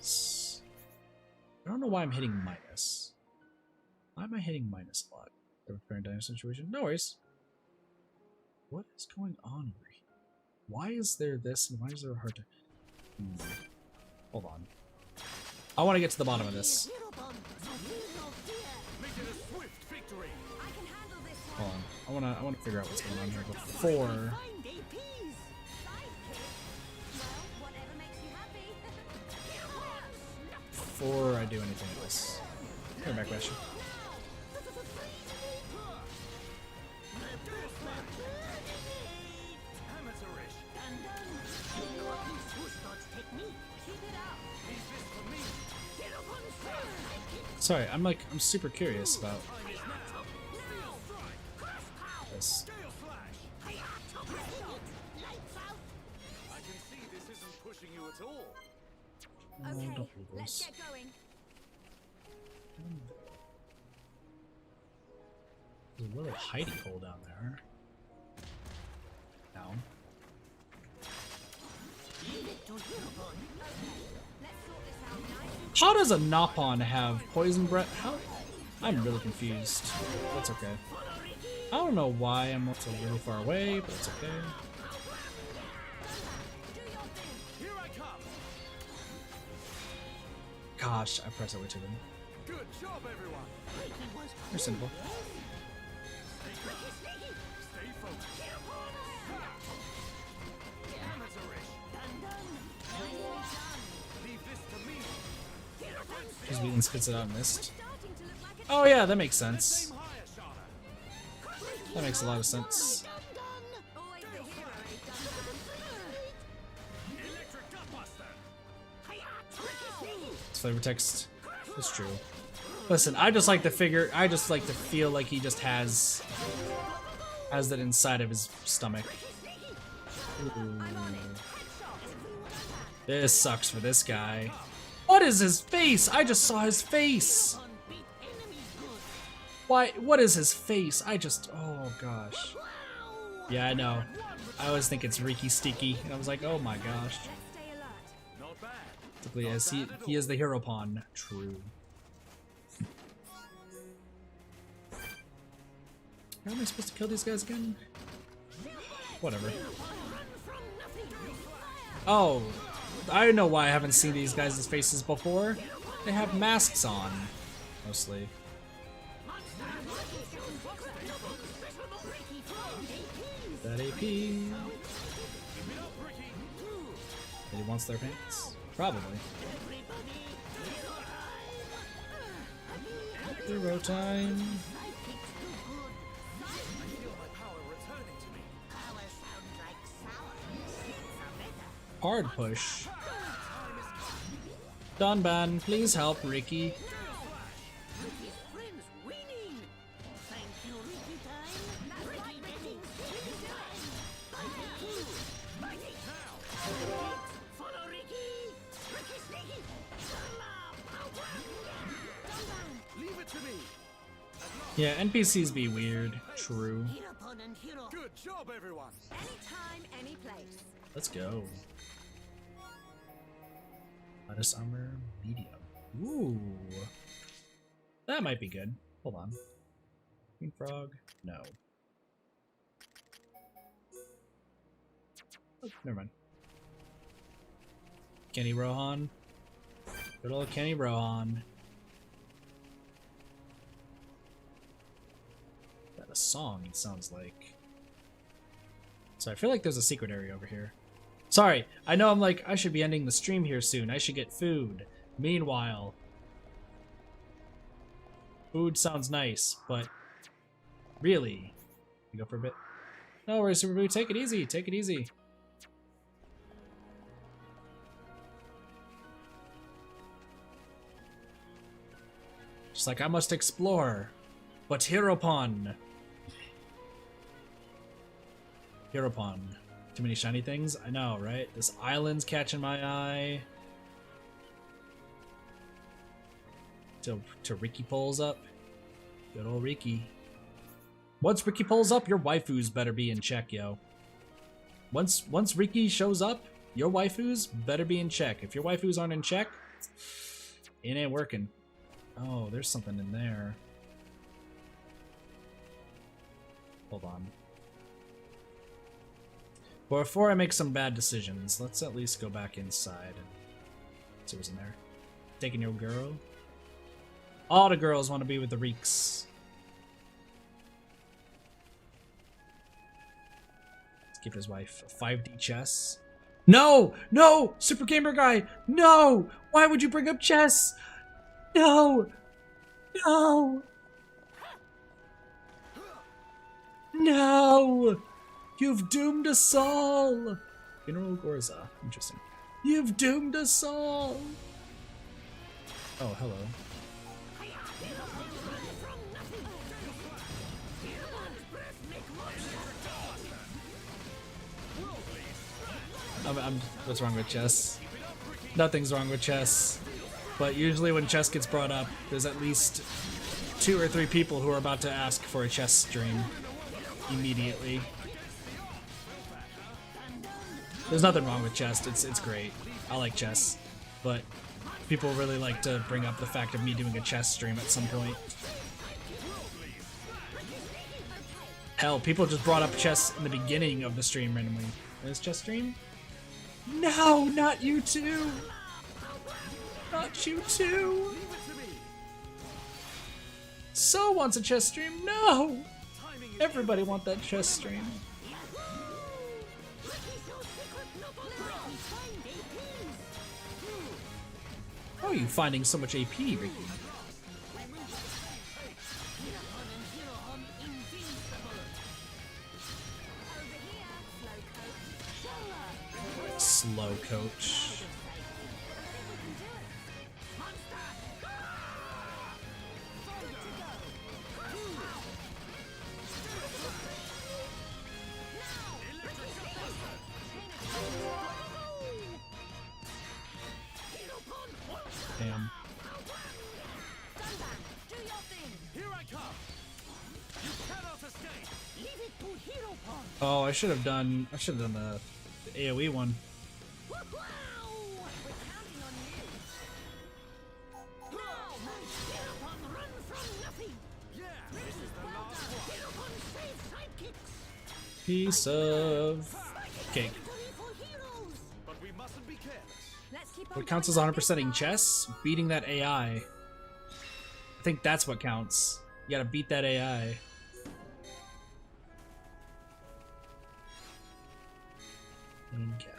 is... I don't know why I'm hitting minus. Why am I hitting minus a lot? The current dynamic situation? No worries. What is going on over here? Why is there this and why is there a hard to... Hold on. I want to get to the bottom of this. I can handle this one. Hold on. I wanna figure out what's going on here before... Well, whatever makes you happy. Before I do anything else. Come back, Bastion. Sorry, I'm super curious about this. I can see this isn't pushing you at all. Okay, don't do let's this. get going. There's a little hidey hole down there. Down. Let's sort this out nice. How does a Nopon have poison breath? How? I'm really confused. That's okay. I don't know why I'm also really far away, but it's okay. Here I come. Gosh, I pressed it way too late. Good job, everyone. They're simple. Stay focused. Amateurish. Leave this to me. Just beating spits it out and missed. Starting to look like a Oh yeah, that makes sense. Aim higher, Sharla. That makes a lot of sense. always the hero, Electric Gutbuster. It's flavor text. It's true. Listen, I just like to feel like he just has that inside of his stomach. Ooh. This sucks for this guy. What is his face? I just saw his face. Why? What is his face? Oh gosh. Yeah, I know. I always think it's Ricky Sticky, and I was like, oh my gosh. Let's stay alert. Not bad. Typically, as he is the hero pawn. True. How am I supposed to kill these guys again? Whatever. Oh, I know why I haven't seen these guys' faces before. They have masks on, mostly. That AP. That he wants their pants? Probably. Hero time. Hard push. Dunban, please help Ricky. Leave it to me. Yeah, NPCs be weird. True. Good job, everyone. Anytime, any place. Let's go. Lettuce armor, medium. Ooh. That might be good. Hold on. Green frog? No. Oh, never mind. Kenny Rohan. Good old Kenny Rohan. That a song, it sounds like. So I feel like there's a secret area over here. Sorry, I know I should be ending the stream here soon. I should get food. Meanwhile, food sounds nice, but really, you go for a bit. No worries, Super Boo. Take it easy. Take it easy. Just like I must explore, but Heropon. Heropon. Too many shiny things? I know, right? This island's catching my eye. Till Ricky pulls up. Good old Ricky. Once Ricky pulls up, your waifus better be in check, yo. Once Ricky shows up, your waifus better be in check. If your waifus aren't in check, It ain't working. Oh, there's something in there. Hold on. Before I make some bad decisions, let's at least go back inside and see what's in there. Taking your girl. All the girls want to be with the Reeks. Let's give his wife a 5D chess. No! No! Super Gamer Guy! No! Why would you bring up chess? No! No! No! You've doomed us all! General Gorza. Interesting. You've doomed us all! Oh, hello. What's wrong with chess? Nothing's wrong with chess. But usually when chess gets brought up, there's at least 2 or 3 people who are about to ask for a chess stream immediately. There's nothing wrong with chess. It's great. I like chess. But people really like to bring up the fact of me doing a chess stream at some point. Hell, people just brought up chess in the beginning of the stream randomly. Is chess stream? No, not you too! Not you too! So wants a chess stream? No! Everybody want that chess stream. How are you finding so much AP, Ricky? Slow coach. Damn. Here I come. You cannot escape. Leave it to Hero Pond. Oh, I should have done the AoE one. We're counting on you. Now, Hero Pond, run from nothing. Yeah, this is the last one. Hero Pond, save sidekicks. Piece of cake. Victory for heroes. But we mustn't be careless. Let's keep on What counts as going 100%ing chess? Beating that AI. I think that's what counts. You gotta beat that AI. Main cat.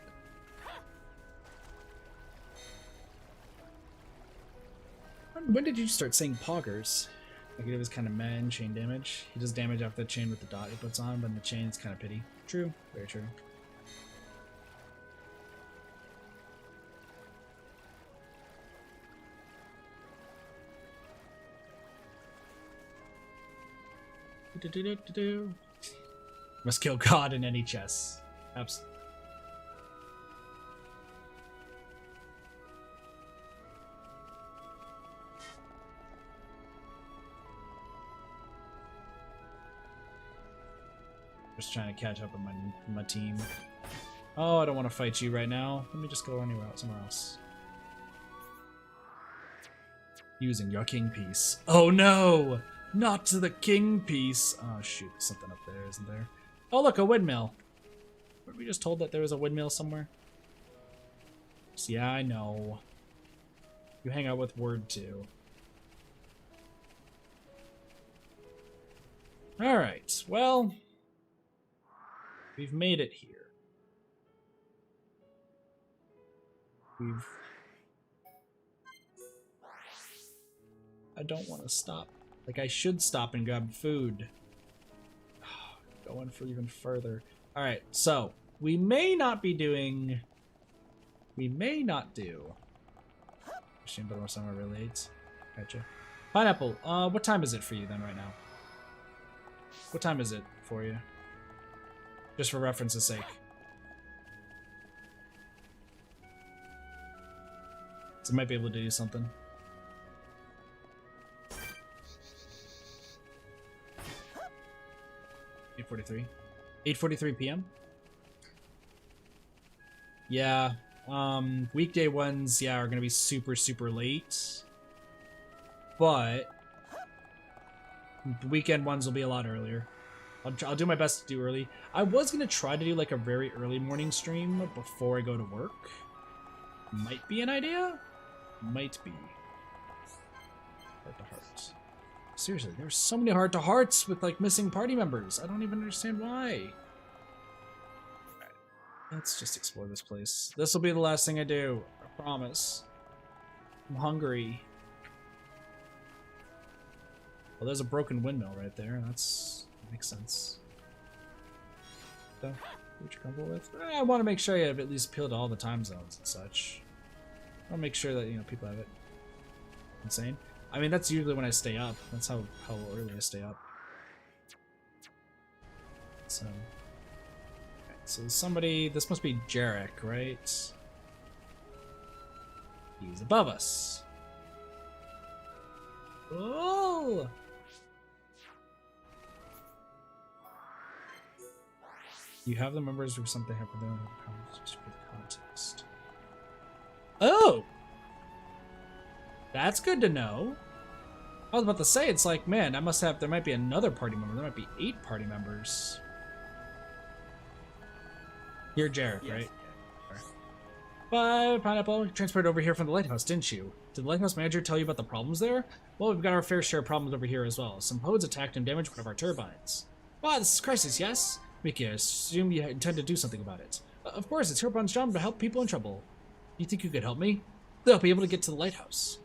When did you start saying poggers? Like it was kind of man chain damage. He does damage after the chain with the dot he puts on, but the chain's kind of pity. True, very true. Must kill God in any chess. Absolutely. Just trying to catch up with my team. Oh, I don't want to fight you right now. Let me just go anywhere else, somewhere else. Using your king piece. Oh no! Not to the king piece. Oh shoot, there's something up there, isn't there? Oh look, a windmill. Were we just told that there was a windmill somewhere? Yeah, I know. You hang out with Word 2. Alright, well... we've made it here. I don't want to stop. Like, I should stop and grab food. Going for even further. Alright, so, we may not be doing... We may not do... Machine but more summer relates. Gotcha. Pineapple, what time is it for you then right now? What time is it for you? Just for reference's sake. So I might be able to do something. 8:43 p.m. Yeah, Weekday ones, yeah, are gonna be super, super late. But the weekend ones will be a lot earlier. I'll do my best to do early. I was gonna try to do like a very early morning stream before I go to work. Might be an idea. Might be. Heart to heart. Seriously, there's so many heart to hearts with like missing party members. I don't even understand why. Alright, let's just explore this place. This will be the last thing I do. I promise. I'm hungry. Well, there's a broken windmill right there. That makes sense. So, what you comfortable with? I want to make sure I've at least appealed to all the time zones and such. I want to make sure that, you know, people have it. Insane. I mean, that's usually when I stay up. That's how early I stay up. So, okay, so somebody. This must be Jarek, right? He's above us. Oh! You have the members or something happen there just for the context. Oh! That's good to know. I was about to say, it's like, man, there might be another party member. There might be 8 party members. You're Jarek, Yes. right? Bye, Pineapple. You transferred over here from the lighthouse, didn't you? Did the lighthouse manager tell you about the problems there? Well, we've got our fair share of problems over here as well. Some pods attacked and damaged one of our turbines. Ah, this is crisis, yes? Mickey, I assume you intend to do something about it. Of course, it's Turbine's job to help people in trouble. Do you think you could help me? They'll be able to get to the lighthouse.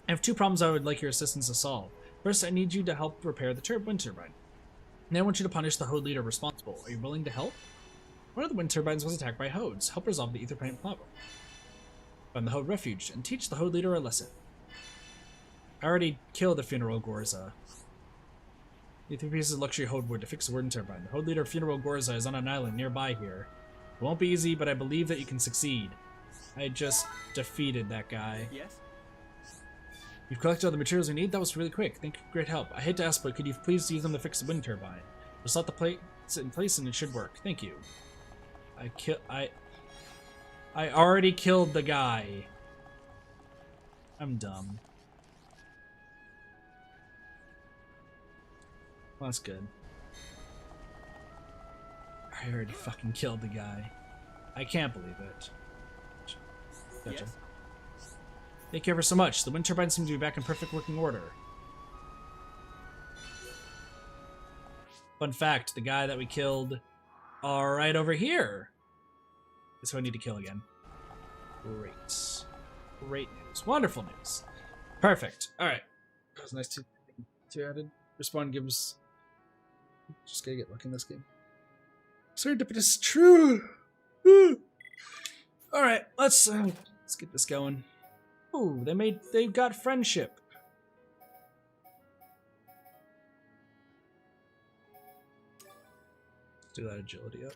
I have 2 problems I would like your assistance to solve. First, I need you to help repair the wind turbine. And I want you to punish the Hode leader responsible. Are you willing to help? One of the wind turbines was attacked by Hodes. Help resolve the ether planet problem. Find the Hode refuge and teach the Hode leader a lesson. I already killed the Funeral Gorza. The 3 pieces of luxury Hode wood to fix the wind turbine. The Hode leader Funeral Gorza is on an island nearby here. It won't be easy, but I believe that you can succeed. I just defeated that guy. Yes? You've collected all the materials we need? That was really quick. Thank you for great help. I hate to ask, but could you please use them to fix the wind turbine? Just let the plate sit in place and it should work. Thank you. I already killed the guy. I'm dumb. Well, that's good. I already fucking killed the guy. I can't believe it. Gotcha. Yes? Thank you ever so much. The wind turbine seems to be back in perfect working order. Fun fact, the guy that we killed right over here is who I need to kill again. Great. Great news. Wonderful news. Perfect. Alright. That was nice to added. Respawn gives... Just gotta get lucky in this game. Serendipitous true! Alright, let's get this going. Ooh, they've got friendship. Let's do that agility up.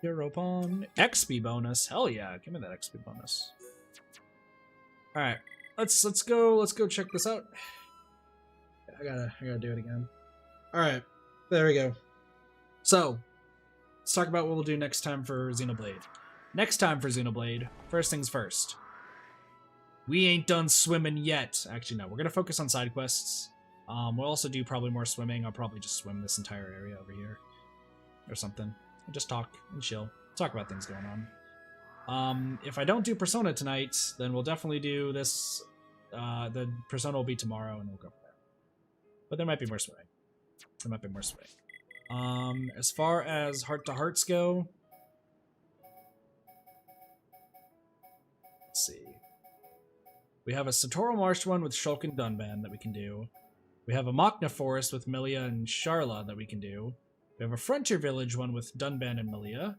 Europon. XP bonus. Hell yeah, give me that XP bonus. Alright. Let's go check this out. I gotta do it again. Alright, there we go. So, let's talk about what we'll do next time for Xenoblade. Next time for Xenoblade, first things first. We ain't done swimming yet. Actually, no, we're gonna focus on side quests. We'll also do probably more swimming. I'll probably just swim this entire area over here. Or something. And just talk and chill. Talk about things going on. If I don't do Persona tonight, then we'll definitely do this. The Persona will be tomorrow, and we'll go from there. But there might be more swimming. As far as heart-to-hearts go... Let's see. We have a Satoru Marsh one with Shulk and Dunban that we can do. We have a Machna Forest with Milia and Sharla that we can do. We have a Frontier Village one with Dunban and Milia.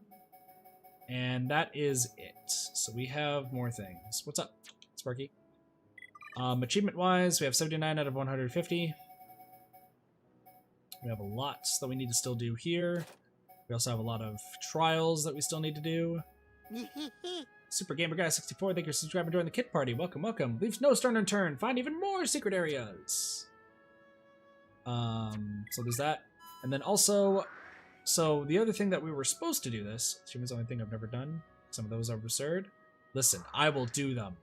And that is it. So we have more things. What's up, Sparky? Achievement-wise, we have 79 out of 150. We have a lot that we need to still do here. We also have a lot of trials that we still need to do. Super Gamer Guy 64, thank you for subscribing during the kit party. Welcome, welcome. Leave no stone unturned. Find even more secret areas. So there's that. And then also, So the other thing that we were supposed to do this, Achievement's the only thing I've never done. Some of those are absurd. Listen, I will do them.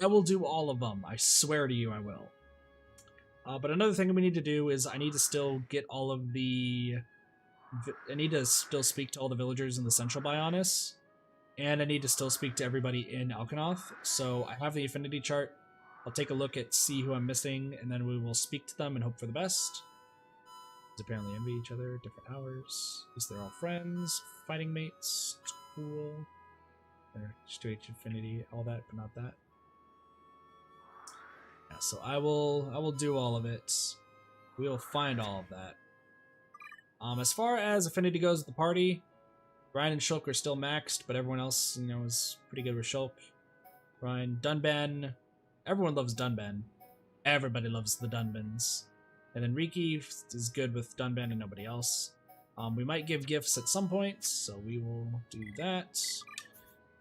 I will do all of them. I swear to you I will. But another thing we need to do is I need to still get all of the... I need to still speak to all the villagers in the Central Bionis. And I need to still speak to everybody in Alkanoth. So I have the affinity chart. I'll take a look at see who I'm missing, and then we will speak to them and hope for the best. They apparently envy each other, different hours. At least they're all friends, fighting mates. It's cool. They're just 2H affinity, all that, but not that. Yeah, so I will do all of it. We will find all of that. As far as affinity goes with the party, Reyn and Shulk are still maxed, but everyone else, you know, is pretty good with Shulk. Reyn, Dunban. Everyone loves Dunban. Everybody loves the Dunbans. And then Riki is good with Dunban and nobody else. We might give gifts at some point, so we will do that.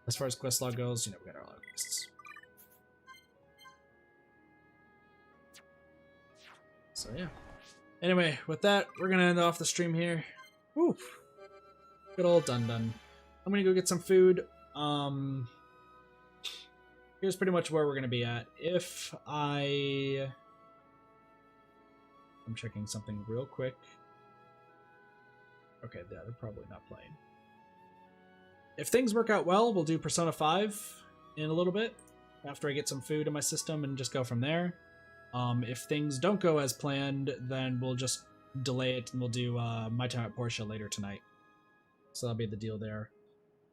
As far as quest log goes, you know, we got our log lists. So yeah. Anyway, with that, we're gonna end off the stream here. Woo! Good old Dun. I'm gonna go get some food. Here's pretty much where we're gonna be at. I'm checking something real quick. Okay, yeah, they're probably not playing. If things work out well, we'll do Persona 5 in a little bit, after I get some food in my system and just go from there. If things don't go as planned, then we'll just delay it and we'll do My Time at Portia later tonight. So that'll be the deal there.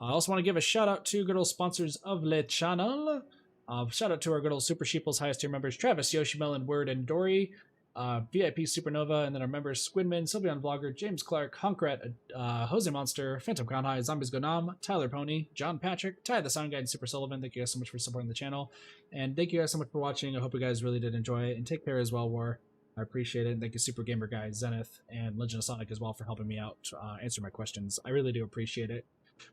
I also want to give a shout out to good old sponsors of the channel. Shout out to our good old Super Sheeples highest tier members, Travis, Yoshimelon, Word, and Dory. VIP Supernova, and then our members Squidman, Sylveon Vlogger, James Clark, Honkrat, Jose Monster, Phantom Crown High, Zombies Go Nom, Tyler Pony, John Patrick, Ty the Sound Guide, and Super Sullivan. Thank you guys so much for supporting the channel. And thank you guys so much for watching. I hope you guys really did enjoy it. And take care as well, War. I appreciate it. And thank you, Super Gamer Guy, Zenith, and Legend of Sonic as well for helping me out answer my questions. I really do appreciate it.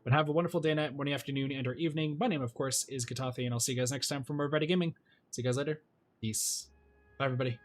But have a wonderful day, night, morning, afternoon, and or evening. My name, of course, is Katathi, and I'll see you guys next time for more Ready Gaming. See you guys later. Peace. Bye, everybody.